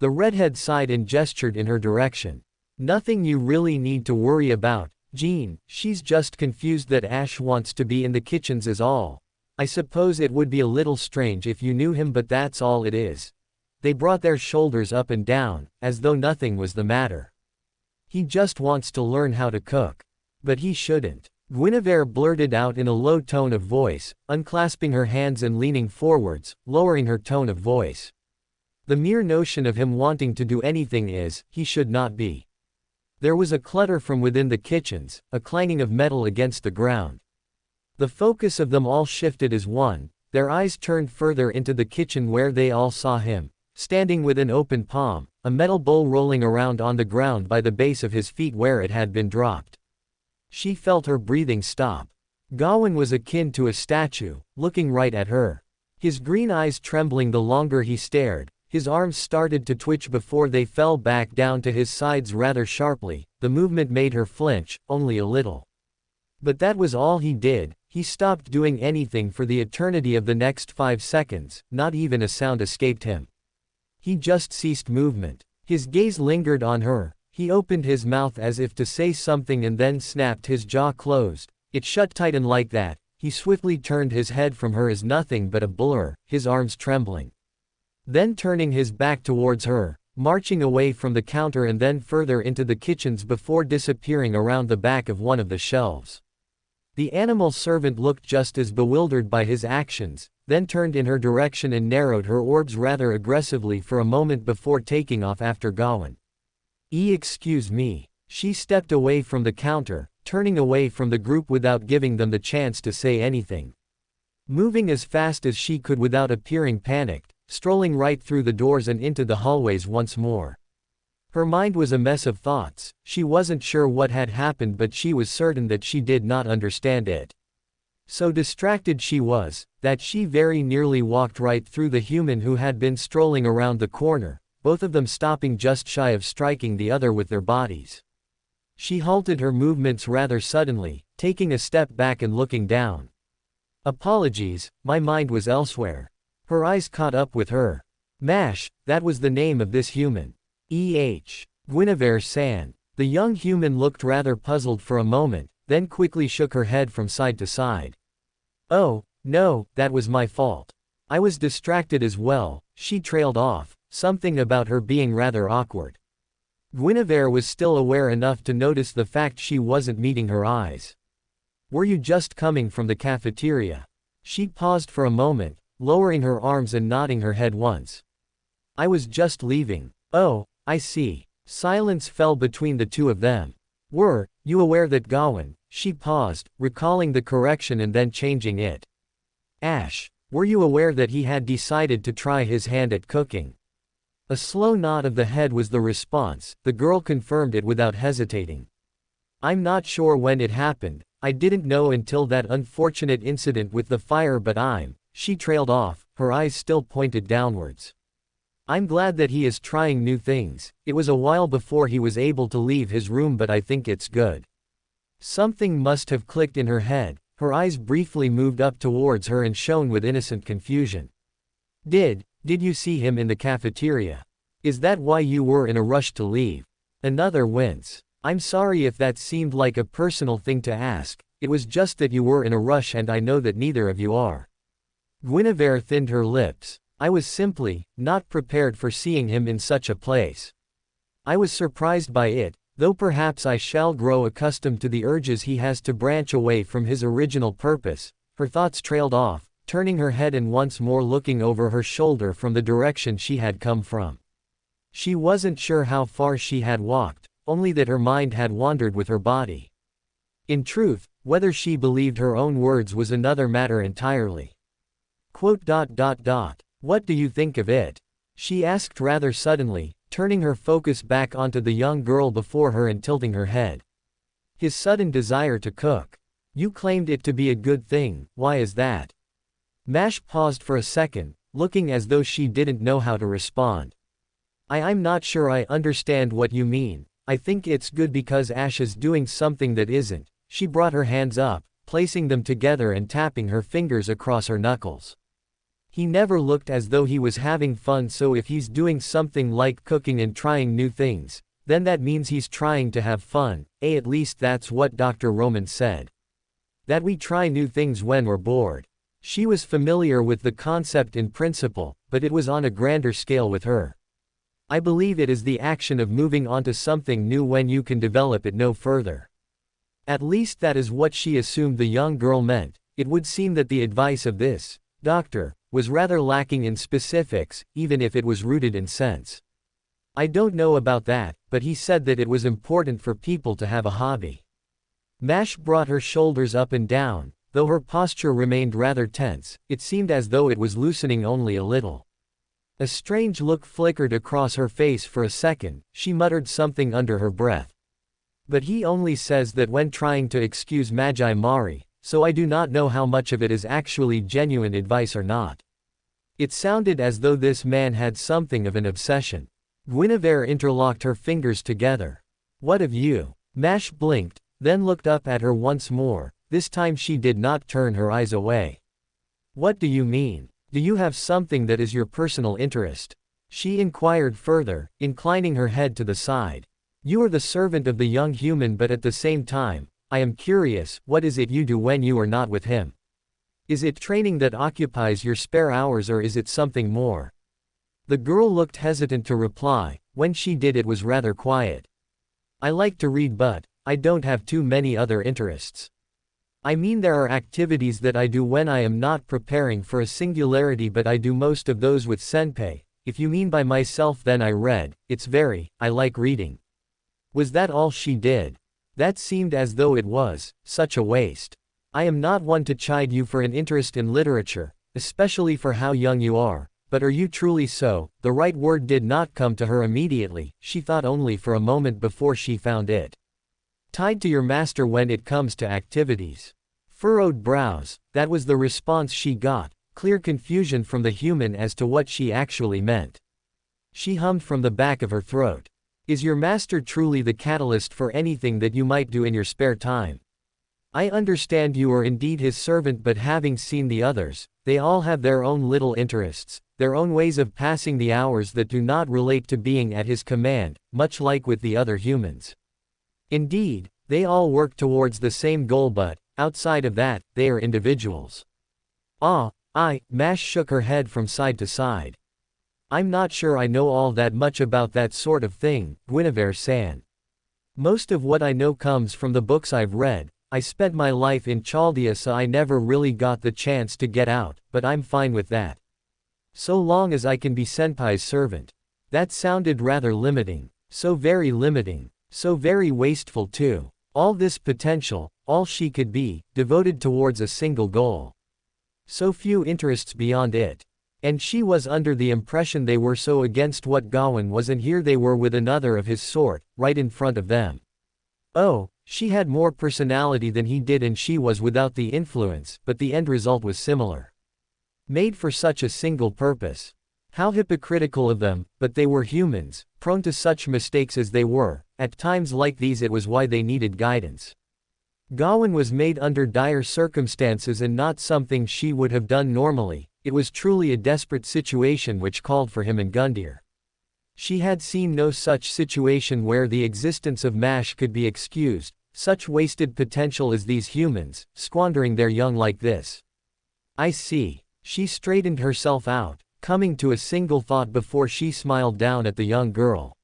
The redhead sighed and gestured in her direction. Nothing you really need to worry about, Jean. She's just confused that Ash wants to be in the kitchens is all. I suppose it would be a little strange if you knew him, but that's all it is. They brought their shoulders up and down, as though nothing was the matter. He just wants to learn how to cook. But he shouldn't. Guinevere blurted out in a low tone of voice, unclasping her hands and leaning forwards, lowering her tone of voice. The mere notion of him wanting to do anything is, he should not be. There was a clutter from within the kitchens, a clanging of metal against the ground. The focus of them all shifted as one. Their eyes turned further into the kitchen where they all saw him, standing with an open palm, a metal bowl rolling around on the ground by the base of his feet where it had been dropped. She felt her breathing stop. Gawain was akin to a statue, looking right at her. His green eyes trembling the longer he stared. His arms started to twitch before they fell back down to his sides rather sharply. The movement made her flinch, only a little. But that was all he did. He stopped doing anything for the eternity of the next 5 seconds, not even a sound escaped him. He just ceased movement. His gaze lingered on her. He opened his mouth as if to say something and then snapped his jaw closed. It shut tight, and like that, he swiftly turned his head from her as nothing but a blur, his arms trembling. Then turning his back towards her, marching away from the counter and then further into the kitchens before disappearing around the back of one of the shelves. The animal servant looked just as bewildered by his actions, then turned in her direction and narrowed her orbs rather aggressively for a moment before taking off after Gawain. Excuse me. She stepped away from the counter, turning away from the group without giving them the chance to say anything. Moving as fast as she could without appearing panicked, strolling right through the doors and into the hallways once more. Her mind was a mess of thoughts. She wasn't sure what had happened, but she was certain that she did not understand it. So distracted she was, that she very nearly walked right through the human who had been strolling around the corner, both of them stopping just shy of striking the other with their bodies. She halted her movements rather suddenly, taking a step back and looking down. Apologies, my mind was elsewhere. Her eyes caught up with her. Mash, that was the name of this human. Guinevere San. The young human looked rather puzzled for a moment, then quickly shook her head from side to side. Oh, no, that was my fault. I was distracted as well, she trailed off, something about her being rather awkward. Guinevere was still aware enough to notice the fact she wasn't meeting her eyes. Were you just coming from the cafeteria? She paused for a moment, lowering her arms and nodding her head once. I was just leaving. Oh, I see. Silence fell between the two of them. Were you aware that Gawain? She paused, recalling the correction and then changing it. Ash, were you aware that he had decided to try his hand at cooking? A slow nod of the head was the response. The girl confirmed it without hesitating. I'm not sure when it happened. I didn't know until that unfortunate incident with the fire, but she trailed off, her eyes still pointed downwards. I'm glad that he is trying new things. It was a while before he was able to leave his room, but I think it's good. Something must have clicked in her head. Her eyes briefly moved up towards her and shone with innocent confusion. Did you see him in the cafeteria? Is that why you were in a rush to leave? Another wince. I'm sorry if that seemed like a personal thing to ask. It was just that you were in a rush and I know that neither of you are. Guinevere thinned her lips. I was simply not prepared for seeing him in such a place. I was surprised by it, though perhaps I shall grow accustomed to the urges he has to branch away from his original purpose. Her thoughts trailed off, turning her head and once more looking over her shoulder from the direction she had come from. She wasn't sure how far she had walked, only that her mind had wandered with her body. In truth, whether she believed her own words was another matter entirely. What do you think of it? She asked rather suddenly, turning her focus back onto the young girl before her and tilting her head. His sudden desire to cook. You claimed it to be a good thing, why is that? Mash paused for a second, looking as though she didn't know how to respond. I'm not sure I understand what you mean. I think it's good because Ash is doing something that isn't. She brought her hands up, placing them together and tapping her fingers across her knuckles. He never looked as though he was having fun, so if he's doing something like cooking and trying new things, then that means he's trying to have fun. At least that's what Dr. Roman said. That we try new things when we're bored. She was familiar with the concept in principle, but it was on a grander scale with her. I believe it is the action of moving on to something new when you can develop it no further. At least that is what she assumed the young girl meant. It would seem that the advice of this doctor was rather lacking in specifics, even if it was rooted in sense. I don't know about that, but he said that it was important for people to have a hobby. Mash brought her shoulders up and down, though her posture remained rather tense. It seemed as though it was loosening only a little. A strange look flickered across her face for a second. She muttered something under her breath. But he only says that when trying to excuse Magi Mari, so I do not know how much of it is actually genuine advice or not. It sounded as though this man had something of an obsession. Guinevere interlocked her fingers together. What of you? Mash blinked, then looked up at her once more. This time she did not turn her eyes away. What do you mean? Do you have something that is your personal interest? She inquired further, inclining her head to the side. You are the servant of the young human, but at the same time, I am curious, what is it you do when you are not with him? Is it training that occupies your spare hours, or is it something more? The girl looked hesitant to reply. When she did, it was rather quiet. I like to read, but I don't have too many other interests. I mean, there are activities that I do when I am not preparing for a singularity, but I do most of those with senpai. If you mean by myself, then I read. I like reading. Was that all she did? That seemed as though it was such a waste. I am not one to chide you for an interest in literature, especially for how young you are, but are you truly so? The right word did not come to her immediately. She thought only for a moment before she found it. Tied to your master when it comes to activities. Furrowed brows, that was the response she got, clear confusion from the human as to what she actually meant. She hummed from the back of her throat. Is your master truly the catalyst for anything that you might do in your spare time? I understand you are indeed his servant, but having seen the others, they all have their own little interests, their own ways of passing the hours that do not relate to being at his command, much like with the other humans. Indeed, they all work towards the same goal, but, outside of that, they are individuals. Mash shook her head from side to side. I'm not sure I know all that much about that sort of thing, Guinevere-san. Most of what I know comes from the books I've read. I spent my life in Chaldea, so I never really got the chance to get out, but I'm fine with that. So long as I can be senpai's servant. That sounded rather limiting. So very limiting. So very wasteful too. All this potential, all she could be, devoted towards a single goal. So few interests beyond it. And she was under the impression they were so against what Gawain was, and here they were with another of his sort, right in front of them. Oh, she had more personality than he did, and she was without the influence, but the end result was similar. Made for such a single purpose. How hypocritical of them, but they were humans, prone to such mistakes as they were. At times like these it was why they needed guidance. Gawain was made under dire circumstances and not something she would have done normally. It was truly a desperate situation which called for him and Gundyr. She had seen no such situation where the existence of Mash could be excused, such wasted potential as these humans, squandering their young like this. I see. She straightened herself out, coming to a single thought before she smiled down at the young girl.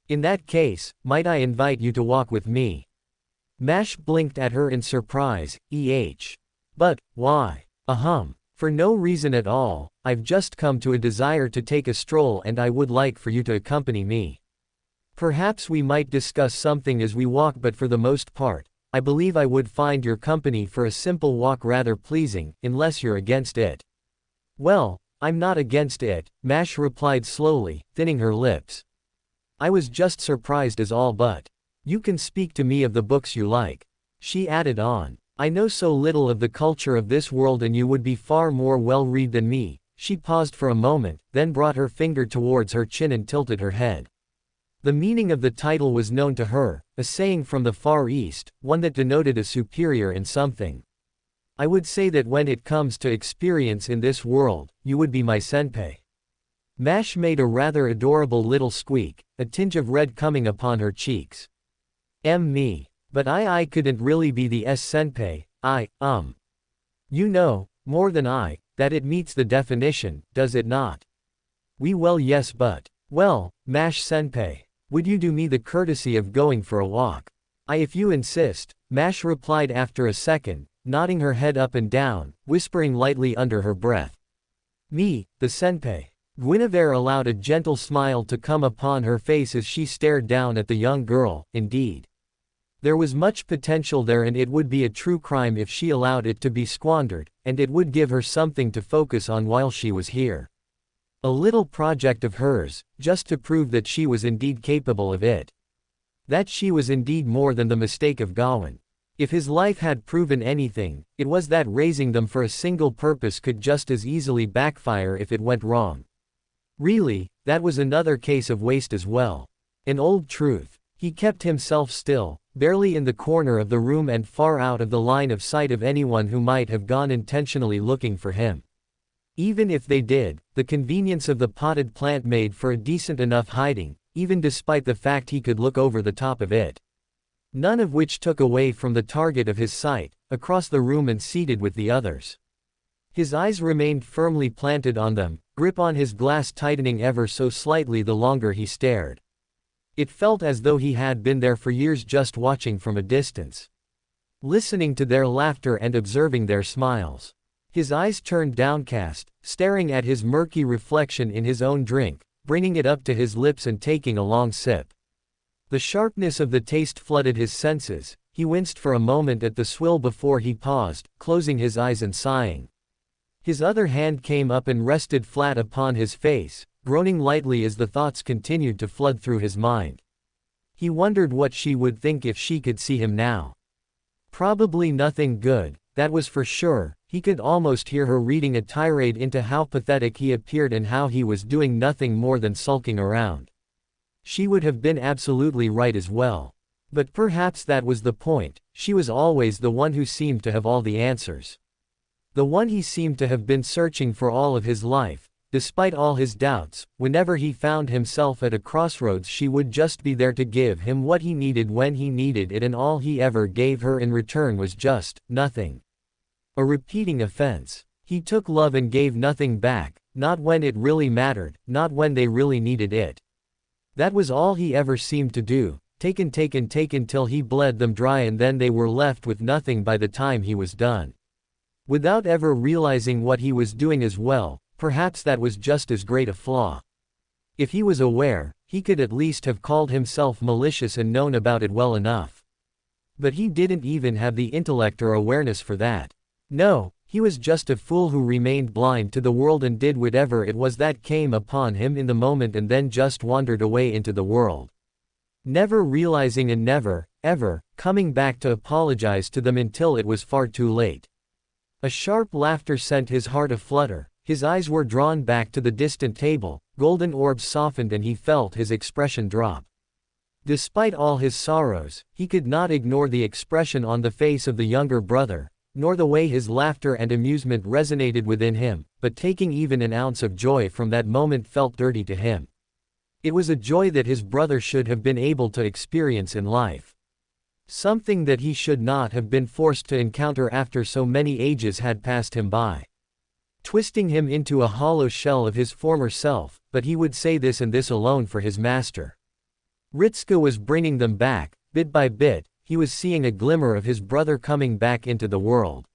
In that case, might I invite you to walk with me? Mash blinked at her in surprise. But, why? For no reason at all. I've just come to a desire to take a stroll, and I would like for you to accompany me. Perhaps we might discuss something as we walk, but for the most part, I believe I would find your company for a simple walk rather pleasing, unless you're against it. Well, I'm not against it, Mash replied slowly, thinning her lips. I was just surprised is all, but you can speak to me of the books you like. She added on. I know so little of the culture of this world, and you would be far more well-read than me. She paused for a moment, then brought her finger towards her chin and tilted her head. The meaning of the title was known to her, a saying from the Far East, one that denoted a superior in something. I would say that when it comes to experience in this world, you would be my senpai. Mash made a rather adorable little squeak, a tinge of red coming upon her cheeks. Me. But I couldn't really be the senpai. You know, more than I, that it meets the definition, does it not? Well, yes, but, well, Mash senpai, would you do me the courtesy of going for a walk? If you insist, Mash replied after a second, nodding her head up and down, whispering lightly under her breath. Me, the senpai. Guinevere allowed a gentle smile to come upon her face as she stared down at the young girl. Indeed, there was much potential there, and it would be a true crime if she allowed it to be squandered, and it would give her something to focus on while she was here. A little project of hers, just to prove that she was indeed capable of it. That she was indeed more than the mistake of Gawain. If his life had proven anything, it was that raising them for a single purpose could just as easily backfire if it went wrong. Really, that was another case of waste as well. An old truth. He kept himself still, barely in the corner of the room and far out of the line of sight of anyone who might have gone intentionally looking for him. Even if they did, the convenience of the potted plant made for a decent enough hiding, even despite the fact he could look over the top of it. None of which took away from the target of his sight, across the room and seated with the others. His eyes remained firmly planted on them, grip on his glass tightening ever so slightly the longer he stared. It felt as though he had been there for years just watching from a distance. Listening to their laughter and observing their smiles. His eyes turned downcast, staring at his murky reflection in his own drink, bringing it up to his lips and taking a long sip. The sharpness of the taste flooded his senses. He winced for a moment at the swill before he paused, closing his eyes and sighing. His other hand came up and rested flat upon his face, groaning lightly as the thoughts continued to flood through his mind. He wondered what she would think if she could see him now. Probably nothing good, that was for sure. He could almost hear her reading a tirade into how pathetic he appeared and how he was doing nothing more than sulking around. She would have been absolutely right as well. But perhaps that was the point. She was always the one who seemed to have all the answers. The one he seemed to have been searching for all of his life. Despite all his doubts, whenever he found himself at a crossroads, she would just be there to give him what he needed when he needed it, and all he ever gave her in return was just nothing. A repeating offense. He took love and gave nothing back, not when it really mattered, not when they really needed it. That was all he ever seemed to do, take till he bled them dry, and then they were left with nothing by the time he was done. Without ever realizing what he was doing as well. Perhaps that was just as great a flaw. If he was aware, he could at least have called himself malicious and known about it well enough. But he didn't even have the intellect or awareness for that. No, he was just a fool who remained blind to the world and did whatever it was that came upon him in the moment and then just wandered away into the world. Never realizing and never, ever, coming back to apologize to them until it was far too late. A sharp laughter sent his heart aflutter. His eyes were drawn back to the distant table, golden orbs softened and he felt his expression drop. Despite all his sorrows, he could not ignore the expression on the face of the younger brother, nor the way his laughter and amusement resonated within him, but taking even an ounce of joy from that moment felt dirty to him. It was a joy that his brother should have been able to experience in life. Something that he should not have been forced to encounter after so many ages had passed him by. Twisting him into a hollow shell of his former self, but he would say this and this alone for his master. Ritska was bringing them back, bit by bit. He was seeing a glimmer of his brother coming back into the world.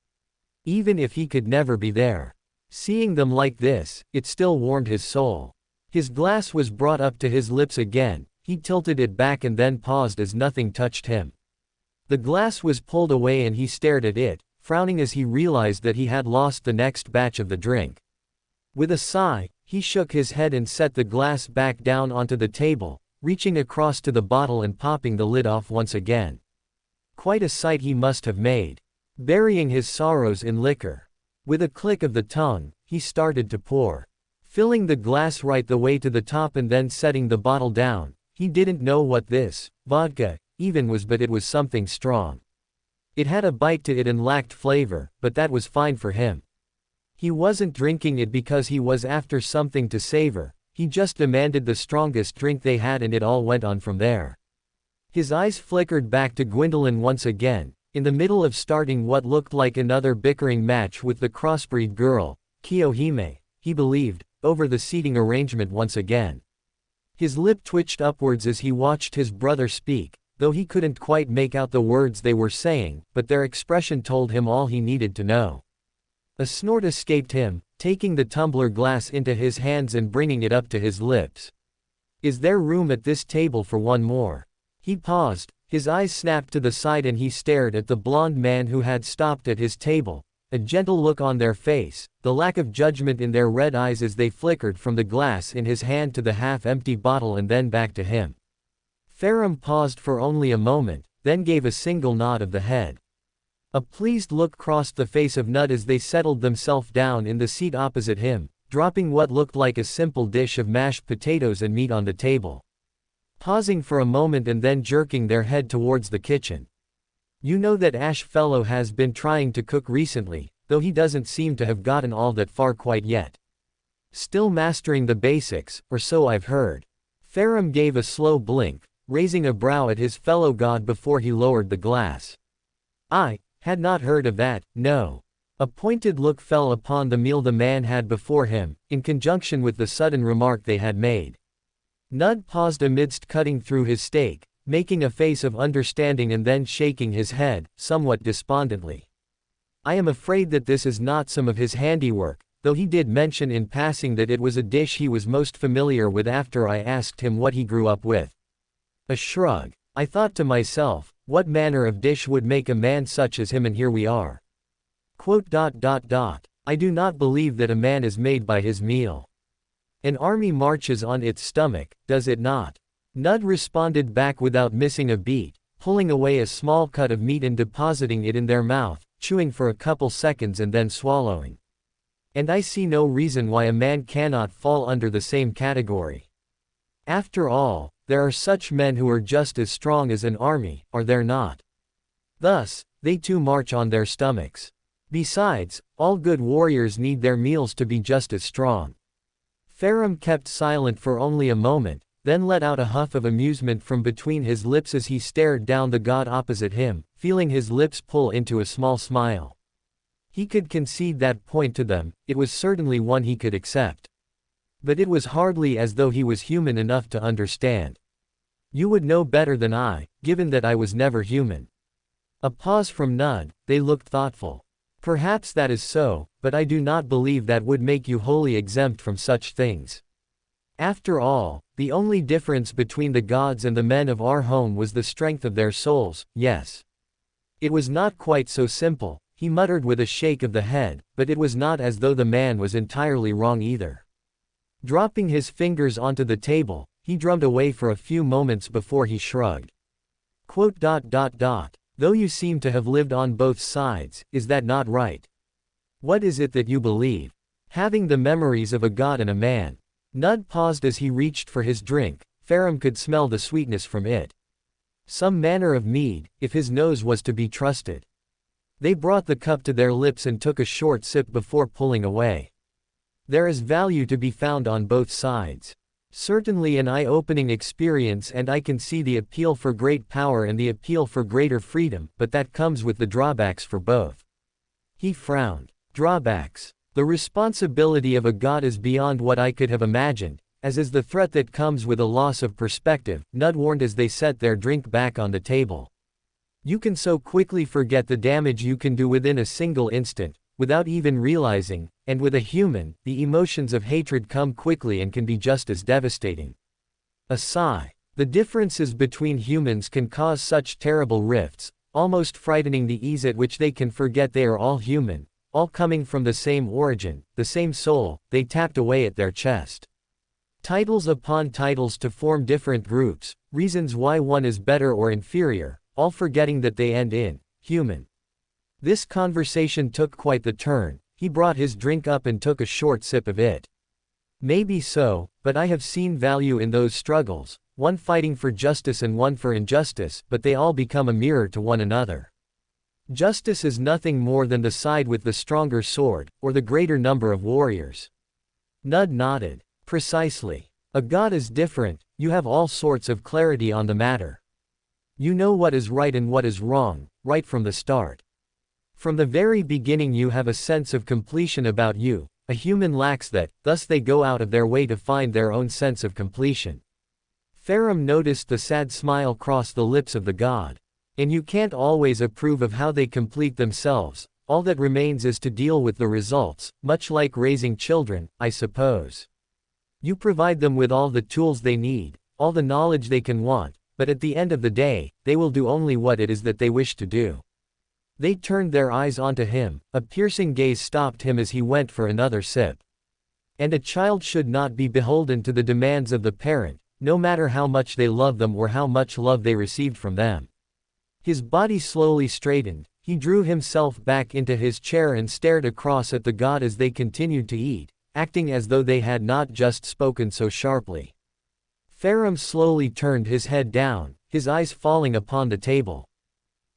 Even if he could never be there. Seeing them like this, it still warmed his soul. His glass was brought up to his lips again. He tilted it back and then paused as nothing touched him. The glass was pulled away and he stared at it, frowning as he realized that he had lost the next batch of the drink. With a sigh, he shook his head and set the glass back down onto the table, reaching across to the bottle and popping the lid off once again. Quite a sight he must have made. Burying his sorrows in liquor. With a click of the tongue, he started to pour. Filling the glass right the way to the top and then setting the bottle down. He didn't know what this, vodka, even was, but it was something strong. It had a bite to it and lacked flavor, but that was fine for him. He wasn't drinking it because he was after something to savor, he just demanded the strongest drink they had and it all went on from there. His eyes flickered back to Gwendolyn once again, in the middle of starting what looked like another bickering match with the crossbreed girl, Kiyohime, he believed, over the seating arrangement once again. His lip twitched upwards as he watched his brother speak, though he couldn't quite make out the words they were saying, but their expression told him all he needed to know. A snort escaped him, taking the tumbler glass into his hands and bringing it up to his lips. Is there room at this table for one more? He paused, his eyes snapped to the side and he stared at the blond man who had stopped at his table, a gentle look on their face, the lack of judgment in their red eyes as they flickered from the glass in his hand to the half-empty bottle and then back to him. Ferrum paused for only a moment, then gave a single nod of the head. A pleased look crossed the face of Nut as they settled themselves down in the seat opposite him, dropping what looked like a simple dish of mashed potatoes and meat on the table. pausing for a moment and then jerking their head towards the kitchen. You know that Ash fellow has been trying to cook recently, though he doesn't seem to have gotten all that far quite yet. Still mastering the basics, or so I've heard. Farum gave a slow blink, raising a brow at his fellow god before he lowered the glass. I had not heard of that, no. A pointed look fell upon the meal the man had before him, in conjunction with the sudden remark they had made. Nud paused amidst cutting through his steak, making a face of understanding and then shaking his head, somewhat despondently. I am afraid that this is not some of his handiwork, though he did mention in passing that it was a dish he was most familiar with after I asked him what he grew up with. A shrug. I thought to myself, what manner of dish would make a man such as him, and here we are. I do not believe that a man is made by his meal. An army marches on its stomach, does it not? Nud responded back without missing a beat, pulling away a small cut of meat and depositing it in their mouth, chewing for a couple seconds and then swallowing. And I see no reason why a man cannot fall under the same category. After all, there are such men who are just as strong as an army, are there not? Thus, they too march on their stomachs. Besides, all good warriors need their meals to be just as strong. Farum kept silent for only a moment, then let out a huff of amusement from between his lips as he stared down the god opposite him, feeling his lips pull into a small smile. He could concede that point to them, it was certainly one he could accept. But it was hardly as though he was human enough to understand. You would know better than I, given that I was never human. A pause from Nud, they looked thoughtful. Perhaps that is so, but I do not believe that would make you wholly exempt from such things. After all, the only difference between the gods and the men of our home was the strength of their souls, yes. It was not quite so simple, he muttered with a shake of the head, but it was not as though the man was entirely wrong either. Dropping his fingers onto the table, he drummed away for a few moments before he shrugged. Though you seem to have lived on both sides, is that not right? What is it that you believe? Having the memories of a god and a man. Nud paused as he reached for his drink. Farum could smell the sweetness from it. Some manner of mead, if his nose was to be trusted. They brought the cup to their lips and took a short sip before pulling away. There is value to be found on both sides. Certainly an eye-opening experience, and I can see the appeal for great power and the appeal for greater freedom, but that comes with the drawbacks for both. He frowned. Drawbacks. The responsibility of a god is beyond what I could have imagined, as is the threat that comes with a loss of perspective, Nud warned as they set their drink back on the table. You can so quickly forget the damage you can do within a single instant, without even realizing, and with a human, the emotions of hatred come quickly and can be just as devastating. A sigh. The differences between humans can cause such terrible rifts, almost frightening the ease at which they can forget they are all human, all coming from the same origin, the same soul. They tapped away at their chest. Titles upon titles to form different groups, reasons why one is better or inferior, all forgetting that they end in human. This conversation took quite the turn. He brought his drink up and took a short sip of it. Maybe so, but I have seen value in those struggles, one fighting for justice and one for injustice, but they all become a mirror to one another. Justice is nothing more than the side with the stronger sword, or the greater number of warriors. Nud nodded. Precisely. A god is different, you have all sorts of clarity on the matter. You know what is right and what is wrong, right from the start. From the very beginning you have a sense of completion about you. A human lacks that, thus they go out of their way to find their own sense of completion. Farum noticed the sad smile cross the lips of the god. And you can't always approve of how they complete themselves, all that remains is to deal with the results, much like raising children, I suppose. You provide them with all the tools they need, all the knowledge they can want, but at the end of the day, they will do only what it is that they wish to do. They turned their eyes onto him, a piercing gaze stopped him as he went for another sip. And a child should not be beholden to the demands of the parent, no matter how much they love them or how much love they received from them. His body slowly straightened, he drew himself back into his chair and stared across at the god as they continued to eat, acting as though they had not just spoken so sharply. Farum slowly turned his head down, his eyes falling upon the table.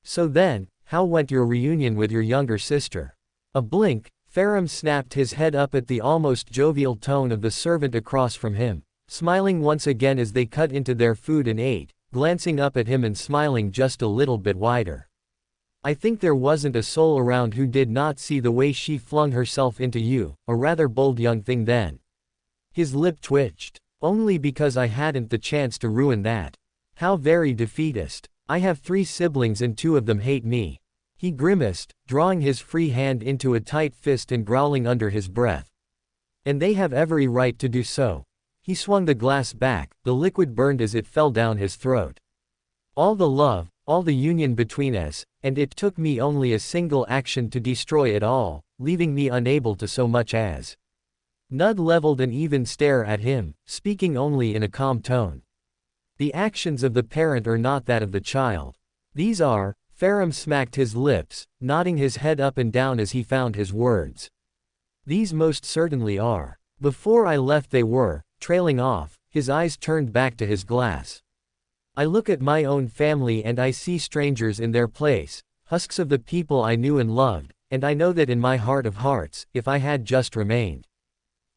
So then, how went your reunion with your younger sister? A blink, Farum snapped his head up at the almost jovial tone of the servant across from him, smiling once again as they cut into their food and ate, glancing up at him and smiling just a little bit wider. I think there wasn't a soul around who did not see the way she flung herself into you, a rather bold young thing then. His lip twitched. Only because I hadn't the chance to ruin that. How very defeatist. I have 3 siblings and 2 of them hate me. He grimaced, drawing his free hand into a tight fist and growling under his breath. And they have every right to do so. He swung the glass back, the liquid burned as it fell down his throat. All the love, all the union between us, and it took me only a single action to destroy it all, leaving me unable to so much as. Nud leveled an even stare at him, speaking only in a calm tone. The actions of the parent are not that of the child. These are, Farum smacked his lips, nodding his head up and down as he found his words. These most certainly are. Before I left they were, trailing off, his eyes turned back to his glass. I look at my own family and I see strangers in their place, husks of the people I knew and loved, and I know that in my heart of hearts, if I had just remained.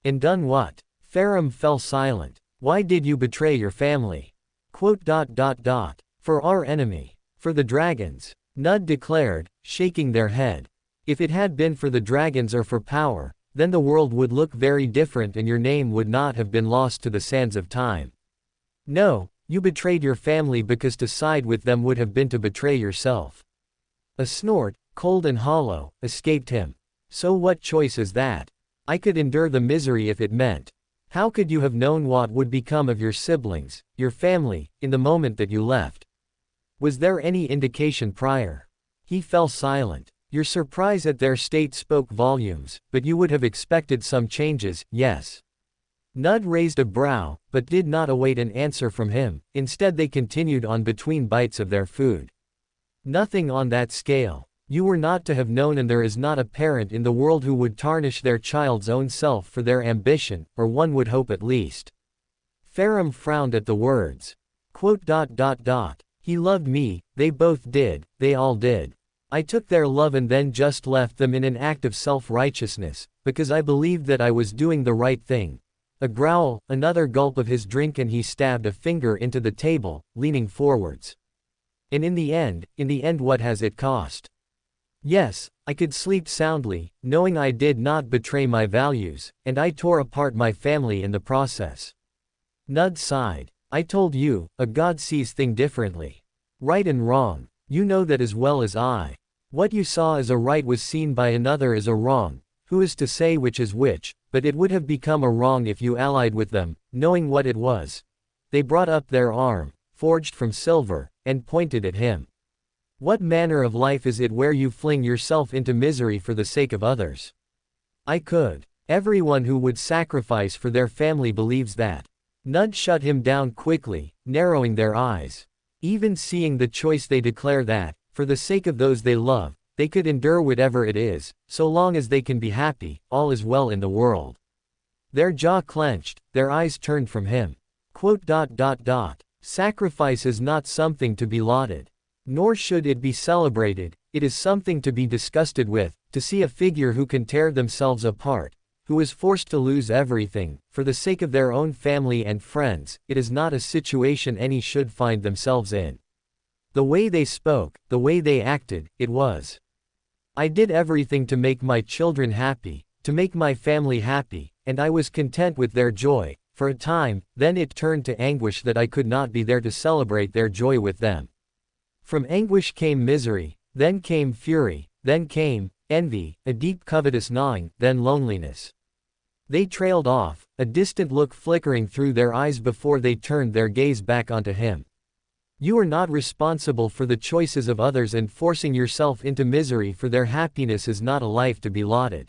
And done what? Farum fell silent. Why did you betray your family? For our enemy. For the dragons. Nud declared, shaking their head. If it had been for the dragons or for power, then the world would look very different and your name would not have been lost to the sands of time. No, you betrayed your family because to side with them would have been to betray yourself. A snort, cold and hollow, escaped him. So what choice is that? I could endure the misery if it meant. How could you have known what would become of your siblings, your family, in the moment that you left? Was there any indication prior? He fell silent. Your surprise at their state spoke volumes, but you would have expected some changes, yes. Nud raised a brow, but did not await an answer from him, instead they continued on between bites of their food. Nothing on that scale. You were not to have known and there is not a parent in the world who would tarnish their child's own self for their ambition, or one would hope at least. Farum frowned at the words. He loved me, they both did, they all did. I took their love and then just left them in an act of self-righteousness, because I believed that I was doing the right thing. A growl, another gulp of his drink and he stabbed a finger into the table, leaning forwards. And in the end what has it cost? Yes, I could sleep soundly, knowing I did not betray my values, and I tore apart my family in the process. Nud sighed. I told you, a god sees things differently. Right and wrong. You know that as well as I. What you saw as a right was seen by another as a wrong, who is to say which is which, but it would have become a wrong if you allied with them, knowing what it was. They brought up their arm, forged from silver, and pointed at him. What manner of life is it where you fling yourself into misery for the sake of others? I could. Everyone who would sacrifice for their family believes that. Nud shut him down quickly, narrowing their eyes. Even seeing the choice they declare that, for the sake of those they love, they could endure whatever it is, so long as they can be happy, all is well in the world. Their jaw clenched, their eyes turned from him. Sacrifice is not something to be lauded. Nor should it be celebrated, it is something to be disgusted with, to see a figure who can tear themselves apart, who is forced to lose everything, for the sake of their own family and friends. It is not a situation any should find themselves in. The way they spoke, the way they acted, it was. I did everything to make my children happy, to make my family happy, and I was content with their joy, for a time, then it turned to anguish that I could not be there to celebrate their joy with them. From anguish came misery, then came fury, then came envy, a deep covetous gnawing, then loneliness. They trailed off, a distant look flickering through their eyes before they turned their gaze back onto him. You are not responsible for the choices of others, and forcing yourself into misery for their happiness is not a life to be lauded.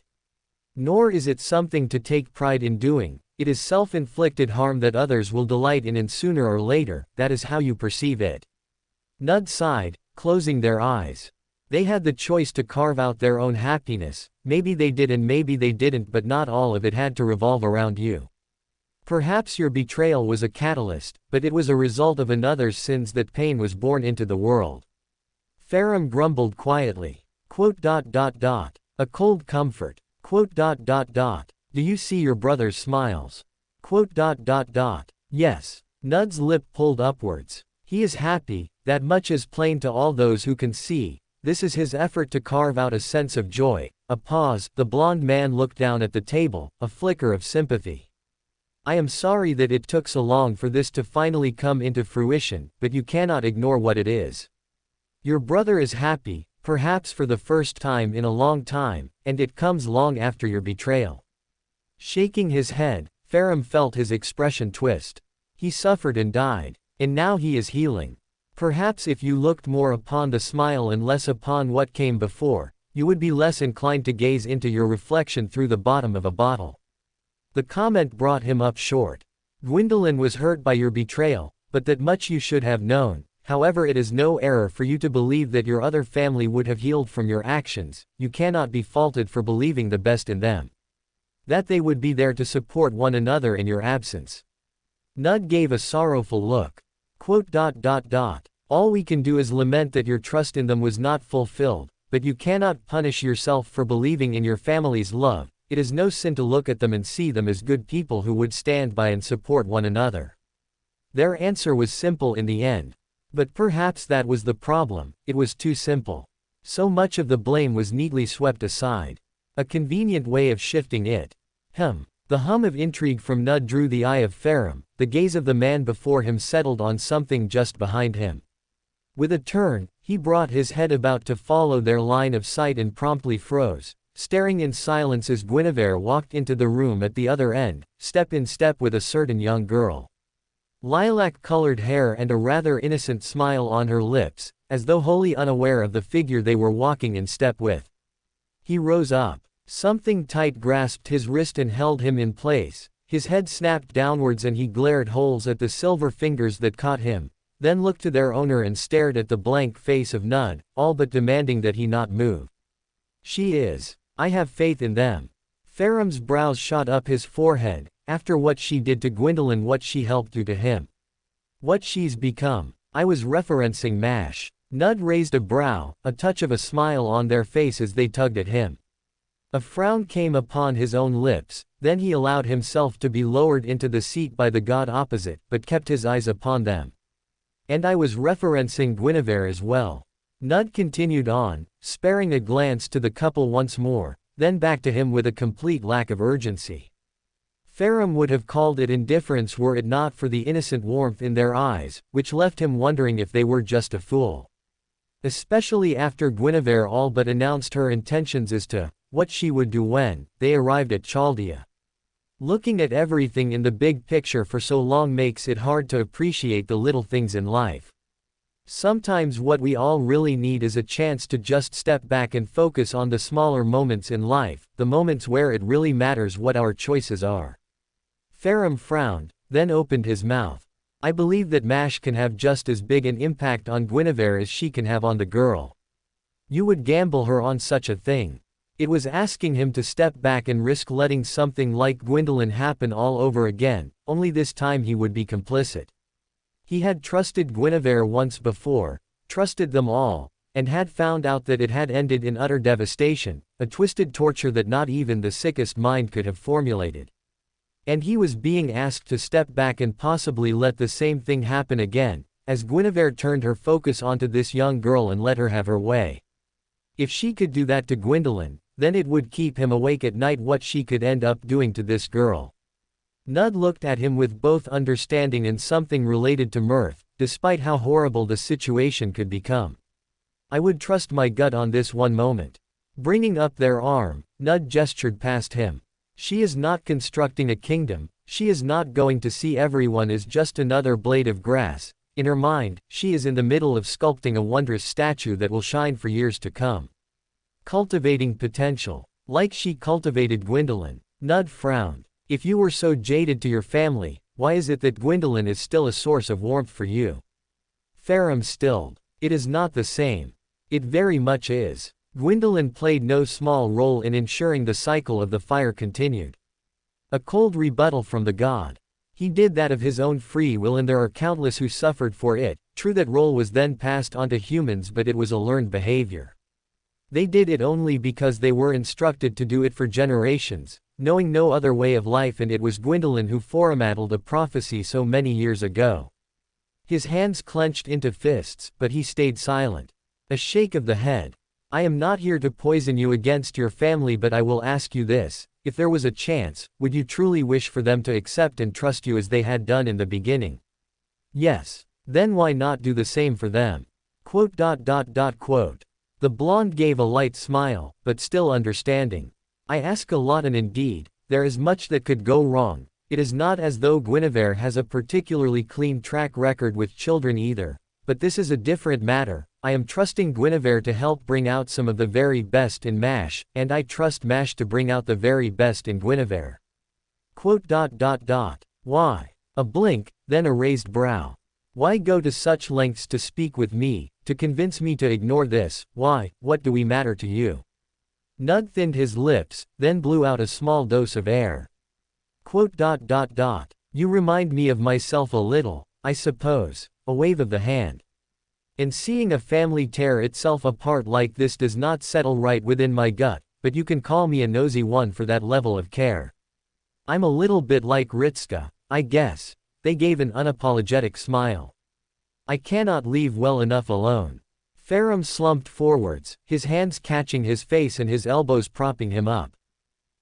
Nor is it something to take pride in doing, it is self-inflicted harm that others will delight in, and sooner or later, that is how you perceive it. Nud sighed, closing their eyes. They had the choice to carve out their own happiness, maybe they did and maybe they didn't, but not all of it had to revolve around you. Perhaps your betrayal was a catalyst, but it was a result of another's sins that pain was born into the world. Farum grumbled quietly. A cold comfort. Do you see your brother's smiles? Yes. Nud's lip pulled upwards. He is happy, that much is plain to all those who can see. This is his effort to carve out a sense of joy. A pause, the blond man looked down at the table, a flicker of sympathy. I am sorry that it took so long for this to finally come into fruition, but you cannot ignore what it is. Your brother is happy, perhaps for the first time in a long time, and it comes long after your betrayal. Shaking his head, Farum felt his expression twist. He suffered and died, and now he is healing. Perhaps if you looked more upon the smile and less upon what came before, you would be less inclined to gaze into your reflection through the bottom of a bottle. The comment brought him up short. Gwendolyn was hurt by your betrayal, but that much you should have known. However, it is no error for you to believe that your other family would have healed from your actions. You cannot be faulted for believing the best in them. That they would be there to support one another in your absence. Nud gave a sorrowful look. All we can do is lament that your trust in them was not fulfilled, but you cannot punish yourself for believing in your family's love. It is no sin to look at them and see them as good people who would stand by and support one another. Their answer was simple in the end. But perhaps that was the problem, it was too simple. So much of the blame was neatly swept aside. A convenient way of shifting it. The hum of intrigue from Nud drew the eye of Farum. The gaze of the man before him settled on something just behind him. With a turn, he brought his head about to follow their line of sight and promptly froze, staring in silence as Guinevere walked into the room at the other end, step in step with a certain young girl. Lilac-colored hair and a rather innocent smile on her lips, as though wholly unaware of the figure they were walking in step with. He rose up. Something tight grasped his wrist and held him in place. His head snapped downwards and he glared holes at the silver fingers that caught him, then looked to their owner and stared at the blank face of Nud, all but demanding that he not move. She is. I have faith in them. Farum's brows shot up his forehead. After what she did to Gwendolyn, what she helped do to him. What she's become. I was referencing MASH. Nud raised a brow, a touch of a smile on their face as they tugged at him. A frown came upon his own lips, then he allowed himself to be lowered into the seat by the god opposite, but kept his eyes upon them. And I was referencing Guinevere as well. Nud continued on, sparing a glance to the couple once more, then back to him with a complete lack of urgency. Farum would have called it indifference were it not for the innocent warmth in their eyes, which left him wondering if they were just a fool. Especially after Guinevere all but announced her intentions as to what she would do when they arrived at Chaldea. Looking at everything in the big picture for so long makes it hard to appreciate the little things in life. Sometimes what we all really need is a chance to just step back and focus on the smaller moments in life, the moments where it really matters what our choices are. Farum frowned, then opened his mouth. I believe that MASH can have just as big an impact on Guinevere as she can have on the girl. You would gamble her on such a thing. It was asking him to step back and risk letting something like Gwendolyn happen all over again, only this time he would be complicit. He had trusted Guinevere once before, trusted them all, and had found out that it had ended in utter devastation, a twisted torture that not even the sickest mind could have formulated. And he was being asked to step back and possibly let the same thing happen again, as Guinevere turned her focus onto this young girl and let her have her way. If she could do that to Gwendolyn, then it would keep him awake at night what she could end up doing to this girl. Nud looked at him with both understanding and something related to mirth, despite how horrible the situation could become. I would trust my gut on this one moment. Bringing up their arm, Nud gestured past him. She is not constructing a kingdom, she is not going to see everyone as just another blade of grass. In her mind, she is in the middle of sculpting a wondrous statue that will shine for years to come. Cultivating potential. Like she cultivated Gwendolyn. Nud frowned. If you were so jaded to your family, why is it that Gwendolyn is still a source of warmth for you? Farum stilled. It is not the same. It very much is. Gwendolyn played no small role in ensuring the cycle of the fire continued. A cold rebuttal from the god. He did that of his own free will, and there are countless who suffered for it. True, that role was then passed on to humans, but it was a learned behavior. They did it only because they were instructed to do it for generations, knowing no other way of life, and it was Gwendolyn who formattled a prophecy so many years ago. His hands clenched into fists, but he stayed silent. A shake of the head. I am not here to poison you against your family, but I will ask you this. If there was a chance, would you truly wish for them to accept and trust you as they had done in the beginning? Yes. Then why not do the same for them? Quote. The blonde gave a light smile, but still understanding. I ask a lot, and indeed, there is much that could go wrong. It is not as though Guinevere has a particularly clean track record with children either, but this is a different matter. I am trusting Guinevere to help bring out some of the very best in Mash, and I trust Mash to bring out the very best in Guinevere. Quote. Why? A blink, then a raised brow. Why go to such lengths to speak with me, to convince me to ignore this? Why, what do we matter to you? Nud thinned his lips, then blew out a small dose of air. Quote. You remind me of myself a little, I suppose. A wave of the hand. And seeing a family tear itself apart like this does not settle right within my gut, but you can call me a nosy one for that level of care. I'm a little bit like Ritska, I guess. They gave an unapologetic smile. I cannot leave well enough alone. Ferrum slumped forwards, his hands catching his face and his elbows propping him up.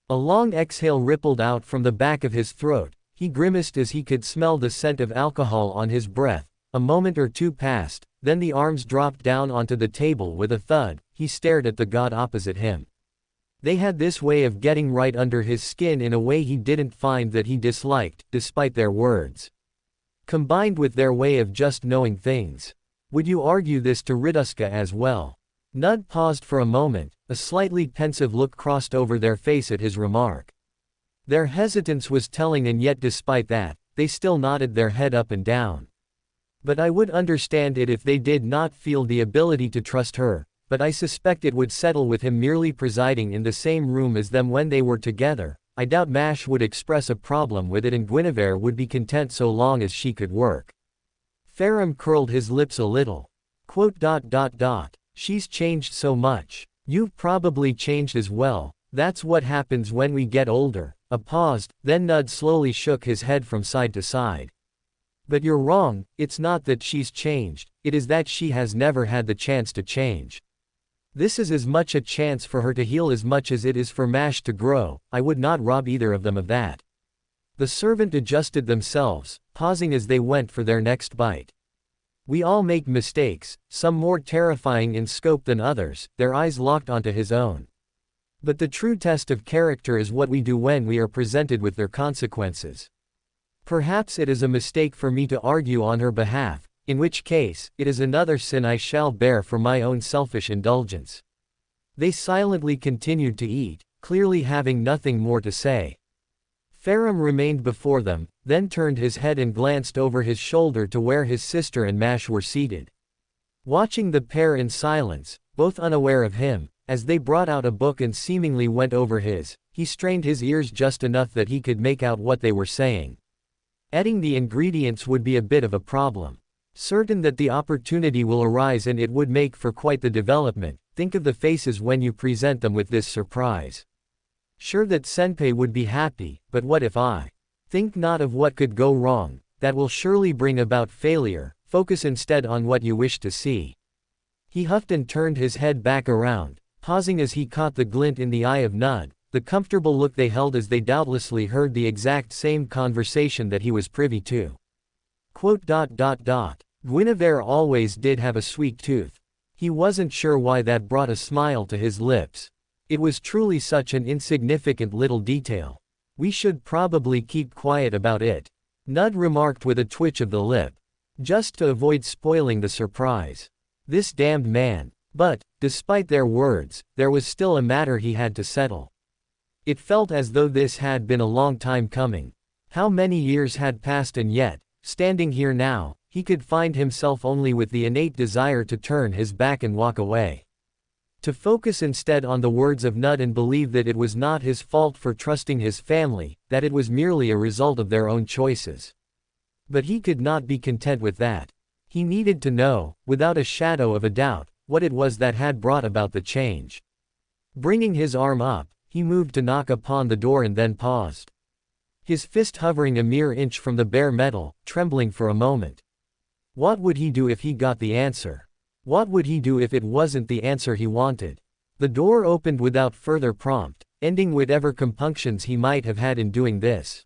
A long exhale rippled out from the back of his throat. He grimaced as he could smell the scent of alcohol on his breath. A moment or two passed, then the arms dropped down onto the table with a thud. He stared at the god opposite him. They had this way of getting right under his skin in a way he didn't find that he disliked, despite their words. Combined with their way of just knowing things. Would you argue this to Ritsuka as well? Nud paused for a moment, a slightly pensive look crossed over their face at his remark. Their hesitance was telling, and yet despite that, they still nodded their head up and down. But I would understand it if they did not feel the ability to trust her, but I suspect it would settle with him merely presiding in the same room as them when they were together. I doubt Mash would express a problem with it, and Guinevere would be content so long as she could work. Ferrum curled his lips a little. Quote. She's changed so much. You've probably changed as well. That's what happens when we get older. A pause, then Nud slowly shook his head from side to side. But you're wrong, it's not that she's changed, it is that she has never had the chance to change. This is as much a chance for her to heal as much as it is for Mash to grow. I would not rob either of them of that. The servant adjusted themselves, pausing as they went for their next bite. We all make mistakes, some more terrifying in scope than others. Their eyes locked onto his own. But the true test of character is what we do when we are presented with their consequences. Perhaps it is a mistake for me to argue on her behalf, in which case, it is another sin I shall bear for my own selfish indulgence. They silently continued to eat, clearly having nothing more to say. Ferrum remained before them, then turned his head and glanced over his shoulder to where his sister and Mash were seated. Watching the pair in silence, both unaware of him, as they brought out a book and seemingly went over his, he strained his ears just enough that he could make out what they were saying. Adding the ingredients would be a bit of a problem. Certain that the opportunity will arise, and it would make for quite the development. Think of the faces when you present them with this surprise. Sure that Senpei would be happy, but what if I? Think not of what could go wrong, that will surely bring about failure. Focus instead on what you wish to see. He huffed and turned his head back around, pausing as he caught the glint in the eye of Nud, the comfortable look they held as they doubtlessly heard the exact same conversation that he was privy to. Quote. Guinevere always did have a sweet tooth. He wasn't sure why that brought a smile to his lips. It was truly such an insignificant little detail. We should probably keep quiet about it, Nud remarked with a twitch of the lip. Just to avoid spoiling the surprise. This damned man. But, despite their words, there was still a matter he had to settle. It felt as though this had been a long time coming. How many years had passed, and yet, standing here now, he could find himself only with the innate desire to turn his back and walk away. To focus instead on the words of Nut and believe that it was not his fault for trusting his family, that it was merely a result of their own choices. But he could not be content with that. He needed to know, without a shadow of a doubt, what it was that had brought about the change. Bringing his arm up, he moved to knock upon the door and then paused. His fist hovering a mere inch from the bare metal, trembling for a moment. What would he do if he got the answer? What would he do if it wasn't the answer he wanted? The door opened without further prompt, ending whatever compunctions he might have had in doing this.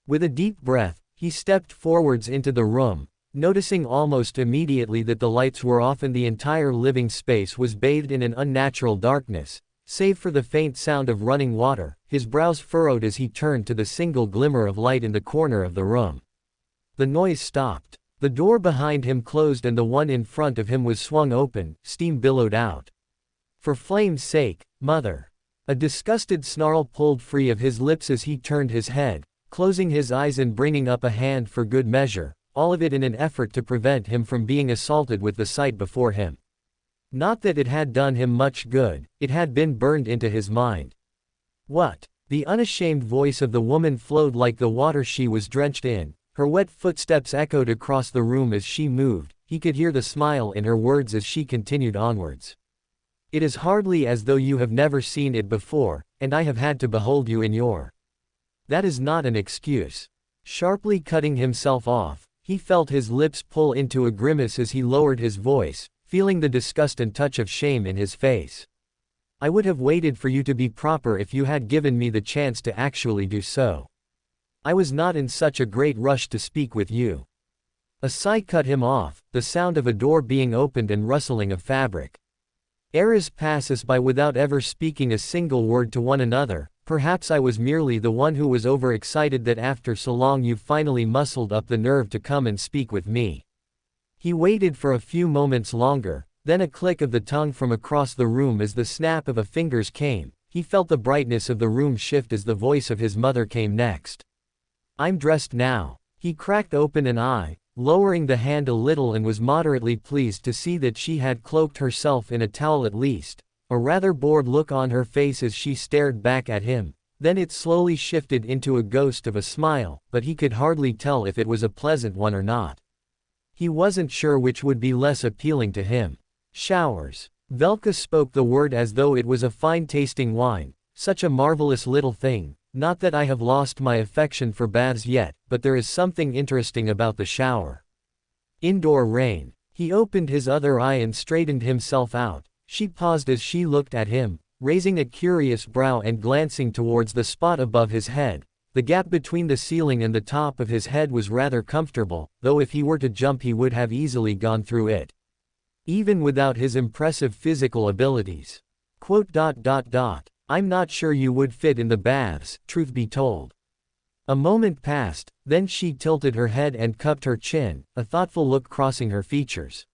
With a deep breath, he stepped forwards into the room, noticing almost immediately that the lights were off and the entire living space was bathed in an unnatural darkness, save for the faint sound of running water. His brows furrowed as he turned to the single glimmer of light in the corner of the room. The noise stopped. The door behind him closed and the one in front of him was swung open, steam billowed out. For flame's sake, mother! A disgusted snarl pulled free of his lips as he turned his head, closing his eyes and bringing up a hand for good measure, all of it in an effort to prevent him from being assaulted with the sight before him. Not that it had done him much good, it had been burned into his mind. What? The unashamed voice of the woman flowed like the water she was drenched in. Her wet footsteps echoed across the room as she moved. He could hear the smile in her words as she continued onwards. It is hardly as though you have never seen it before, and I have had to behold you in your. That is not an excuse. Sharply cutting himself off, he felt his lips pull into a grimace as he lowered his voice, feeling the disgust and touch of shame in his face. I would have waited for you to be proper if you had given me the chance to actually do so. I was not in such a great rush to speak with you. A sigh cut him off, the sound of a door being opened and rustling of fabric. Eras pass us by without ever speaking a single word to one another. Perhaps I was merely the one who was overexcited that after so long you finally muscled up the nerve to come and speak with me. He waited for a few moments longer, then a click of the tongue from across the room as the snap of a fingers came. He felt the brightness of the room shift as the voice of his mother came next. I'm dressed now. He cracked open an eye, lowering the hand a little, and was moderately pleased to see that she had cloaked herself in a towel at least, a rather bored look on her face as she stared back at him. Then it slowly shifted into a ghost of a smile, but he could hardly tell if it was a pleasant one or not. He wasn't sure which would be less appealing to him. Showers. Velka spoke the word as though it was a fine-tasting wine, such a marvelous little thing. Not that I have lost my affection for baths yet, but there is something interesting about the shower. Indoor rain. He opened his other eye and straightened himself out. She paused as she looked at him, raising a curious brow and glancing towards the spot above his head. The gap between the ceiling and the top of his head was rather comfortable, though if he were to jump he would have easily gone through it. Even without his impressive physical abilities. I'm not sure you would fit in the baths, truth be told. A moment passed, then she tilted her head and cupped her chin, a thoughtful look crossing her features.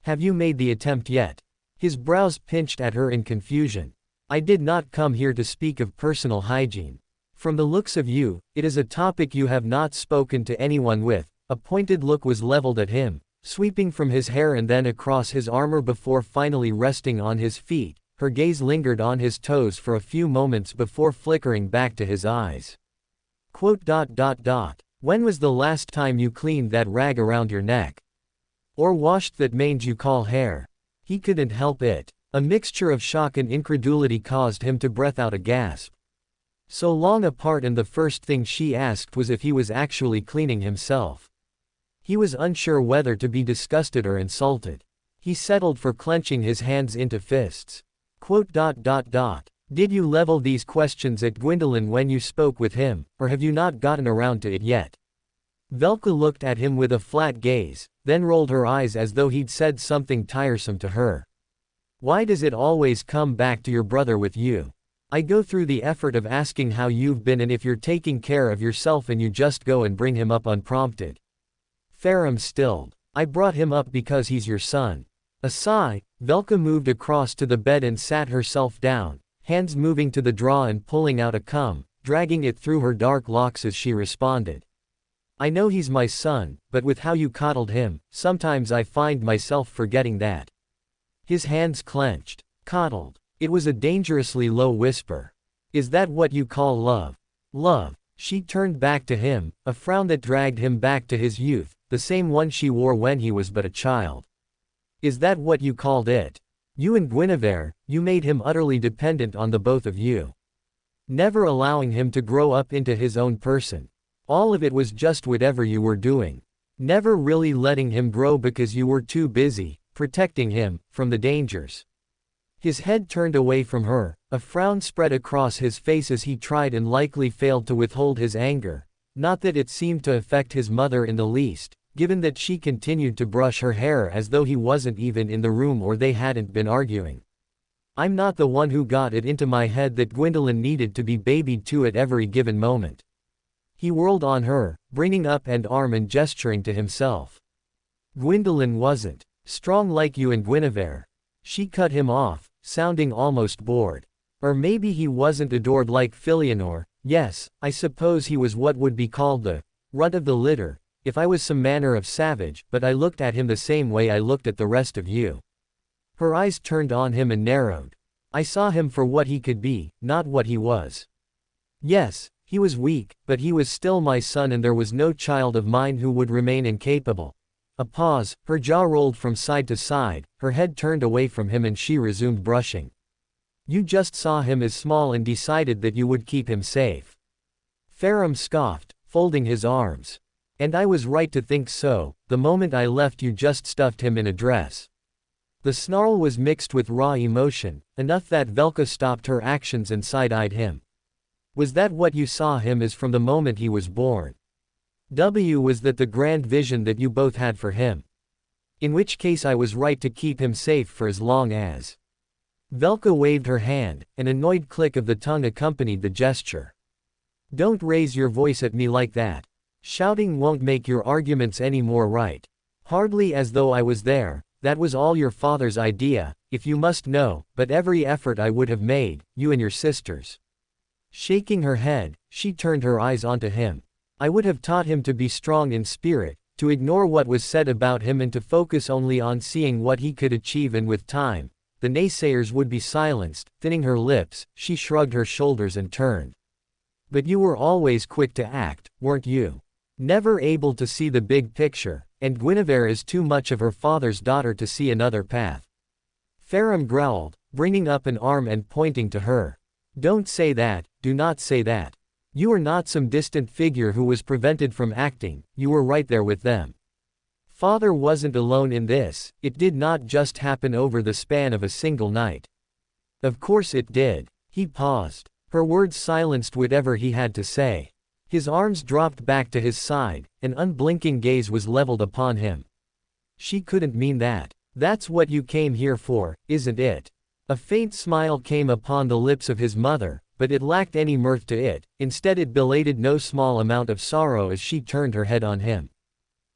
Have you made the attempt yet? His brows pinched at her in confusion. I did not come here to speak of personal hygiene. From the looks of you, it is a topic you have not spoken to anyone with. A pointed look was leveled at him, sweeping from his hair and then across his armor before finally resting on his feet. Her gaze lingered on his toes for a few moments before flickering back to his eyes. When was the last time you cleaned that rag around your neck? Or washed that mange you call hair? He couldn't help it. A mixture of shock and incredulity caused him to breath out a gasp. So long apart, and the first thing she asked was if he was actually cleaning himself. He was unsure whether to be disgusted or insulted. He settled for clenching his hands into fists. Did you level these questions at Gwendolyn when you spoke with him, or have you not gotten around to it yet? Velka looked at him with a flat gaze, then rolled her eyes as though he'd said something tiresome to her. Why does it always come back to your brother with you? I go through the effort of asking how you've been and if you're taking care of yourself, and you just go and bring him up unprompted. Farum stilled. I brought him up because he's your son. A sigh, Velka moved across to the bed and sat herself down, hands moving to the drawer and pulling out a comb, dragging it through her dark locks as she responded. I know he's my son, but with how you coddled him, sometimes I find myself forgetting that. His hands clenched. Coddled. It was a dangerously low whisper. Is that what you call love? Love. She turned back to him, a frown that dragged him back to his youth, the same one she wore when he was but a child. Is that what you called it? You and Guinevere, you made him utterly dependent on the both of you. Never allowing him to grow up into his own person. All of it was just whatever you were doing. Never really letting him grow because you were too busy, protecting him from the dangers. His head turned away from her, a frown spread across his face as he tried and likely failed to withhold his anger. Not that it seemed to affect his mother in the least, given that she continued to brush her hair as though he wasn't even in the room or they hadn't been arguing. I'm not the one who got it into my head that Gwendolyn needed to be babied to at every given moment. He whirled on her, bringing up an arm and gesturing to himself. Gwendolyn wasn't strong like you and Guinevere. She cut him off, sounding almost bored. Or maybe he wasn't adored like Philionor. Yes, I suppose he was what would be called the runt of the litter, if I was some manner of savage, but I looked at him the same way I looked at the rest of you. Her eyes turned on him and narrowed. I saw him for what he could be, not what he was. Yes, he was weak, but he was still my son and there was no child of mine who would remain incapable. A pause, her jaw rolled from side to side, her head turned away from him and she resumed brushing. You just saw him as small and decided that you would keep him safe. Ferrum scoffed, folding his arms. And I was right to think so. The moment I left you just stuffed him in a dress. The snarl was mixed with raw emotion, enough that Velka stopped her actions and side-eyed him. Was that what you saw him as from the moment he was born? Was that the grand vision that you both had for him? In which case I was right to keep him safe for as long as. Velka waved her hand, an annoyed click of the tongue accompanied the gesture. Don't raise your voice at me like that. Shouting won't make your arguments any more right. Hardly as though I was there. That was all your father's idea, if you must know, but every effort I would have made, you and your sisters. Shaking her head, she turned her eyes onto him. I would have taught him to be strong in spirit, to ignore what was said about him and to focus only on seeing what he could achieve, and with time, the naysayers would be silenced. Thinning her lips, she shrugged her shoulders and turned. But you were always quick to act, weren't you? Never able to see the big picture, and Guinevere is too much of her father's daughter to see another path. Ferrum growled, bringing up an arm and pointing to her. Don't say that, do not say that. You are not some distant figure who was prevented from acting, you were right there with them. Father wasn't alone in this, it did not just happen over the span of a single night. Of course it did. He paused. Her words silenced whatever he had to say. His arms dropped back to his side, an unblinking gaze was leveled upon him. She couldn't mean that. That's what you came here for, isn't it? A faint smile came upon the lips of his mother, but it lacked any mirth to it. Instead it belated no small amount of sorrow as she turned her head on him.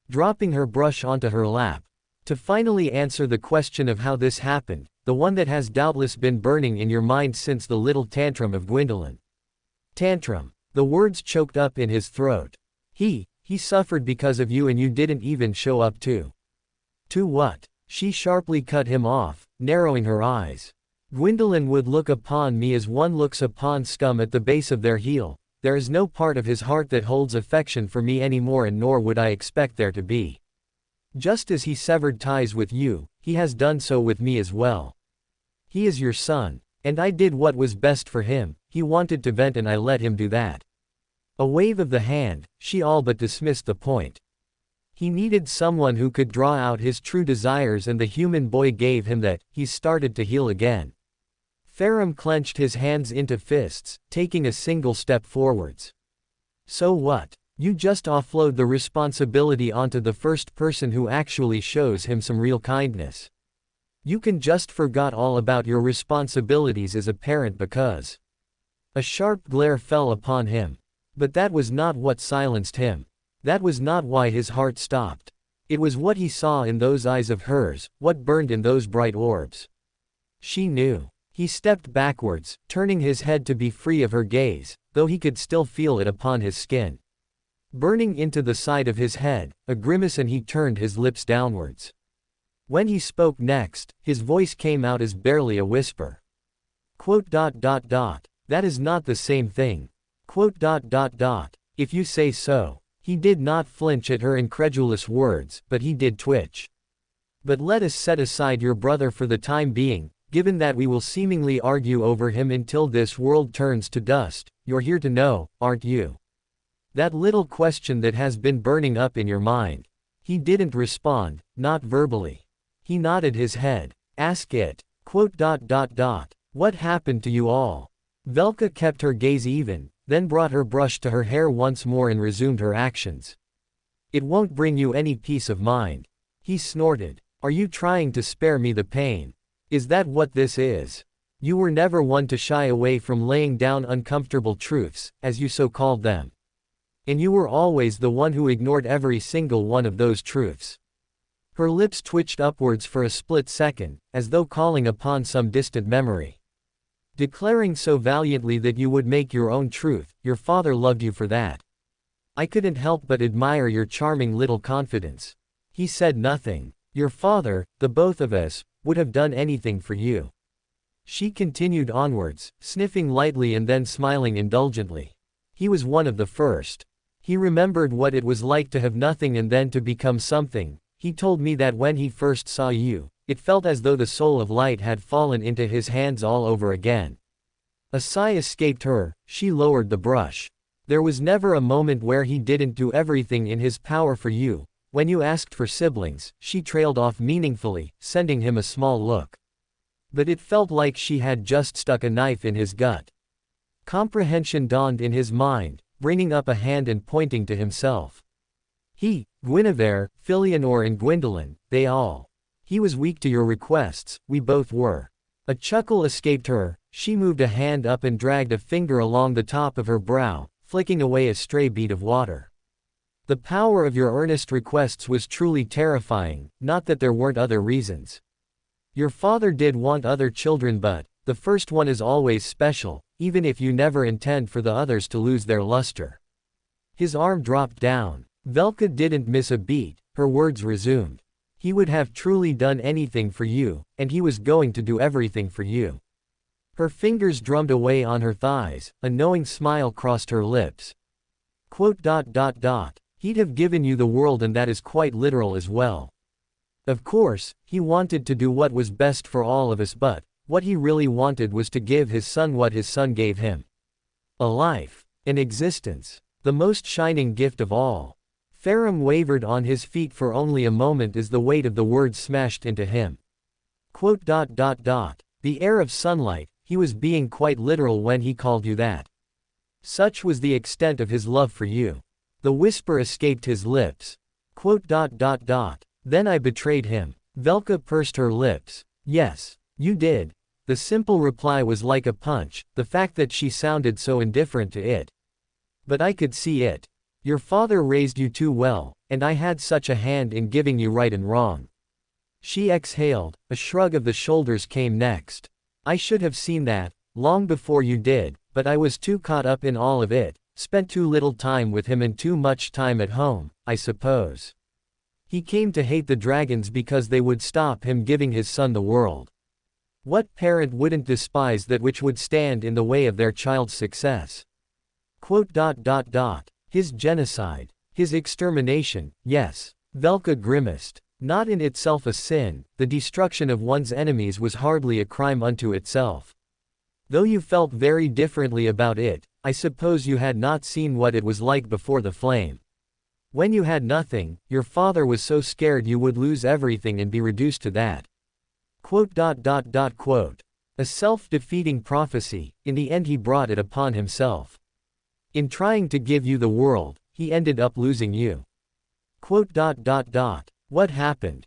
Dropping her brush onto her lap. To finally answer the question of how this happened, the one that has doubtless been burning in your mind since the little tantrum of Gwendolyn. Tantrum. The words choked up in his throat. He suffered because of you and you didn't even show up to. To what? She sharply cut him off, narrowing her eyes. Gwendolyn would look upon me as one looks upon scum at the base of their heel. There is no part of his heart that holds affection for me anymore, and nor would I expect there to be. Just as he severed ties with you, he has done so with me as well. He is your son, and I did what was best for him. He wanted to vent and I let him do that. A wave of the hand, she all but dismissed the point. He needed someone who could draw out his true desires, and the human boy gave him that. He started to heal again. Ferrum clenched his hands into fists, taking a single step forwards. So what? You just offload the responsibility onto the first person who actually shows him some real kindness. You can just forget all about your responsibilities as a parent because. A sharp glare fell upon him. But that was not what silenced him. That was not why his heart stopped. It was what he saw in those eyes of hers, what burned in those bright orbs. She knew. He stepped backwards, turning his head to be free of her gaze, though he could still feel it upon his skin. Burning into the side of his head, a grimace, and he turned his lips downwards. When he spoke next, his voice came out as barely a whisper. That is not the same thing. If you say so. He did not flinch at her incredulous words, but he did twitch. But let us set aside your brother for the time being, given that we will seemingly argue over him until this world turns to dust. You're here to know, aren't you? That little question that has been burning up in your mind. He didn't respond, not verbally. He nodded his head. Ask it. What happened to you all? Velka kept her gaze even, then brought her brush to her hair once more and resumed her actions. It won't bring you any peace of mind. He snorted. Are you trying to spare me the pain? Is that what this is? You were never one to shy away from laying down uncomfortable truths, as you so called them. And you were always the one who ignored every single one of those truths. Her lips twitched upwards for a split second, as though calling upon some distant memory. Declaring so valiantly that you would make your own truth, your father loved you for that. I couldn't help but admire your charming little confidence. He said nothing. Your father, the both of us, would have done anything for you. She continued onwards, sniffing lightly and then smiling indulgently. He was one of the first. He remembered what it was like to have nothing and then to become something. He told me that when he first saw you, it felt as though the soul of light had fallen into his hands all over again. A sigh escaped her. She lowered the brush. There was never a moment where he didn't do everything in his power for you. When you asked for siblings, she trailed off meaningfully, sending him a small look. But it felt like she had just stuck a knife in his gut. Comprehension dawned in his mind, bringing up a hand and pointing to himself. He, Guinevere, Philionor and Gwyndolin, they all. He was weak to your requests, we both were. A chuckle escaped her. She moved a hand up and dragged a finger along the top of her brow, flicking away a stray bead of water. The power of your earnest requests was truly terrifying, not that there weren't other reasons. Your father did want other children, but the first one is always special, even if you never intend for the others to lose their luster. His arm dropped down. Velka didn't miss a beat. Her words resumed. He would have truly done anything for you, and he was going to do everything for you. Her fingers drummed away on her thighs, a knowing smile crossed her lips. He'd have given you the world, and that is quite literal as well. Of course, he wanted to do what was best for all of us, but what he really wanted was to give his son what his son gave him. A life. An existence. The most shining gift of all. Ferrum wavered on his feet for only a moment as the weight of the words smashed into him. The air of sunlight, he was being quite literal when he called you that. Such was the extent of his love for you. The whisper escaped his lips. Then I betrayed him. Velka pursed her lips. Yes, you did. The simple reply was like a punch, the fact that she sounded so indifferent to it. But I could see it. Your father raised you too well, and I had such a hand in giving you right and wrong. She exhaled. A shrug of the shoulders came next. I should have seen that, long before you did, but I was too caught up in all of it, spent too little time with him and too much time at home, I suppose. He came to hate the dragons because they would stop him giving his son the world. What parent wouldn't despise that which would stand in the way of their child's success? His genocide. His extermination, yes. Velka grimaced. Not in itself a sin, the destruction of one's enemies was hardly a crime unto itself. Though you felt very differently about it, I suppose you had not seen what it was like before the flame. When you had nothing, your father was so scared you would lose everything and be reduced to that. A self-defeating prophecy. In the end he brought it upon himself. In trying to give you the world, he ended up losing you. What happened?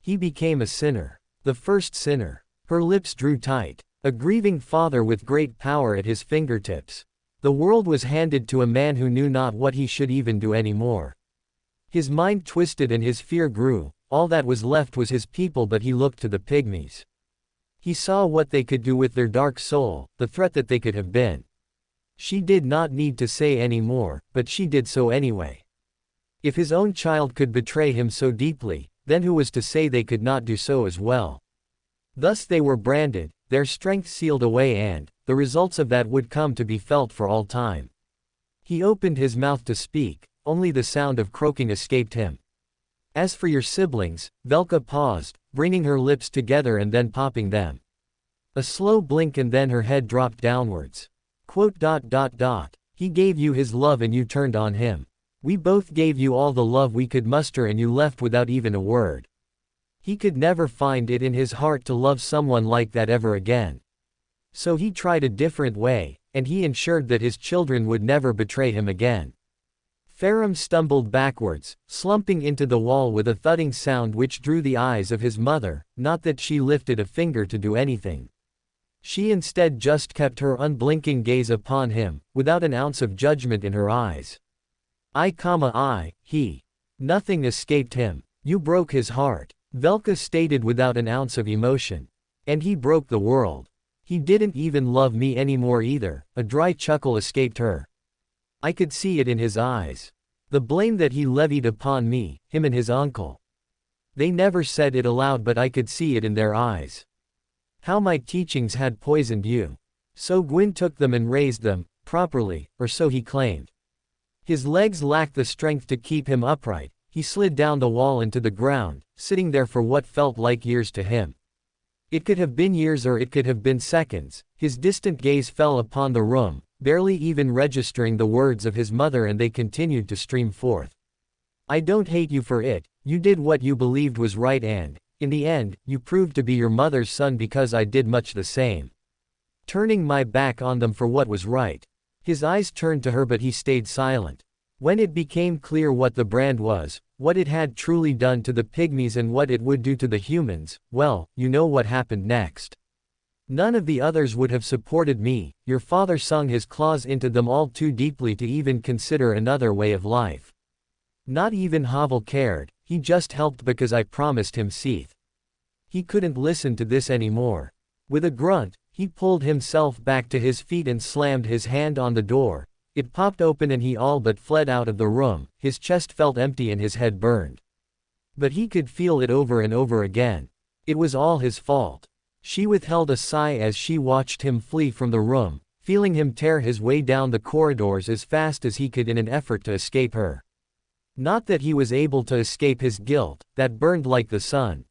He became a sinner. The first sinner. Her lips drew tight. A grieving father with great power at his fingertips. The world was handed to a man who knew not what he should even do anymore. His mind twisted and his fear grew. All that was left was his people, but he looked to the pygmies. He saw what they could do with their dark soul, the threat that they could have been. She did not need to say any more, but she did so anyway. If his own child could betray him so deeply, then who was to say they could not do so as well? Thus they were branded, their strength sealed away, and the results of that would come to be felt for all time. He opened his mouth to speak, only the sound of croaking escaped him. As for your siblings, Velka paused, bringing her lips together and then popping them. A slow blink and then her head dropped downwards. He gave you his love and you turned on him. We both gave you all the love we could muster and you left without even a word. He could never find it in his heart to love someone like that ever again. So he tried a different way, and he ensured that his children would never betray him again. Farum stumbled backwards, slumping into the wall with a thudding sound which drew the eyes of his mother, not that she lifted a finger to do anything. She instead just kept her unblinking gaze upon him, without an ounce of judgment in her eyes. He. Nothing escaped him. You broke his heart, Velka stated without an ounce of emotion. And he broke the world. He didn't even love me anymore either, a dry chuckle escaped her. I could see it in his eyes. The blame that he levied upon me, him and his uncle. They never said it aloud but I could see it in their eyes. How my teachings had poisoned you. So Gwyn took them and raised them, properly, or so he claimed. His legs lacked the strength to keep him upright, he slid down the wall into the ground, sitting there for what felt like years to him. It could have been years or it could have been seconds, his distant gaze fell upon the room, barely even registering the words of his mother and they continued to stream forth. I don't hate you for it, you did what you believed was right and, in the end, you proved to be your mother's son because I did much the same. Turning my back on them for what was right. His eyes turned to her but he stayed silent. When it became clear what the brand was, what it had truly done to the pygmies and what it would do to the humans, well, you know what happened next. None of the others would have supported me, your father sunk his claws into them all too deeply to even consider another way of life. Not even Havel cared, he just helped because I promised him Seath. He couldn't listen to this anymore. With a grunt, he pulled himself back to his feet and slammed his hand on the door. It popped open and he all but fled out of the room, his chest felt empty and his head burned. But he could feel it over and over again. It was all his fault. She withheld a sigh as she watched him flee from the room, feeling him tear his way down the corridors as fast as he could in an effort to escape her. Not that he was able to escape his guilt, that burned like the sun.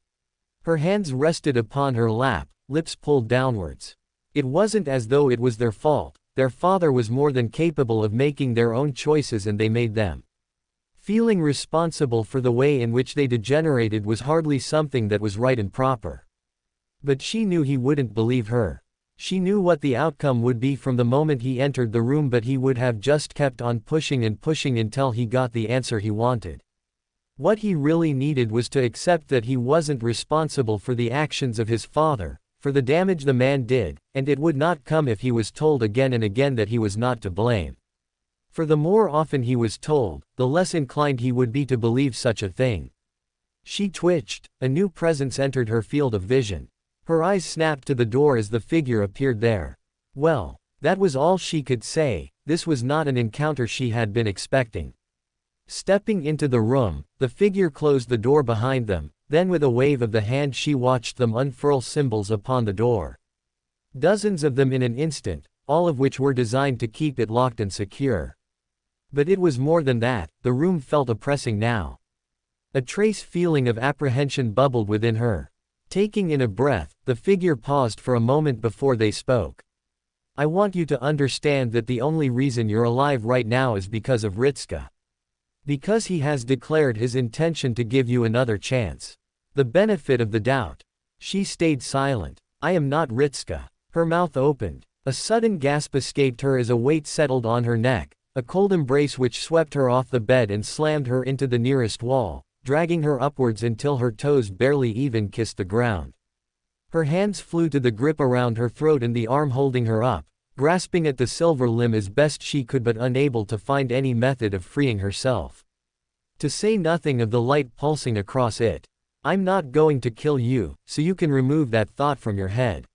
Her hands rested upon her lap, lips pulled downwards. It wasn't as though it was their fault, their father was more than capable of making their own choices and they made them. Feeling responsible for the way in which they degenerated was hardly something that was right and proper. But she knew he wouldn't believe her. She knew what the outcome would be from the moment he entered the room but he would have just kept on pushing and pushing until he got the answer he wanted. What he really needed was to accept that he wasn't responsible for the actions of his father, for the damage the man did, and it would not come if he was told again and again that he was not to blame. For the more often he was told, the less inclined he would be to believe such a thing. She twitched, a new presence entered her field of vision. Her eyes snapped to the door as the figure appeared there. Well, that was all she could say, this was not an encounter she had been expecting. Stepping into the room, the figure closed the door behind them, then with a wave of the hand she watched them unfurl symbols upon the door. Dozens of them in an instant, all of which were designed to keep it locked and secure. But it was more than that, the room felt oppressing now. A trace feeling of apprehension bubbled within her. Taking in a breath, the figure paused for a moment before they spoke. I want you to understand that the only reason you're alive right now is because of Ritska. Because he has declared his intention to give you another chance. The benefit of the doubt. She stayed silent. I am not Ritska. Her mouth opened. A sudden gasp escaped her as a weight settled on her neck, a cold embrace which swept her off the bed and slammed her into the nearest wall, dragging her upwards until her toes barely even kissed the ground. Her hands flew to the grip around her throat and the arm holding her up, grasping at the silver limb as best she could but unable to find any method of freeing herself. To say nothing of the light pulsing across it. I'm not going to kill you, so you can remove that thought from your head.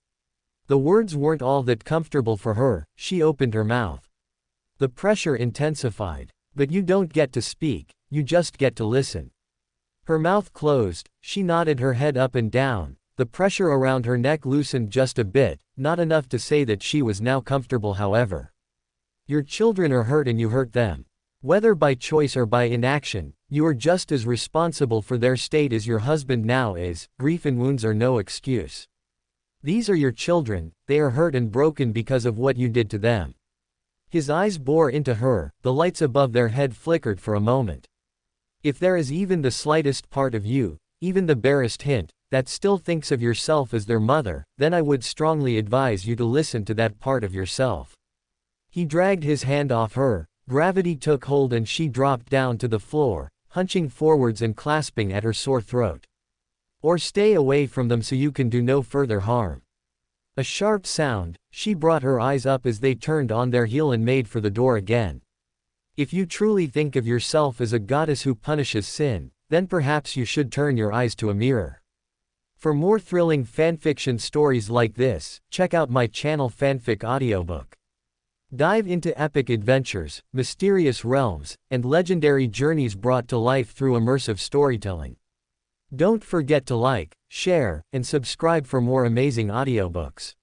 The words weren't all that comfortable for her, she opened her mouth. The pressure intensified. But you don't get to speak, you just get to listen. Her mouth closed, she nodded her head up and down, the pressure around her neck loosened just a bit, not enough to say that she was now comfortable however. Your children are hurt and you hurt them. Whether by choice or by inaction, you are just as responsible for their state as your husband now is. Grief and wounds are no excuse. These are your children, they are hurt and broken because of what you did to them. His eyes bore into her, the lights above their head flickered for a moment. If there is even the slightest part of you, even the barest hint, that still thinks of yourself as their mother, then I would strongly advise you to listen to that part of yourself. He dragged his hand off her, gravity took hold and she dropped down to the floor, hunching forwards and clasping at her sore throat. Or stay away from them so you can do no further harm. A sharp sound, she brought her eyes up as they turned on their heel and made for the door again. If you truly think of yourself as a goddess who punishes sin, then perhaps you should turn your eyes to a mirror. For more thrilling fanfiction stories like this, check out my channel Fanfic Audiobook. Dive into epic adventures, mysterious realms, and legendary journeys brought to life through immersive storytelling. Don't forget to like, share, and subscribe for more amazing audiobooks.